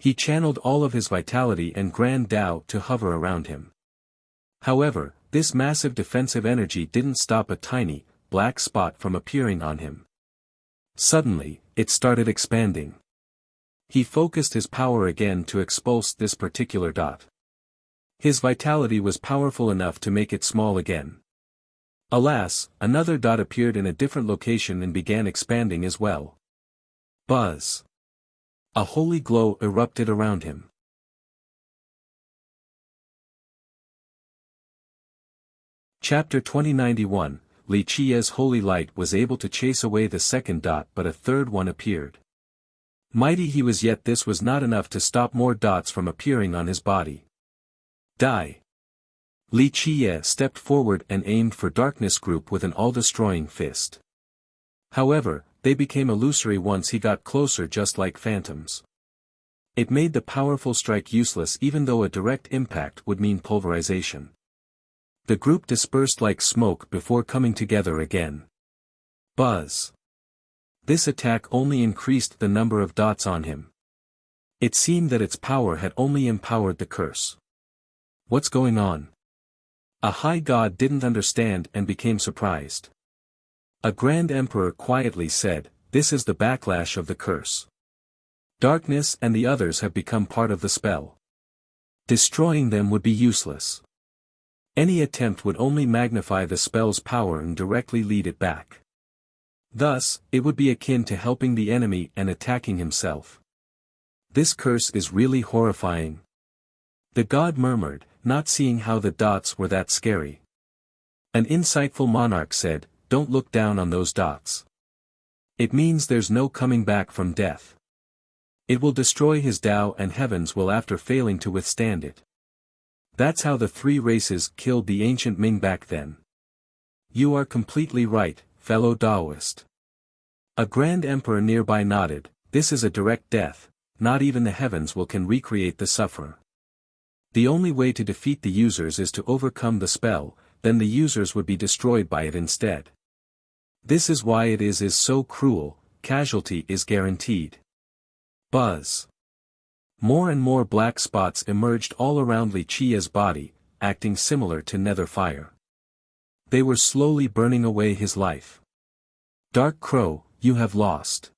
He channeled all of his vitality and Grand Tao to hover around him. However, this massive defensive energy didn't stop a tiny, black spot from appearing on him. Suddenly, it started expanding. He focused his power again to expulse this particular dot. His vitality was powerful enough to make it small again. Alas, another dot appeared in a different location and began expanding as well. Buzz. A holy glow erupted around him. Chapter 2091, Li Qie's holy light was able to chase away the second dot, but a third one appeared. Mighty he was, yet this was not enough to stop more dots from appearing on his body. Die. Li Qie stepped forward and aimed for Darkness Group with an all-destroying fist. However, they became illusory once he got closer, just like phantoms. It made the powerful strike useless, even though a direct impact would mean pulverization. The group dispersed like smoke before coming together again. Buzz. This attack only increased the number of dots on him. It seemed that its power had only empowered the curse. What's going on? A high god didn't understand and became surprised. A Grand Emperor quietly said, "This is the backlash of the curse. Darkness and the others have become part of the spell. Destroying them would be useless. Any attempt would only magnify the spell's power and directly lead it back. Thus, it would be akin to helping the enemy and attacking himself. This curse is really horrifying. The god murmured, not seeing how the dots were that scary. An insightful monarch said, "Don't look down on those dots. It means there's no coming back from death. It will destroy his Tao and heavens will after failing to withstand it." That's how the three races killed the ancient Ming back then. You are completely right, fellow Taoist. A grand emperor nearby nodded, this is a direct death, not even the heavens can recreate the sufferer. The only way to defeat the users is to overcome the spell, then the users would be destroyed by it instead. This is why it is so cruel, casualty is guaranteed. Buzz. More and more black spots emerged all around Li Qia's body, acting similar to nether fire. They were slowly burning away his life. Dark Crow, you have lost.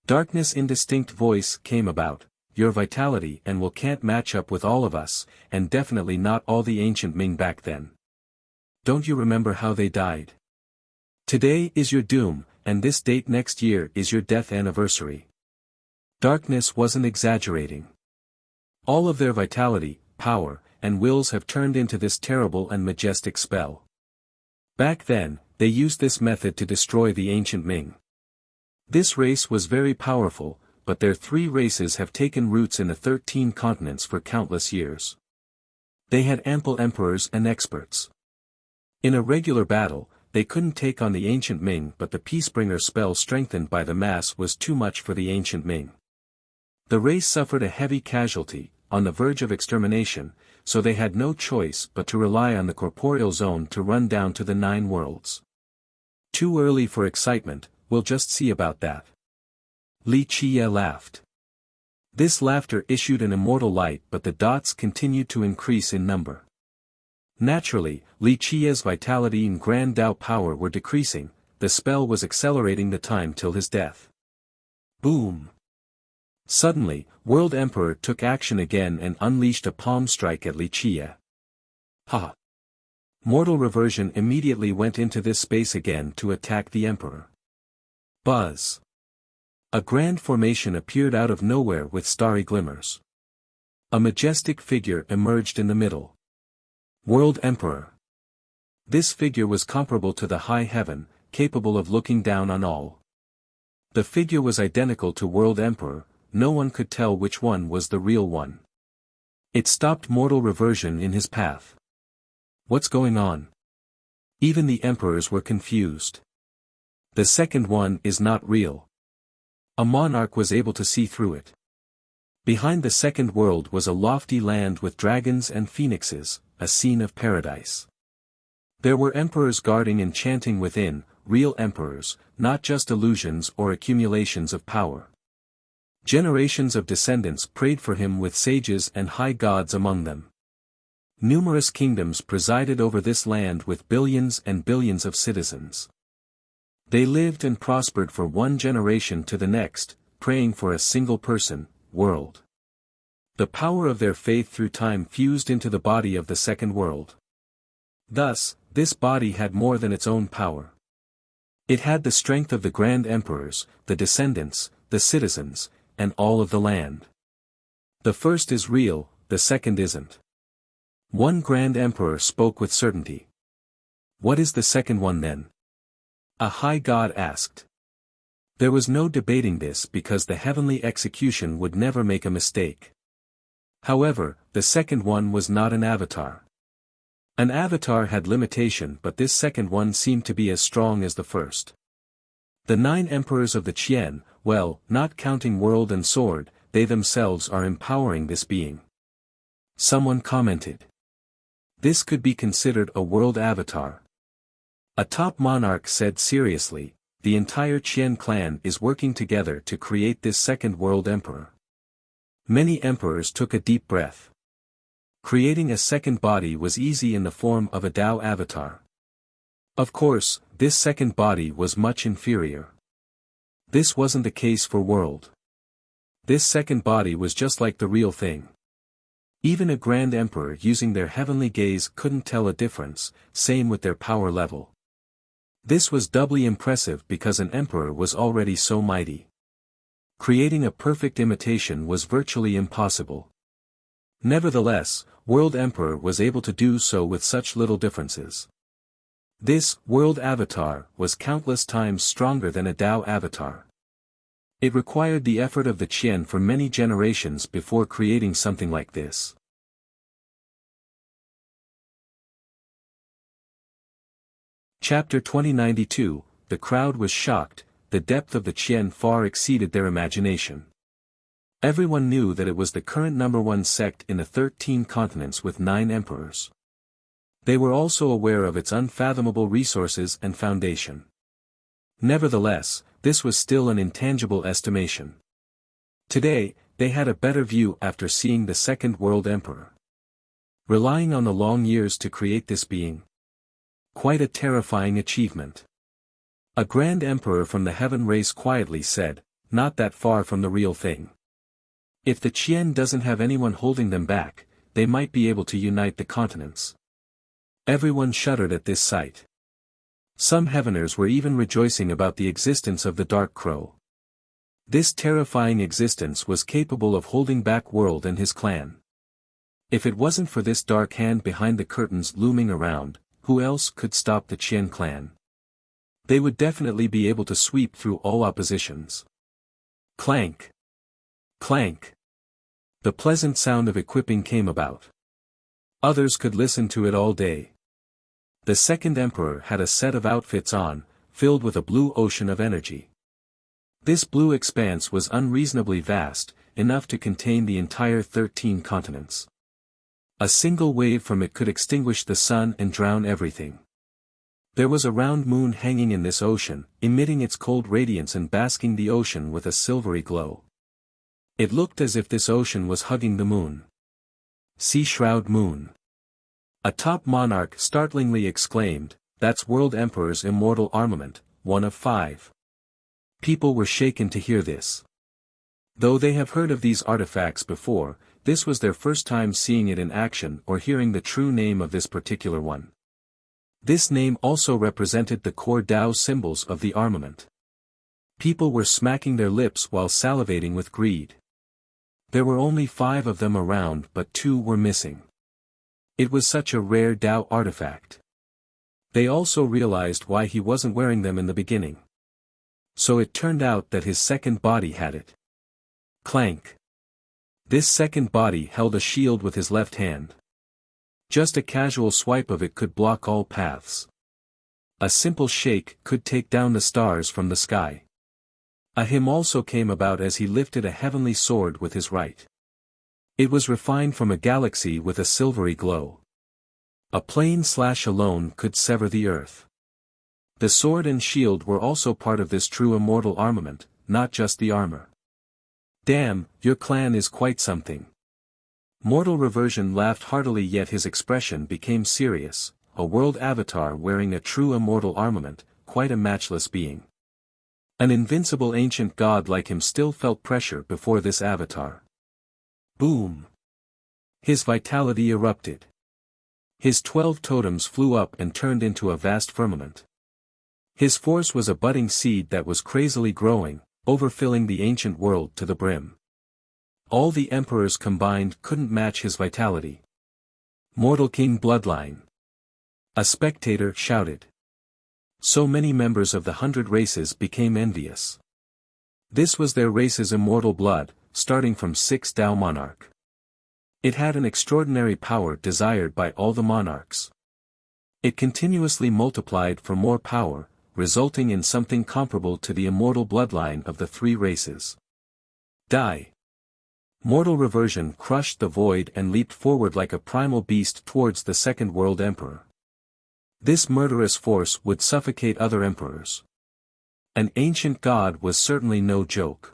Darkness' indistinct voice came about, your vitality and will can't match up with all of us, and definitely not all the ancient Ming back then. Don't you remember how they died? Today is your doom, and this date next year is your death anniversary. Darkness wasn't exaggerating. All of their vitality, power, and wills have turned into this terrible and majestic spell. Back then, they used this method to destroy the ancient Ming. This race was very powerful, but their three races have taken roots in the 13 continents for countless years. They had ample emperors and experts. In a regular battle, they couldn't take on the ancient Ming, but the Peacebringer spell strengthened by the mass was too much for the ancient Ming. The race suffered a heavy casualty, on the verge of extermination, so they had no choice but to rely on the corporeal zone to run down to the 9 worlds. Too early for excitement, we'll just see about that. Li Qia laughed. This laughter issued an immortal light, but the dots continued to increase in number. Naturally, Li Qia's vitality and grand Tao power were decreasing, the spell was accelerating the time till his death. Boom! Suddenly, World Emperor took action again and unleashed a palm strike at Li Qia. Ha! Mortal Reversion immediately went into this space again to attack the Emperor. Buzz! A grand formation appeared out of nowhere with starry glimmers. A majestic figure emerged in the middle. World Emperor. This figure was comparable to the high heaven, capable of looking down on all. The figure was identical to World Emperor, no one could tell which one was the real one. It stopped mortal reversion in his path. What's going on? Even the emperors were confused. The second one is not real. A monarch was able to see through it. Behind the second world was a lofty land with dragons and phoenixes, a scene of paradise. There were emperors guarding and chanting within, real emperors, not just illusions or accumulations of power. Generations of descendants prayed for him with sages and high gods among them. Numerous kingdoms presided over this land with billions and billions of citizens. They lived and prospered for one generation to the next, praying for a single person, world. The power of their faith through time fused into the body of the second world. Thus, this body had more than its own power. It had the strength of the grand emperors, the descendants, the citizens, and all of the land. The first is real, the second isn't. One grand emperor spoke with certainty. What is the second one then? A high god asked. There was no debating this because the heavenly execution would never make a mistake. However, the second one was not an avatar. An avatar had limitation, but this second one seemed to be as strong as the first. The 9 emperors of the Qian, well, not counting world and sword, they themselves are empowering this being. Someone commented. This could be considered a world avatar. A top monarch said seriously, the entire Qian clan is working together to create this second world emperor. Many emperors took a deep breath. Creating a second body was easy in the form of a Tao avatar. Of course, this second body was much inferior. This wasn't the case for world. This second body was just like the real thing. Even a grand emperor using their heavenly gaze couldn't tell a difference, same with their power level. This was doubly impressive because an emperor was already so mighty. Creating a perfect imitation was virtually impossible. Nevertheless, World Emperor was able to do so with such little differences. This World Avatar was countless times stronger than a Tao Avatar. It required the effort of the Qian for many generations before creating something like this. Chapter 2092, The crowd was shocked, the depth of the Qian far exceeded their imagination. Everyone knew that it was the current #1 sect in the 13 continents with 9 emperors. They were also aware of its unfathomable resources and foundation. Nevertheless, this was still an intangible estimation. Today, they had a better view after seeing the second world emperor. Relying on the long years to create this being. Quite a terrifying achievement. A grand emperor from the heaven race quietly said, not that far from the real thing. If the Qian doesn't have anyone holding them back, they might be able to unite the continents. Everyone shuddered at this sight. Some heaveners were even rejoicing about the existence of the Dark Crow. This terrifying existence was capable of holding back World and his clan. If it wasn't for this dark hand behind the curtains looming around, who else could stop the Qian clan? They would definitely be able to sweep through all oppositions. Clank! Clank! The pleasant sound of equipping came about. Others could listen to it all day. The second emperor had a set of outfits on, filled with a blue ocean of energy. This blue expanse was unreasonably vast, enough to contain the entire 13 continents. A single wave from it could extinguish the sun and drown everything. There was a round moon hanging in this ocean, emitting its cold radiance and basking the ocean with a silvery glow. It looked as if this ocean was hugging the moon. Sea Shroud Moon. A top monarch startlingly exclaimed, "That's World Emperor's immortal armament, one of 5. People were shaken to hear this. Though they have heard of these artifacts before, this was their first time seeing it in action or hearing the true name of this particular one. This name also represented the core Tao symbols of the armament. People were smacking their lips while salivating with greed. There were only 5 of them around, but 2 were missing. It was such a rare Tao artifact. They also realized why he wasn't wearing them in the beginning. So it turned out that his second body had it. Clank. This second body held a shield with his left hand. Just a casual swipe of it could block all paths. A simple shake could take down the stars from the sky. A hymn also came about as he lifted a heavenly sword with his right. It was refined from a galaxy with a silvery glow. A plain slash alone could sever the earth. The sword and shield were also part of this true immortal armament, not just the armor. Damn, your clan is quite something. Mortal Reversion laughed heartily, yet his expression became serious. A world avatar wearing a true immortal armament, quite a matchless being. An invincible ancient god like him still felt pressure before this avatar. Boom! His vitality erupted. His 12 totems flew up and turned into a vast firmament. His force was a budding seed that was crazily growing, overfilling the ancient world to the brim. All the emperors combined couldn't match his vitality. Mortal King Bloodline. A spectator shouted. So many members of the 100 races became envious. This was their race's immortal blood, starting from 6 Tao monarch. It had an extraordinary power desired by all the monarchs. It continuously multiplied for more power, resulting in something comparable to the immortal bloodline of the 3 races. Die! Mortal Reversion crushed the void and leaped forward like a primal beast towards the second world emperor. This murderous force would suffocate other emperors. An ancient god was certainly no joke.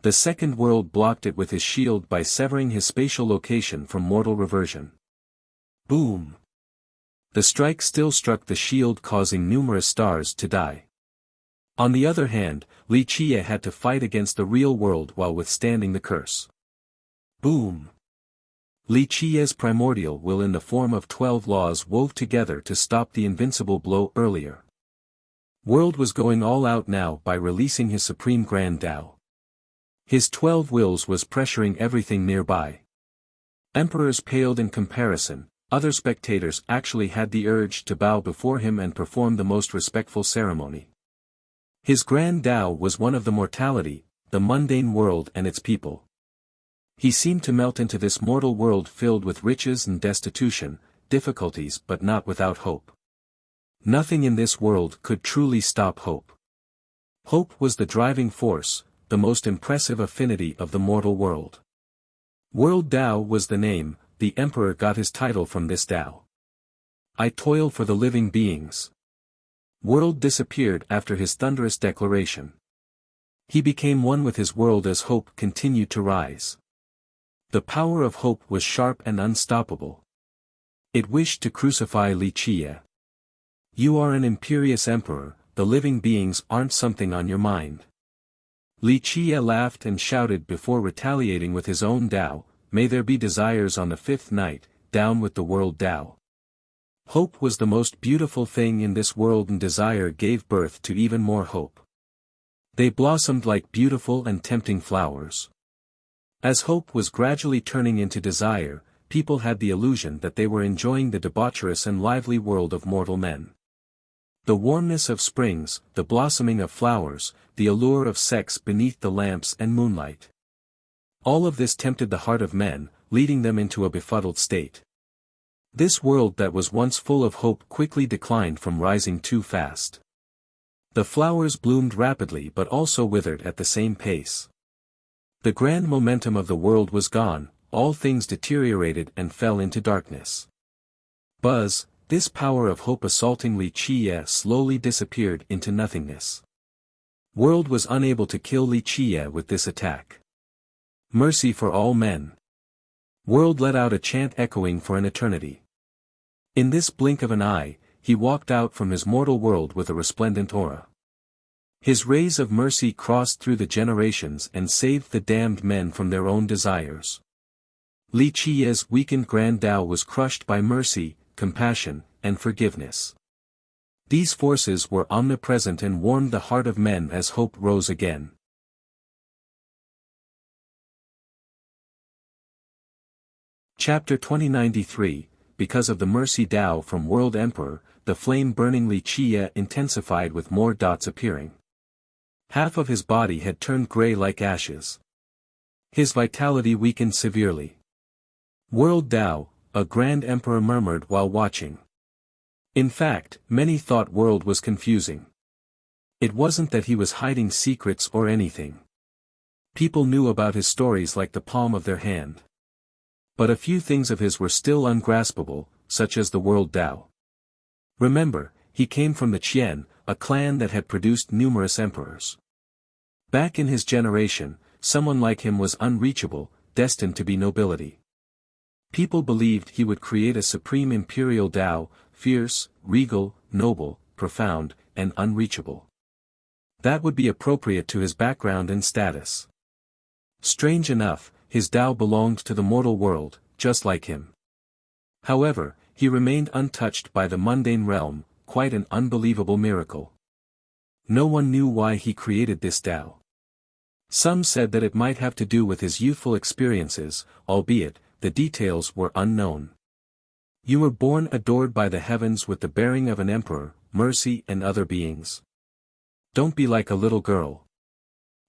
The second world blocked it with his shield by severing his spatial location from Mortal Reversion. Boom! The strike still struck the shield, causing numerous stars to die. On the other hand, Li Qie had to fight against the real world while withstanding the curse. Boom! Li Qie's primordial will in the form of 12 laws wove together to stop the invincible blow earlier. World was going all out now by releasing his supreme grand Tao. His 12 wills was pressuring everything nearby. Emperors paled in comparison, other spectators actually had the urge to bow before him and perform the most respectful ceremony. His grand Tao was one of the mortality, the mundane world and its people. He seemed to melt into this mortal world filled with riches and destitution, difficulties but not without hope. Nothing in this world could truly stop hope. Hope was the driving force, the most impressive affinity of the mortal world. World Tao was the name, the emperor got his title from this Tao. I toil for the living beings. World disappeared after his thunderous declaration. He became one with his world as hope continued to rise. The power of hope was sharp and unstoppable. It wished to crucify Li Qie. You are an imperious emperor, the living beings aren't something on your mind. Li Qie laughed and shouted before retaliating with his own Tao, may there be desires on the fifth night, down with the world Tao. Hope was the most beautiful thing in this world and desire gave birth to even more hope. They blossomed like beautiful and tempting flowers. As hope was gradually turning into desire, people had the illusion that they were enjoying the debaucherous and lively world of mortal men. The warmness of springs, the blossoming of flowers, the allure of sex beneath the lamps and moonlight. All of this tempted the heart of men, leading them into a befuddled state. This world that was once full of hope quickly declined from rising too fast. The flowers bloomed rapidly but also withered at the same pace. The grand momentum of the world was gone, all things deteriorated and fell into darkness. Buzz, this power of hope assaulting Li Qie slowly disappeared into nothingness. World was unable to kill Li Qie with this attack. Mercy for all men. World let out a chant echoing for an eternity. In this blink of an eye, he walked out from his mortal world with a resplendent aura. His rays of mercy crossed through the generations and saved the damned men from their own desires. Li Qie's weakened grand Tao was crushed by mercy, compassion, and forgiveness. These forces were omnipresent and warmed the heart of men as hope rose again. Chapter 2093, Because of the Mercy Tao from World Emperor, the flame-burning Li Qie intensified with more dots appearing. Half of his body had turned grey like ashes. His vitality weakened severely. World Tao, a grand emperor murmured while watching. In fact, many thought World was confusing. It wasn't that he was hiding secrets or anything. People knew about his stories like the palm of their hand. But a few things of his were still ungraspable, such as the World Tao. Remember, he came from the Qian, a clan that had produced numerous emperors. Back in his generation, someone like him was unreachable, destined to be nobility. People believed he would create a supreme imperial Tao, fierce, regal, noble, profound, and unreachable. That would be appropriate to his background and status. Strange enough, his Tao belonged to the mortal world, just like him. However, he remained untouched by the mundane realm, quite an unbelievable miracle. No one knew why he created this Tao. Some said that it might have to do with his youthful experiences, albeit, the details were unknown. You were born adored by the heavens with the bearing of an emperor, mercy and other beings. Don't be like a little girl.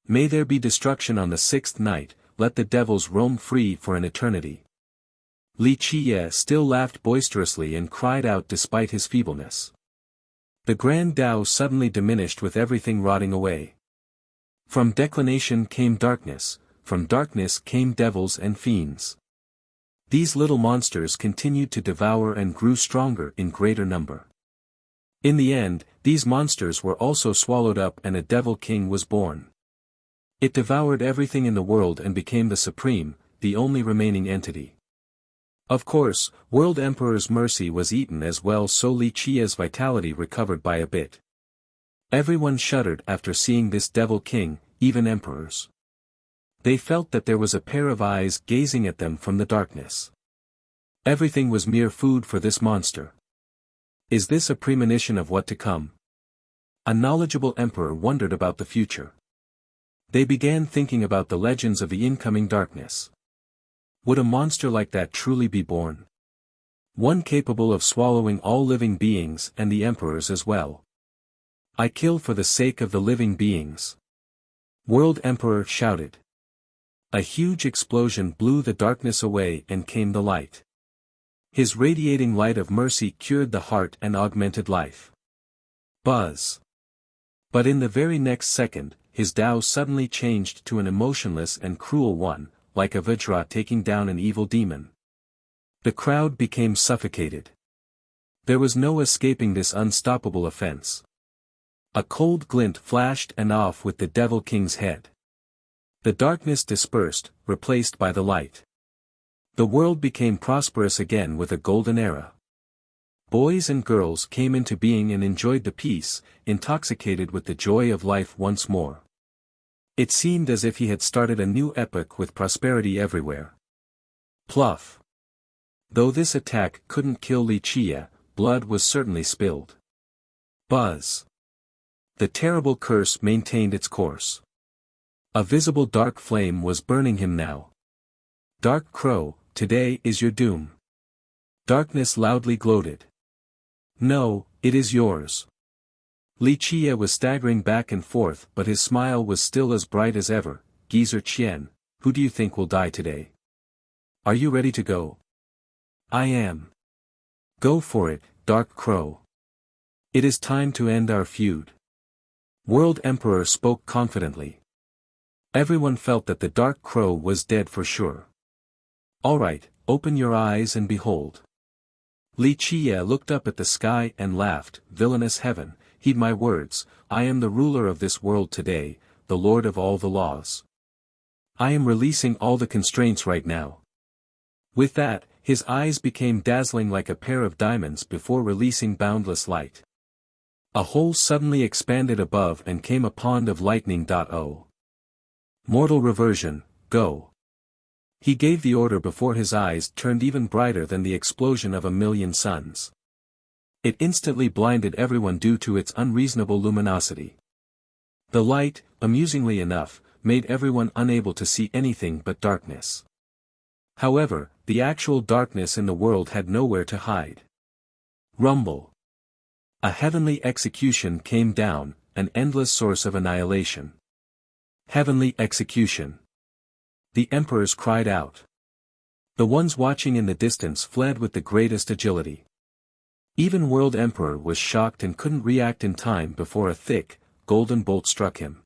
May there be destruction on the sixth night, let the devils roam free for an eternity. Li Qie still laughed boisterously and cried out despite his feebleness. The grand Tao suddenly diminished with everything rotting away. From declination came darkness, from darkness came devils and fiends. These little monsters continued to devour and grew stronger in greater number. In the end, these monsters were also swallowed up and a devil king was born. It devoured everything in the world and became the supreme, the only remaining entity. Of course, World Emperor's mercy was eaten as well, so Li Qie's vitality recovered by a bit. Everyone shuddered after seeing this devil king, even emperors. They felt that there was a pair of eyes gazing at them from the darkness. Everything was mere food for this monster. Is this a premonition of what to come? A knowledgeable emperor wondered about the future. They began thinking about the legends of the incoming darkness. Would a monster like that truly be born? One capable of swallowing all living beings and the emperors as well. I kill for the sake of the living beings. World Emperor shouted. A huge explosion blew the darkness away and came the light. His radiating light of mercy cured the heart and augmented life. Buzz. But in the very next second, his Tao suddenly changed to an emotionless and cruel one, like a Vajra taking down an evil demon. The crowd became suffocated. There was no escaping this unstoppable offense. A cold glint flashed and off with the Devil King's head. The darkness dispersed, replaced by the light. The world became prosperous again with a golden era. Boys and girls came into being and enjoyed the peace, intoxicated with the joy of life once more. It seemed as if he had started a new epoch with prosperity everywhere. Pluff. Though this attack couldn't kill Wuxia, blood was certainly spilled. Buzz. The terrible curse maintained its course. A visible dark flame was burning him now. Dark Crow, today is your doom. Darkness loudly gloated. No, it is yours. Wuxia was staggering back and forth, but his smile was still as bright as ever. Geezer Qian, who do you think will die today? Are you ready to go? I am. Go for it, Dark Crow. It is time to end our feud. World Emperor spoke confidently. Everyone felt that the Dark Crow was dead for sure. All right, open your eyes and behold. Wuxia looked up at the sky and laughed. Villainous heaven, heed my words, I am the ruler of this world today, the lord of all the laws. I am releasing all the constraints right now. With that, his eyes became dazzling like a pair of diamonds before releasing boundless light. A hole suddenly expanded above and came a pond of lightning. Mortal reversion, go. He gave the order before his eyes turned even brighter than the explosion of a million suns. It instantly blinded everyone due to its unreasonable luminosity. The light, amusingly enough, made everyone unable to see anything but darkness. However, the actual darkness in the world had nowhere to hide. Rumble. A heavenly execution came down, an endless source of annihilation. Heavenly execution. The emperors cried out. The ones watching in the distance fled with the greatest agility. Even World Emperor was shocked and couldn't react in time before a thick, golden bolt struck him.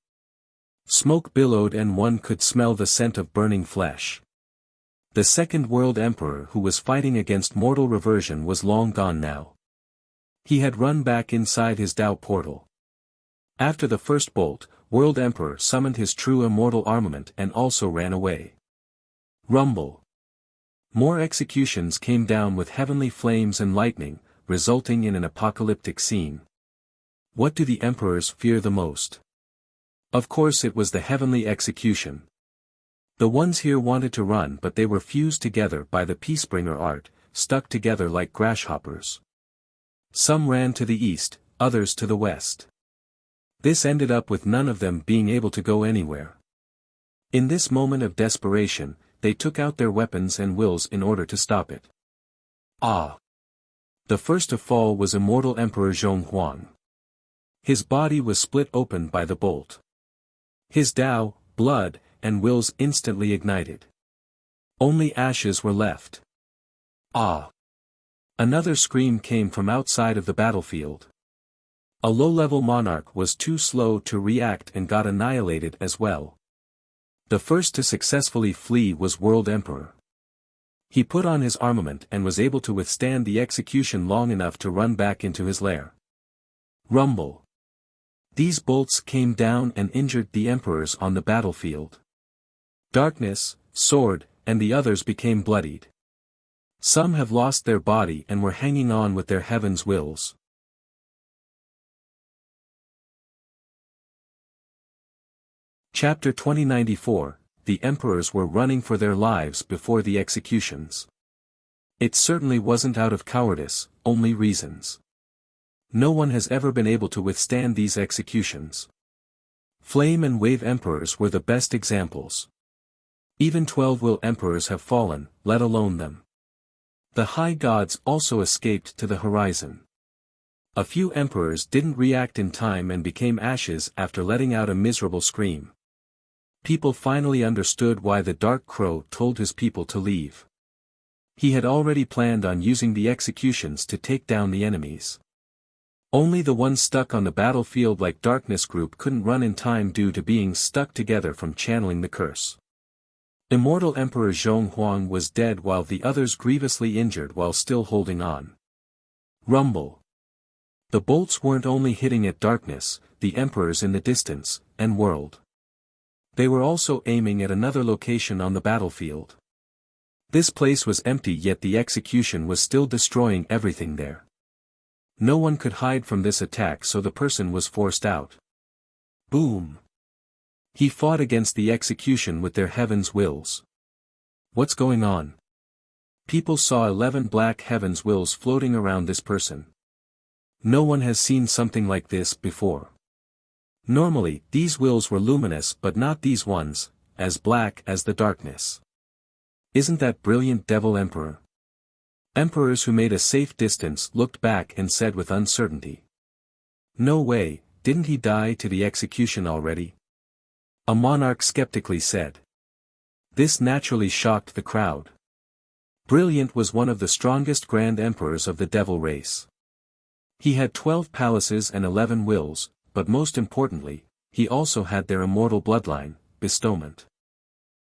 Smoke billowed and one could smell the scent of burning flesh. The second World Emperor who was fighting against mortal reversion was long gone now. He had run back inside his Tao portal. After the first bolt, World Emperor summoned his true immortal armament and also ran away. Rumble. More executions came down with heavenly flames and lightning, resulting in an apocalyptic scene. What do the emperors fear the most? Of course it was the heavenly execution. The ones here wanted to run but they were fused together by the Peacebringer art, stuck together like grasshoppers. Some ran to the east, others to the west. This ended up with none of them being able to go anywhere. In this moment of desperation, they took out their weapons and wills in order to stop it. Ah! The first to fall was immortal Emperor Zhonghuang. His body was split open by the bolt. His Tao, blood, and wills instantly ignited. Only ashes were left. Ah! Another scream came from outside of the battlefield. A low-level monarch was too slow to react and got annihilated as well. The first to successfully flee was World Emperor. He put on his armament and was able to withstand the execution long enough to run back into his lair. Rumble. These bolts came down and injured the emperors on the battlefield. Darkness, sword, and the others became bloodied. Some have lost their body and were hanging on with their heaven's wills. Chapter 2094, The emperors were running for their lives before the executions. It certainly wasn't out of cowardice, only reasons. No one has ever been able to withstand these executions. Flame and Wave Emperors were the best examples. Even 12-will emperors have fallen, let alone them. The high gods also escaped to the horizon. A few emperors didn't react in time and became ashes after letting out a miserable scream. People finally understood why the Dark Crow told his people to leave. He had already planned on using the executions to take down the enemies. Only the ones stuck on the battlefield like Darkness Group couldn't run in time due to being stuck together from channeling the curse. Immortal Emperor Zhonghuang was dead while the others grievously injured while still holding on. Rumble. The bolts weren't only hitting at Darkness, the emperors in the distance, and world. They were also aiming at another location on the battlefield. This place was empty, yet the execution was still destroying everything there. No one could hide from this attack, so the person was forced out. Boom! He fought against the execution with their heaven's wills. What's going on? People saw 11 black heaven's wills floating around this person. No one has seen something like this before. Normally, these wills were luminous, but not these ones, as black as the darkness. Isn't that brilliant, Devil Emperor? Emperors who made a safe distance looked back and said with uncertainty. No way, didn't he die to the execution already? A monarch skeptically said. This naturally shocked the crowd. Brilliant was one of the strongest grand emperors of the devil race. He had 12 palaces and 11 wills, but most importantly, he also had their immortal bloodline, bestowment.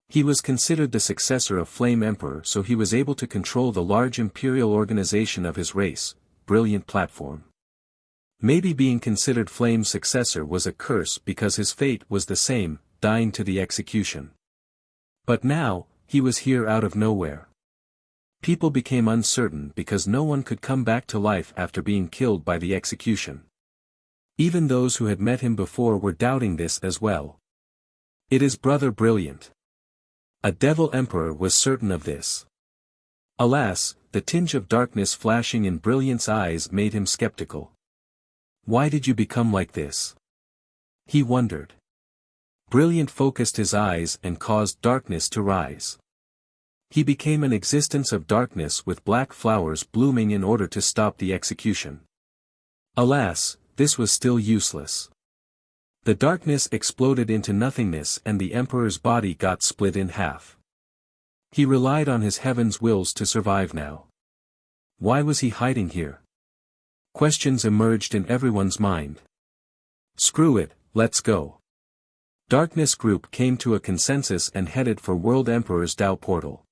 He was considered the successor of Flame Emperor, so he was able to control the large imperial organization of his race, Brilliant Platform. Maybe being considered Flame's successor was a curse because his fate was the same, dying to the execution. But now, he was here out of nowhere. People became uncertain because no one could come back to life after being killed by the execution. Even those who had met him before were doubting this as well. It is Brother Brilliant. A devil emperor was certain of this. Alas, the tinge of darkness flashing in Brilliant's eyes made him skeptical. Why did you become like this? He wondered. Brilliant focused his eyes and caused darkness to rise. He became an existence of darkness with black flowers blooming in order to stop the execution. Alas, this was still useless. The darkness exploded into nothingness and the emperor's body got split in half. He relied on his heaven's wills to survive now. Why was he hiding here? Questions emerged in everyone's mind. Screw it, let's go. Darkness Group came to a consensus and headed for World Emperor's Tao portal.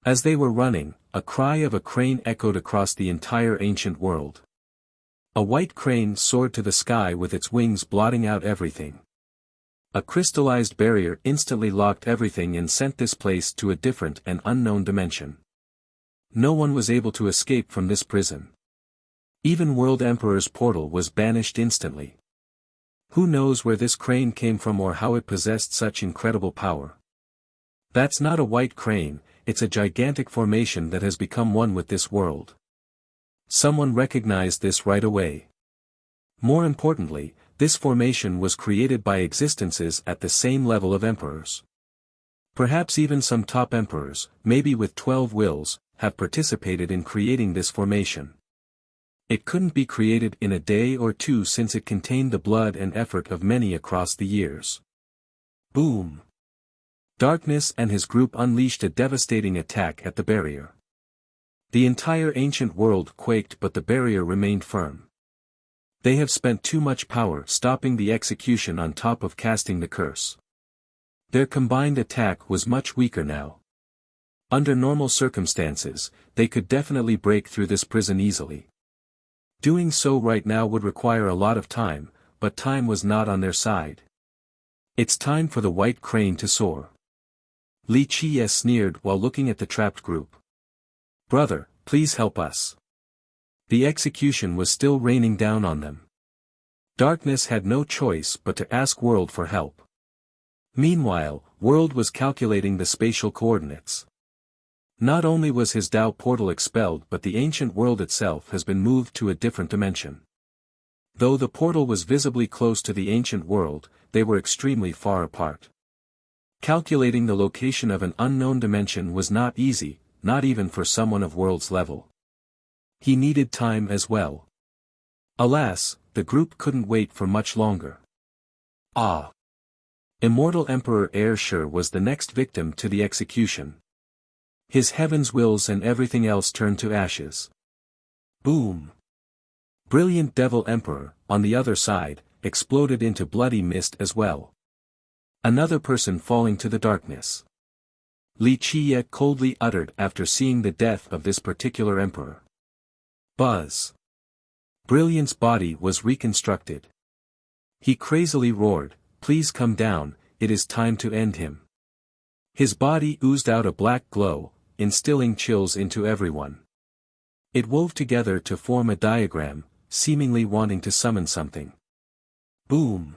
As they were running, a cry of a crane echoed across the entire ancient world. A white crane soared to the sky with its wings blotting out everything. A crystallized barrier instantly locked everything and sent this place to a different and unknown dimension. No one was able to escape from this prison. Even World Emperor's portal was banished instantly. Who knows where this crane came from or how it possessed such incredible power? That's not a white crane, it's a gigantic formation that has become one with this world. Someone recognized this right away. More importantly, this formation was created by existences at the same level of emperors. Perhaps even some top emperors, maybe with 12 wills, have participated in creating this formation. It couldn't be created in a day or two since it contained the blood and effort of many across the years. Boom! Darkness and his group unleashed a devastating attack at the barrier. The entire ancient world quaked, but the barrier remained firm. They have spent too much power stopping the execution on top of casting the curse. Their combined attack was much weaker now. Under normal circumstances, they could definitely break through this prison easily. Doing so right now would require a lot of time, but time was not on their side. It's time for the white crane to soar. Li Qie sneered while looking at the trapped group. Brother, please help us. The execution was still raining down on them. Darkness had no choice but to ask World for help. Meanwhile, World was calculating the spatial coordinates. Not only was his Tao portal expelled, but the ancient world itself has been moved to a different dimension. Though the portal was visibly close to the ancient world, they were extremely far apart. Calculating the location of an unknown dimension was not easy, not even for someone of world's level. He needed time as well. Alas, the group couldn't wait for much longer. Immortal Emperor Airshur was the next victim to the execution. His heaven's wills and everything else turned to ashes. Boom! Brilliant Devil Emperor, on the other side, exploded into bloody mist as well. Another person falling to the darkness. Li Chiye coldly uttered after seeing the death of this particular emperor. Buzz! Brilliant's body was reconstructed. He crazily roared, "Please come down, it is time to end him." His body oozed out a black glow, instilling chills into everyone. It wove together to form a diagram, seemingly wanting to summon something. Boom!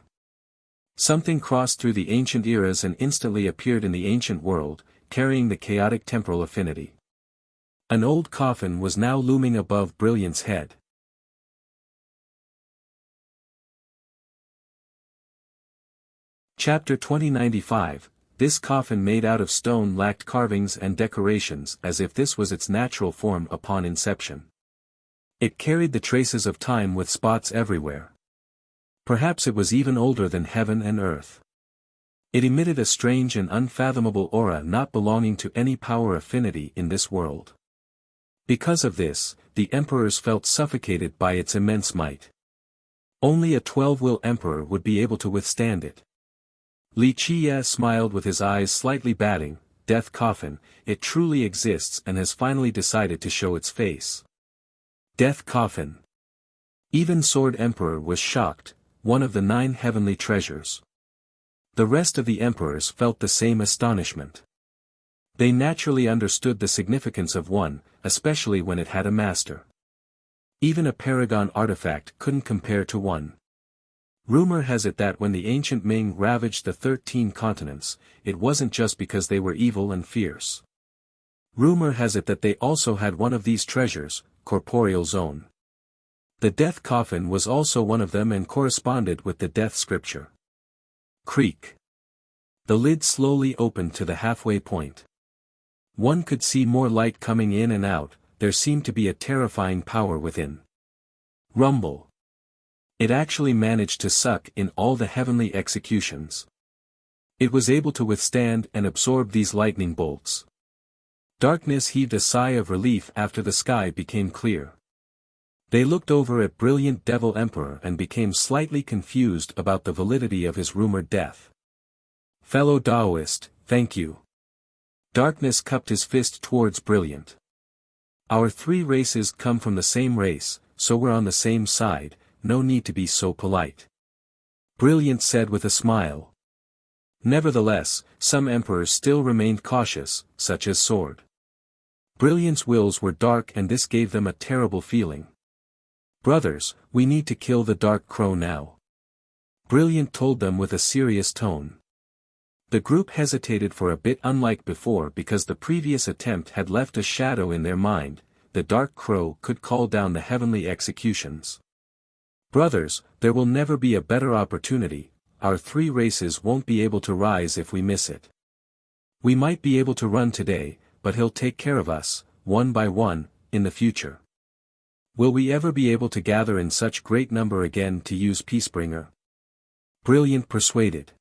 Something crossed through the ancient eras and instantly appeared in the ancient world, carrying the chaotic temporal affinity. An old coffin was now looming above Brilliant's head. Chapter 2095. This coffin made out of stone lacked carvings and decorations as if this was its natural form upon inception. It carried the traces of time with spots everywhere. Perhaps it was even older than heaven and earth. It emitted a strange and unfathomable aura not belonging to any power affinity in this world. Because of this, the emperors felt suffocated by its immense might. Only a 12-will emperor would be able to withstand it. Li Chiye smiled with his eyes slightly batting. Death Coffin, it truly exists and has finally decided to show its face. Death Coffin. Even Sword Emperor was shocked, one of the 9 heavenly treasures. The rest of the emperors felt the same astonishment. They naturally understood the significance of one, especially when it had a master. Even a paragon artifact couldn't compare to one. Rumor has it that when the ancient Ming ravaged the 13 continents, it wasn't just because they were evil and fierce. Rumor has it that they also had one of these treasures, corporeal zone. The death coffin was also one of them and corresponded with the death scripture. Creak. The lid slowly opened to the halfway point. One could see more light coming in and out, there seemed to be a terrifying power within. Rumble. It actually managed to suck in all the heavenly executions. It was able to withstand and absorb these lightning bolts. Darkness heaved a sigh of relief after the sky became clear. They looked over at Brilliant Devil Emperor and became slightly confused about the validity of his rumored death. Fellow Taoist, thank you. Darkness cupped his fist towards Brilliant. Our 3 races come from the same race, so we're on the same side, no need to be so polite. Brilliant said with a smile. Nevertheless, some emperors still remained cautious, such as Sword. Brilliant's wills were dark and this gave them a terrible feeling. Brothers, we need to kill the Dark Crow now. Brilliant told them with a serious tone. The group hesitated for a bit, unlike before, because the previous attempt had left a shadow in their mind. The Dark Crow could call down the heavenly executions. Brothers, there will never be a better opportunity, our 3 races won't be able to rise if we miss it. We might be able to run today, but he'll take care of us, one by one, in the future. Will we ever be able to gather in such great number again to use Peacebringer? Brilliant persuaded.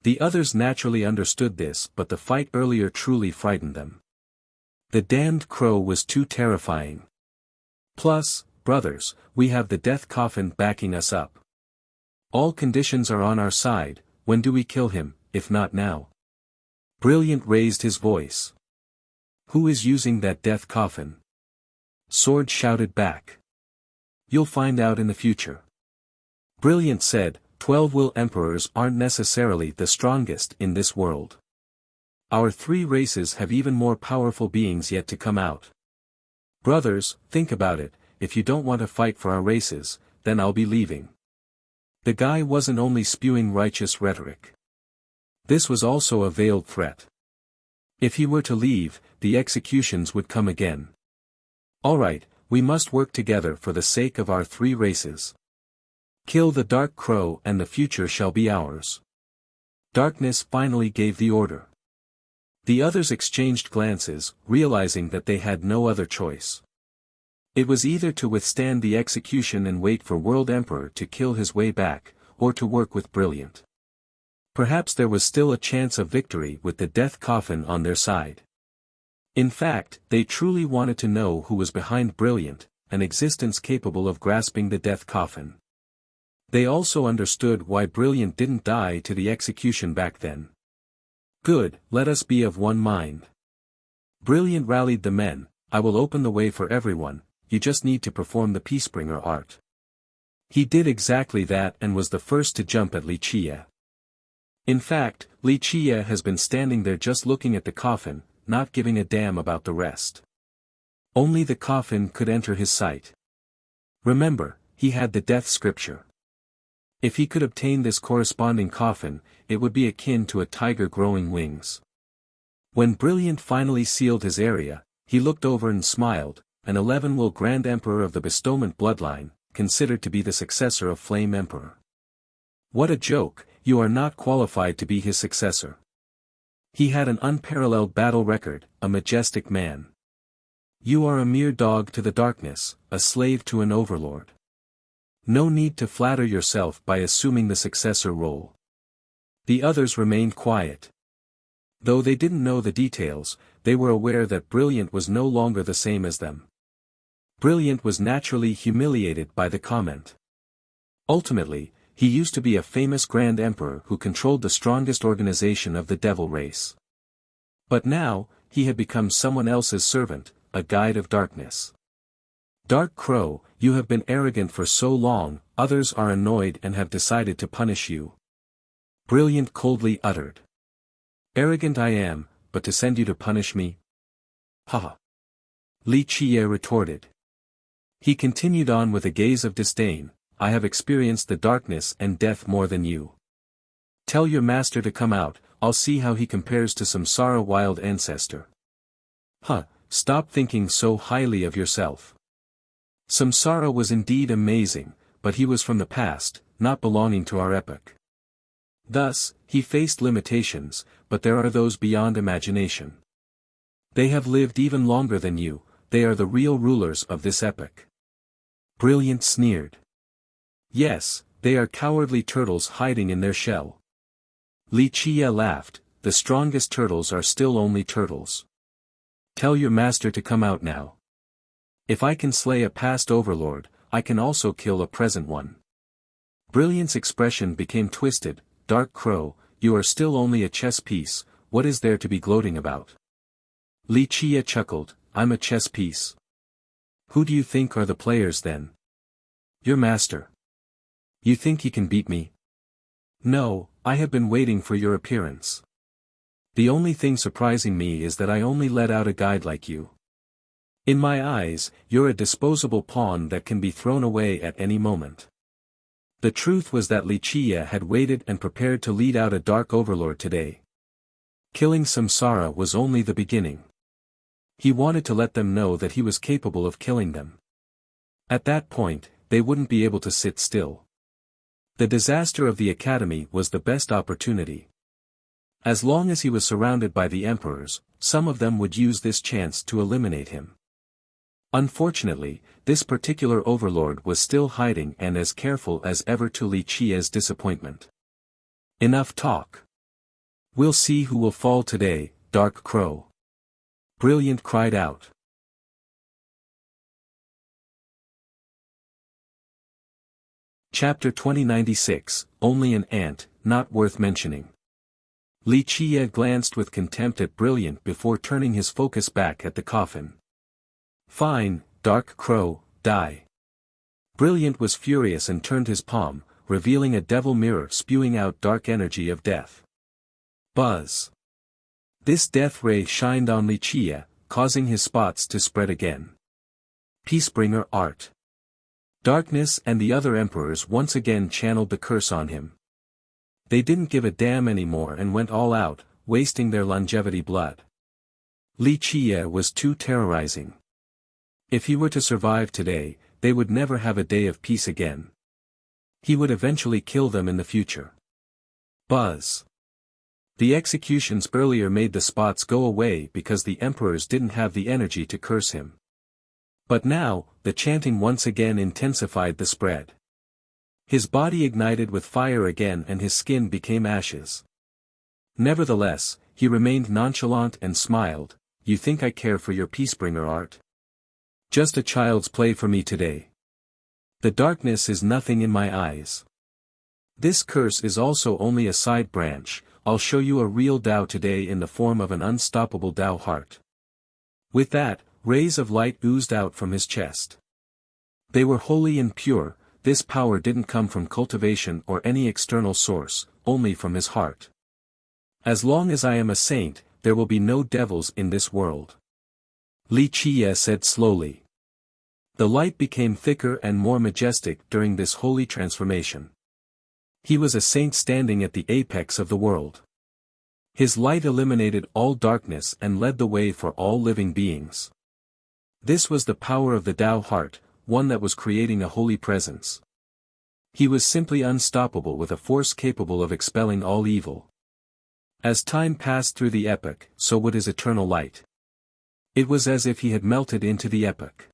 The others naturally understood this, but the fight earlier truly frightened them. The damned crow was too terrifying. Plus, brothers, we have the death coffin backing us up. All conditions are on our side. When do we kill him, if not now? Brilliant raised his voice. Who is using that death coffin? Sword shouted back. You'll find out in the future. Brilliant said, 12-will emperors aren't necessarily the strongest in this world. Our 3 races have even more powerful beings yet to come out. Brothers, think about it, if you don't want to fight for our races, then I'll be leaving. The guy wasn't only spewing righteous rhetoric. This was also a veiled threat. If he were to leave, the executions would come again. Alright, we must work together for the sake of our 3 races. Kill the dark crow and the future shall be ours. Darkness finally gave the order. The others exchanged glances, realizing that they had no other choice. It was either to withstand the execution and wait for World Emperor to kill his way back, or to work with Brilliant. Perhaps there was still a chance of victory with the death coffin on their side. In fact, they truly wanted to know who was behind Brilliant, an existence capable of grasping the death coffin. They also understood why Brilliant didn't die to the execution back then. Good, let us be of one mind. Brilliant rallied the men, I will open the way for everyone, you just need to perform the Peacebringer art. He did exactly that and was the first to jump at Li Chia. In fact, Li Chia has been standing there just looking at the coffin, not giving a damn about the rest. Only the coffin could enter his sight. Remember, he had the death scripture. If he could obtain this corresponding coffin, it would be akin to a tiger growing wings. When Brilliant finally sealed his area, he looked over and smiled, an 11th Grand Emperor of the Bestowment bloodline, considered to be the successor of Flame Emperor. What a joke, you are not qualified to be his successor. He had an unparalleled battle record, a majestic man. You are a mere dog to the darkness, a slave to an overlord. No need to flatter yourself by assuming the successor role. The others remained quiet. Though they didn't know the details, they were aware that Brilliant was no longer the same as them. Brilliant was naturally humiliated by the comment. Ultimately, he used to be a famous Grand Emperor who controlled the strongest organization of the Devil race. But now, he had become someone else's servant, a guide of darkness. Dark Crow, you have been arrogant for so long, others are annoyed and have decided to punish you. Brilliant coldly uttered. Arrogant I am, but to send you to punish me? Ha! Li Chia retorted. He continued on with a gaze of disdain, I have experienced the darkness and death more than you. Tell your master to come out, I'll see how he compares to Samsara wild ancestor. Huh, stop thinking so highly of yourself. Samsara was indeed amazing, but he was from the past, not belonging to our epoch. Thus, he faced limitations, but there are those beyond imagination. They have lived even longer than you, they are the real rulers of this epoch. Brilliant sneered. Yes, they are cowardly turtles hiding in their shell. Li Chia laughed, the strongest turtles are still only turtles. Tell your master to come out now. If I can slay a past overlord, I can also kill a present one. Brilliant's expression became twisted, Dark Crow, you are still only a chess piece, what is there to be gloating about? Li Chia chuckled, I'm a chess piece. Who do you think are the players then? Your master. You think he can beat me? No, I have been waiting for your appearance. The only thing surprising me is that I only let out a guide like you. In my eyes, you're a disposable pawn that can be thrown away at any moment. The truth was that Li Chia had waited and prepared to lead out a dark overlord today. Killing Samsara was only the beginning. He wanted to let them know that he was capable of killing them. At that point, they wouldn't be able to sit still. The disaster of the academy was the best opportunity. As long as he was surrounded by the emperors, some of them would use this chance to eliminate him. Unfortunately, this particular overlord was still hiding and as careful as ever to Li Chia's disappointment. Enough talk. We'll see who will fall today, Dark Crow. Brilliant cried out. Chapter 2096, Only an Ant, Not Worth Mentioning. Li Chia glanced with contempt at Brilliant before turning his focus back at the coffin. Fine, Dark Crow, die. Brilliant was furious and turned his palm, revealing a devil mirror spewing out dark energy of death. Buzz. This death ray shined on Li Chia, causing his spots to spread again. Peacebringer art. Darkness and the other emperors once again channeled the curse on him. They didn't give a damn anymore and went all out, wasting their longevity blood. Li Chia was too terrorizing. If he were to survive today, they would never have a day of peace again. He would eventually kill them in the future. Buzz. The executions earlier made the spots go away because the emperors didn't have the energy to curse him. But now, the chanting once again intensified the spread. His body ignited with fire again and his skin became ashes. Nevertheless, he remained nonchalant and smiled. You think I care for your peacebringer art? Just a child's play for me today. The darkness is nothing in my eyes. This curse is also only a side branch. I'll show you a real Tao today in the form of an unstoppable Tao heart. With that, rays of light oozed out from his chest. They were holy and pure. This power didn't come from cultivation or any external source, only from his heart. As long as I am a saint, there will be no devils in this world. Li Qiye said slowly. The light became thicker and more majestic during this holy transformation. He was a saint standing at the apex of the world. His light eliminated all darkness and led the way for all living beings. This was the power of the Tao heart, one that was creating a holy presence. He was simply unstoppable with a force capable of expelling all evil. As time passed through the epoch, so would his eternal light. It was as if he had melted into the epoch.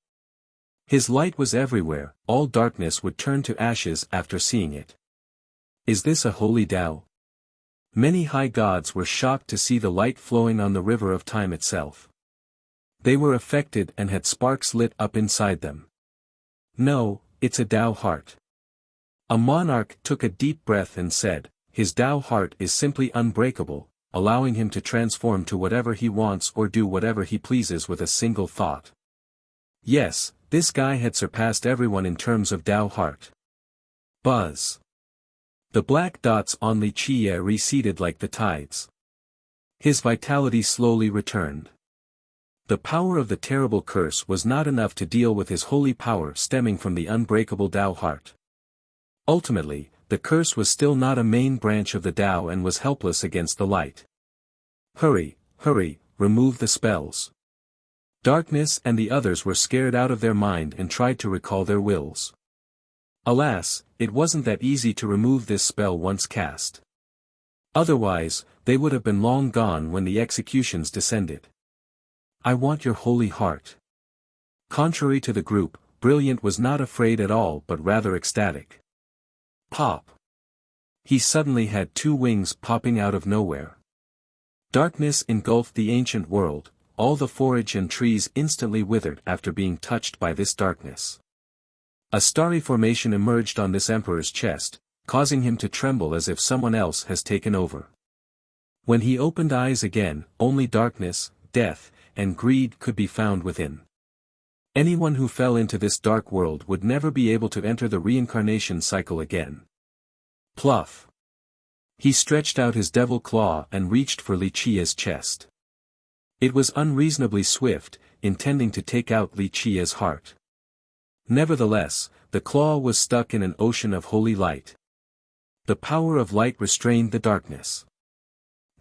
His light was everywhere, all darkness would turn to ashes after seeing it. Is this a holy Tao? Many high gods were shocked to see the light flowing on the river of time itself. They were affected and had sparks lit up inside them. No, it's a Tao heart. A monarch took a deep breath and said, his Tao heart is simply unbreakable, allowing him to transform to whatever he wants or do whatever he pleases with a single thought. Yes, this guy had surpassed everyone in terms of Tao heart. Buzz. The black dots on Li Qiye receded like the tides. His vitality slowly returned. The power of the terrible curse was not enough to deal with his holy power stemming from the unbreakable Tao heart. Ultimately, the curse was still not a main branch of the Tao and was helpless against the light. Hurry, hurry, remove the spells. Darkness and the others were scared out of their mind and tried to recall their wills. Alas, it wasn't that easy to remove this spell once cast. Otherwise, they would have been long gone when the executions descended. I want your holy heart. Contrary to the group, Brilliant was not afraid at all but rather ecstatic. Pop! He suddenly had two wings popping out of nowhere. Darkness engulfed the ancient world, all the forage and trees instantly withered after being touched by this darkness. A starry formation emerged on this emperor's chest, causing him to tremble as if someone else has taken over. When he opened eyes again, only darkness, death, and greed could be found within. Anyone who fell into this dark world would never be able to enter the reincarnation cycle again. Pluff! He stretched out his devil claw and reached for Li Qiye's chest. It was unreasonably swift, intending to take out Li Qiye's heart. Nevertheless, the claw was stuck in an ocean of holy light. The power of light restrained the darkness.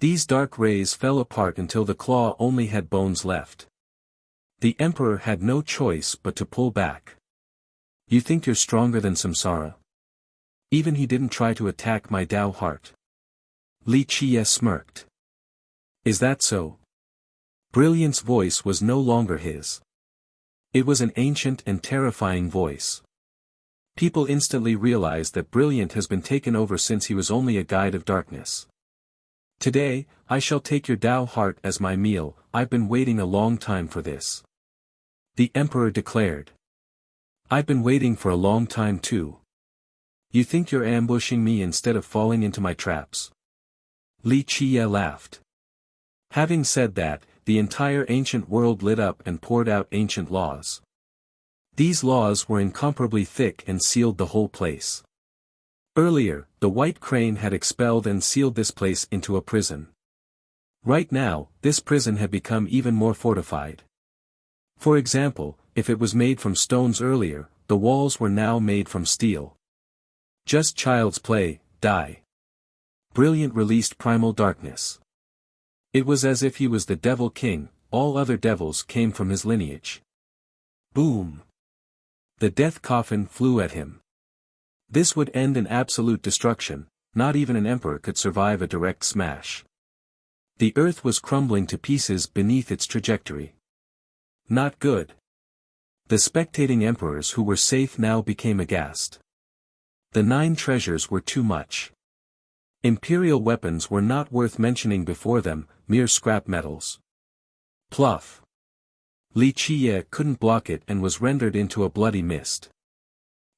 These dark rays fell apart until the claw only had bones left. The emperor had no choice but to pull back. You think you're stronger than Samsara? Even he didn't try to attack my Tao heart. Li Qiye smirked. Is that so? Brilliant's voice was no longer his. It was an ancient and terrifying voice. People instantly realized that Brilliant has been taken over since he was only a guide of darkness. Today, I shall take your Tao heart as my meal. I've been waiting a long time for this. The emperor declared. I've been waiting for a long time too. You think you're ambushing me instead of falling into my traps? Li Qiye laughed. Having said that, the entire ancient world lit up and poured out ancient laws. These laws were incomparably thick and sealed the whole place. Earlier, the white crane had expelled and sealed this place into a prison. Right now, this prison had become even more fortified. For example, if it was made from stones earlier, the walls were now made from steel. Just child's play, die. Brilliant released primal darkness. It was as if he was the devil king, all other devils came from his lineage. Boom! The death coffin flew at him. This would end in absolute destruction. Not even an emperor could survive a direct smash. The earth was crumbling to pieces beneath its trajectory. Not good. The spectating emperors who were safe now became aghast. The 9 treasures were too much. Imperial weapons were not worth mentioning before them, mere scrap metals. Pluff. Li Qiye couldn't block it and was rendered into a bloody mist.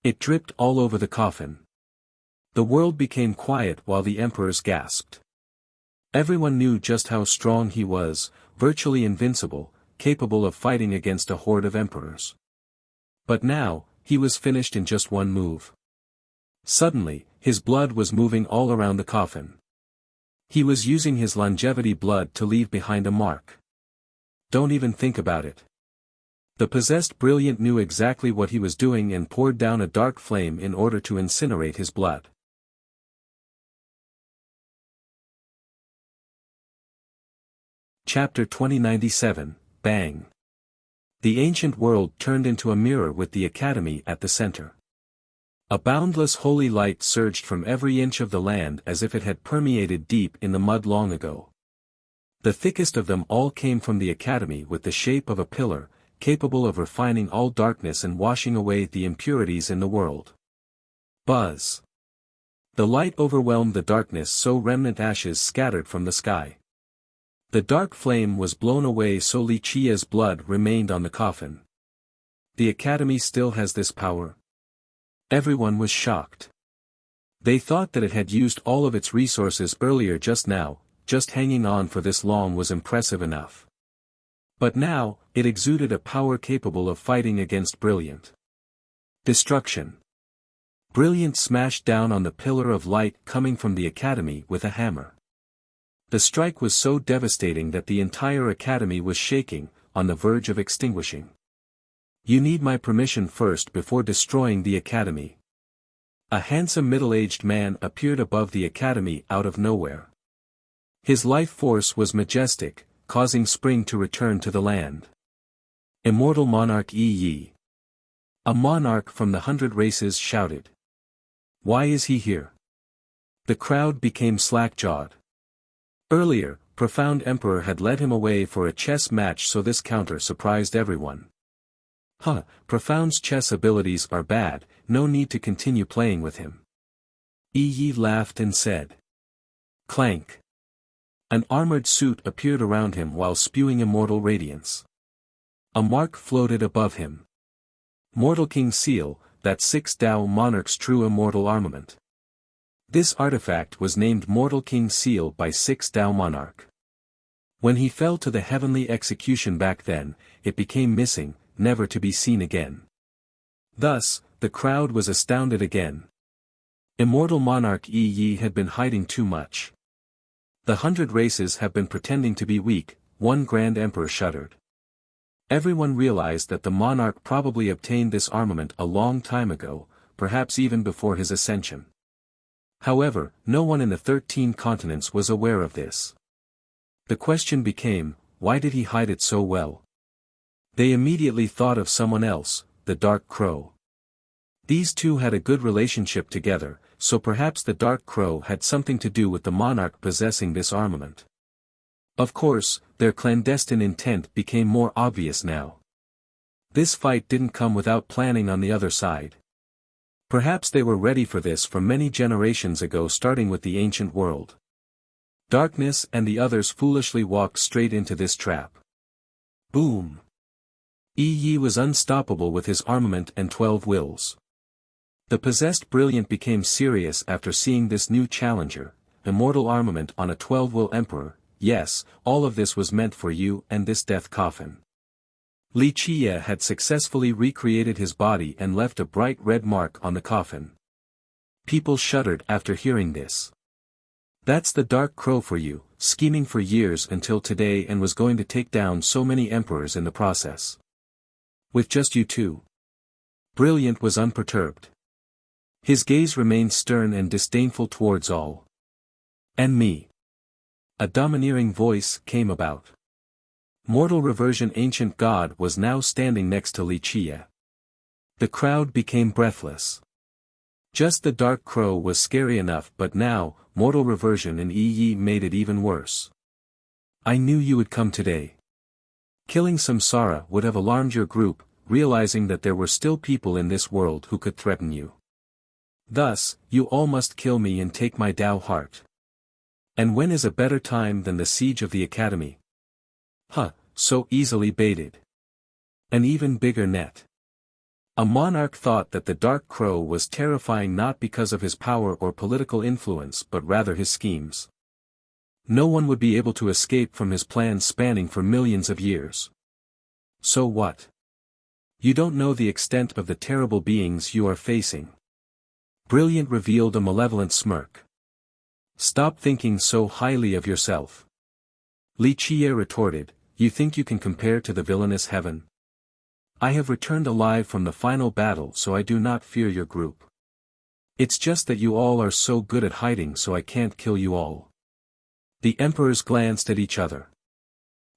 It dripped all over the coffin. The world became quiet while the emperors gasped. Everyone knew just how strong he was, virtually invincible, capable of fighting against a horde of emperors. But now, he was finished in just one move. Suddenly, his blood was moving all around the coffin. He was using his longevity blood to leave behind a mark. Don't even think about it. The possessed Brilliant knew exactly what he was doing and poured down a dark flame in order to incinerate his blood. Chapter 2097, Bang. The ancient world turned into a mirror with the academy at the center. A boundless holy light surged from every inch of the land as if it had permeated deep in the mud long ago. The thickest of them all came from the academy with the shape of a pillar, capable of refining all darkness and washing away the impurities in the world. Buzz. The light overwhelmed the darkness so remnant ashes scattered from the sky. The dark flame was blown away so Li Qiye's blood remained on the coffin. The academy still has this power? Everyone was shocked. They thought that it had used all of its resources earlier just now, just hanging on for this long was impressive enough. But now, it exuded a power capable of fighting against Brilliant. Destruction. Brilliant smashed down on the pillar of light coming from the academy with a hammer. The strike was so devastating that the entire academy was shaking, on the verge of extinguishing. You need my permission first before destroying the academy. A handsome middle-aged man appeared above the academy out of nowhere. His life force was majestic, causing spring to return to the land. Immortal Monarch Yi. A monarch from the 100 races shouted. Why is he here? The crowd became slack-jawed. Earlier, Profound Emperor had led him away for a chess match, so this counter surprised everyone. Profound's chess abilities are bad, no need to continue playing with him. Yi laughed and said. Clank. An armored suit appeared around him while spewing immortal radiance. A mark floated above him. Mortal King Seal, that 6 Dao monarch's true immortal armament. This artifact was named Mortal King Seal by 6 Dao monarch. When he fell to the heavenly execution back then, it became missing, never to be seen again. Thus, the crowd was astounded again. Immortal Monarch Yi had been hiding too much. The 100 races have been pretending to be weak, one Grand Emperor shuddered. Everyone realized that the monarch probably obtained this armament a long time ago, perhaps even before his ascension. However, no one in the 13 continents was aware of this. The question became, why did he hide it so well? They immediately thought of someone else, the Dark Crow. These two had a good relationship together, so perhaps the Dark Crow had something to do with the monarch possessing this armament. Of course, their clandestine intent became more obvious now. This fight didn't come without planning on the other side. Perhaps they were ready for this from many generations ago, starting with the ancient world. Darkness and the others foolishly walked straight into this trap. Boom! Yi was unstoppable with his armament and 12 wills. The possessed Brilliant became serious after seeing this new challenger, immortal armament on a 12-will emperor. Yes, all of this was meant for you and this death coffin. Li Qiye had successfully recreated his body and left a bright red mark on the coffin. People shuddered after hearing this. That's the Dark Crow for you, scheming for years until today and was going to take down so many emperors in the process. With just you two. Brilliant was unperturbed. His gaze remained stern and disdainful towards all. And me. A domineering voice came about. Mortal Reversion Ancient God was now standing next to Li Qiye. The crowd became breathless. Just the dark crow was scary enough, but now, mortal reversion in Yi made it even worse. I knew you would come today. Killing Samsara would have alarmed your group, realizing that there were still people in this world who could threaten you. Thus, you all must kill me and take my Tao heart. And when is a better time than the siege of the academy? Huh, so easily baited. An even bigger net. A monarch thought that the dark crow was terrifying not because of his power or political influence but rather his schemes. No one would be able to escape from his plans spanning for millions of years. So what? You don't know the extent of the terrible beings you are facing. Brilliant revealed a malevolent smirk. Stop thinking so highly of yourself. Li Qie retorted, you think you can compare to the villainous heaven? I have returned alive from the final battle, so I do not fear your group. It's just that you all are so good at hiding, so I can't kill you all. The emperors glanced at each other.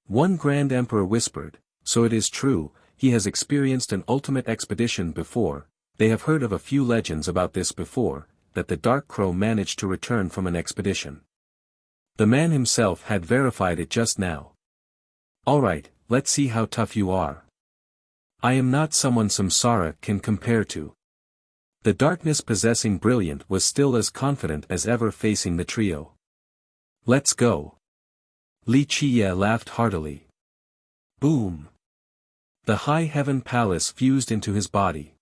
One grand emperor whispered, so it is true, he has experienced an ultimate expedition before. They have heard of a few legends about this before, that the dark crow managed to return from an expedition. The man himself had verified it just now. Alright, let's see how tough you are. I am not someone Samsara can compare to. The darkness possessing Brilliant was still as confident as ever facing the trio. Let's go. Li Qie laughed heartily. Boom. The high heaven palace fused into his body.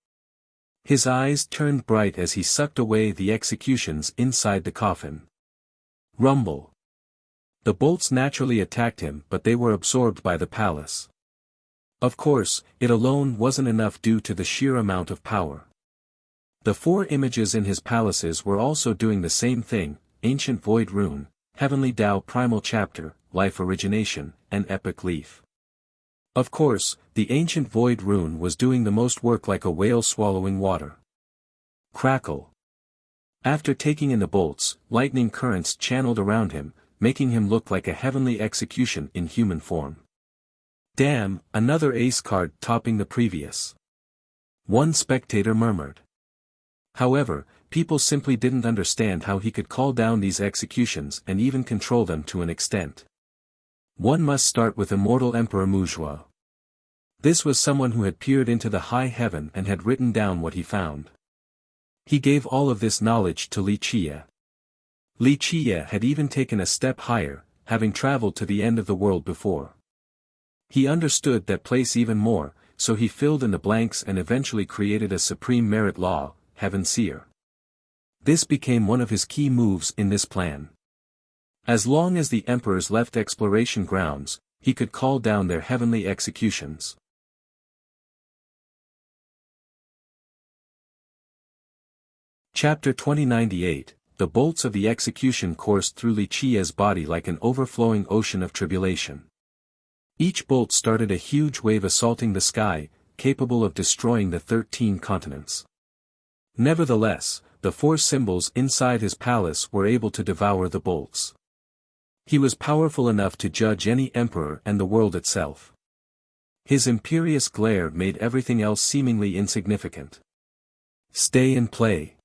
His eyes turned bright as he sucked away the executions inside the coffin. Rumble. The bolts naturally attacked him, but they were absorbed by the palace. Of course, it alone wasn't enough due to the sheer amount of power. The 4 images in his palaces were also doing the same thing: Ancient Void Rune, Heavenly Tao Primal Chapter, Life Origination, and Epic Leaf. Of course, the Ancient Void Rune was doing the most work like a whale swallowing water. Crackle. After taking in the bolts, lightning currents channeled around him, making him look like a heavenly execution in human form. Damn, another ace card topping the previous. One spectator murmured. However, people simply didn't understand how he could call down these executions and even control them to an extent. One must start with Immortal Emperor Muzhua. This was someone who had peered into the high heaven and had written down what he found. He gave all of this knowledge to Li Qie. Li Qie had even taken a step higher, having traveled to the end of the world before. He understood that place even more, so he filled in the blanks and eventually created a supreme merit law, Heaven Seer. This became one of his key moves in this plan. As long as the emperors left exploration grounds, he could call down their heavenly executions. Chapter 2098, The bolts of the execution coursed through Li Qie's body like an overflowing ocean of tribulation. Each bolt started a huge wave assaulting the sky, capable of destroying the 13 continents. Nevertheless, the 4 symbols inside his palace were able to devour the bolts. He was powerful enough to judge any emperor and the world itself. His imperious glare made everything else seemingly insignificant. Stay and play.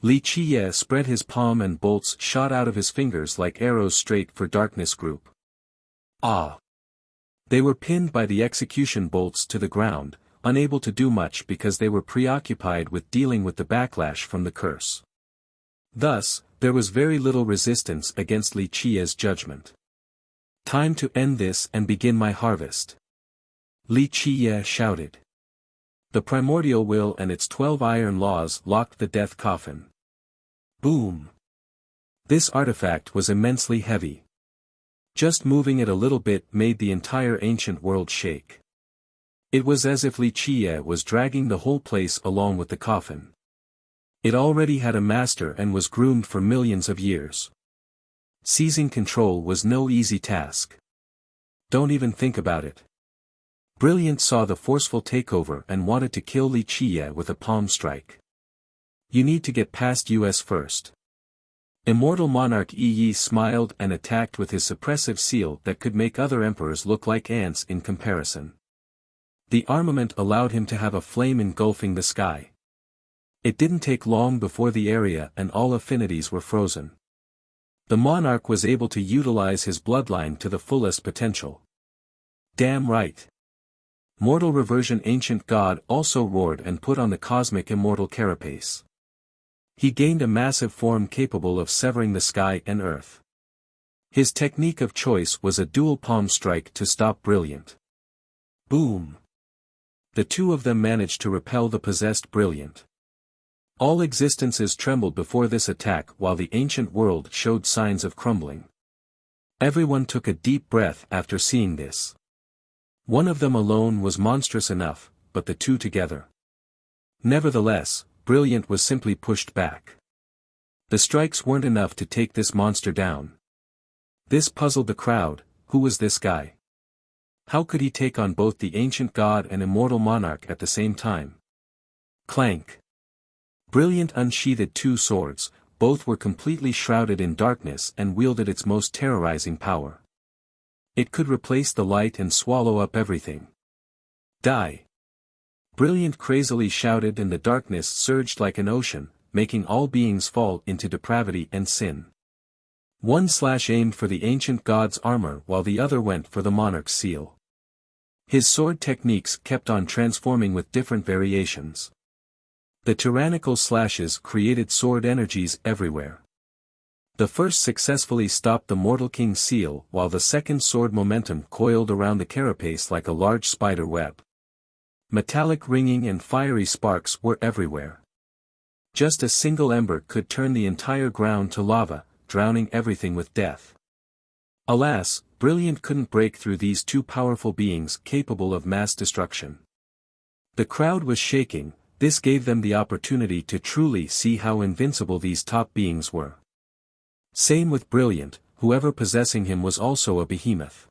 Li Qie spread his palm and bolts shot out of his fingers like arrows straight for Darkness Group. Ah! They were pinned by the execution bolts to the ground, unable to do much because they were preoccupied with dealing with the backlash from the curse. Thus, there was very little resistance against Li Qie's judgment. Time to end this and begin my harvest. Li Qie shouted. The primordial will and its 12 iron laws locked the death coffin. Boom! This artifact was immensely heavy. Just moving it a little bit made the entire ancient world shake. It was as if Li Qie was dragging the whole place along with the coffin. It already had a master and was groomed for millions of years. Seizing control was no easy task. Don't even think about it. Brilliant saw the forceful takeover and wanted to kill Li Qie with a palm strike. You need to get past us first. Immortal Monarch Yi smiled and attacked with his suppressive seal that could make other emperors look like ants in comparison. The armament allowed him to have a flame engulfing the sky. It didn't take long before the area and all affinities were frozen. The monarch was able to utilize his bloodline to the fullest potential. Damn right. Mortal Reversion Ancient God also roared and put on the cosmic immortal carapace. He gained a massive form capable of severing the sky and earth. His technique of choice was a dual palm strike to stop Brilliant. Boom! The two of them managed to repel the possessed Brilliant. All existences trembled before this attack while the ancient world showed signs of crumbling. Everyone took a deep breath after seeing this. One of them alone was monstrous enough, but the two together. Nevertheless, Brilliant was simply pushed back. The strikes weren't enough to take this monster down. This puzzled the crowd. Who was this guy? How could he take on both the ancient god and immortal monarch at the same time? Clank. Brilliant unsheathed two swords, both were completely shrouded in darkness and wielded its most terrorizing power. It could replace the light and swallow up everything. Die! Brilliant crazily shouted and the darkness surged like an ocean, making all beings fall into depravity and sin. One slash aimed for the ancient god's armor while the other went for the monarch's seal. His sword techniques kept on transforming with different variations. The tyrannical slashes created sword energies everywhere. The first successfully stopped the mortal king's seal while the second sword momentum coiled around the carapace like a large spider web. Metallic ringing and fiery sparks were everywhere. Just a single ember could turn the entire ground to lava, drowning everything with death. Alas, Brilliant couldn't break through these two powerful beings capable of mass destruction. The crowd was shaking. This gave them the opportunity to truly see how invincible these top beings were. Same with Brilliant, whoever possessing him was also a behemoth.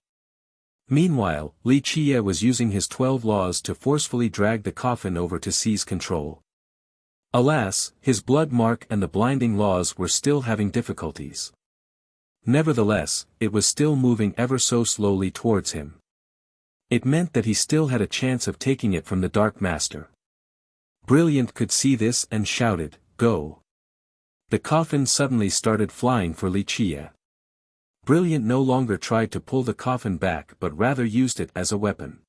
Meanwhile, Li Qie was using his 12 laws to forcefully drag the coffin over to seize control. Alas, his blood mark and the blinding laws were still having difficulties. Nevertheless, it was still moving ever so slowly towards him. It meant that he still had a chance of taking it from the Dark Master. Brilliant could see this and shouted, "Go!" The coffin suddenly started flying for Li Qie. Brilliant no longer tried to pull the coffin back but rather used it as a weapon.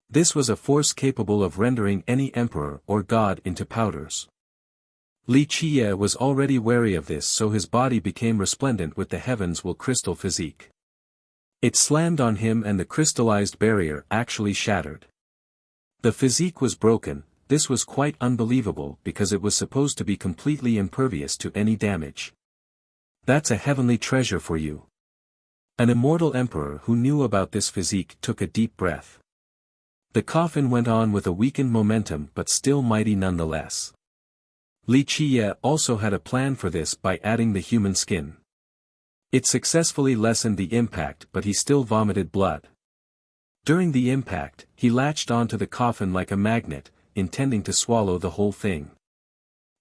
This was a force capable of rendering any emperor or god into powders. Li Qie was already wary of this, so his body became resplendent with the heavens will crystal physique. It slammed on him and the crystallized barrier actually shattered. The physique was broken. This was quite unbelievable because it was supposed to be completely impervious to any damage. That's a heavenly treasure for you. An immortal emperor who knew about this physique took a deep breath. The coffin went on with a weakened momentum but still mighty nonetheless. Li Qie also had a plan for this by adding the human skin. It successfully lessened the impact but he still vomited blood. During the impact, he latched onto the coffin like a magnet, intending to swallow the whole thing.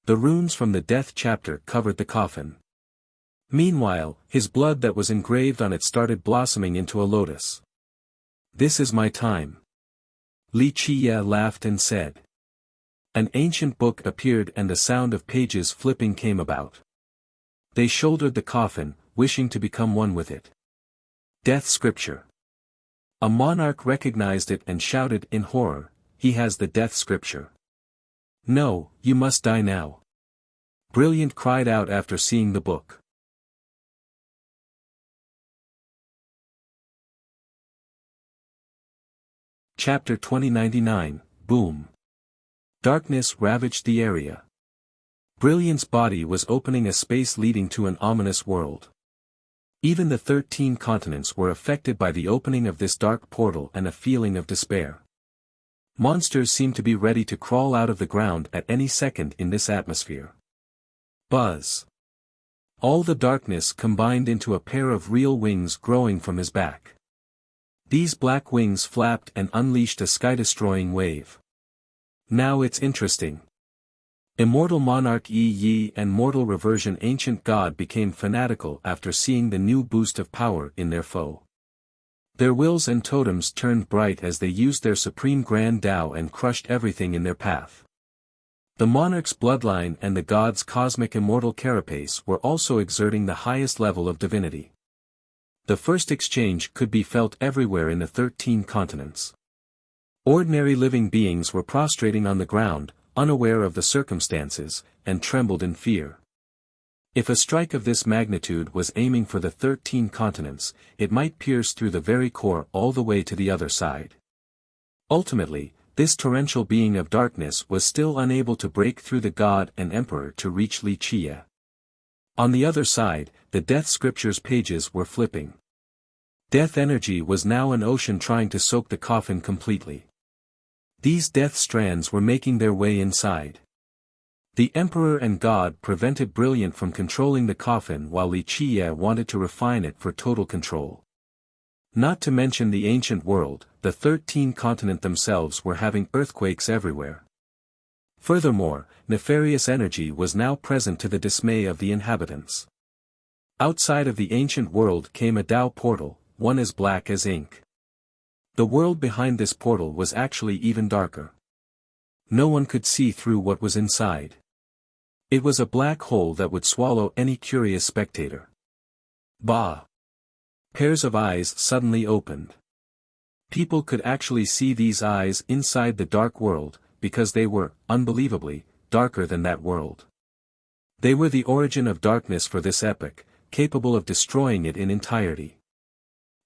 The runes from the death chapter covered the coffin. Meanwhile, his blood that was engraved on it started blossoming into a lotus. "This is my time." Li Qie laughed and said. An ancient book appeared and the sound of pages flipping came about. They shouldered the coffin, wishing to become one with it. Death Scripture. A monarch recognized it and shouted in horror, "He has the death scripture." "No, you must die now." Brilliant cried out after seeing the book. Chapter 2099, Boom. Darkness ravaged the area. Brilliant's body was opening a space leading to an ominous world. Even the 13 continents were affected by the opening of this dark portal and a feeling of despair. Monsters seemed to be ready to crawl out of the ground at any second in this atmosphere. Buzz. All the darkness combined into a pair of real wings growing from his back. These black wings flapped and unleashed a sky-destroying wave. Now it's interesting. Immortal Monarch Yi and Mortal Reversion Ancient God became fanatical after seeing the new boost of power in their foe. Their wills and totems turned bright as they used their supreme grand Tao and crushed everything in their path. The monarch's bloodline and the god's cosmic immortal carapace were also exerting the highest level of divinity. The first exchange could be felt everywhere in the 13 continents. Ordinary living beings were prostrating on the ground, unaware of the circumstances, and trembled in fear. If a strike of this magnitude was aiming for the 13 continents, it might pierce through the very core all the way to the other side. Ultimately, this torrential being of darkness was still unable to break through the god and emperor to reach Li Qie. On the other side, the death scriptures pages were flipping. Death energy was now an ocean trying to soak the coffin completely. These death strands were making their way inside. The emperor and god prevented Brilliant from controlling the coffin while Li Qie wanted to refine it for total control. Not to mention the ancient world, the 13 continents themselves were having earthquakes everywhere. Furthermore, nefarious energy was now present to the dismay of the inhabitants. Outside of the ancient world came a Tao portal, one as black as ink. The world behind this portal was actually even darker. No one could see through what was inside. It was a black hole that would swallow any curious spectator. Bah! Pairs of eyes suddenly opened. People could actually see these eyes inside the dark world, because they were, unbelievably, darker than that world. They were the origin of darkness for this epoch, capable of destroying it in entirety.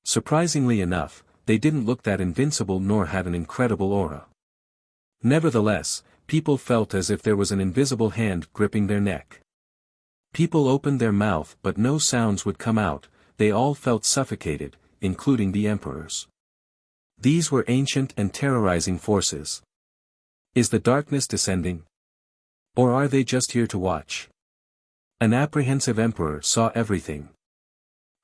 Surprisingly enough, they didn't look that invincible nor had an incredible aura. Nevertheless, people felt as if there was an invisible hand gripping their neck. People opened their mouth but no sounds would come out. They all felt suffocated, including the emperors. These were ancient and terrorizing forces. Is the darkness descending? Or are they just here to watch? An apprehensive emperor saw everything.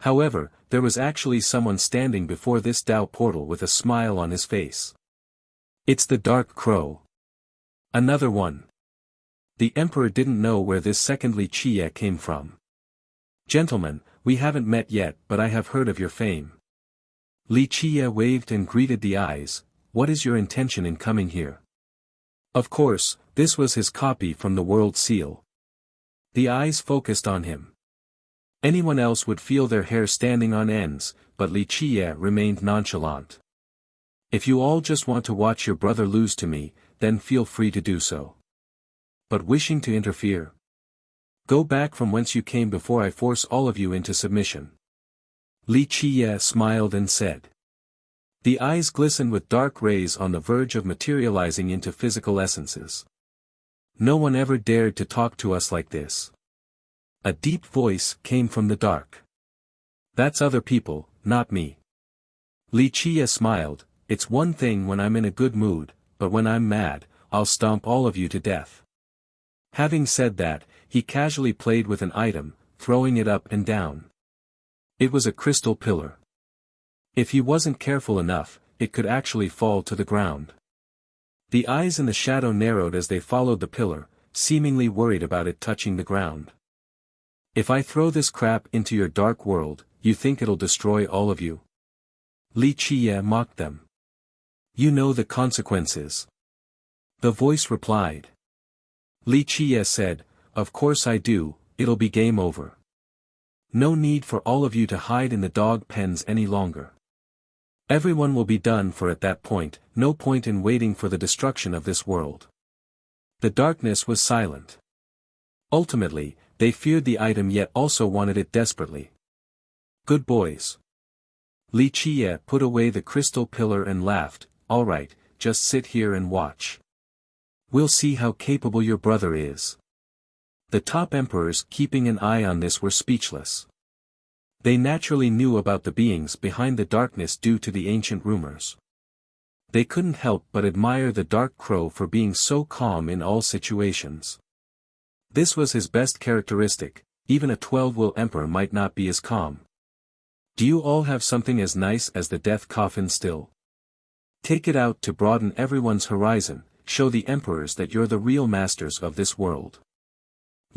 However, there was actually someone standing before this Tao portal with a smile on his face. It's the Dark Crow. Another one. The emperor didn't know where this second Li Qie came from. Gentlemen, we haven't met yet but I have heard of your fame. Li Qie waved and greeted the eyes. What is your intention in coming here? Of course, this was his copy from the World Seal. The eyes focused on him. Anyone else would feel their hair standing on ends, but Li Qie remained nonchalant. If you all just want to watch your brother lose to me, then feel free to do so. But wishing to interfere? Go back from whence you came before I force all of you into submission. Li Qie smiled and said. The eyes glistened with dark rays on the verge of materializing into physical essences. No one ever dared to talk to us like this. A deep voice came from the dark. That's other people, not me. Li Qie smiled. It's one thing when I'm in a good mood, but when I'm mad, I'll stomp all of you to death. Having said that, he casually played with an item, throwing it up and down. It was a crystal pillar. If he wasn't careful enough, it could actually fall to the ground. The eyes in the shadow narrowed as they followed the pillar, seemingly worried about it touching the ground. If I throw this crap into your dark world, you think it'll destroy all of you? Li Qie mocked them. You know the consequences. The voice replied. Li Qie said, of course I do, it'll be game over. No need for all of you to hide in the dog pens any longer. Everyone will be done for at that point, no point in waiting for the destruction of this world. The darkness was silent. Ultimately, they feared the item yet also wanted it desperately. Good boys. Li Qie put away the crystal pillar and laughed, all right, just sit here and watch. We'll see how capable your brother is. The top emperors keeping an eye on this were speechless. They naturally knew about the beings behind the darkness due to the ancient rumors. They couldn't help but admire the Dark Crow for being so calm in all situations. This was his best characteristic, even a 12-will emperor might not be as calm. Do you all have something as nice as the death coffin still? Take it out to broaden everyone's horizon, show the emperors that you're the real masters of this world.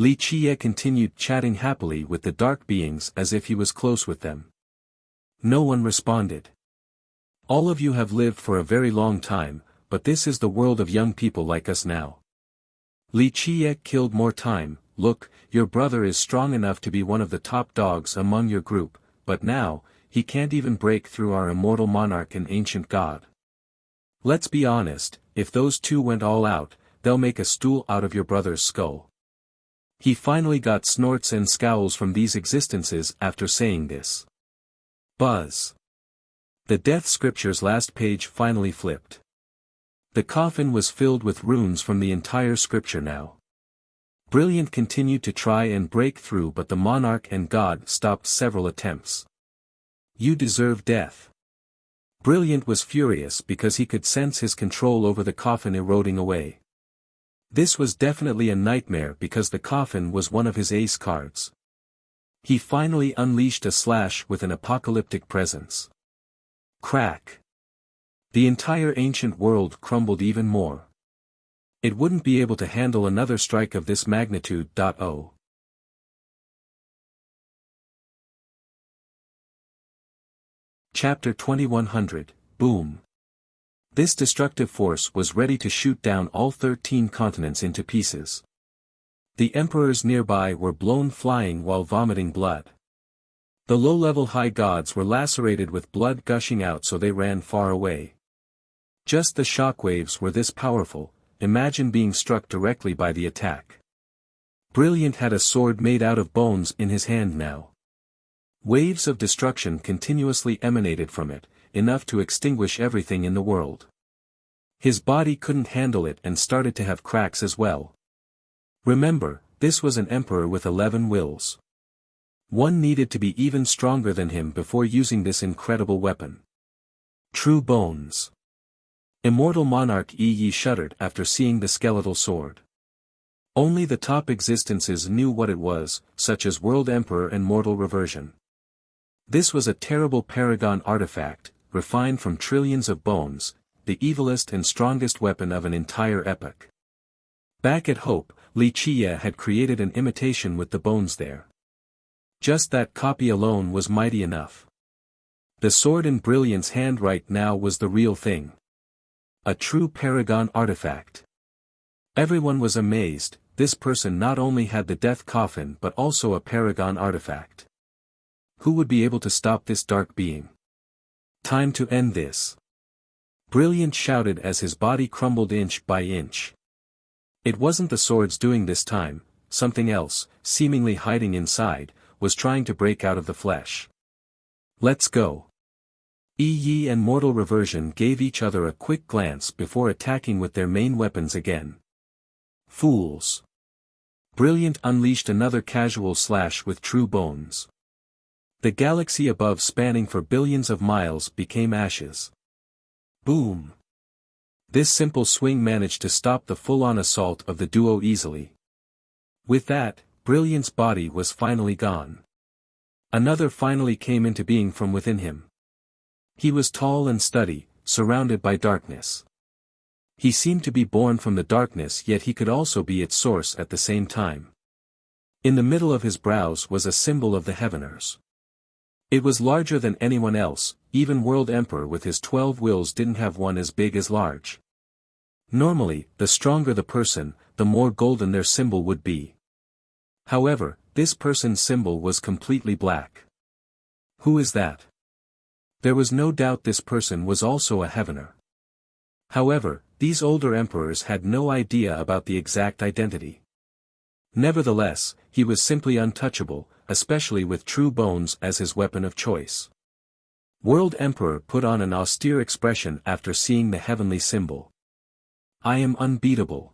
Li Qie continued chatting happily with the dark beings as if he was close with them. No one responded. All of you have lived for a very long time, but this is the world of young people like us now. Li Qiye killed more time. Look, your brother is strong enough to be one of the top dogs among your group, but now, he can't even break through our immortal monarch and ancient god. Let's be honest, if those two went all out, they'll make a stool out of your brother's skull. He finally got snorts and scowls from these existences after saying this. Buzz. The death scripture's last page finally flipped. The coffin was filled with runes from the entire scripture now. Brilliant continued to try and break through, but the monarch and god stopped several attempts. You deserve death. Brilliant was furious because he could sense his control over the coffin eroding away. This was definitely a nightmare because the coffin was one of his ace cards. He finally unleashed a slash with an apocalyptic presence. Crack. The entire ancient world crumbled even more. It wouldn't be able to handle another strike of this magnitude. Chapter 2100, Boom. This destructive force was ready to shoot down all 13 continents into pieces. The emperors nearby were blown flying while vomiting blood. The low-level high gods were lacerated with blood gushing out, so they ran far away. Just the shockwaves were this powerful. Imagine being struck directly by the attack. Brilliant had a sword made out of bones in his hand now. Waves of destruction continuously emanated from it, enough to extinguish everything in the world. His body couldn't handle it and started to have cracks as well. Remember, this was an emperor with 11 wills. One needed to be even stronger than him before using this incredible weapon. True bones. Immortal monarch Yi shuddered after seeing the skeletal sword. Only the top existences knew what it was, such as World Emperor and Mortal Reversion. This was a terrible paragon artifact, refined from trillions of bones, the evilest and strongest weapon of an entire epoch. Back at Hope, Li Qiye had created an imitation with the bones there. Just that copy alone was mighty enough. The sword in Brilliant's hand right now was the real thing. A true paragon artifact. Everyone was amazed. This person not only had the death coffin but also a paragon artifact. Who would be able to stop this dark being? Time to end this. Brilliant shouted as his body crumbled inch by inch. It wasn't the swords doing this time, something else, seemingly hiding inside, was trying to break out of the flesh. Let's go. Yi and Mortal Reversion gave each other a quick glance before attacking with their main weapons again. Fools. Brilliant unleashed another casual slash with true bones. The galaxy above, spanning for billions of miles, became ashes. Boom. This simple swing managed to stop the full-on assault of the duo easily. With that, Brilliant's body was finally gone. Another finally came into being from within him. He was tall and sturdy, surrounded by darkness. He seemed to be born from the darkness, yet he could also be its source at the same time. In the middle of his brows was a symbol of the Heaveners. It was larger than anyone else. Even World Emperor with his 12 wills didn't have one as big as large. Normally, the stronger the person, the more golden their symbol would be. However, this person's symbol was completely black. Who is that? There was no doubt this person was also a Heavener. However, these older emperors had no idea about the exact identity. Nevertheless, he was simply untouchable, especially with true bones as his weapon of choice. World Emperor put on an austere expression after seeing the heavenly symbol. I am unbeatable.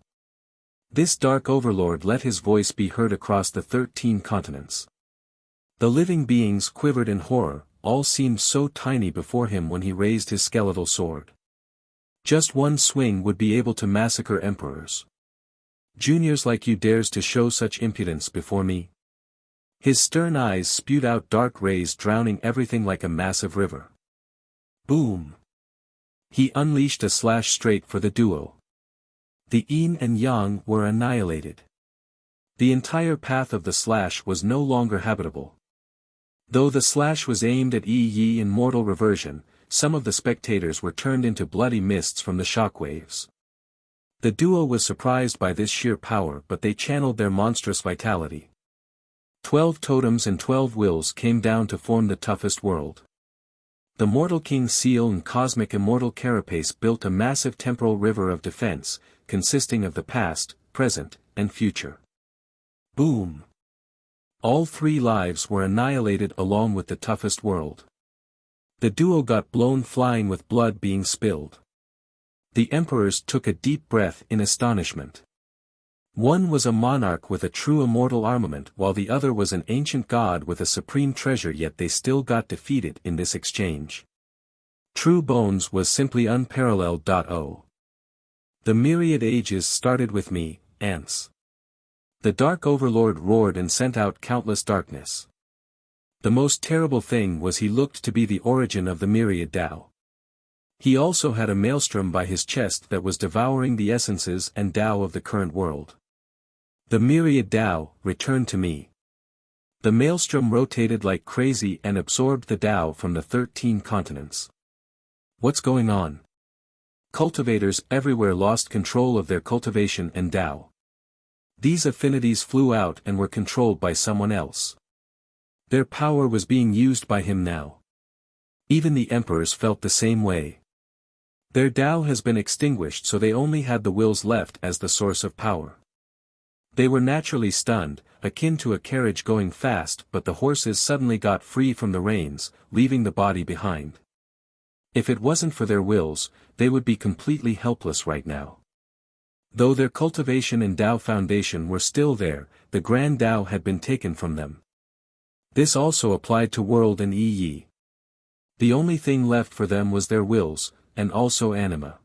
This dark overlord let his voice be heard across the 13 continents. The living beings quivered in horror. All seemed so tiny before him when he raised his skeletal sword. Just one swing would be able to massacre emperors. Juniors like you dares to show such impudence before me? His stern eyes spewed out dark rays, drowning everything like a massive river. Boom! He unleashed a slash straight for the duo. The yin and yang were annihilated. The entire path of the slash was no longer habitable. Though the slash was aimed at Yi in Mortal Reversion, some of the spectators were turned into bloody mists from the shockwaves. The duo was surprised by this sheer power, but they channeled their monstrous vitality. 12 totems and 12 wills came down to form the toughest world. The Mortal King Seal and Cosmic Immortal Carapace built a massive temporal river of defense, consisting of the past, present, and future. Boom! All 3 lives were annihilated along with the toughest world. The duo got blown flying with blood being spilled. The emperors took a deep breath in astonishment. One was a monarch with a true immortal armament while the other was an ancient god with a supreme treasure, yet they still got defeated in this exchange. True Bones was simply unparalleled. The myriad ages started with me, ants. The Dark Overlord roared and sent out countless darkness. The most terrible thing was he looked to be the origin of the myriad Tao. He also had a maelstrom by his chest that was devouring the essences and Tao of the current world. The myriad Tao returned to me. The maelstrom rotated like crazy and absorbed the Tao from the 13 continents. What's going on? Cultivators everywhere lost control of their cultivation and Tao. These affinities flew out and were controlled by someone else. Their power was being used by him now. Even the emperors felt the same way. Their Tao has been extinguished, so they only had the wills left as the source of power. They were naturally stunned, akin to a carriage going fast, but the horses suddenly got free from the reins, leaving the body behind. If it wasn't for their wills, they would be completely helpless right now. Though their cultivation and Tao foundation were still there, the Grand Tao had been taken from them. This also applied to World and Yi. The only thing left for them was their wills, and also anima.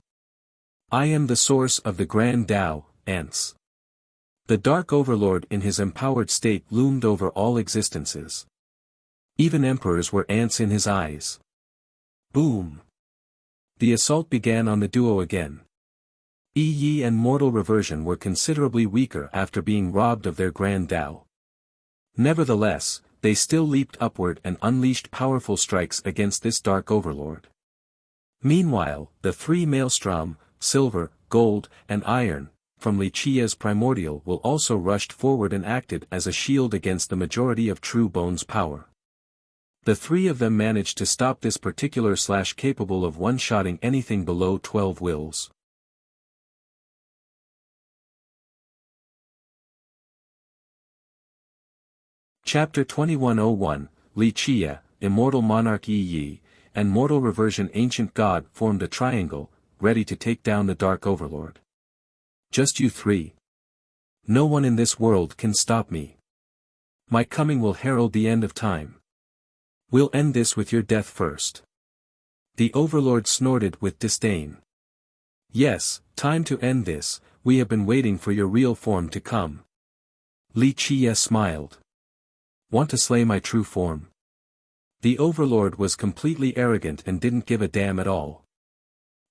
I am the source of the Grand Tao, ants. The Dark Overlord in his empowered state loomed over all existences. Even emperors were ants in his eyes. Boom! The assault began on the duo again. Yi and Mortal Reversion were considerably weaker after being robbed of their Grand Tao. Nevertheless, they still leaped upward and unleashed powerful strikes against this Dark Overlord. Meanwhile, the 3 Maelstrom, Silver, Gold, and Iron, from Wuxia's primordial will also rushed forward and acted as a shield against the majority of True Bones' power. The 3 of them managed to stop this particular slash capable of one-shotting anything below 12 wills. Chapter 2101, Wuxia, Immortal Monarch Yi, and Mortal Reversion Ancient God formed a triangle, ready to take down the Dark Overlord. Just you 3. No one in this world can stop me. My coming will herald the end of time. We'll end this with your death first. The Overlord snorted with disdain. Yes, time to end this, we have been waiting for your real form to come. Wuxia smiled. Want to slay my true form? The Overlord was completely arrogant and didn't give a damn at all.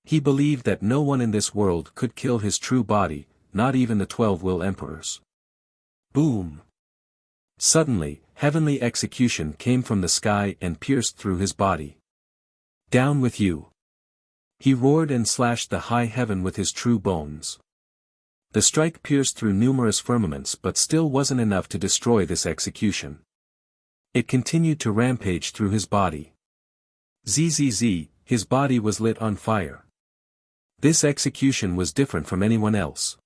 He believed that no one in this world could kill his true body, not even the 12 Will Emperors. Boom! Suddenly, heavenly execution came from the sky and pierced through his body. Down with you! He roared and slashed the high heaven with his true bones. The strike pierced through numerous firmaments but still wasn't enough to destroy this execution. It continued to rampage through his body. Zzz, his body was lit on fire. This execution was different from anyone else.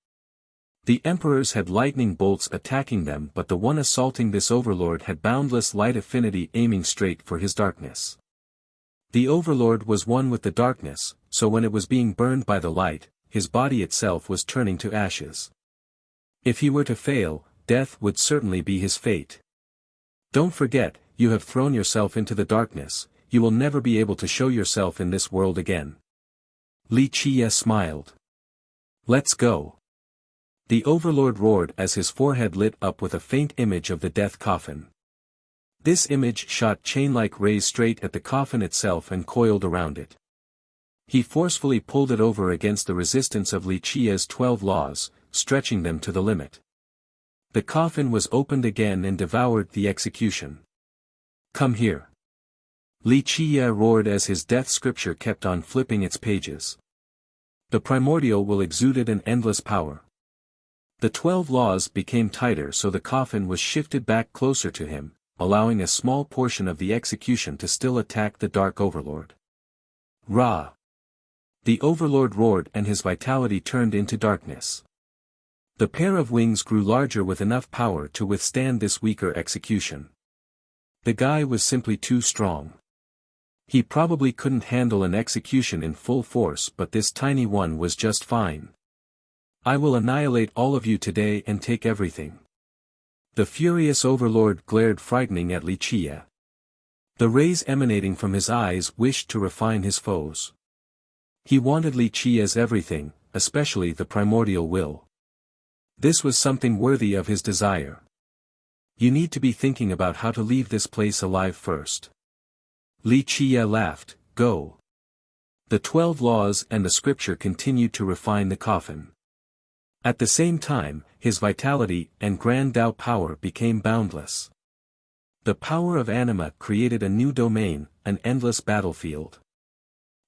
The emperors had lightning bolts attacking them, but the one assaulting this overlord had boundless light affinity aiming straight for his darkness. The overlord was one with the darkness, so when it was being burned by the light, his body itself was turning to ashes. If he were to fail, death would certainly be his fate. Don't forget, you have thrown yourself into the darkness, you will never be able to show yourself in this world again. Wuxia smiled. Let's go. The overlord roared as his forehead lit up with a faint image of the death coffin. This image shot chain-like rays straight at the coffin itself and coiled around it. He forcefully pulled it over against the resistance of Wuxia's 12 laws, stretching them to the limit. The coffin was opened again and devoured the execution. Come here. Wuxia roared as his death scripture kept on flipping its pages. The primordial will exuded an endless power. The 12 laws became tighter, so the coffin was shifted back closer to him, allowing a small portion of the execution to still attack the Dark Overlord. Ra! The Overlord roared and his vitality turned into darkness. The pair of wings grew larger with enough power to withstand this weaker execution. The guy was simply too strong. He probably couldn't handle an execution in full force, but this tiny one was just fine. I will annihilate all of you today and take everything. The furious Overlord glared frightening at Wuxia. The rays emanating from his eyes wished to refine his foes. He wanted Wuxia's everything, especially the primordial will. This was something worthy of his desire. You need to be thinking about how to leave this place alive first. Wuxia laughed, go. The 12 laws and the scripture continued to refine the coffin. At the same time, his vitality and grand Tao power became boundless. The power of anima created a new domain, an endless battlefield.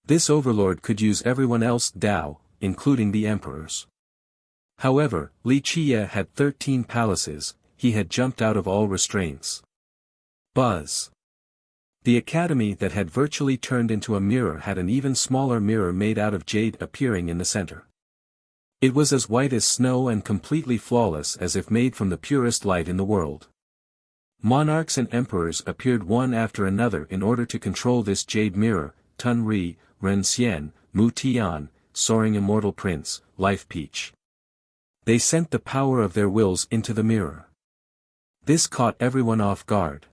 This overlord could use everyone else's Tao, including the emperors. However, Wuxia had 13 palaces, he had jumped out of all restraints. Buzz. The academy that had virtually turned into a mirror had an even smaller mirror made out of jade appearing in the center. It was as white as snow and completely flawless, as if made from the purest light in the world. Monarchs and emperors appeared one after another in order to control this jade mirror: Tun Ri, Ren Xian, Mu Tian, Soaring Immortal Prince, Life Peach. They sent the power of their wills into the mirror. This caught everyone off guard.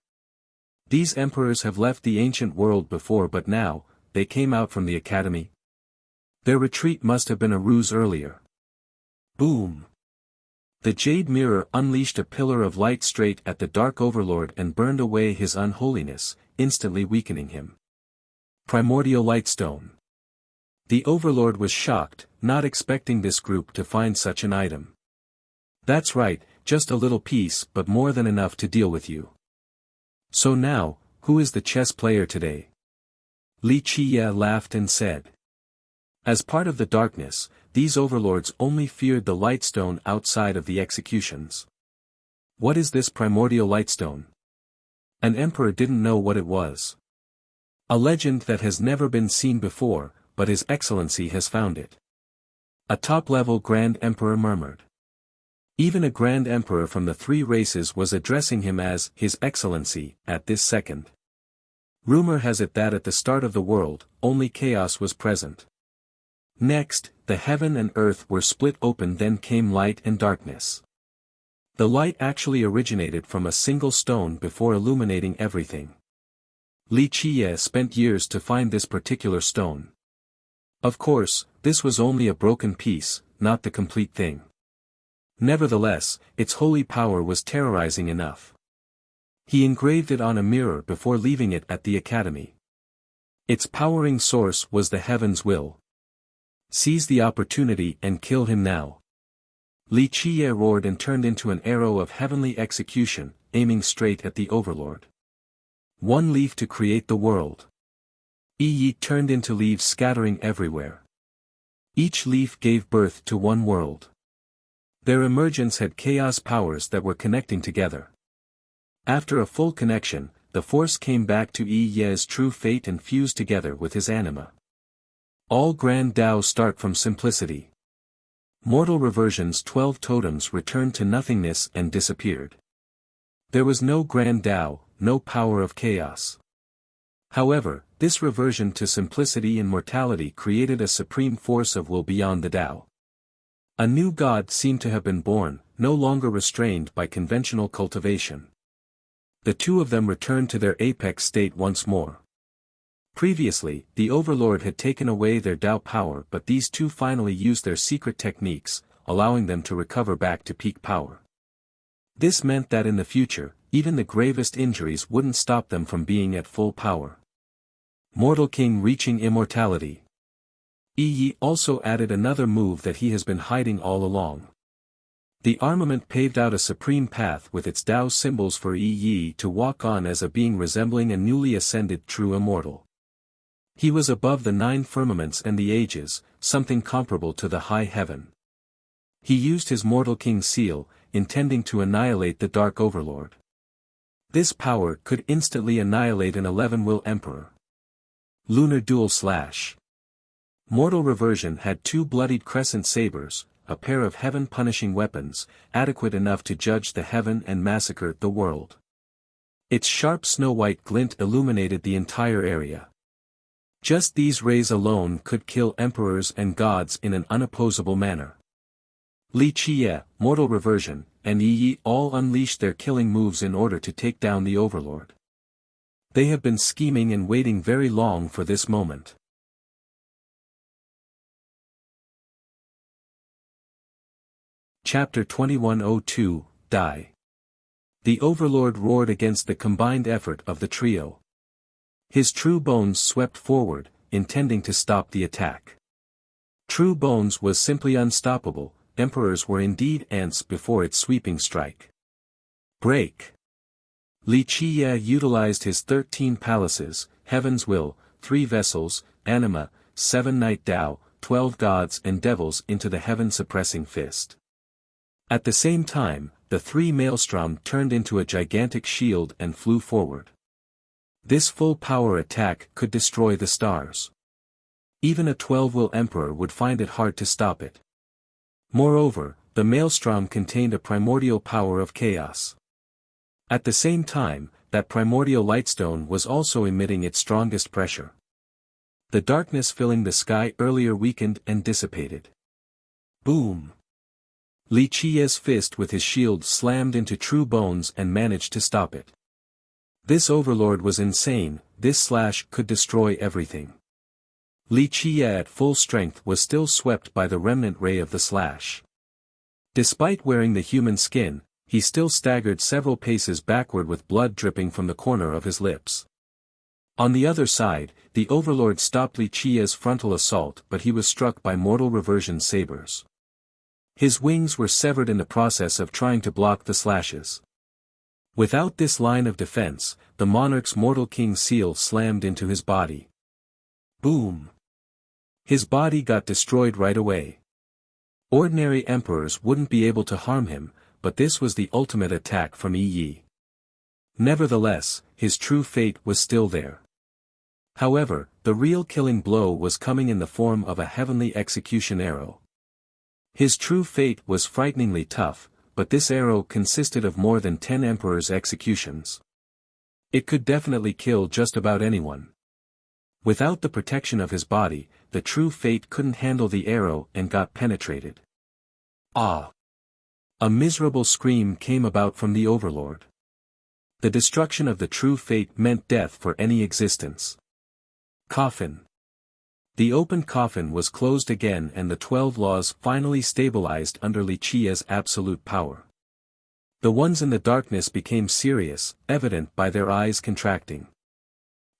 These emperors have left the ancient world before, but now, they came out from the academy. Their retreat must have been a ruse earlier. Boom! The jade mirror unleashed a pillar of light straight at the Dark Overlord and burned away his unholiness, instantly weakening him. Primordial Lightstone. The Overlord was shocked, not expecting this group to find such an item. That's right, just a little piece, but more than enough to deal with you. So now, who is the chess player today? Wuxia laughed and said. As part of the darkness, these overlords only feared the lightstone outside of the executions. What is this primordial lightstone? An emperor didn't know what it was. A legend that has never been seen before, but His Excellency has found it. A top-level Grand Emperor murmured. Even a Grand Emperor from the 3 races was addressing him as His Excellency at this second. Rumor has it that at the start of the world, only chaos was present. Next, the heaven and earth were split open, then came light and darkness. The light actually originated from a single stone before illuminating everything. Wuxia spent years to find this particular stone. Of course, this was only a broken piece, not the complete thing. Nevertheless, its holy power was terrorizing enough. He engraved it on a mirror before leaving it at the academy. Its powering source was the heaven's will. Seize the opportunity and kill him now. Wuxia roared and turned into an arrow of heavenly execution, aiming straight at the Overlord. One leaf to create the world. Yi turned into leaves scattering everywhere. Each leaf gave birth to one world. Their emergence had chaos powers that were connecting together. After a full connection, the force came back to Yi's true fate and fused together with his anima. All grand Tao start from simplicity. Mortal reversion's 12 totems returned to nothingness and disappeared. There was no grand Tao, no power of chaos. However, this reversion to simplicity and mortality created a supreme force of will beyond the Tao. A new god seemed to have been born, no longer restrained by conventional cultivation. The two of them returned to their apex state once more. Previously, the Overlord had taken away their Tao power, but these two finally used their secret techniques, allowing them to recover back to peak power. This meant that in the future, even the gravest injuries wouldn't stop them from being at full power. Mortal King reaching immortality. Yi also added another move that he has been hiding all along. The armament paved out a supreme path with its Tao symbols for Yi to walk on as a being resembling a newly ascended true immortal. He was above the 9 firmaments and the ages, something comparable to the high heaven. He used his mortal king seal, intending to annihilate the Dark Overlord. This power could instantly annihilate an 11-will emperor. Lunar dual slash. Mortal reversion had 2 bloodied crescent sabers, a pair of heaven-punishing weapons, adequate enough to judge the heaven and massacre the world. Its sharp snow-white glint illuminated the entire area. Just these rays alone could kill emperors and gods in an unopposable manner. Li Qie, mortal reversion, and Yi all unleashed their killing moves in order to take down the Overlord. They have been scheming and waiting very long for this moment. Chapter 2102, Die. The Overlord roared against the combined effort of the trio. His true bones swept forward, intending to stop the attack. True bones was simply unstoppable. Emperors were indeed ants before its sweeping strike. Break. Li Qie utilized his 13 palaces, Heaven's Will, 3 vessels, Anima, 7 Night Tao, 12 gods and devils into the heaven-suppressing fist. At the same time, the 3 Maelstrom turned into a gigantic shield and flew forward. This full-power attack could destroy the stars. Even a 12-will emperor would find it hard to stop it. Moreover, the Maelstrom contained a primordial power of chaos. At the same time, that primordial lightstone was also emitting its strongest pressure. The darkness filling the sky earlier weakened and dissipated. Boom! Li Qie's fist with his shield slammed into True Bones and managed to stop it. This Overlord was insane, this slash could destroy everything. Li Qie at full strength was still swept by the remnant ray of the slash. Despite wearing the human skin, he still staggered several paces backward with blood dripping from the corner of his lips. On the other side, the Overlord stopped Li Qie's frontal assault, but he was struck by mortal reversion sabers. His wings were severed in the process of trying to block the slashes. Without this line of defense, the monarch's mortal king seal slammed into his body. Boom! His body got destroyed right away. Ordinary emperors wouldn't be able to harm him, but this was the ultimate attack from Yi. Nevertheless, his true fate was still there. However, the real killing blow was coming in the form of a heavenly execution arrow. His true fate was frighteningly tough, but this arrow consisted of more than 10 emperors' executions. It could definitely kill just about anyone. Without the protection of his body, the true fate couldn't handle the arrow and got penetrated. Ah! A miserable scream came about from the Overlord. The destruction of the true fate meant death for any existence. Coffin. The open coffin was closed again and the 12 laws finally stabilized under Li Qie's absolute power. The ones in the darkness became serious, evident by their eyes contracting.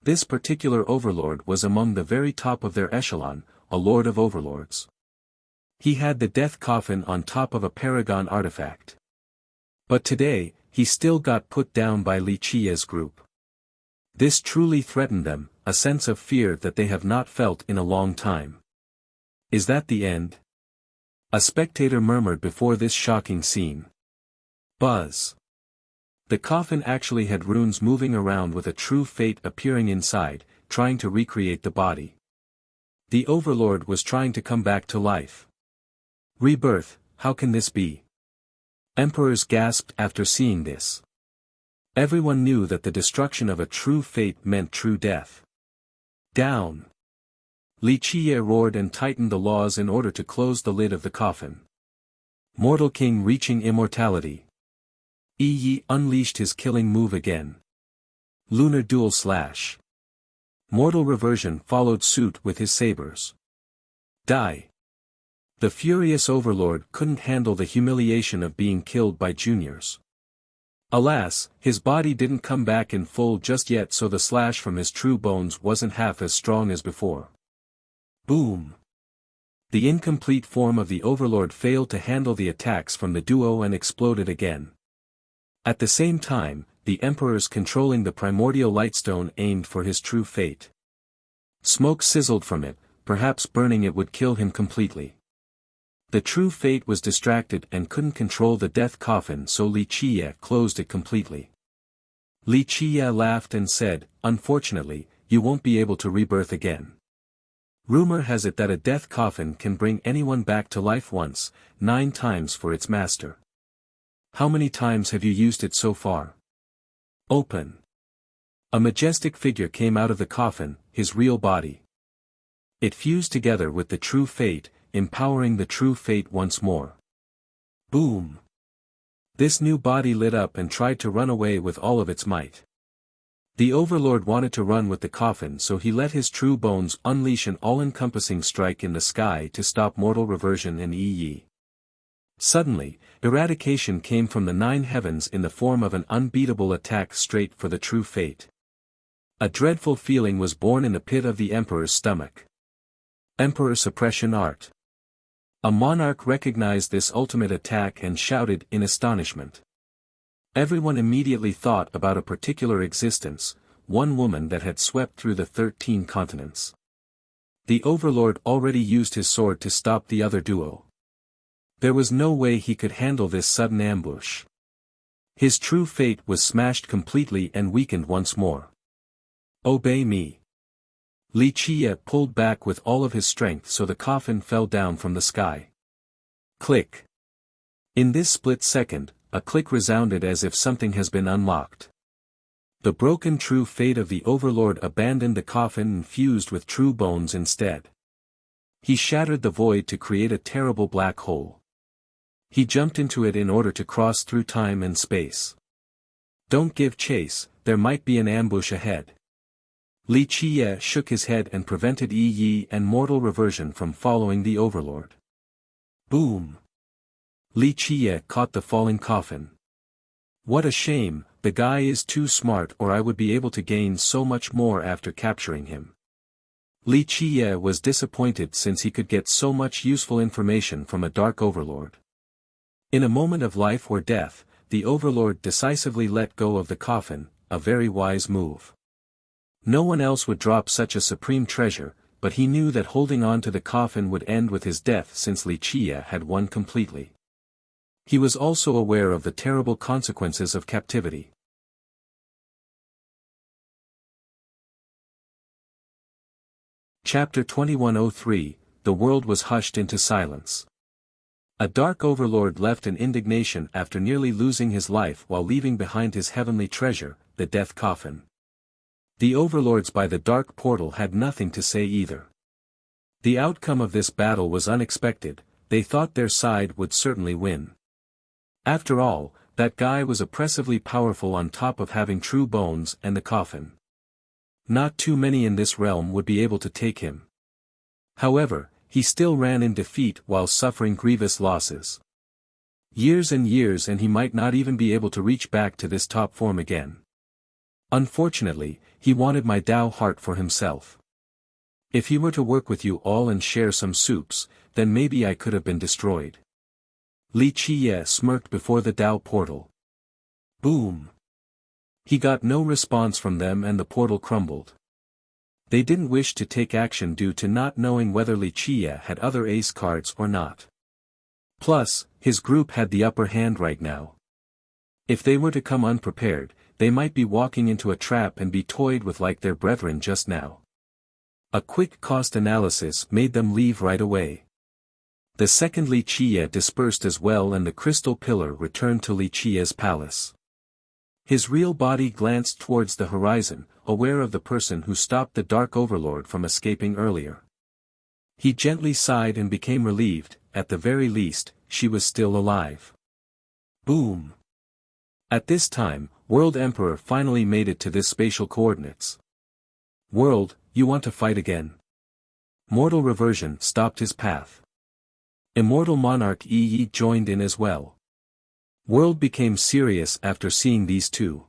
This particular Overlord was among the very top of their echelon, a Lord of Overlords. He had the death coffin on top of a paragon artifact. But today, he still got put down by Li Qie's group. This truly threatened them, a sense of fear that they have not felt in a long time. Is that the end? A spectator murmured before this shocking scene. Buzz. The coffin actually had runes moving around with a true fate appearing inside, trying to recreate the body. The Overlord was trying to come back to life. Rebirth, how can this be? Emperors gasped after seeing this. Everyone knew that the destruction of a true fate meant true death. Down! Li Qie roared and tightened the laws in order to close the lid of the coffin. Mortal King reaching immortality. Yi unleashed his killing move again. Lunar dual slash. Mortal reversion followed suit with his sabers. Die! The furious Overlord couldn't handle the humiliation of being killed by juniors. Alas, his body didn't come back in full just yet, so the slash from his true bones wasn't half as strong as before. Boom! The incomplete form of the Overlord failed to handle the attacks from the duo and exploded again. At the same time, the emperors controlling the primordial lightstone aimed for his true fate. Smoke sizzled from it, perhaps burning it would kill him completely. The true fate was distracted and couldn't control the death coffin, so Li Qiye closed it completely. Li Qiye laughed and said, "Unfortunately, you won't be able to rebirth again. Rumor has it that a death coffin can bring anyone back to life once, 9 times for its master. How many times have you used it so far?" "Open." A majestic figure came out of the coffin, his real body. It fused together with the true fate, empowering the true fate once more. Boom! This new body lit up and tried to run away with all of its might. The Overlord wanted to run with the coffin, so he let his true bones unleash an all-encompassing strike in the sky to stop mortal reversion in Yi. Suddenly, eradication came from the 9 heavens in the form of an unbeatable attack straight for the true fate. A dreadful feeling was born in the pit of the Emperor's stomach. Emperor Suppression Art. A monarch recognized this ultimate attack and shouted in astonishment. Everyone immediately thought about a particular existence, one woman that had swept through the 13 continents. The Overlord already used his sword to stop the other duo. There was no way he could handle this sudden ambush. His true fate was smashed completely and weakened once more. "Obey me." Li Qiye pulled back with all of his strength so the coffin fell down from the sky. Click. In this split second, a click resounded as if something has been unlocked. The broken true fate of the Overlord abandoned the coffin and fused with true bones instead. He shattered the void to create a terrible black hole. He jumped into it in order to cross through time and space. Don't give chase, there might be an ambush ahead. Li Qiye shook his head and prevented Yi and mortal reversion from following the Overlord. Boom! Li Qiye caught the falling coffin. What a shame, the guy is too smart, or I would be able to gain so much more after capturing him. Li Qiye was disappointed since he could get so much useful information from a dark Overlord. In a moment of life or death, the Overlord decisively let go of the coffin, a very wise move. No one else would drop such a supreme treasure, but he knew that holding on to the coffin would end with his death since Li Qiye had won completely. He was also aware of the terrible consequences of captivity. Chapter 2103, The world was hushed into silence. A dark Overlord left in indignation after nearly losing his life while leaving behind his heavenly treasure, the death coffin. The Overlords by the dark portal had nothing to say either. The outcome of this battle was unexpected, they thought their side would certainly win. After all, that guy was oppressively powerful on top of having true bones and the coffin. Not too many in this realm would be able to take him. However, he still ran in defeat while suffering grievous losses. Years and years and he might not even be able to reach back to this top form again. Unfortunately, he wanted my Dao heart for himself. If he were to work with you all and share some soups, then maybe I could have been destroyed. Li Qiye smirked before the Dao portal. Boom! He got no response from them and the portal crumbled. They didn't wish to take action due to not knowing whether Li Qiye had other ace cards or not. Plus, his group had the upper hand right now. If they were to come unprepared, they might be walking into a trap and be toyed with like their brethren just now. A quick cost analysis made them leave right away. The second Li Qiye dispersed as well and the crystal pillar returned to Li Qiye's palace. His real body glanced towards the horizon, aware of the person who stopped the Dark Overlord from escaping earlier. He gently sighed and became relieved, at the very least, she was still alive. Boom! At this time, World Emperor finally made it to this spatial coordinates. World, you want to fight again? Mortal reversion stopped his path. Immortal Monarch Yi joined in as well. World became serious after seeing these two.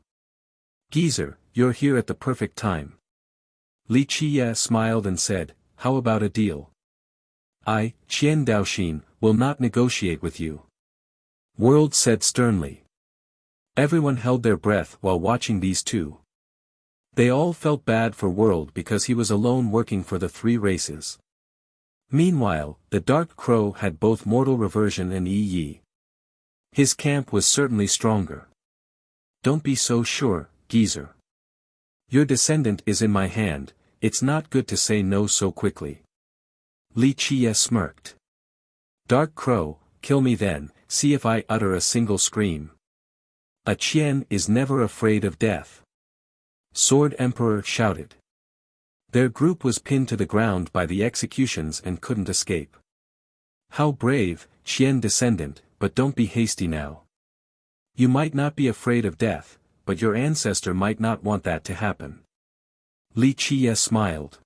Geezer, you're here at the perfect time. Li Qiye smiled and said, how about a deal? I, Qian Daoxin, will not negotiate with you. World said sternly. Everyone held their breath while watching these two. They all felt bad for World because he was alone working for the three races. Meanwhile, the Dark Crow had both mortal reversion and yi. His camp was certainly stronger. Don't be so sure, geezer. Your descendant is in my hand, it's not good to say no so quickly. Li Chia smirked. Dark Crow, kill me then, see if I utter a single scream. A Qian is never afraid of death. Sword Emperor shouted. Their group was pinned to the ground by the executions and couldn't escape. How brave, Qian descendant, but don't be hasty now. You might not be afraid of death, but your ancestor might not want that to happen. Li Chia smiled.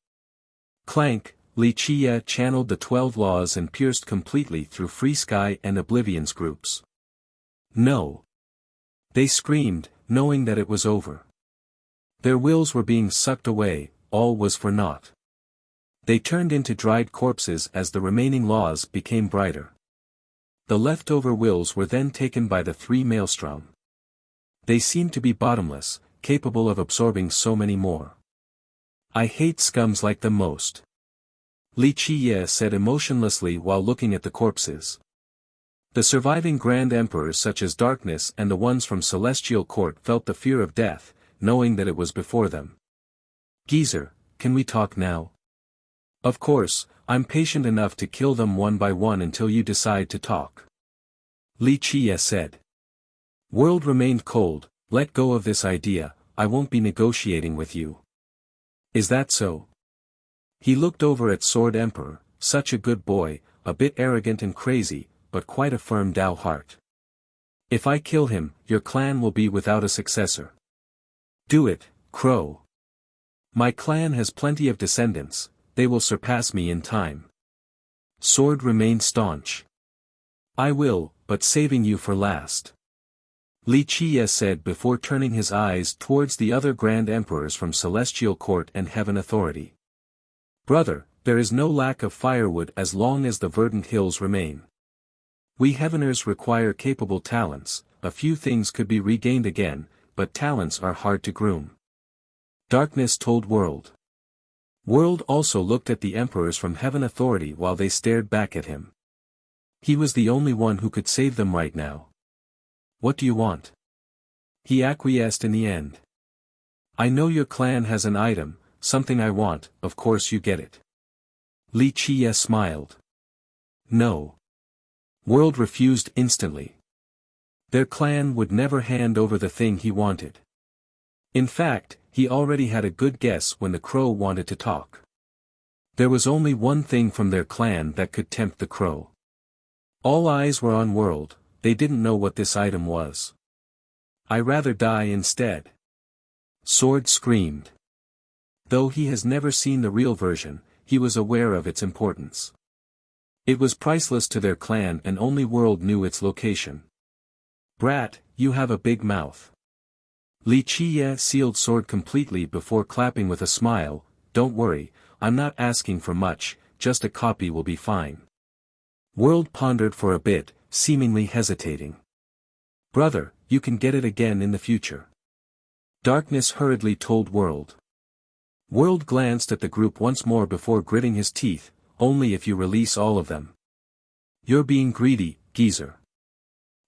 Clank, Li Chia channeled the 12 laws and pierced completely through Free Sky and Oblivion's groups. No. They screamed, knowing that it was over. Their wills were being sucked away, all was for naught. They turned into dried corpses as the remaining laws became brighter. The leftover wills were then taken by the three maelstrom. They seemed to be bottomless, capable of absorbing so many more. I hate scums like them most. Li Chia said emotionlessly while looking at the corpses. The surviving Grand Emperors such as Darkness and the ones from Celestial Court felt the fear of death, knowing that it was before them. Geezer, can we talk now? Of course, I'm patient enough to kill them one by one until you decide to talk. Li Chia said. World remained cold, let go of this idea, I won't be negotiating with you. Is that so? He looked over at Sword Emperor, such a good boy, a bit arrogant and crazy, but quite a firm Dao heart. If I kill him, your clan will be without a successor. Do it, Crow. My clan has plenty of descendants, they will surpass me in time. Sword remained staunch. I will, but saving you for last. Li Chia said before turning his eyes towards the other Grand Emperors from Celestial Court and Heaven Authority. Brother, there is no lack of firewood as long as the verdant hills remain. We Heaveners require capable talents, a few things could be regained again, but talents are hard to groom. Darkness told World. World also looked at the Emperors from Heaven Authority while they stared back at him. He was the only one who could save them right now. What do you want? He acquiesced in the end. I know your clan has an item, something I want, of course you get it. Li Chia smiled. No. World refused instantly. Their clan would never hand over the thing he wanted. In fact, he already had a good guess when the crow wanted to talk. There was only one thing from their clan that could tempt the crow. All eyes were on World, they didn't know what this item was. I'd rather die instead. Sword screamed. Though he has never seen the real version, he was aware of its importance. It was priceless to their clan and only World knew its location. Brat, you have a big mouth. Li Chia sealed Sword completely before clapping with a smile, don't worry, I'm not asking for much, just a copy will be fine. World pondered for a bit, seemingly hesitating. Brother, you can get it again in the future. Darkness hurriedly told World. World glanced at the group once more before gritting his teeth, only if you release all of them. You're being greedy, geezer.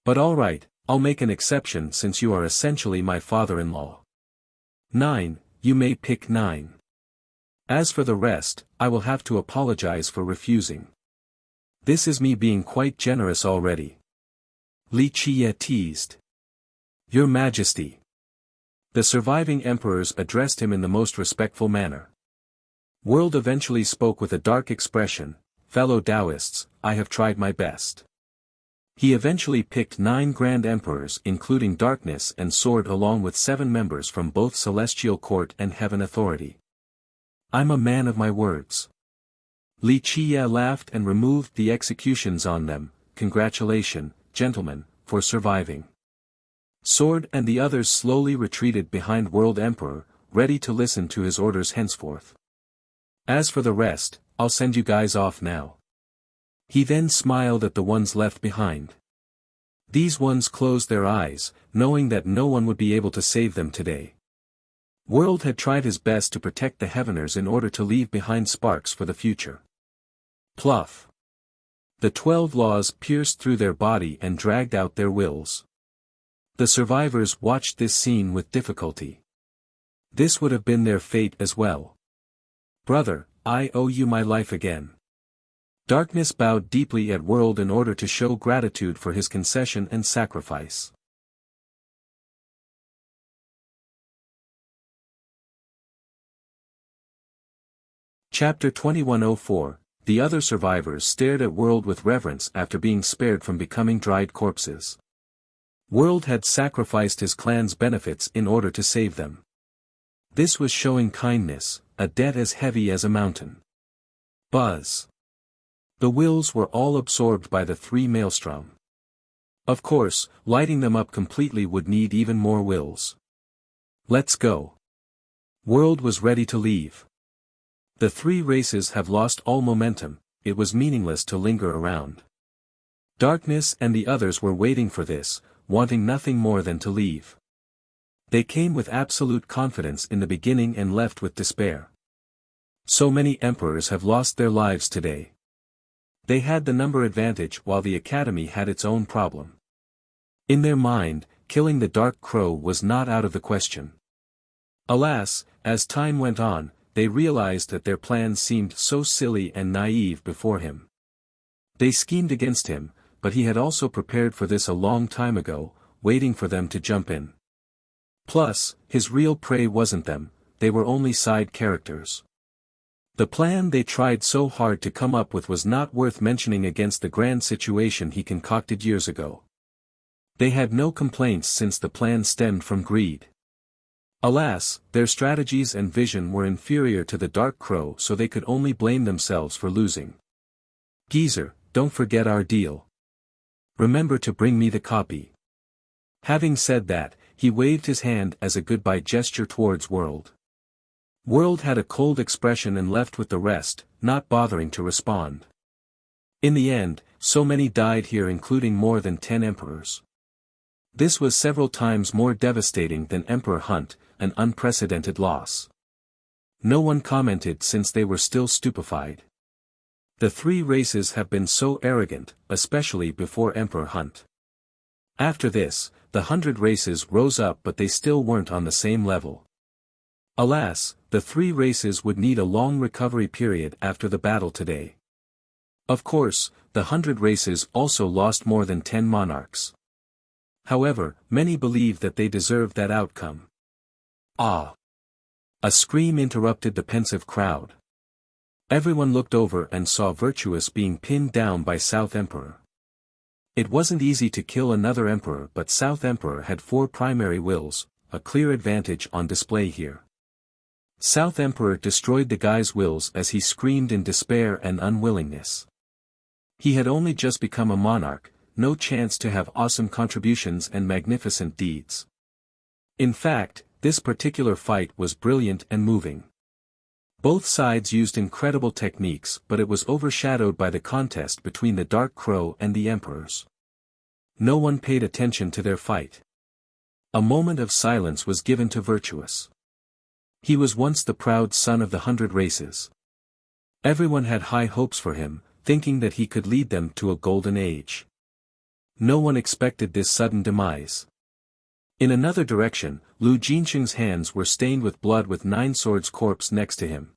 But alright, I'll make an exception since you are essentially my father-in-law. 9, you may pick 9. As for the rest, I will have to apologize for refusing. This is me being quite generous already. Li Chia teased. Your Majesty. The surviving emperors addressed him in the most respectful manner. World eventually spoke with a dark expression, fellow Taoists, I have tried my best. He eventually picked 9 Grand Emperors including Darkness and Sword along with 7 members from both Celestial Court and Heaven Authority. I'm a man of my words. Li Chia laughed and removed the executions on them, congratulations, gentlemen, for surviving. Sword and the others slowly retreated behind World Emperor, ready to listen to his orders henceforth. As for the rest, I'll send you guys off now. He then smiled at the ones left behind. These ones closed their eyes, knowing that no one would be able to save them today. World had tried his best to protect the Heaveners in order to leave behind sparks for the future. Pluff. The 12 laws pierced through their body and dragged out their wills. The survivors watched this scene with difficulty. This would have been their fate as well. Brother, I owe you my life again. Darkness bowed deeply at World in order to show gratitude for his concession and sacrifice. Chapter 2104. The other survivors stared at World with reverence after being spared from becoming dried corpses. World had sacrificed his clan's benefits in order to save them. This was showing kindness, a debt as heavy as a mountain. Buzz. The wills were all absorbed by the 3 maelstrom. Of course, lighting them up completely would need even more wills. Let's go. World was ready to leave. The 3 races have lost all momentum, it was meaningless to linger around. Darkness and the others were waiting for this, wanting nothing more than to leave. They came with absolute confidence in the beginning and left with despair. So many emperors have lost their lives today. They had the number advantage while the academy had its own problem. In their mind, killing the Dark Crow was not out of the question. Alas, as time went on, they realized that their plans seemed so silly and naive before him. They schemed against him, but he had also prepared for this a long time ago, waiting for them to jump in. Plus, his real prey wasn't them, they were only side characters. The plan they tried so hard to come up with was not worth mentioning against the grand situation he concocted years ago. They had no complaints since the plan stemmed from greed. Alas, their strategies and vision were inferior to the Dark Crow, so they could only blame themselves for losing. Geezer, don't forget our deal. Remember to bring me the copy. Having said that, he waved his hand as a goodbye gesture towards World. World had a cold expression and left with the rest, not bothering to respond. In the end, so many died here, including more than 10 emperors. This was several times more devastating than Emperor Hunt, an unprecedented loss. No one commented since they were still stupefied. The 3 races have been so arrogant, especially before Emperor Hunt. After this, the 100 races rose up, but they still weren't on the same level. Alas, the 3 races would need a long recovery period after the battle today. Of course, the 100 races also lost more than 10 monarchs. However, many believe that they deserved that outcome. Ah! A scream interrupted the pensive crowd. Everyone looked over and saw Virtuous being pinned down by South Emperor. It wasn't easy to kill another emperor, but South Emperor had 4 primary wills, a clear advantage on display here. South Emperor destroyed the guy's wills as he screamed in despair and unwillingness. He had only just become a monarch, no chance to have awesome contributions and magnificent deeds. In fact, this particular fight was brilliant and moving. Both sides used incredible techniques, but it was overshadowed by the contest between the Dark Crow and the emperors. No one paid attention to their fight. A moment of silence was given to Virtuous. He was once the proud son of the 100 races. Everyone had high hopes for him, thinking that he could lead them to a golden age. No one expected this sudden demise. In another direction, Lu Jinsheng's hands were stained with blood with 9 swords corpse next to him.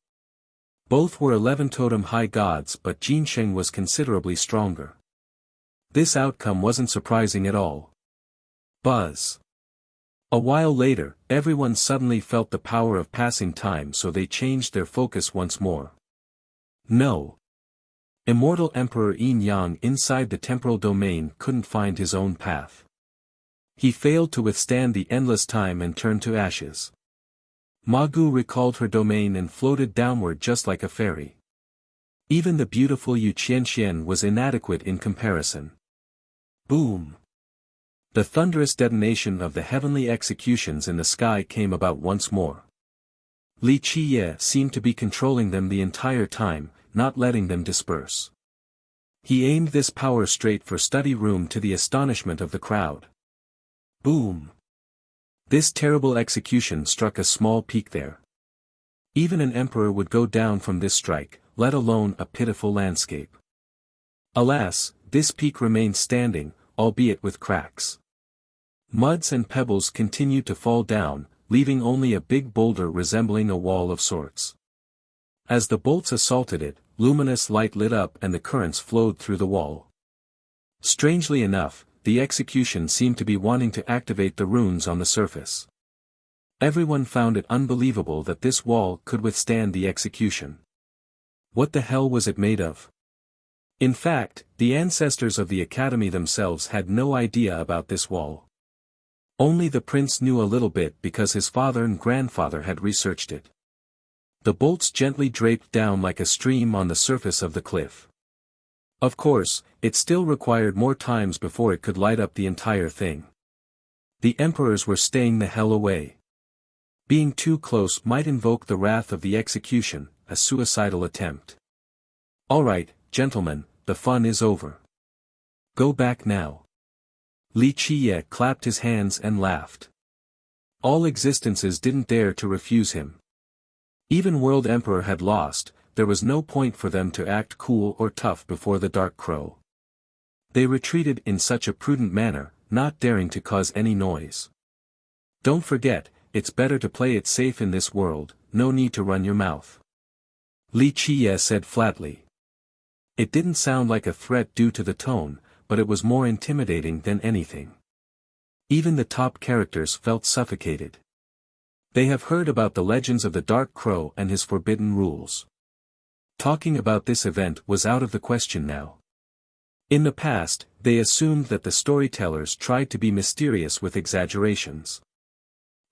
Both were 11 totem high gods, but Jinsheng was considerably stronger. This outcome wasn't surprising at all. Buzz. A while later, everyone suddenly felt the power of passing time, so they changed their focus once more. No. Immortal Emperor Yin Yang inside the temporal domain couldn't find his own path. He failed to withstand the endless time and turned to ashes. Ma Gu recalled her domain and floated downward just like a fairy. Even the beautiful Yu Qianxian was inadequate in comparison. Boom! The thunderous detonation of the heavenly executions in the sky came about once more. Li Qiye seemed to be controlling them the entire time, not letting them disperse. He aimed this power straight for study room to the astonishment of the crowd. Boom! This terrible execution struck a small peak there. Even an emperor would go down from this strike, let alone a pitiful landscape. Alas, this peak remained standing, albeit with cracks. Muds and pebbles continued to fall down, leaving only a big boulder resembling a wall of sorts. As the bolts assaulted it, luminous light lit up and the currents flowed through the wall. Strangely enough, the execution seemed to be wanting to activate the runes on the surface. Everyone found it unbelievable that this wall could withstand the execution. What the hell was it made of? In fact, the ancestors of the academy themselves had no idea about this wall. Only the prince knew a little bit because his father and grandfather had researched it. The bolts gently draped down like a stream on the surface of the cliff. Of course, it still required more times before it could light up the entire thing. The emperors were staying the hell away. Being too close might invoke the wrath of the execution, a suicidal attempt. Alright, gentlemen, the fun is over. Go back now. Li Qiye clapped his hands and laughed. All existences didn't dare to refuse him. Even World Emperor had lost, there was no point for them to act cool or tough before the Dark Crow. They retreated in such a prudent manner, not daring to cause any noise. Don't forget, it's better to play it safe in this world, no need to run your mouth. Li Qiye said flatly. It didn't sound like a threat due to the tone, but it was more intimidating than anything. Even the top characters felt suffocated. They have heard about the legends of the Dark Crow and his forbidden rules. Talking about this event was out of the question now. In the past, they assumed that the storytellers tried to be mysterious with exaggerations.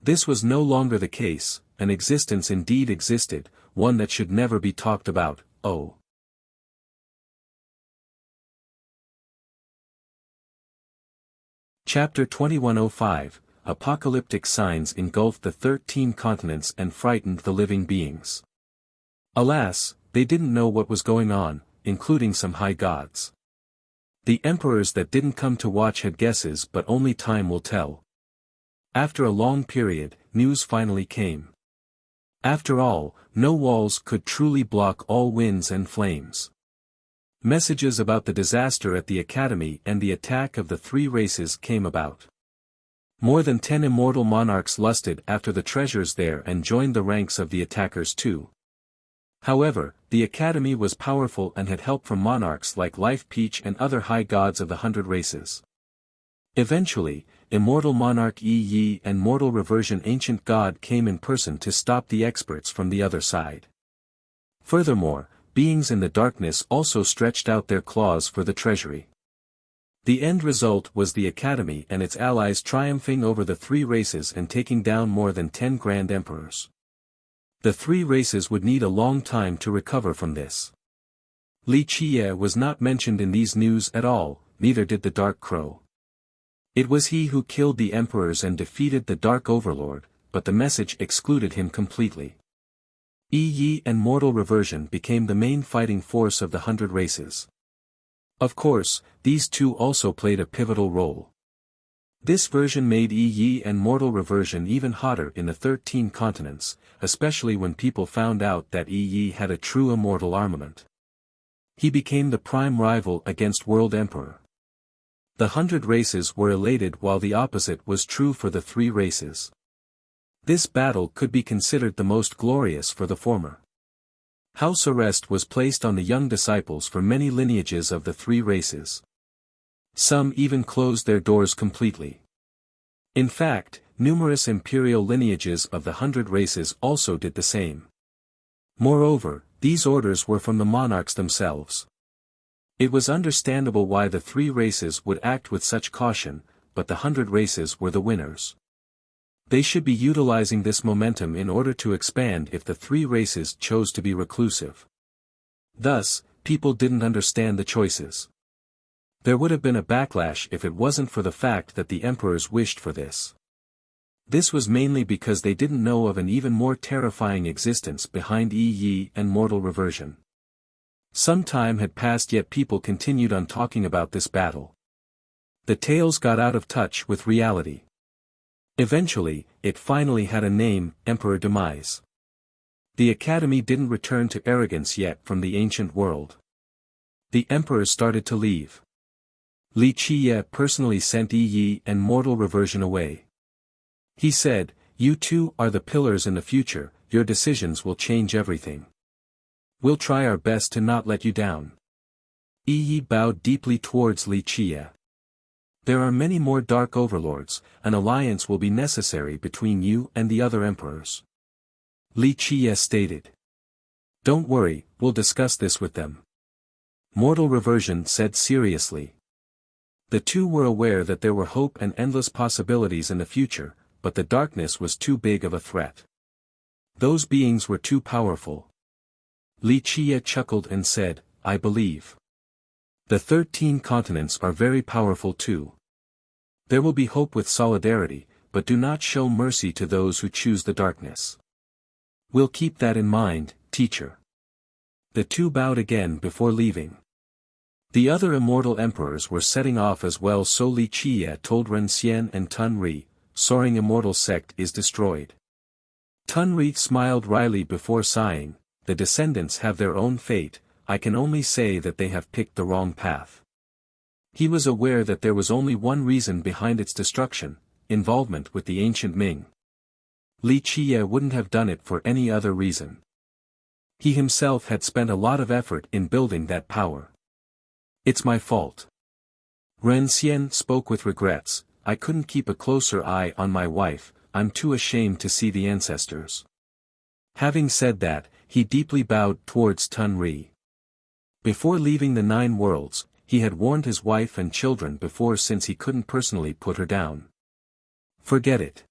This was no longer the case, an existence indeed existed, one that should never be talked about. Oh. Chapter 2105, Apocalyptic signs engulfed the 13 continents and frightened the living beings. Alas, they didn't know what was going on, including some high gods. The emperors that didn't come to watch had guesses, but only time will tell. After a long period, news finally came. After all, no walls could truly block all winds and flames. Messages about the disaster at the academy and the attack of the 3 races came about. More than 10 immortal monarchs lusted after the treasures there and joined the ranks of the attackers too. However, the academy was powerful and had help from monarchs like Life Peach and other high gods of the 100 races. Eventually, immortal monarch Yi Yi and mortal reversion ancient god came in person to stop the experts from the other side. Furthermore, beings in the darkness also stretched out their claws for the treasury. The end result was the academy and its allies triumphing over the 3 races and taking down more than 10 grand emperors. The 3 races would need a long time to recover from this. Li Qiye was not mentioned in these news at all, neither did the Dark Crow. It was he who killed the emperors and defeated the Dark Overlord, but the message excluded him completely. Yi Yi and mortal reversion became the main fighting force of the 100 races. Of course, these two also played a pivotal role. This version made Yi Yi and mortal reversion even hotter in the 13 continents, especially when people found out that Yi Yi had a true immortal armament. He became the prime rival against World Emperor. The 100 races were elated while the opposite was true for the 3 races. This battle could be considered the most glorious for the former. House arrest was placed on the young disciples for many lineages of the 3 races. Some even closed their doors completely. In fact, numerous imperial lineages of the 100 races also did the same. Moreover, these orders were from the monarchs themselves. It was understandable why the 3 races would act with such caution, but the 100 races were the winners. They should be utilizing this momentum in order to expand if the 3 races chose to be reclusive. Thus, people didn't understand the choices. There would have been a backlash if it wasn't for the fact that the emperors wished for this. This was mainly because they didn't know of an even more terrifying existence behind Yi Yi and mortal reversion. Some time had passed yet people continued on talking about this battle. The tales got out of touch with reality. Eventually, it finally had a name, Emperor Demise. The academy didn't return to arrogance yet from the ancient world. The emperors started to leave. Li Qiye personally sent Yi and mortal reversion away. He said, "You two are the pillars in the future, your decisions will change everything. We'll try our best to not let you down." Yi bowed deeply towards Li Qiye. "There are many more dark overlords, an alliance will be necessary between you and the other emperors." Li Qiye stated. "Don't worry, we'll discuss this with them." Mortal Reversion said seriously. The two were aware that there were hope and endless possibilities in the future, but the darkness was too big of a threat. Those beings were too powerful. Li Qiye chuckled and said, "I believe. The 13 continents are very powerful too. There will be hope with solidarity, but do not show mercy to those who choose the darkness. We'll keep that in mind, teacher." The two bowed again before leaving. The other immortal emperors were setting off as well, so Li Qiye told Ren Xian and Tun Ri, "Soaring immortal sect is destroyed." Tun Ri smiled wryly before sighing, "The descendants have their own fate, I can only say that they have picked the wrong path." He was aware that there was only one reason behind its destruction, involvement with the ancient Ming. Li Qiye wouldn't have done it for any other reason. He himself had spent a lot of effort in building that power. "It's my fault." Ren Xian spoke with regrets, "I couldn't keep a closer eye on my wife, I'm too ashamed to see the ancestors." Having said that, he deeply bowed towards Tun Ri. Before leaving the 9 worlds, he had warned his wife and children before since he couldn't personally put her down. "Forget it."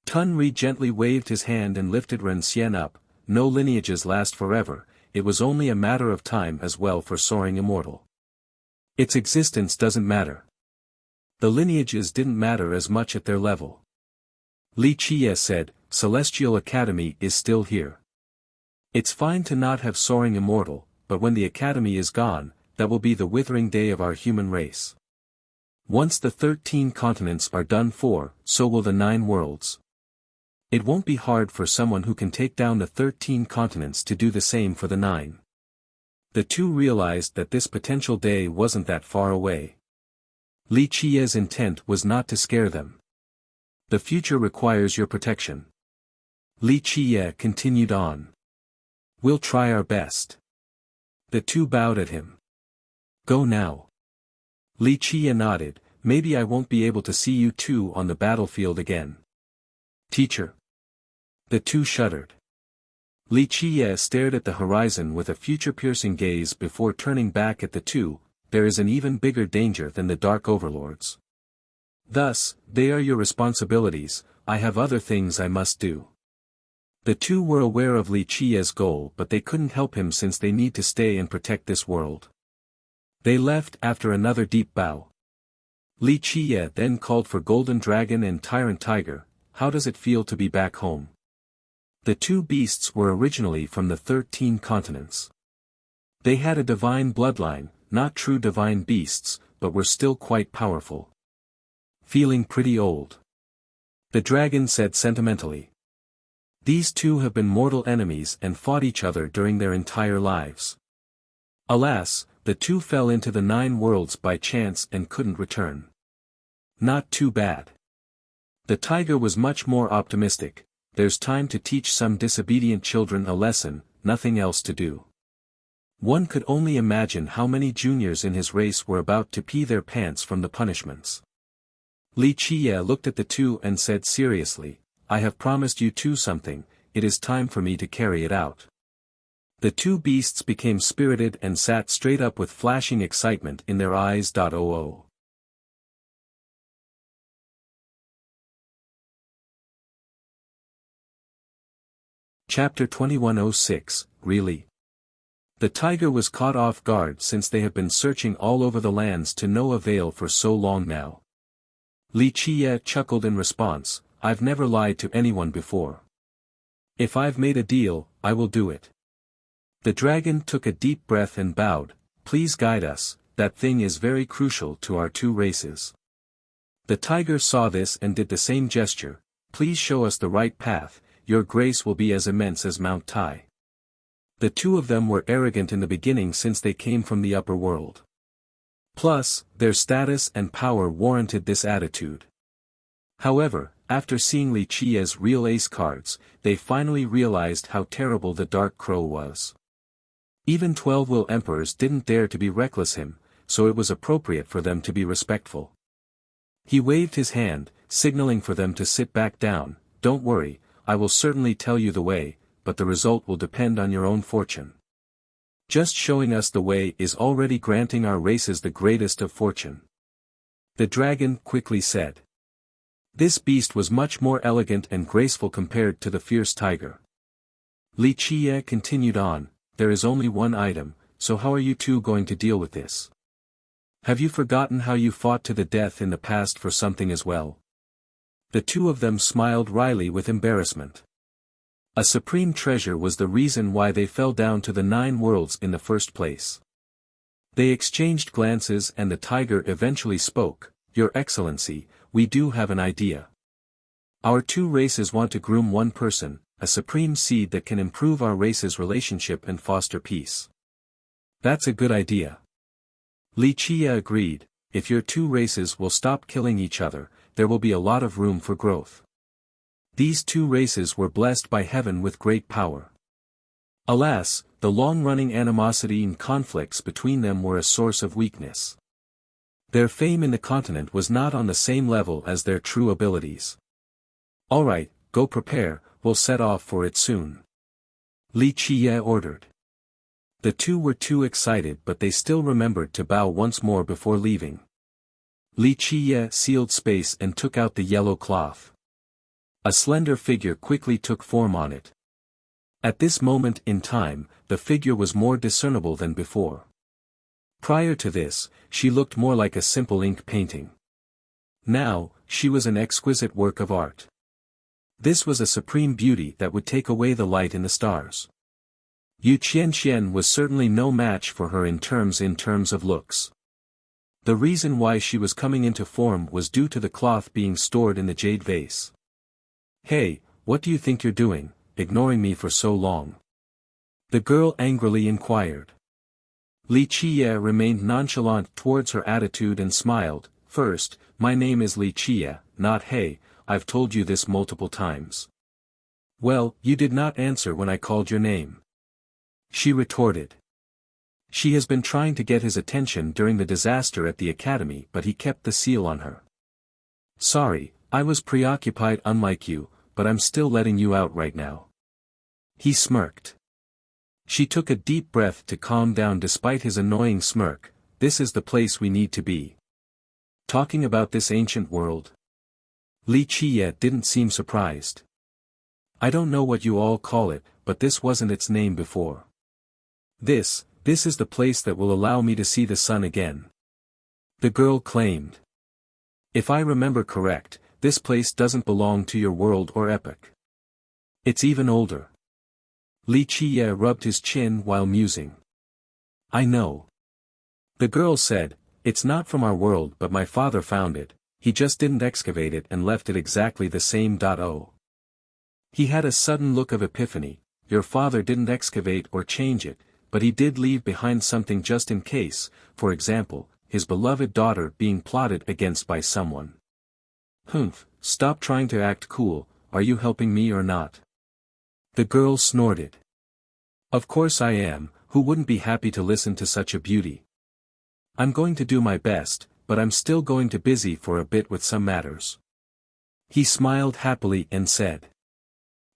Tun Ri gently waved his hand and lifted Ren Xian up. "No lineages last forever, it was only a matter of time as well for Soaring Immortal. Its existence doesn't matter. The lineages didn't matter as much at their level." Li Qiye said, "Celestial Academy is still here. It's fine to not have Soaring Immortal, but when the Academy is gone, that will be the withering day of our human race. Once the 13 continents are done for, so will the 9 worlds. It won't be hard for someone who can take down the 13 continents to do the same for the 9. The two realized that this potential day wasn't that far away. Li Qiye's intent was not to scare them. "The future requires your protection." Li Qiye continued on. "We'll try our best." The two bowed at him. "Go now." Li Qiye nodded, "Maybe I won't be able to see you two on the battlefield again." "Teacher." The two shuddered. Li Qiye stared at the horizon with a future-piercing gaze before turning back at the two. "There is an even bigger danger than the Dark Overlords. Thus, they are your responsibilities, I have other things I must do." The two were aware of Li Qiye's goal, but they couldn't help him since they need to stay and protect this world. They left after another deep bow. Li Qiye then called for Golden Dragon and Tyrant Tiger. "How does it feel to be back home?" The two beasts were originally from the 13 continents. They had a divine bloodline, not true divine beasts, but were still quite powerful. "Feeling pretty old," the dragon said sentimentally. "These two have been mortal enemies and fought each other during their entire lives. Alas, the two fell into the 9 worlds by chance and couldn't return. Not too bad." The tiger was much more optimistic. "There's time to teach some disobedient children a lesson, nothing else to do." One could only imagine how many juniors in his race were about to pee their pants from the punishments. Li Qiye looked at the two and said seriously, "I have promised you two something, it is time for me to carry it out." The two beasts became spirited and sat straight up with flashing excitement in their eyes. Chapter 2106, Really? The tiger was caught off guard since they have been searching all over the lands to no avail for so long now. Li Qiye chuckled in response, "I've never lied to anyone before. If I've made a deal, I will do it." The dragon took a deep breath and bowed, "Please guide us, that thing is very crucial to our two races." The tiger saw this and did the same gesture. Please show us the right path, your grace will be as immense as Mount Tai. The two of them were arrogant in the beginning since they came from the upper world. Plus, their status and power warranted this attitude. However, after seeing Li Qia's real ace cards, they finally realized how terrible the Dark Crow was. Even 12 Will Emperors didn't dare to be reckless him, so it was appropriate for them to be respectful. He waved his hand, signaling for them to sit back down. Don't worry, I will certainly tell you the way, but the result will depend on your own fortune. Just showing us the way is already granting our races the greatest of fortune. The dragon quickly said. This beast was much more elegant and graceful compared to the fierce tiger. Li Qie continued on, there is only one item, so how are you two going to deal with this? Have you forgotten how you fought to the death in the past for something as well? The two of them smiled wryly with embarrassment. A supreme treasure was the reason why they fell down to the 9 worlds in the first place. They exchanged glances and the tiger eventually spoke, Your Excellency, we do have an idea. Our two races want to groom one person, a supreme seed that can improve our race's relationship and foster peace. That's a good idea. Li Qie agreed, if your two races will stop killing each other, there will be a lot of room for growth. These two races were blessed by heaven with great power. Alas, the long-running animosity and conflicts between them were a source of weakness. Their fame in the continent was not on the same level as their true abilities. Alright, go prepare, we'll set off for it soon. Li Qie ordered. The two were too excited but they still remembered to bow once more before leaving. Li Qie sealed space and took out the yellow cloth. A slender figure quickly took form on it. At this moment in time, the figure was more discernible than before. Prior to this, she looked more like a simple ink painting. Now, she was an exquisite work of art. This was a supreme beauty that would take away the light in the stars. Yu Qianxian was certainly no match for her in terms of looks. The reason why she was coming into form was due to the cloth being stored in the jade vase. Hey, what do you think you're doing, ignoring me for so long? The girl angrily inquired. Li Qie remained nonchalant towards her attitude and smiled, first, my name is Li Qie, not Hey, I've told you this multiple times. Well, you did not answer when I called your name. She retorted. She has been trying to get his attention during the disaster at the academy but he kept the seal on her. Sorry, I was preoccupied unlike you, but I'm still letting you out right now. He smirked. She took a deep breath to calm down despite his annoying smirk. This is the place we need to be. Talking about this ancient world. Li Qie didn't seem surprised. I don't know what you all call it, but this wasn't its name before. This is the place that will allow me to see the sun again. The girl claimed. If I remember correct, this place doesn't belong to your world or epoch. It's even older. Li Qie rubbed his chin while musing. I know. The girl said, it's not from our world but my father found it, he just didn't excavate it and left it exactly the same. He had a sudden look of epiphany, your father didn't excavate or change it, but he did leave behind something just in case, for example, his beloved daughter being plotted against by someone. Humph, stop trying to act cool, are you helping me or not? The girl snorted. Of course I am, who wouldn't be happy to listen to such a beauty? I'm going to do my best, but I'm still going to busy for a bit with some matters. He smiled happily and said.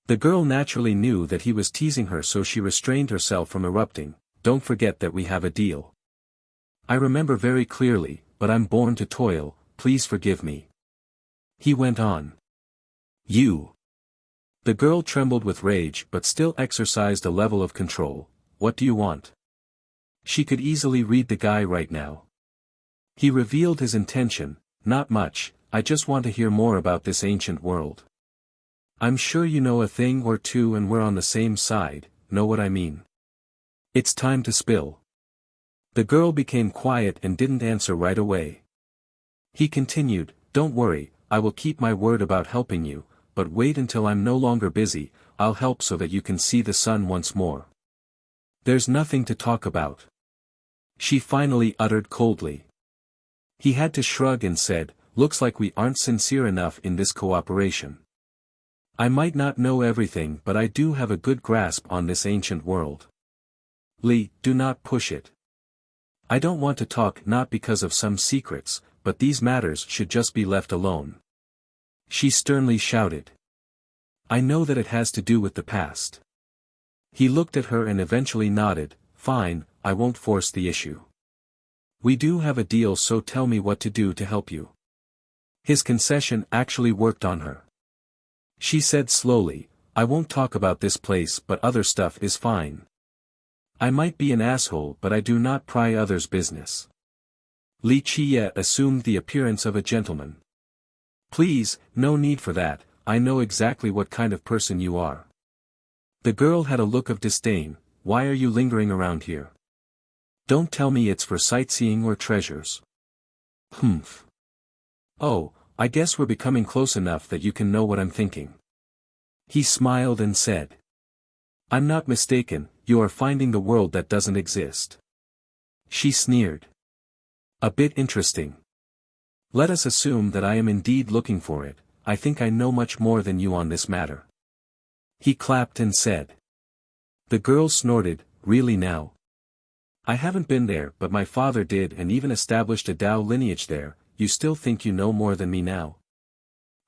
The girl naturally knew that he was teasing her so she restrained herself from erupting, don't forget that we have a deal. I remember very clearly, but I'm born to toil, please forgive me. He went on. You. The girl trembled with rage but still exercised a level of control, what do you want? She could easily read the guy right now. He revealed his intention, not much, I just want to hear more about this ancient world. I'm sure you know a thing or two and we're on the same side, know what I mean? It's time to spill. The girl became quiet and didn't answer right away. He continued, Don't worry, I will keep my word about helping you, but wait until I'm no longer busy, I'll help so that you can see the sun once more. There's nothing to talk about. She finally uttered coldly. He had to shrug and said, looks like we aren't sincere enough in this cooperation. I might not know everything, but I do have a good grasp on this ancient world. Li, do not push it. I don't want to talk, not because of some secrets, but these matters should just be left alone. She sternly shouted. I know that it has to do with the past. He looked at her and eventually nodded. Fine, I won't force the issue. We do have a deal, so tell me what to do to help you. His concession actually worked on her. She said slowly, I won't talk about this place, but other stuff is fine. I might be an asshole, but I do not pry others' business. Li Qiye assumed the appearance of a gentleman. Please, no need for that, I know exactly what kind of person you are. The girl had a look of disdain. Why are you lingering around here? Don't tell me it's for sightseeing or treasures. Humph. Oh, I guess we're becoming close enough that you can know what I'm thinking. He smiled and said. I'm not mistaken, you are finding the world that doesn't exist. She sneered. A bit interesting. Let us assume that I am indeed looking for it. I think I know much more than you on this matter. He clapped and said. The girl snorted, really now? I haven't been there, but my father did and even established a Dao lineage there. You still think you know more than me now?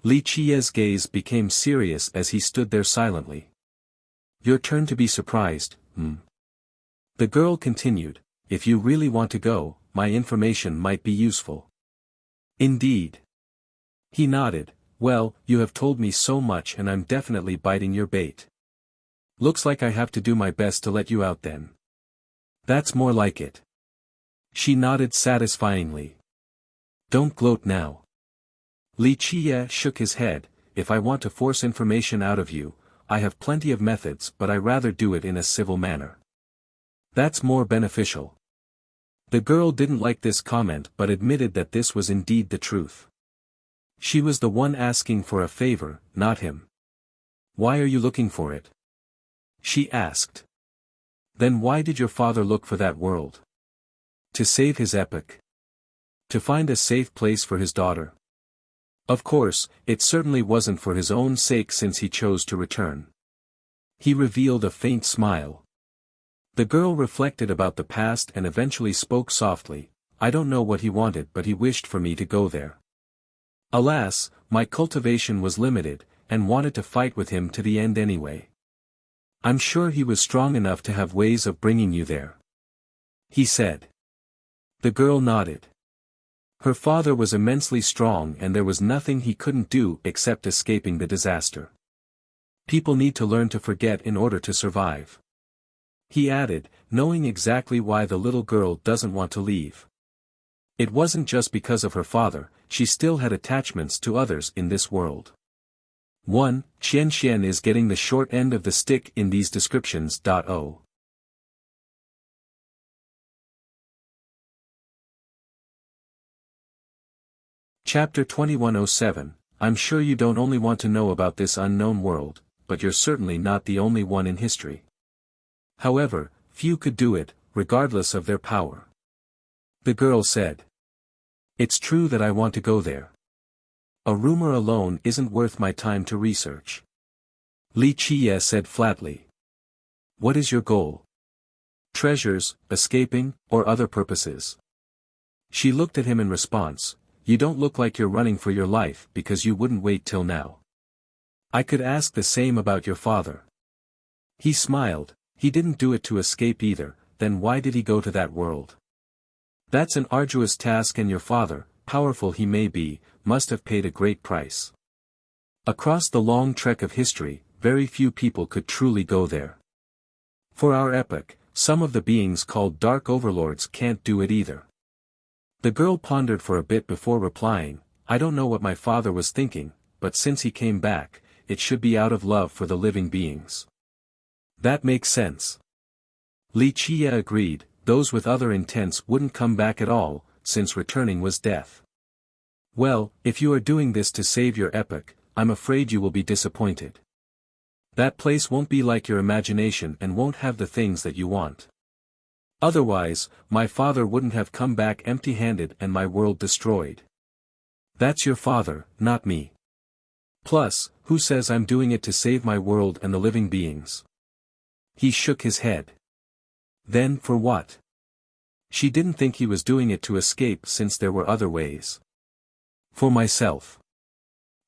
Li Qiye's gaze became serious as he stood there silently. Your turn to be surprised, The girl continued, if you really want to go, my information might be useful. Indeed. He nodded, well, you have told me so much and I'm definitely biting your bait. Looks like I have to do my best to let you out then. That's more like it. She nodded satisfyingly. Don't gloat now. Li Qiye shook his head, if I want to force information out of you, I have plenty of methods, but I rather do it in a civil manner. That's more beneficial. The girl didn't like this comment but admitted that this was indeed the truth. She was the one asking for a favor, not him. Why are you looking for it? She asked. Then why did your father look for that world? To save his epic. To find a safe place for his daughter. Of course, it certainly wasn't for his own sake since he chose to return. He revealed a faint smile. The girl reflected about the past and eventually spoke softly, I don't know what he wanted, but he wished for me to go there. Alas, my cultivation was limited, and wanted to fight with him to the end anyway. I'm sure he was strong enough to have ways of bringing you there. He said. The girl nodded. Her father was immensely strong and there was nothing he couldn't do except escaping the disaster. People need to learn to forget in order to survive. He added, knowing exactly why the little girl doesn't want to leave. It wasn't just because of her father, she still had attachments to others in this world. 1. Qian Xian is getting the short end of the stick in these descriptions. O. Chapter 2107, I'm sure you don't only want to know about this unknown world, but you're certainly not the only one in history. However, few could do it, regardless of their power. The girl said. It's true that I want to go there. A rumor alone isn't worth my time to research. Li Qiye said flatly. What is your goal? Treasures, escaping, or other purposes? She looked at him in response. You don't look like you're running for your life because you wouldn't wait till now. I could ask the same about your father. He smiled, he didn't do it to escape either, then why did he go to that world? That's an arduous task and your father, powerful he may be, must have paid a great price. Across the long trek of history, very few people could truly go there. For our epoch, some of the beings called Dark Overlords can't do it either. The girl pondered for a bit before replying, I don't know what my father was thinking, but since he came back, it should be out of love for the living beings. That makes sense. Li Qiye agreed, those with other intents wouldn't come back at all, since returning was death. Well, if you are doing this to save your epic, I'm afraid you will be disappointed. That place won't be like your imagination and won't have the things that you want. Otherwise, my father wouldn't have come back empty-handed and my world destroyed. That's your father, not me. Plus, who says I'm doing it to save my world and the living beings? He shook his head. Then for what? She didn't think he was doing it to escape since there were other ways. For myself.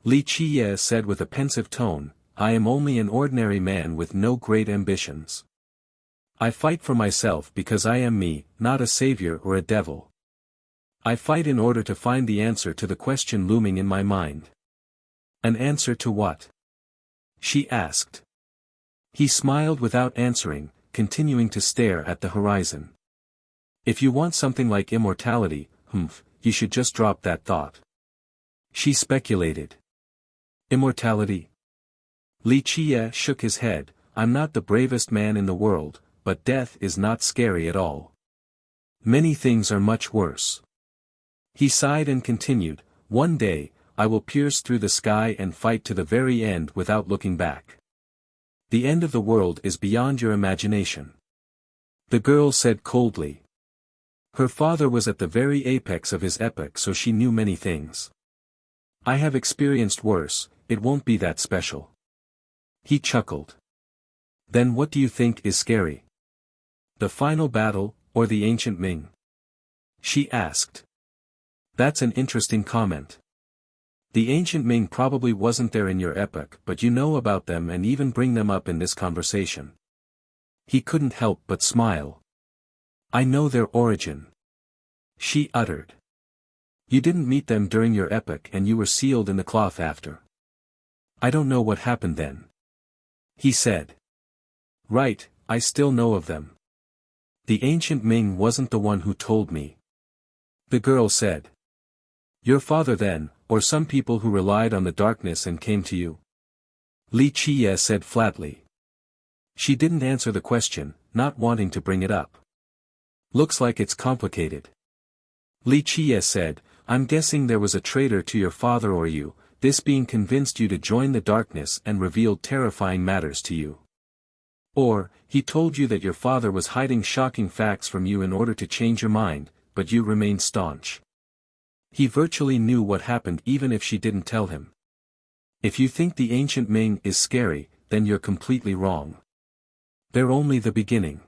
Li Qiye said with a pensive tone, I am only an ordinary man with no great ambitions. I fight for myself because I am me, not a savior or a devil. I fight in order to find the answer to the question looming in my mind. An answer to what? She asked. He smiled without answering, continuing to stare at the horizon. If you want something like immortality, you should just drop that thought. She speculated. Immortality? Li Qiye shook his head, I'm not the bravest man in the world, but death is not scary at all. Many things are much worse. He sighed and continued, one day, I will pierce through the sky and fight to the very end without looking back. The end of the world is beyond your imagination. The girl said coldly. Her father was at the very apex of his epic, so she knew many things. I have experienced worse, it won't be that special. He chuckled. Then what do you think is scary? The final battle, or the ancient Ming? She asked. That's an interesting comment. The ancient Ming probably wasn't there in your epic, but you know about them and even bring them up in this conversation. He couldn't help but smile. I know their origin. She uttered. You didn't meet them during your epic and you were sealed in the cloth after. I don't know what happened then. He said. Right, I still know of them. The ancient Ming wasn't the one who told me. The girl said. Your father then, or some people who relied on the darkness and came to you? Li Qiye said flatly. She didn't answer the question, not wanting to bring it up. Looks like it's complicated. Li Qiye said, I'm guessing there was a traitor to your father or you, this being convinced you to join the darkness and revealed terrifying matters to you. Or, he told you that your father was hiding shocking facts from you in order to change your mind, but you remained staunch. He virtually knew what happened even if she didn't tell him. If you think the ancient Ming is scary, then you're completely wrong. They're only the beginning.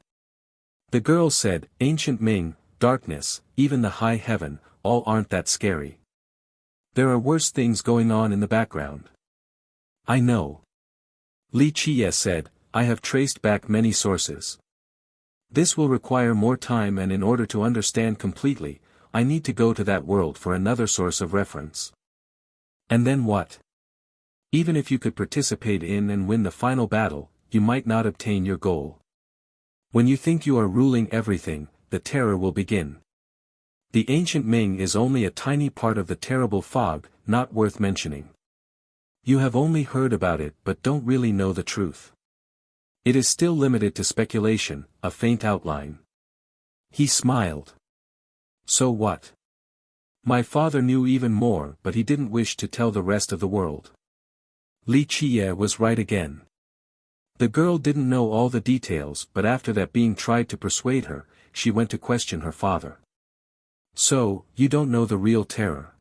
The girl said, ancient Ming, darkness, even the high heaven, all aren't that scary. There are worse things going on in the background. I know. Li Qiye said, I have traced back many sources. This will require more time, and in order to understand completely, I need to go to that world for another source of reference. And then what? Even if you could participate in and win the final battle, you might not obtain your goal. When you think you are ruling everything, the terror will begin. The ancient Ming is only a tiny part of the terrible fog, not worth mentioning. You have only heard about it but don't really know the truth. It is still limited to speculation, a faint outline. He smiled. So what? My father knew even more, but he didn't wish to tell the rest of the world. Li Qiye was right again. The girl didn't know all the details, but after that being tried to persuade her, she went to question her father. So, you don't know the real terror?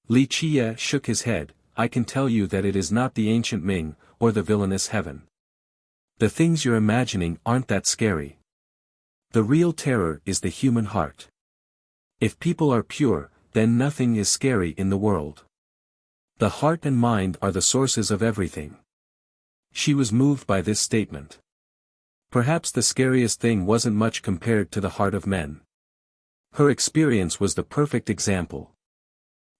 Li Qiye shook his head, I can tell you that it is not the ancient Ming, or the villainous heaven. The things you're imagining aren't that scary. The real terror is the human heart. If people are pure, then nothing is scary in the world. The heart and mind are the sources of everything. She was moved by this statement. Perhaps the scariest thing wasn't much compared to the heart of men. Her experience was the perfect example.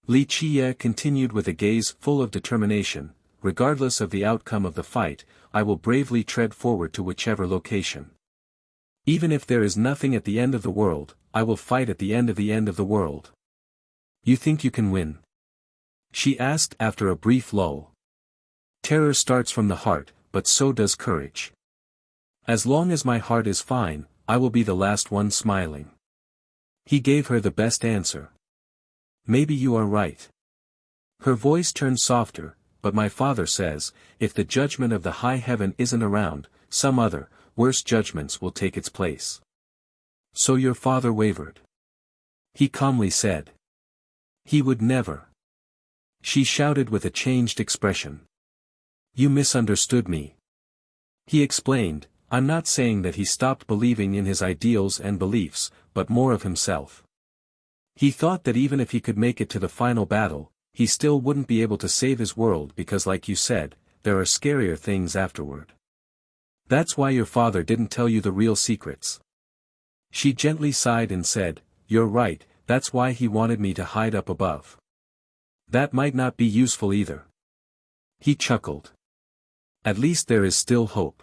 Li Qiye continued with a gaze full of determination, regardless of the outcome of the fight, I will bravely tread forward to whichever location. Even if there is nothing at the end of the world, I will fight at the end of the world. You think you can win? She asked after a brief lull. Terror starts from the heart, but so does courage. As long as my heart is fine, I will be the last one smiling. He gave her the best answer. Maybe you are right. Her voice turned softer, but my father says, if the judgment of the high heaven isn't around, some other, worse judgments will take its place. So your father wavered. He calmly said. He would never. She shouted with a changed expression. You misunderstood me. He explained, I'm not saying that he stopped believing in his ideals and beliefs, but more of himself. He thought that even if he could make it to the final battle, he still wouldn't be able to save his world because like you said, there are scarier things afterward. That's why your father didn't tell you the real secrets. She gently sighed and said, You're right, that's why he wanted me to hide up above. That might not be useful either. He chuckled. At least there is still hope.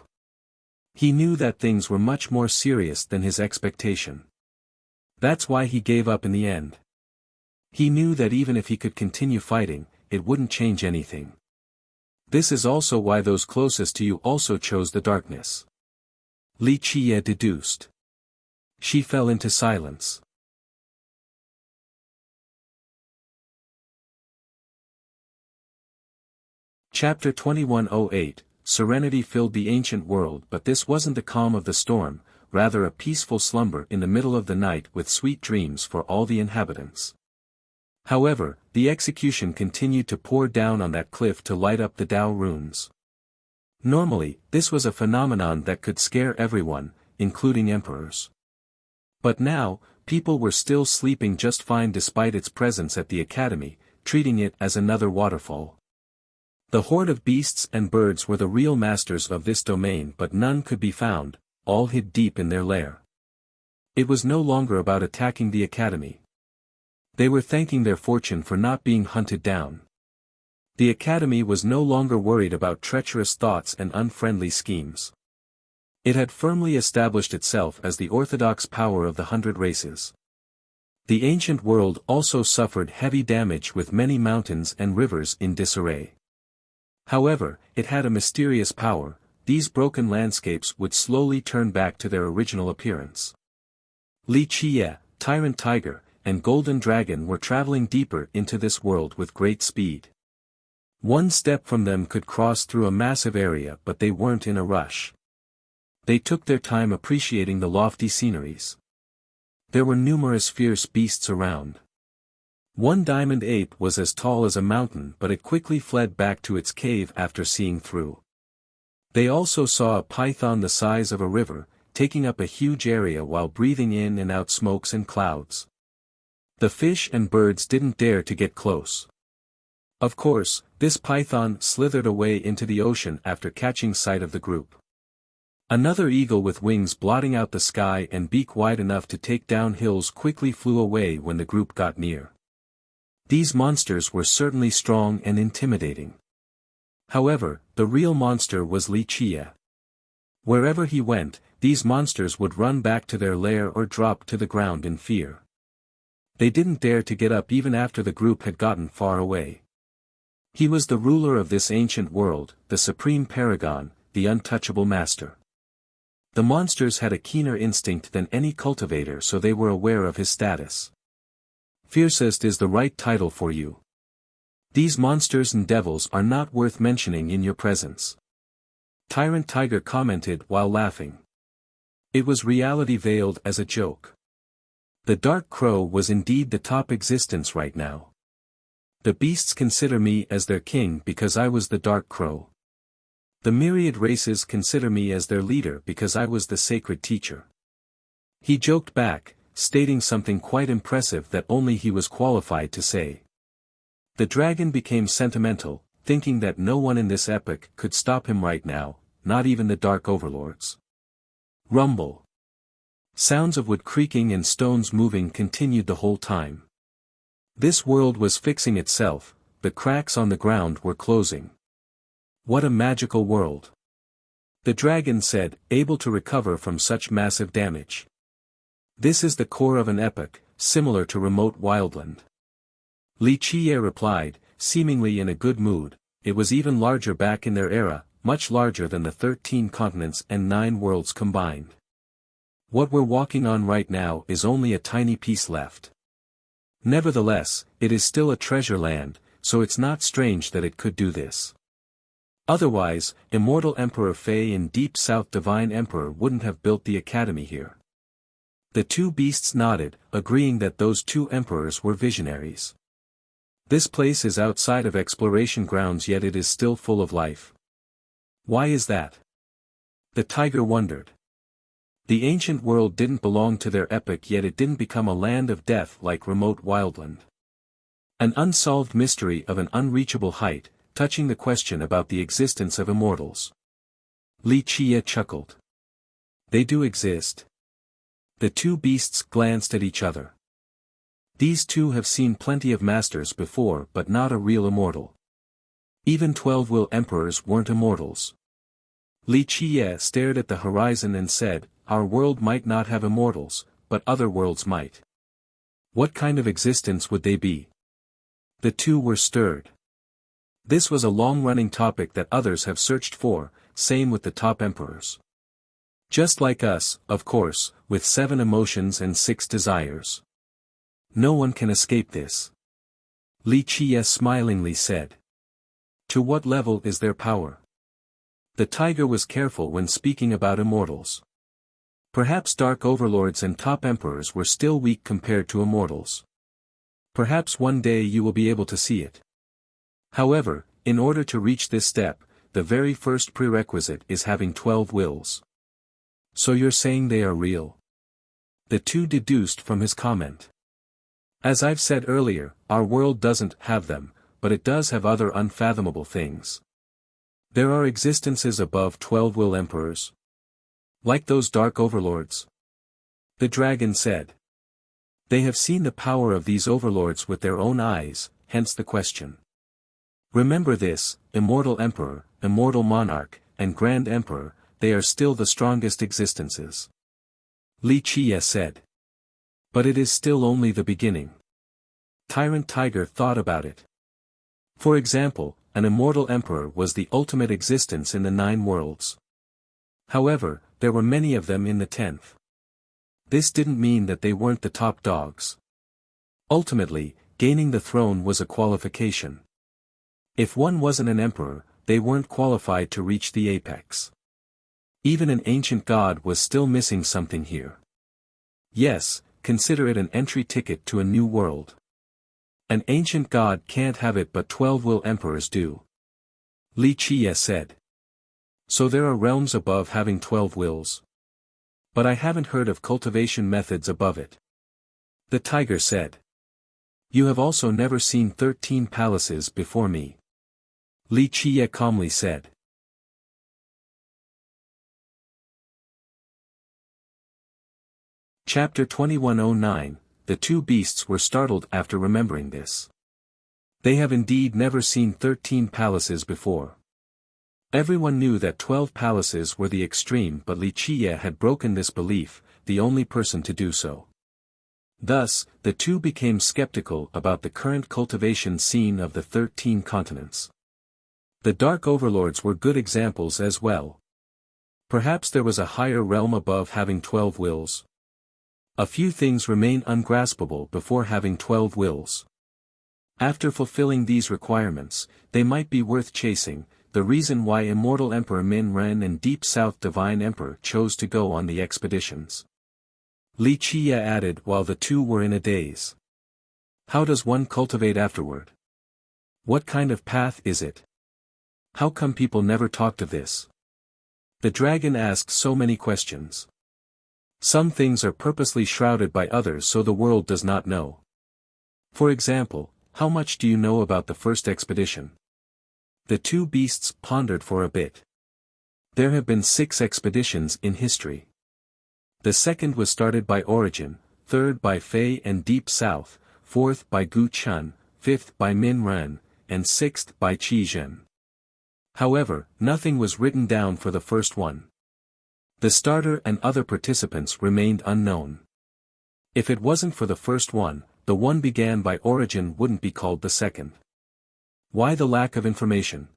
He knew that things were much more serious than his expectation. That's why he gave up in the end. He knew that even if he could continue fighting, it wouldn't change anything. This is also why those closest to you also chose the darkness. Li Qiye deduced. She fell into silence. Chapter 2108, Serenity filled the ancient world, but this wasn't the calm of the storm, rather a peaceful slumber in the middle of the night with sweet dreams for all the inhabitants. However, the execution continued to pour down on that cliff to light up the Tao runes. Normally, this was a phenomenon that could scare everyone, including emperors. But now, people were still sleeping just fine despite its presence at the academy, treating it as another waterfall. The horde of beasts and birds were the real masters of this domain, but none could be found, all hid deep in their lair. It was no longer about attacking the academy. They were thanking their fortune for not being hunted down. The academy was no longer worried about treacherous thoughts and unfriendly schemes. It had firmly established itself as the orthodox power of the 100 races. The ancient world also suffered heavy damage with many mountains and rivers in disarray. However, it had a mysterious power. These broken landscapes would slowly turn back to their original appearance. Li Qiye, Tyrant Tiger, and Golden Dragon were traveling deeper into this world with great speed. One step from them could cross through a massive area, but they weren't in a rush. They took their time appreciating the lofty sceneries. There were numerous fierce beasts around. One diamond ape was as tall as a mountain, but it quickly fled back to its cave after seeing through. They also saw a python the size of a river, taking up a huge area while breathing in and out smokes and clouds. The fish and birds didn't dare to get close. Of course, this python slithered away into the ocean after catching sight of the group. Another eagle with wings blotting out the sky and beak wide enough to take down hills quickly flew away when the group got near. These monsters were certainly strong and intimidating. However, the real monster was Li Qiye. Wherever he went, these monsters would run back to their lair or drop to the ground in fear. They didn't dare to get up even after the group had gotten far away. He was the ruler of this ancient world, the supreme paragon, the untouchable master. The monsters had a keener instinct than any cultivator, so they were aware of his status. Fiercest is the right title for you. These monsters and devils are not worth mentioning in your presence. Tyrant Tiger commented while laughing. It was reality veiled as a joke. The Dark Crow was indeed the top existence right now. The beasts consider me as their king because I was the Dark Crow. The myriad races consider me as their leader because I was the sacred teacher. He joked back, stating something quite impressive that only he was qualified to say. The dragon became sentimental, thinking that no one in this epoch could stop him right now, not even the dark overlords. Rumble. Sounds of wood creaking and stones moving continued the whole time. This world was fixing itself, the cracks on the ground were closing. What a magical world. The dragon said, able to recover from such massive damage. This is the core of an epoch, similar to remote wildland. Li Qiye replied, seemingly in a good mood, it was even larger back in their era, much larger than the 13 continents and 9 worlds combined. What we're walking on right now is only a tiny piece left. Nevertheless, it is still a treasure land, so it's not strange that it could do this. Otherwise, Immortal Emperor Fei and Deep South Divine Emperor wouldn't have built the academy here. The two beasts nodded, agreeing that those two emperors were visionaries. This place is outside of exploration grounds, yet it is still full of life. Why is that? The tiger wondered. The ancient world didn't belong to their epoch, yet it didn't become a land of death like remote wildland. An unsolved mystery of an unreachable height, touching the question about the existence of immortals. Li Qie chuckled. They do exist. The two beasts glanced at each other. These two have seen plenty of masters before, but not a real immortal. Even 12-will emperors weren't immortals. Li Qie stared at the horizon and said, "Our world might not have immortals, but other worlds might. What kind of existence would they be?" The two were stirred. This was a long-running topic that others have searched for, same with the top emperors. Just like us, of course, with 7 emotions and 6 desires. No one can escape this. Li Qie smilingly said. To what level is their power? The tiger was careful when speaking about immortals. Perhaps dark overlords and top emperors were still weak compared to immortals. Perhaps one day you will be able to see it. However, in order to reach this step, the very first prerequisite is having 12 wills. So you're saying they are real? The two deduced from his comment. As I've said earlier, our world doesn't have them, but it does have other unfathomable things. There are existences above 12-will emperors. Like those dark overlords. The dragon said. They have seen the power of these overlords with their own eyes, hence the question. Remember this, Immortal Emperor, Immortal Monarch, and Grand Emperor, they are still the strongest existences. Li Qie said. But it is still only the beginning. Tyrant Tiger thought about it. For example, an immortal emperor was the ultimate existence in the 9 worlds. However, there were many of them in the 10th. This didn't mean that they weren't the top dogs. Ultimately, gaining the throne was a qualification. If one wasn't an emperor, they weren't qualified to reach the apex. Even an ancient god was still missing something here. Yes, consider it an entry ticket to a new world. An ancient god can't have it, but 12-will emperors do. Li Qie said. So there are realms above having 12 wills. But I haven't heard of cultivation methods above it. The tiger said. You have also never seen 13 palaces before me. Li Qie calmly said. Chapter 2109, The two beasts were startled after remembering this. They have indeed never seen 13 palaces before. Everyone knew that 12 palaces were the extreme, but Li Qie had broken this belief, the only person to do so. Thus, the two became skeptical about the current cultivation scene of the 13 continents. The Dark Overlords were good examples as well. Perhaps there was a higher realm above having 12 wills. A few things remain ungraspable before having 12 wills. After fulfilling these requirements, they might be worth chasing, the reason why Immortal Emperor Min Ren and Deep South Divine Emperor chose to go on the expeditions. Li Qie added while the two were in a daze. How does one cultivate afterward? What kind of path is it? How come people never talked of this? The dragon asked so many questions. Some things are purposely shrouded by others so the world does not know. For example, how much do you know about the first expedition? The two beasts pondered for a bit. There have been 6 expeditions in history. The second was started by Origin, third by Fei and Deep South, fourth by Gu Chun, fifth by Min Ren, and sixth by Qi Zhen. However, nothing was written down for the first one. The starter and other participants remained unknown. If it wasn't for the first one, the one began by Origin wouldn't be called the second. Why the lack of information?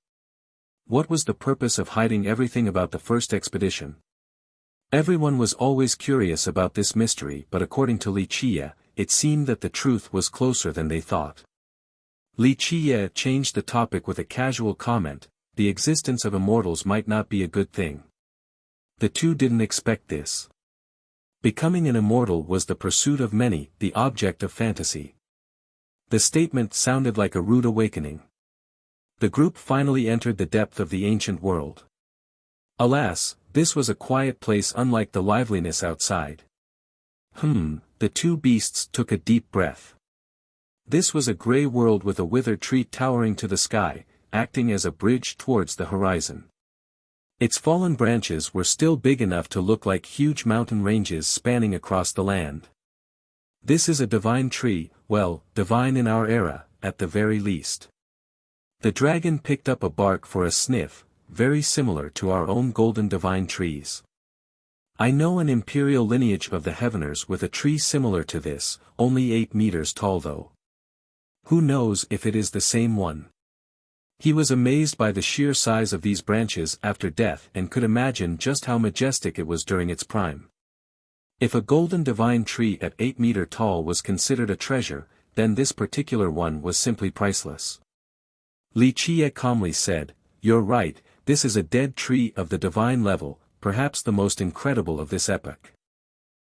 What was the purpose of hiding everything about the first expedition? Everyone was always curious about this mystery, but according to Li Qie, it seemed that the truth was closer than they thought. Li Qiye changed the topic with a casual comment, the existence of immortals might not be a good thing. The two didn't expect this. Becoming an immortal was the pursuit of many, the object of fantasy. The statement sounded like a rude awakening. The group finally entered the depth of the ancient world. Alas, this was a quiet place unlike the liveliness outside. The two beasts took a deep breath. This was a grey world with a withered tree towering to the sky, acting as a bridge towards the horizon. Its fallen branches were still big enough to look like huge mountain ranges spanning across the land. This is a divine tree, well, divine in our era, at the very least. The dragon picked up a bark for a sniff, very similar to our own golden divine trees. I know an imperial lineage of the Heaveners with a tree similar to this, only 8 meters tall though. Who knows if it is the same one? He was amazed by the sheer size of these branches after death and could imagine just how majestic it was during its prime. If a golden divine tree at 8 meter tall was considered a treasure, then this particular one was simply priceless. Li Qiye calmly said, "You're right, this is a dead tree of the divine level, perhaps the most incredible of this epoch.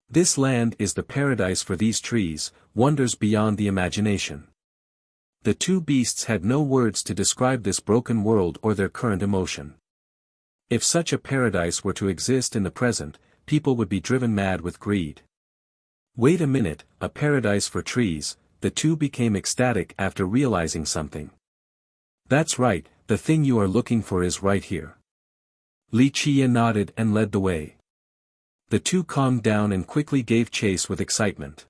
This land is the paradise for these trees, wonders beyond the imagination." The two beasts had no words to describe this broken world or their current emotion. If such a paradise were to exist in the present, people would be driven mad with greed. Wait a minute, a paradise for trees, the two became ecstatic after realizing something. That's right, the thing you are looking for is right here. Li Qiye nodded and led the way. The two calmed down and quickly gave chase with excitement.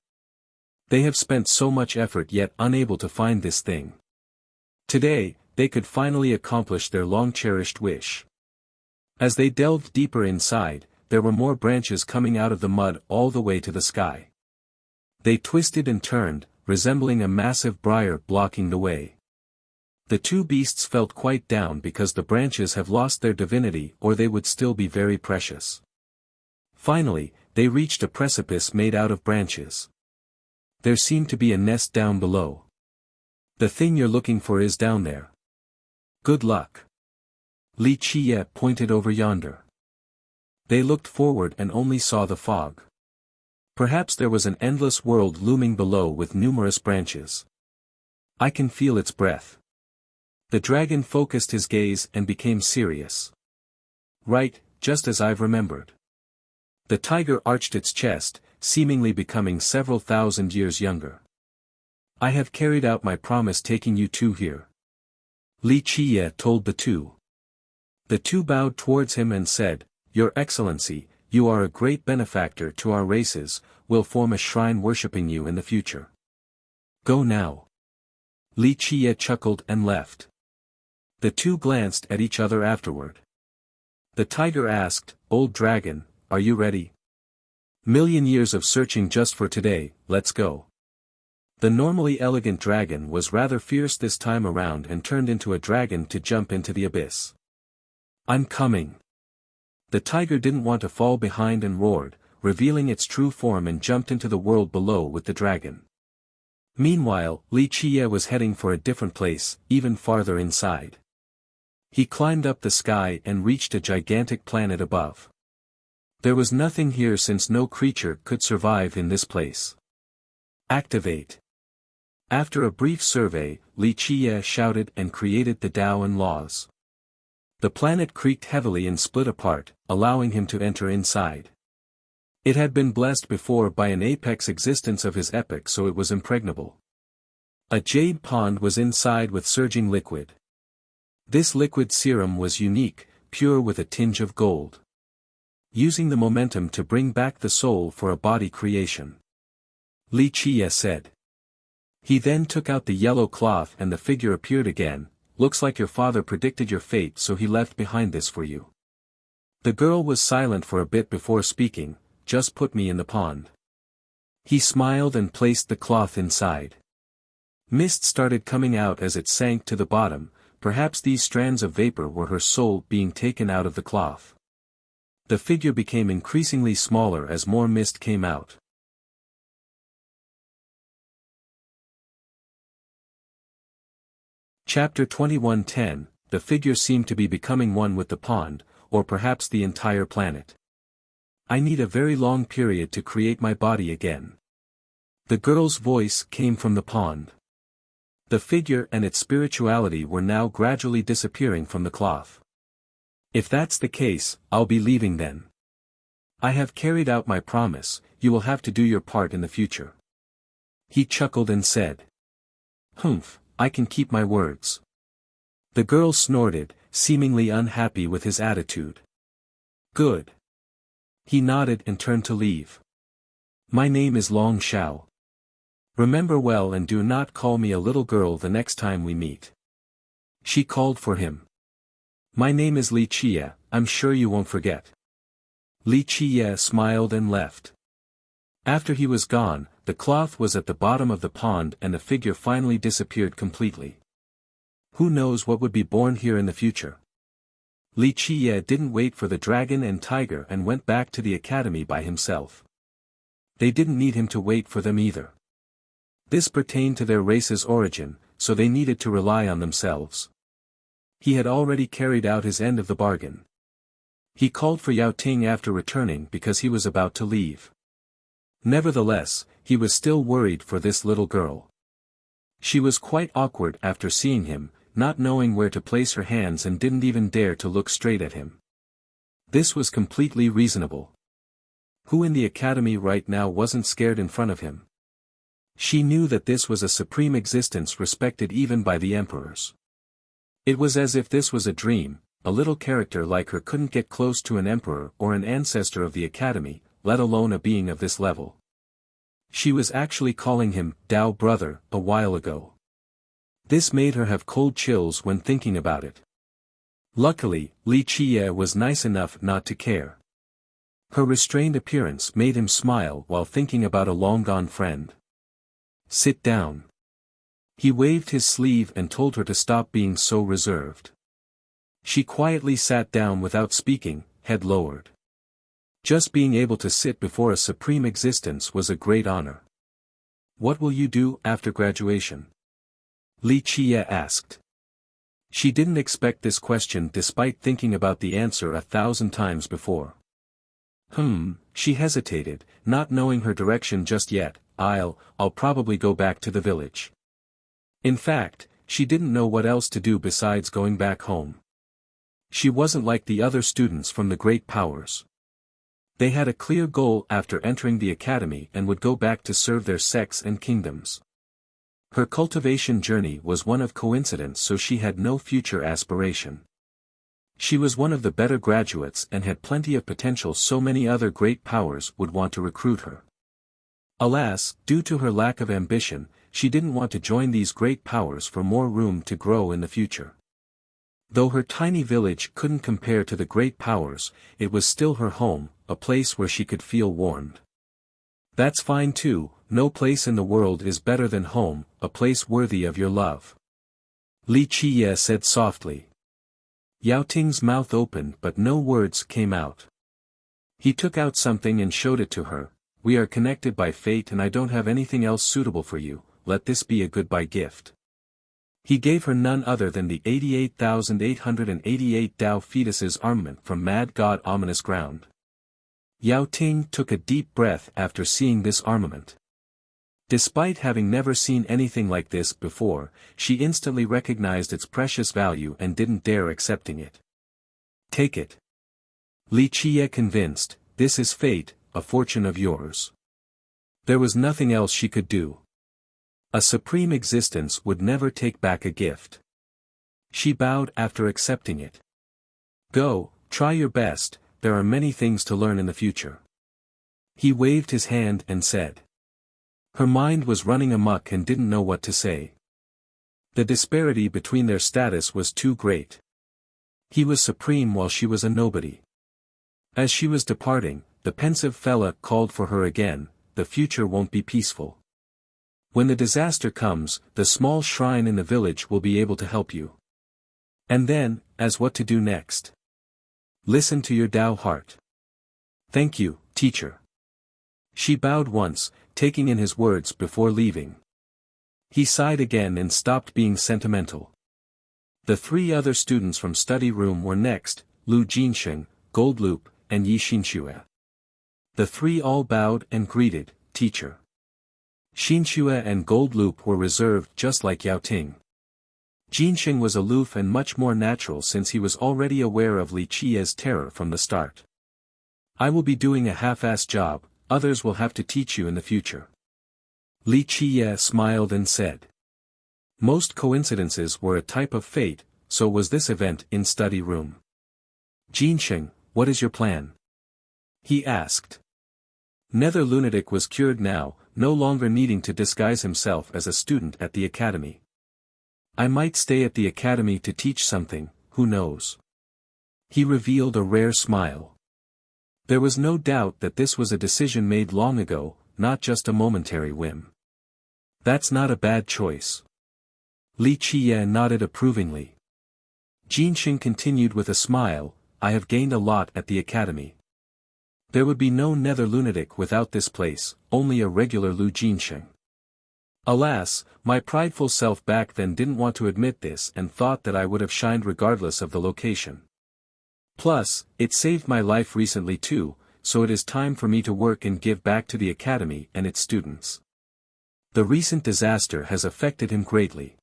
They have spent so much effort yet unable to find this thing. Today, they could finally accomplish their long-cherished wish. As they delved deeper inside, there were more branches coming out of the mud all the way to the sky. They twisted and turned, resembling a massive briar blocking the way. The two beasts felt quite down because the branches have lost their divinity or they would still be very precious. Finally, they reached a precipice made out of branches. There seemed to be a nest down below. The thing you're looking for is down there. Good luck. Li Qiye pointed over yonder. They looked forward and only saw the fog. Perhaps there was an endless world looming below with numerous branches. I can feel its breath. The dragon focused his gaze and became serious. Right, just as I've remembered. The tiger arched its chest, seemingly becoming several thousand years younger. I have carried out my promise taking you two here. Li Qiye told the two. The two bowed towards him and said, "Your Excellency, you are a great benefactor to our races, we'll form a shrine worshipping you in the future. Go now." Li Qiye chuckled and left. The two glanced at each other afterward. The tiger asked, "Old dragon, are you ready? Million years of searching just for today, let's go." The normally elegant dragon was rather fierce this time around and turned into a dragon to jump into the abyss. "I'm coming." The tiger didn't want to fall behind and roared, revealing its true form and jumped into the world below with the dragon. Meanwhile, Li Qiye was heading for a different place, even farther inside. He climbed up the sky and reached a gigantic planet above. There was nothing here since no creature could survive in this place. Activate. After a brief survey, Li Qiye shouted and created the Tao and laws. The planet creaked heavily and split apart, allowing him to enter inside. It had been blessed before by an apex existence of his epoch, so it was impregnable. A jade pond was inside with surging liquid. This liquid serum was unique, pure with a tinge of gold. Using the momentum to bring back the soul for a body creation. Li Qiye said. He then took out the yellow cloth and the figure appeared again. "Looks like your father predicted your fate, so he left behind this for you." The girl was silent for a bit before speaking, "Just put me in the pond." He smiled and placed the cloth inside. Mist started coming out as it sank to the bottom, perhaps these strands of vapor were her soul being taken out of the cloth. The figure became increasingly smaller as more mist came out. Chapter 21:10, the figure seemed to be becoming one with the pond, or perhaps the entire planet. I need a very long period to create my body again. The girl's voice came from the pond. The figure and its spirituality were now gradually disappearing from the cloth. If that's the case, I'll be leaving then. I have carried out my promise, you will have to do your part in the future. He chuckled and said. Humph, I can keep my words. The girl snorted, seemingly unhappy with his attitude. Good. He nodded and turned to leave. My name is Long Xiao. Remember well and do not call me a little girl the next time we meet. She called for him. My name is Li Chia, I'm sure you won't forget. Li Chia smiled and left. After he was gone, the cloth was at the bottom of the pond and the figure finally disappeared completely. Who knows what would be born here in the future? Li Chia didn't wait for the dragon and tiger and went back to the academy by himself. They didn't need him to wait for them either. This pertained to their race's origin, so they needed to rely on themselves. He had already carried out his end of the bargain. He called for Yao Ting after returning because he was about to leave. Nevertheless, he was still worried for this little girl. She was quite awkward after seeing him, not knowing where to place her hands and didn't even dare to look straight at him. This was completely reasonable. Who in the academy right now wasn't scared in front of him? She knew that this was a supreme existence respected even by the emperors. It was as if this was a dream, a little character like her couldn't get close to an emperor or an ancestor of the academy, let alone a being of this level. She was actually calling him, Dao brother, a while ago. This made her have cold chills when thinking about it. Luckily, Li Chia was nice enough not to care. Her restrained appearance made him smile while thinking about a long-gone friend. Sit down. He waved his sleeve and told her to stop being so reserved. She quietly sat down without speaking, head lowered. Just being able to sit before a supreme existence was a great honor. What will you do after graduation? Li Chia asked. She didn't expect this question despite thinking about the answer 1,000 times before. She hesitated, not knowing her direction just yet. I'll probably go back to the village. In fact, she didn't know what else to do besides going back home. She wasn't like the other students from the great powers. They had a clear goal after entering the academy and would go back to serve their sects and kingdoms. Her cultivation journey was one of coincidence, so she had no future aspiration. She was one of the better graduates and had plenty of potential, so many other great powers would want to recruit her. Alas, due to her lack of ambition, she didn't want to join these great powers for more room to grow in the future. Though her tiny village couldn't compare to the great powers, it was still her home, a place where she could feel warmed. That's fine too, no place in the world is better than home, a place worthy of your love. Li Chia said softly. Yao Ting's mouth opened but no words came out. He took out something and showed it to her. We are connected by fate and I don't have anything else suitable for you, let this be a goodbye gift. He gave her none other than the 88,888 Dao fetuses armament from Mad God Ominous Ground. Yao Ting took a deep breath after seeing this armament. Despite having never seen anything like this before, she instantly recognized its precious value and didn't dare accepting it. Take it. Li Chia convinced, this is fate, a fortune of yours. There was nothing else she could do. A supreme existence would never take back a gift. She bowed after accepting it. Go, try your best, there are many things to learn in the future. He waved his hand and said. Her mind was running amok and didn't know what to say. The disparity between their status was too great. He was supreme while she was a nobody. As she was departing, the pensive fella called for her again, the future won't be peaceful. When the disaster comes, the small shrine in the village will be able to help you. And then, as what to do next? Listen to your Tao heart. Thank you, teacher. She bowed once, taking in his words before leaving. He sighed again and stopped being sentimental. The three other students from study room were next, Lu Jinsheng, Goldloop, and Yi Xinxue. The three all bowed and greeted, "Teacher." Xinxue and Goldloop were reserved just like Yao Ting. Jinsheng was aloof and much more natural since he was already aware of Li Qiye's terror from the start. "I will be doing a half-assed job, others will have to teach you in the future." Li Qiye smiled and said. Most coincidences were a type of fate, so was this event in study room. "Jinsheng, what is your plan?" he asked. Nether Lunatic was cured now, no longer needing to disguise himself as a student at the academy. "I might stay at the academy to teach something, who knows?" He revealed a rare smile. There was no doubt that this was a decision made long ago, not just a momentary whim. "That's not a bad choice." Li Qiye nodded approvingly. Jinsheng continued with a smile, "I have gained a lot at the academy. There would be no Nether Lunatic without this place, only a regular Lu Jinsheng. Alas, my prideful self back then didn't want to admit this and thought that I would have shined regardless of the location. Plus, it saved my life recently too, so it is time for me to work and give back to the academy and its students. The recent disaster has affected him greatly.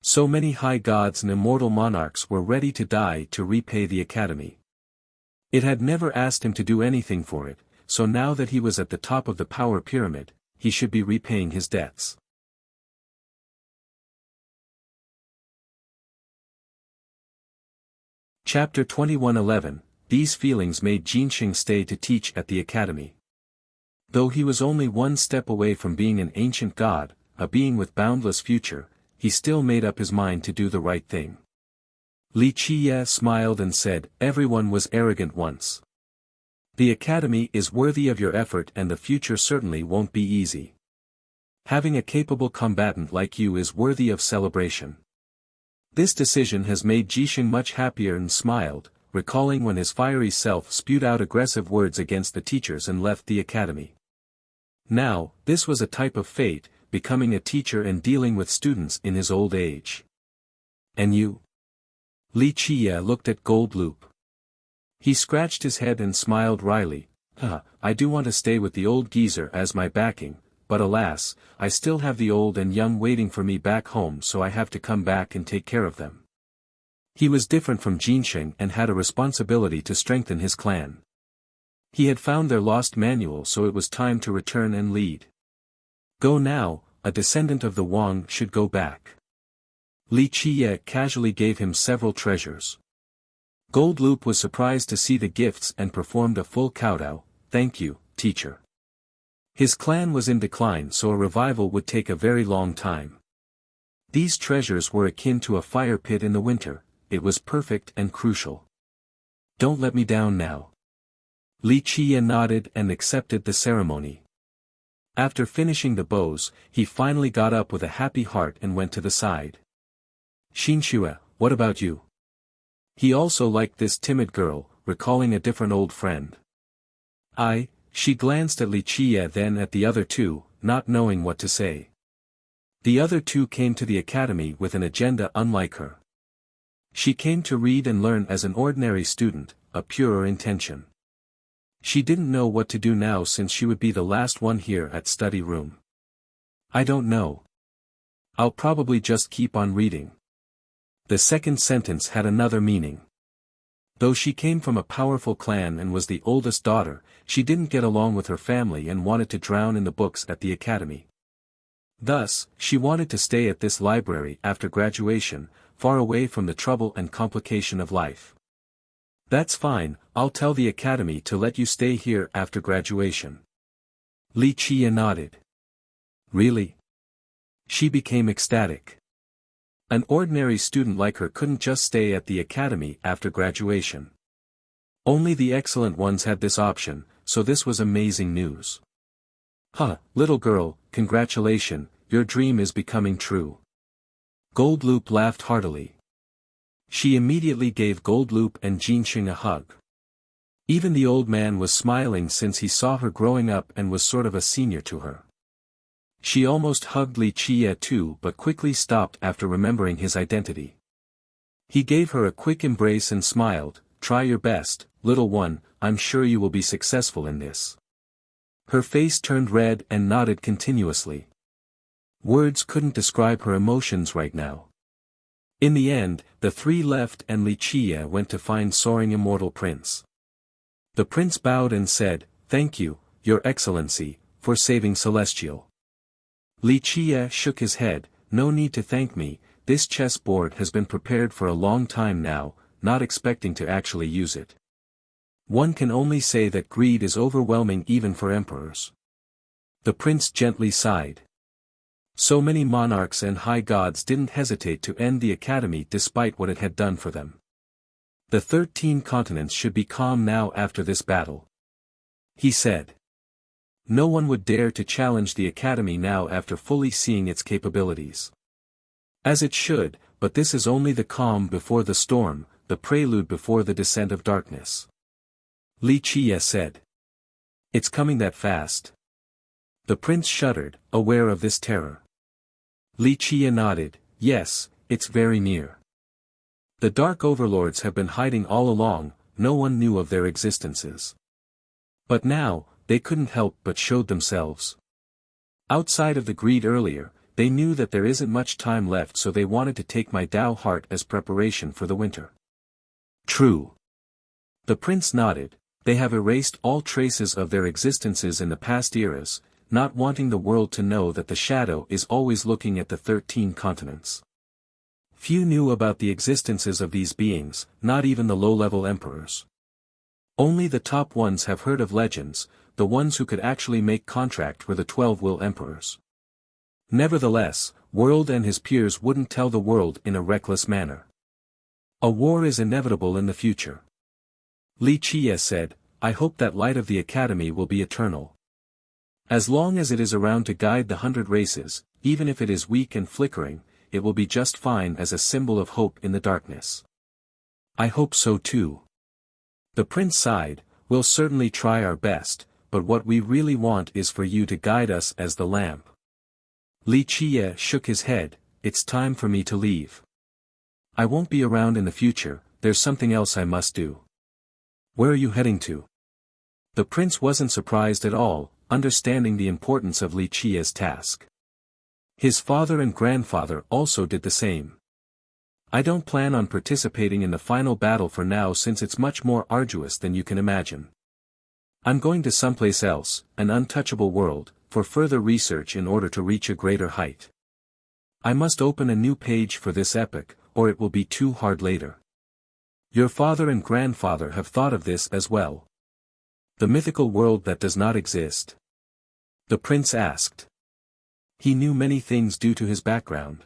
So many high gods and immortal monarchs were ready to die to repay the academy. It had never asked him to do anything for it, so now that he was at the top of the power pyramid, he should be repaying his debts." Chapter 21:11. These feelings made Jinsheng stay to teach at the academy. Though he was only one step away from being an ancient god, a being with boundless future, he still made up his mind to do the right thing. Li Qiye smiled and said, "Everyone was arrogant once. The academy is worthy of your effort and the future certainly won't be easy. Having a capable combatant like you is worthy of celebration." This decision has made Jinsheng much happier and smiled, recalling when his fiery self spewed out aggressive words against the teachers and left the academy. Now, this was a type of fate, becoming a teacher and dealing with students in his old age. "And you?" Li Qiye looked at Goldloop. He scratched his head and smiled wryly. I do want to stay with the old geezer as my backing, but alas, I still have the old and young waiting for me back home, so I have to come back and take care of them." He was different from Jinsheng and had a responsibility to strengthen his clan. He had found their lost manual, so it was time to return and lead. "Go now, a descendant of the Wang should go back." Li Qiye casually gave him several treasures. Goldloop was surprised to see the gifts and performed a full kowtow. "Thank you, teacher." His clan was in decline, so a revival would take a very long time. These treasures were akin to a fire pit in the winter, it was perfect and crucial. "Don't let me down now." Li Qiye nodded and accepted the ceremony. After finishing the bows, he finally got up with a happy heart and went to the side. "Xinxue, what about you?" He also liked this timid girl, recalling a different old friend. She glanced at Li Qiye then at the other two, not knowing what to say. The other two came to the academy with an agenda unlike her. She came to read and learn as an ordinary student, a purer intention. She didn't know what to do now since she would be the last one here at study room. "I don't know. I'll probably just keep on reading." The second sentence had another meaning. Though she came from a powerful clan and was the oldest daughter, she didn't get along with her family and wanted to drown in the books at the academy. Thus, she wanted to stay at this library after graduation, far away from the trouble and complication of life. "That's fine, I'll tell the academy to let you stay here after graduation." Li Qiye nodded. "Really?" She became ecstatic. An ordinary student like her couldn't just stay at the academy after graduation. Only the excellent ones had this option, so this was amazing news. Little girl, congratulations, your dream is becoming true." Goldloop laughed heartily. She immediately gave Goldloop and Jinsheng a hug. Even the old man was smiling since he saw her growing up and was sort of a senior to her. She almost hugged Li Qiye too but quickly stopped after remembering his identity. He gave her a quick embrace and smiled, "Try your best, little one, I'm sure you will be successful in this." Her face turned red and nodded continuously. Words couldn't describe her emotions right now. In the end, the three left and Wuxia went to find soaring immortal prince. The prince bowed and said, "Thank you, your excellency, for saving Celestial." Wuxia shook his head, "No need to thank me, this chessboard has been prepared for a long time now, not expecting to actually use it. One can only say that greed is overwhelming even for emperors." The prince gently sighed. So many monarchs and high gods didn't hesitate to end the academy despite what it had done for them. The 13 continents should be calm now after this battle. He said. No one would dare to challenge the academy now after fully seeing its capabilities. As it should, but this is only the calm before the storm, the prelude before the descent of darkness. Wuxia said. It's coming that fast? The prince shuddered, aware of this terror. Wuxia nodded, yes, it's very near. The dark overlords have been hiding all along, no one knew of their existences. But now, they couldn't help but showed themselves. Outside of the greed earlier, they knew that there isn't much time left, so they wanted to take my Dao heart as preparation for the winter. True. The prince nodded, they have erased all traces of their existences in the past eras, not wanting the world to know that the shadow is always looking at the 13 continents. Few knew about the existences of these beings, not even the low-level emperors. Only the top ones have heard of legends, the ones who could actually make contract were the 12 will emperors. Nevertheless, World and his peers wouldn't tell the world in a reckless manner. A war is inevitable in the future. Wuxia said, I hope that light of the academy will be eternal. As long as it is around to guide the 100 races, even if it is weak and flickering, it will be just fine as a symbol of hope in the darkness. I hope so too. The prince sighed, we'll certainly try our best, but what we really want is for you to guide us as the lamp. Wuxia shook his head, it's time for me to leave. I won't be around in the future, there's something else I must do. Where are you heading to? The prince wasn't surprised at all, understanding the importance of Wuxia's task. His father and grandfather also did the same. I don't plan on participating in the final battle for now since it's much more arduous than you can imagine. I'm going to someplace else, an untouchable world, for further research in order to reach a greater height. I must open a new page for this epic, or it will be too hard later. Your father and grandfather have thought of this as well. The mythical world that does not exist? The prince asked. He knew many things due to his background.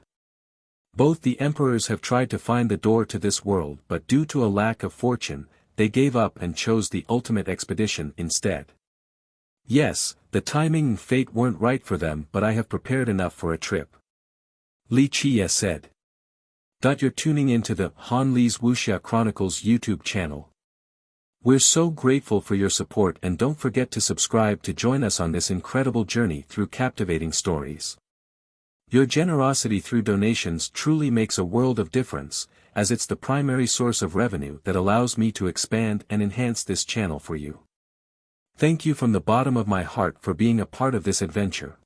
Both the emperors have tried to find the door to this world, but due to a lack of fortune, they gave up and chose the ultimate expedition instead. Yes, the timing and fate weren't right for them, but I have prepared enough for a trip. Wuxia said. You're tuning into the Han Li's Wuxia Chronicles YouTube channel. We're so grateful for your support, and don't forget to subscribe to join us on this incredible journey through captivating stories. Your generosity through donations truly makes a world of difference, as it's the primary source of revenue that allows me to expand and enhance this channel for you. Thank you from the bottom of my heart for being a part of this adventure.